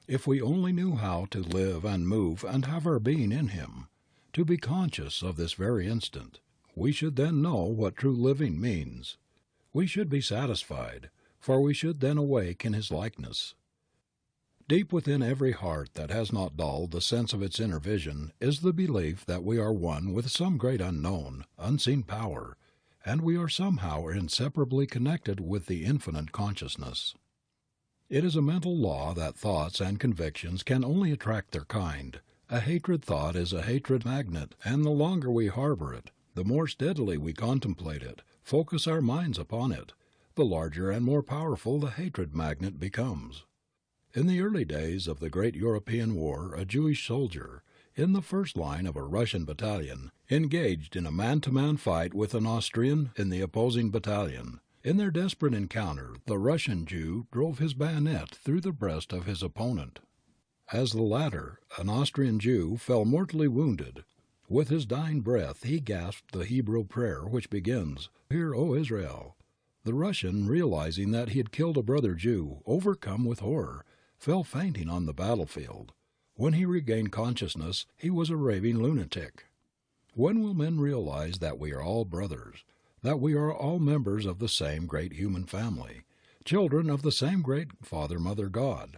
If we only knew how to live and move and have our being in him, to be conscious of this very instant, we should then know what true living means. We should be satisfied, for we should then awake in his likeness. Deep within every heart that has not dulled the sense of its inner vision is the belief that we are one with some great unknown, unseen power, and we are somehow inseparably connected with the infinite consciousness. It is a mental law that thoughts and convictions can only attract their kind. A hatred thought is a hatred magnet, and the longer we harbor it, the more steadily we contemplate it, focus our minds upon it, the larger and more powerful the hatred magnet becomes. In the early days of the great European war, a Jewish soldier, in the first line of a Russian battalion, engaged in a man-to-man fight with an Austrian in the opposing battalion. In their desperate encounter, the Russian Jew drove his bayonet through the breast of his opponent. As the latter, an Austrian Jew, fell mortally wounded, with his dying breath he gasped the Hebrew prayer which begins, "Hear, O Israel." The Russian, realizing that he had killed a brother Jew, overcome with horror, fell fainting on the battlefield. When he regained consciousness, he was a raving lunatic. When will men realize that we are all brothers, that we are all members of the same great human family, children of the same great Father, Mother, God?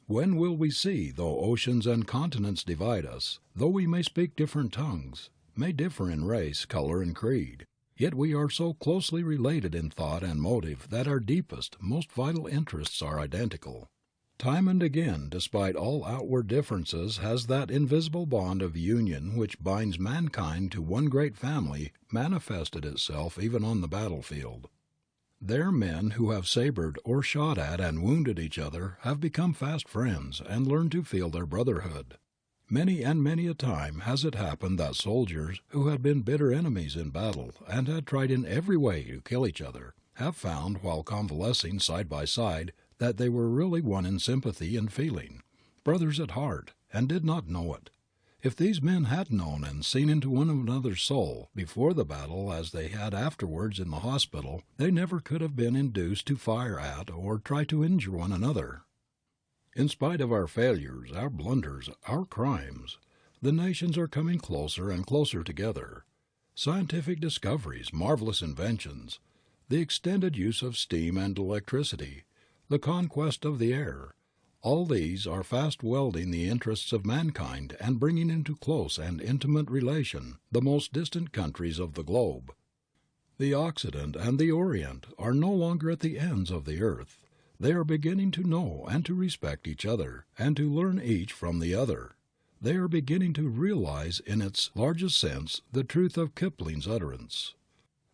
When will we see, though oceans and continents divide us, though we may speak different tongues, may differ in race, color, and creed, yet we are so closely related in thought and motive that our deepest, most vital interests are identical? Time and again, despite all outward differences, has that invisible bond of union which binds mankind to one great family manifested itself even on the battlefield. There men who have sabered or shot at and wounded each other have become fast friends and learned to feel their brotherhood. Many and many a time has it happened that soldiers who had been bitter enemies in battle and had tried in every way to kill each other have found while convalescing side by side that they were really one in sympathy and feeling, brothers at heart, and did not know it. If these men had known and seen into one another's soul before the battle as they had afterwards in the hospital, they never could have been induced to fire at or try to injure one another. In spite of our failures, our blunders, our crimes, the nations are coming closer and closer together. Scientific discoveries, marvelous inventions, the extended use of steam and electricity, the conquest of the air, all these are fast welding the interests of mankind and bringing into close and intimate relation the most distant countries of the globe. The Occident and the Orient are no longer at the ends of the earth. They are beginning to know and to respect each other and to learn each from the other. They are beginning to realize in its largest sense the truth of Kipling's utterance.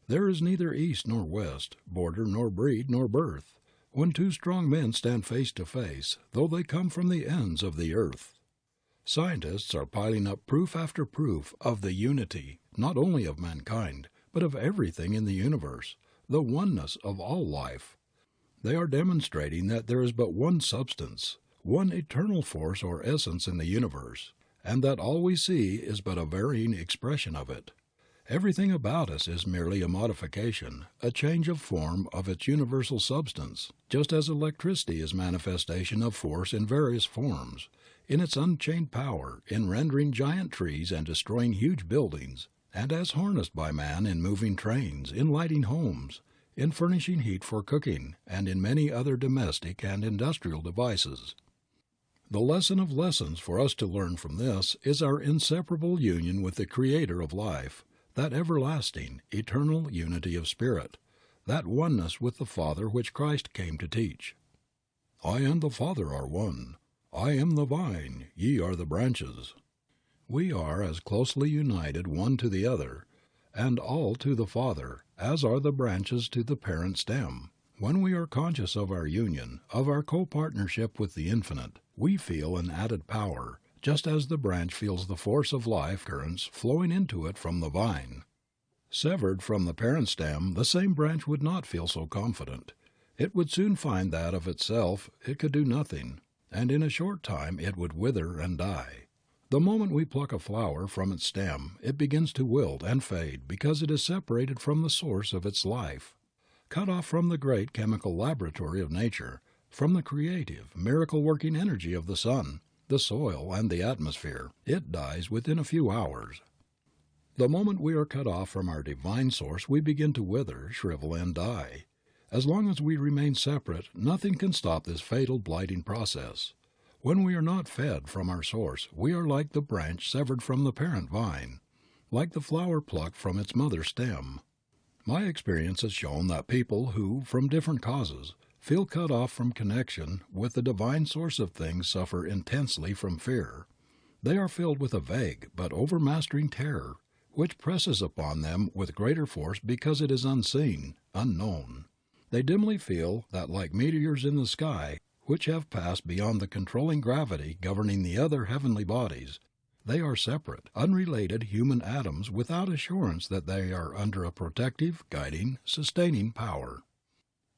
There is neither east nor west, border nor breed nor birth, when two strong men stand face to face, though they come from the ends of the earth. Scientists are piling up proof after proof of the unity, not only of mankind, but of everything in the universe, the oneness of all life. They are demonstrating that there is but one substance, one eternal force or essence in the universe, and that all we see is but a varying expression of it. Everything about us is merely a modification, a change of form of its universal substance, just as electricity is manifestation of force in various forms, in its unchained power in rendering giant trees and destroying huge buildings, and as harnessed by man in moving trains, in lighting homes, in furnishing heat for cooking, and in many other domestic and industrial devices. The lesson of lessons for us to learn from this is our inseparable union with the Creator of life, that everlasting, eternal unity of spirit, that oneness with the Father which Christ came to teach. I and the Father are one. I am the vine, ye are the branches. We are as closely united one to the other, and all to the Father, as are the branches to the parent stem. When we are conscious of our union, of our co-partnership with the Infinite, we feel an added power, just as the branch feels the force of life currents flowing into it from the vine. Severed from the parent stem, the same branch would not feel so confident. It would soon find that of itself it could do nothing, and in a short time it would wither and die. The moment we pluck a flower from its stem, it begins to wilt and fade because it is separated from the source of its life. Cut off from the great chemical laboratory of nature, from the creative, miracle-working energy of the sun, the soil, and the atmosphere, it dies within a few hours. The moment we are cut off from our divine source we begin to wither, shrivel, and die. As long as we remain separate, nothing can stop this fatal blighting process. When we are not fed from our source, we are like the branch severed from the parent vine, like the flower plucked from its mother stem. My experience has shown that people who, from different causes, feel cut off from connection with the divine source of things suffer intensely from fear. They are filled with a vague but overmastering terror, which presses upon them with greater force because it is unseen, unknown. They dimly feel that like meteors in the sky, which have passed beyond the controlling gravity governing the other heavenly bodies, they are separate, unrelated human atoms without assurance that they are under a protective, guiding, sustaining power.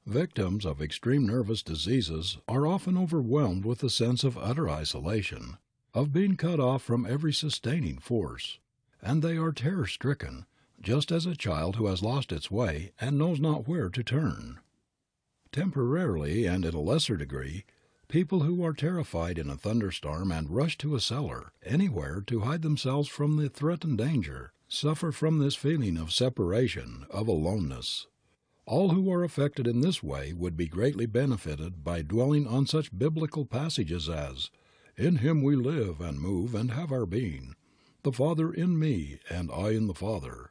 Victims of extreme nervous diseases are often overwhelmed with a sense of utter isolation, of being cut off from every sustaining force, and they are terror-stricken, just as a child who has lost its way and knows not where to turn. Temporarily, and in a lesser degree, people who are terrified in a thunderstorm and rush to a cellar, anywhere to hide themselves from the threatened danger, suffer from this feeling of separation, of aloneness. All who are affected in this way would be greatly benefited by dwelling on such biblical passages as, "In Him we live and move and have our being," "The Father in me and I in the Father."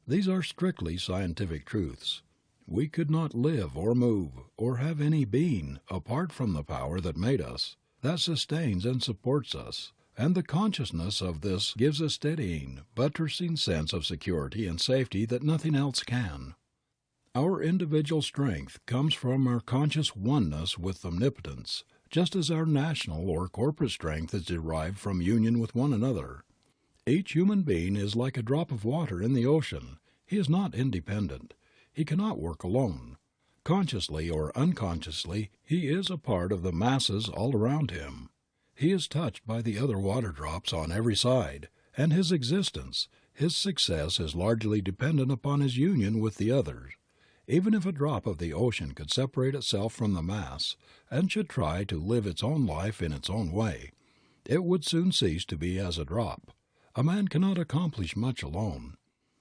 These are strictly scientific truths. We could not live or move or have any being apart from the power that made us, that sustains and supports us, and the consciousness of this gives a steadying, buttressing sense of security and safety that nothing else can. Our individual strength comes from our conscious oneness with Omnipotence, just as our national or corporate strength is derived from union with one another. Each human being is like a drop of water in the ocean. He is not independent. He cannot work alone. Consciously or unconsciously, he is a part of the masses all around him. He is touched by the other water drops on every side, and his existence, his success is largely dependent upon his union with the others. Even if a drop of the ocean could separate itself from the mass, and should try to live its own life in its own way, it would soon cease to be as a drop. A man cannot accomplish much alone.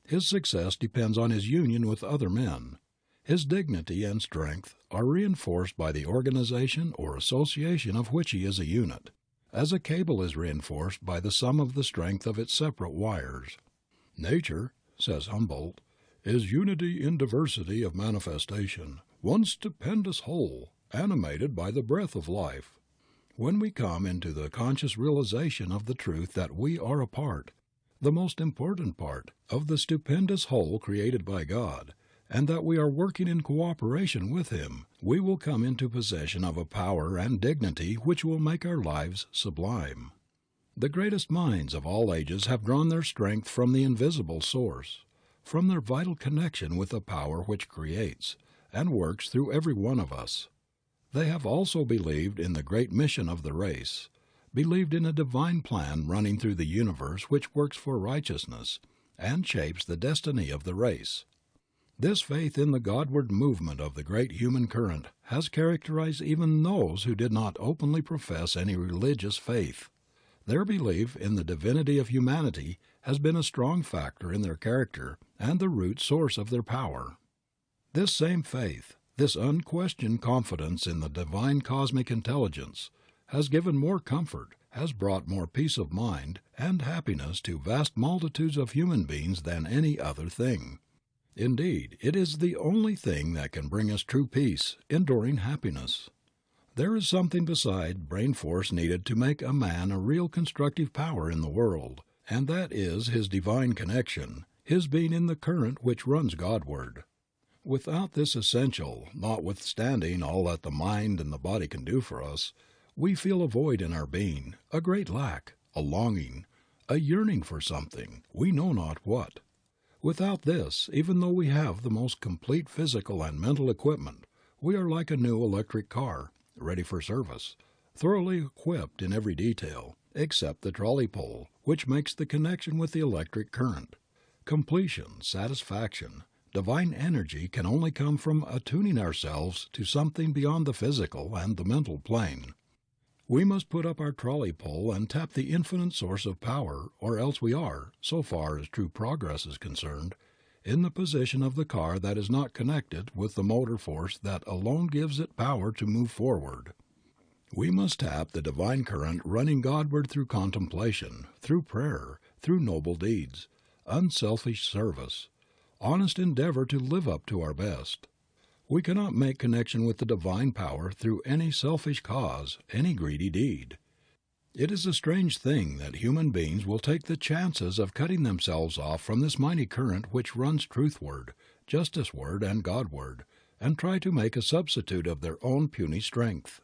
His success depends on his union with other men. His dignity and strength are reinforced by the organization or association of which he is a unit, as a cable is reinforced by the sum of the strength of its separate wires. Nature, says Humboldt, is unity in diversity of manifestation, one stupendous whole, animated by the breath of life. When we come into the conscious realization of the truth that we are a part, the most important part, of the stupendous whole created by God, and that we are working in cooperation with Him, we will come into possession of a power and dignity which will make our lives sublime. The greatest minds of all ages have drawn their strength from the invisible source, from their vital connection with the power which creates and works through every one of us. They have also believed in the great mission of the race, believed in a divine plan running through the universe which works for righteousness and shapes the destiny of the race. This faith in the Godward movement of the great human current has characterized even those who did not openly profess any religious faith. Their belief in the divinity of humanity has been a strong factor in their character and the root source of their power. This same faith, this unquestioned confidence in the divine cosmic intelligence, has given more comfort, has brought more peace of mind and happiness to vast multitudes of human beings than any other thing. Indeed, it is the only thing that can bring us true peace, enduring happiness. There is something beside brain force needed to make a man a real constructive power in the world, and that is his divine connection, his being in the current which runs Godward. Without this essential, notwithstanding all that the mind and the body can do for us, we feel a void in our being, a great lack, a longing, a yearning for something, we know not what. Without this, even though we have the most complete physical and mental equipment, we are like a new electric car, ready for service, thoroughly equipped in every detail, except the trolley pole, which makes the connection with the electric current. Completion, satisfaction, divine energy can only come from attuning ourselves to something beyond the physical and the mental plane. We must put up our trolley pole and tap the infinite source of power, or else we are, so far as true progress is concerned, in the position of the car that is not connected with the motor force that alone gives it power to move forward. We must tap the divine current running Godward through contemplation, through prayer, through noble deeds, unselfish service, honest endeavor to live up to our best. We cannot make connection with the divine power through any selfish cause, any greedy deed. It is a strange thing that human beings will take the chances of cutting themselves off from this mighty current which runs truthward, justiceward, and Godward, and try to make a substitute of their own puny strength.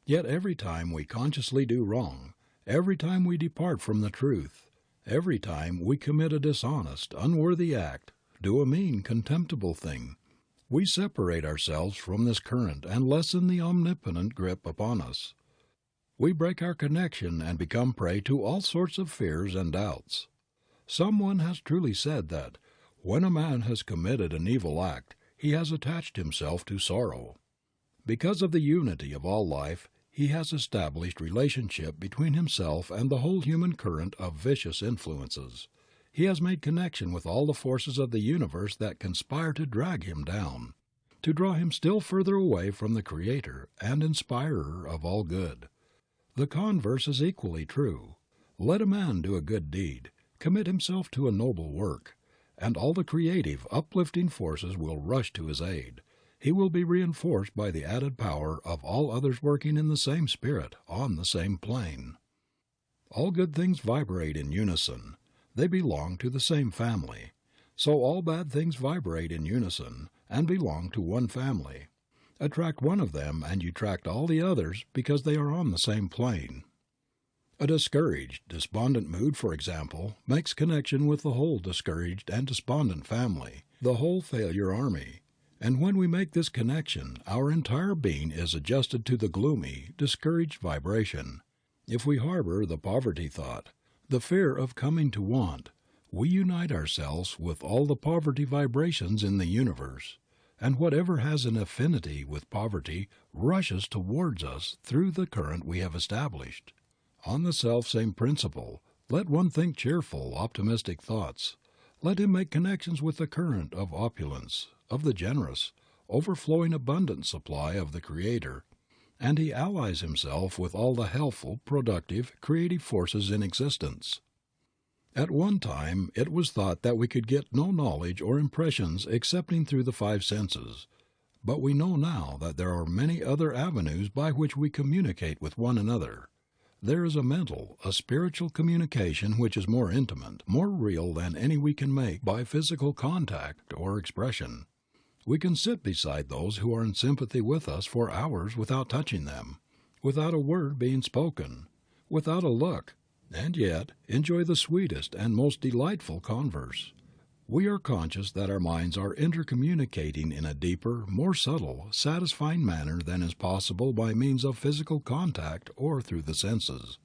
Yet every time we consciously do wrong, every time we depart from the truth, every time we commit a dishonest, unworthy act, do a mean, contemptible thing, we separate ourselves from this current and lessen the omnipotent grip upon us. We break our connection and become prey to all sorts of fears and doubts. Someone has truly said that, when a man has committed an evil act, he has attached himself to sorrow. Because of the unity of all life, he has established relationship between himself and the whole human current of vicious influences. He has made connection with all the forces of the universe that conspire to drag him down, to draw him still further away from the Creator and Inspirer of all good. The converse is equally true. Let a man do a good deed, commit himself to a noble work, and all the creative, uplifting forces will rush to his aid. He will be reinforced by the added power of all others working in the same spirit, on the same plane. All good things vibrate in unison. They belong to the same family. So all bad things vibrate in unison and belong to one family. Attract one of them and you attract all the others because they are on the same plane. A discouraged, despondent mood, for example, makes connection with the whole discouraged and despondent family, the whole failure army. And when we make this connection, our entire being is adjusted to the gloomy, discouraged vibration. If we harbor the poverty thought, the fear of coming to want, we unite ourselves with all the poverty vibrations in the universe, and whatever has an affinity with poverty rushes towards us through the current we have established. On the self-same principle, let one think cheerful, optimistic thoughts. Let him make connections with the current of opulence, of the generous, overflowing abundant supply of the Creator, and he allies himself with all the healthful, productive, creative forces in existence. At one time it was thought that we could get no knowledge or impressions excepting through the five senses, but we know now that there are many other avenues by which we communicate with one another. There is a mental, a spiritual communication which is more intimate, more real than any we can make by physical contact or expression. We can sit beside those who are in sympathy with us for hours without touching them, without a word being spoken, without a look, and yet enjoy the sweetest and most delightful converse. We are conscious that our minds are intercommunicating in a deeper, more subtle, satisfying manner than is possible by means of physical contact or through the senses.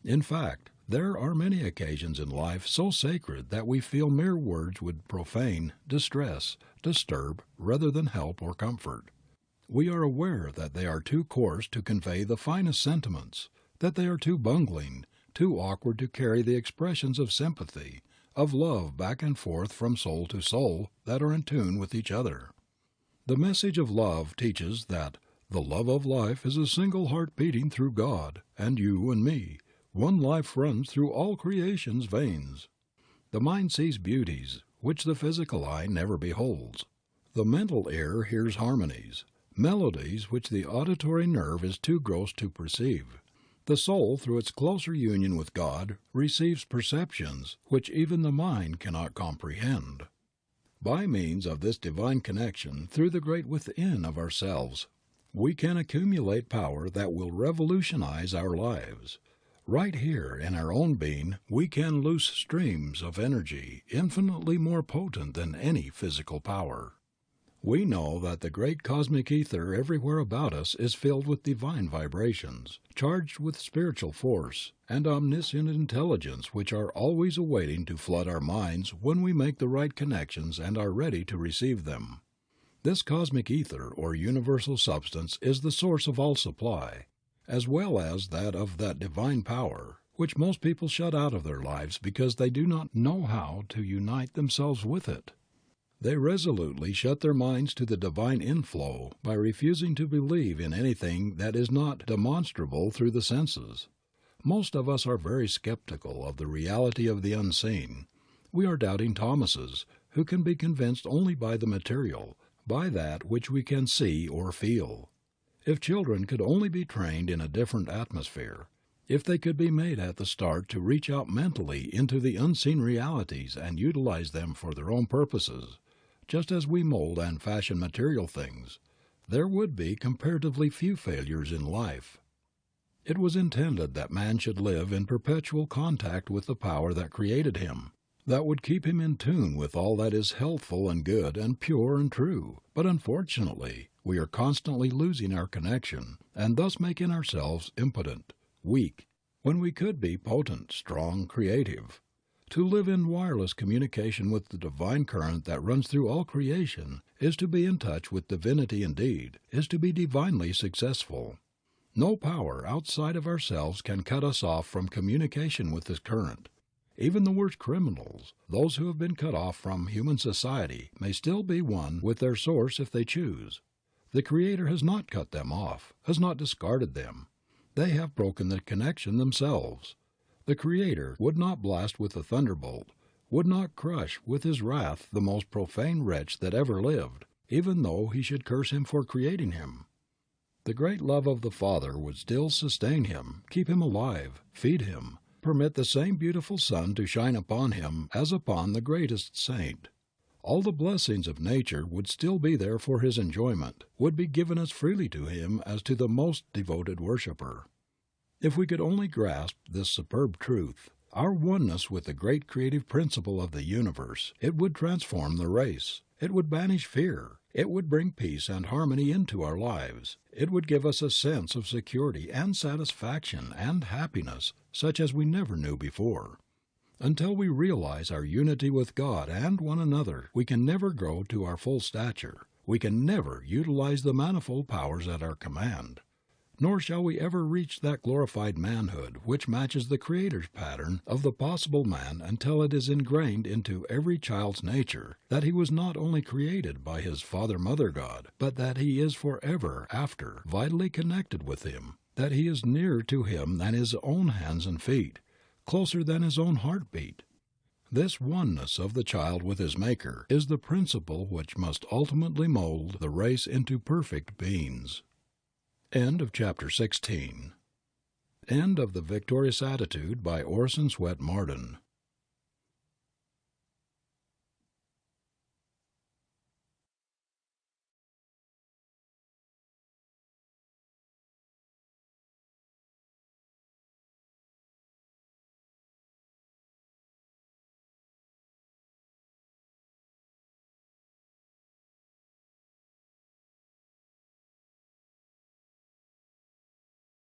In fact, there are many occasions in life so sacred that we feel mere words would profane, distress, disturb, rather than help or comfort. We are aware that they are too coarse to convey the finest sentiments, that they are too bungling, too awkward to carry the expressions of sympathy, of love back and forth from soul to soul that are in tune with each other. The message of love teaches that the love of life is a single heart beating through God and you and me. One life runs through all creation's veins. The mind sees beauties which the physical eye never beholds. The mental ear hears harmonies, melodies which the auditory nerve is too gross to perceive. The soul, through its closer union with God, receives perceptions which even the mind cannot comprehend. By means of this divine connection through the great within of ourselves, we can accumulate power that will revolutionize our lives. Right here in our own being we can loose streams of energy infinitely more potent than any physical power. We know that the great cosmic ether everywhere about us is filled with divine vibrations, charged with spiritual force and omniscient intelligence which are always awaiting to flood our minds when we make the right connections and are ready to receive them. This cosmic ether or universal substance is the source of all supply, as well as that of that divine power, which most people shut out of their lives because they do not know how to unite themselves with it. They resolutely shut their minds to the divine inflow by refusing to believe in anything that is not demonstrable through the senses. Most of us are very skeptical of the reality of the unseen. We are doubting Thomases, who can be convinced only by the material, by that which we can see or feel. If children could only be trained in a different atmosphere, if they could be made at the start to reach out mentally into the unseen realities and utilize them for their own purposes, just as we mold and fashion material things, there would be comparatively few failures in life. It was intended that man should live in perpetual contact with the power that created him, that would keep him in tune with all that is healthful and good and pure and true. But unfortunately, we are constantly losing our connection and thus making ourselves impotent, weak, when we could be potent, strong, creative. To live in wireless communication with the divine current that runs through all creation is to be in touch with divinity indeed, is to be divinely successful. No power outside of ourselves can cut us off from communication with this current. Even the worst criminals, those who have been cut off from human society, may still be one with their source if they choose. The Creator has not cut them off, has not discarded them. They have broken the connection themselves. The Creator would not blast with a thunderbolt, would not crush with his wrath the most profane wretch that ever lived, even though he should curse him for creating him. The great love of the Father would still sustain him, keep him alive, feed him, permit the same beautiful sun to shine upon him as upon the greatest saint. All the blessings of nature would still be there for his enjoyment, would be given as freely to him as to the most devoted worshiper. If we could only grasp this superb truth, our oneness with the great creative principle of the universe, it would transform the race. It would banish fear. It would bring peace and harmony into our lives. It would give us a sense of security and satisfaction and happiness such as we never knew before. Until we realize our unity with God and one another, we can never grow to our full stature. We can never utilize the manifold powers at our command. Nor shall we ever reach that glorified manhood which matches the Creator's pattern of the possible man until it is ingrained into every child's nature that he was not only created by his Father-Mother God, but that he is forever after vitally connected with Him, that he is nearer to Him than his own hands and feet, closer than his own heartbeat. This oneness of the child with his Maker is the principle which must ultimately mold the race into perfect beings. End of chapter 16. End of The Victorious Attitude by Orison S Marden.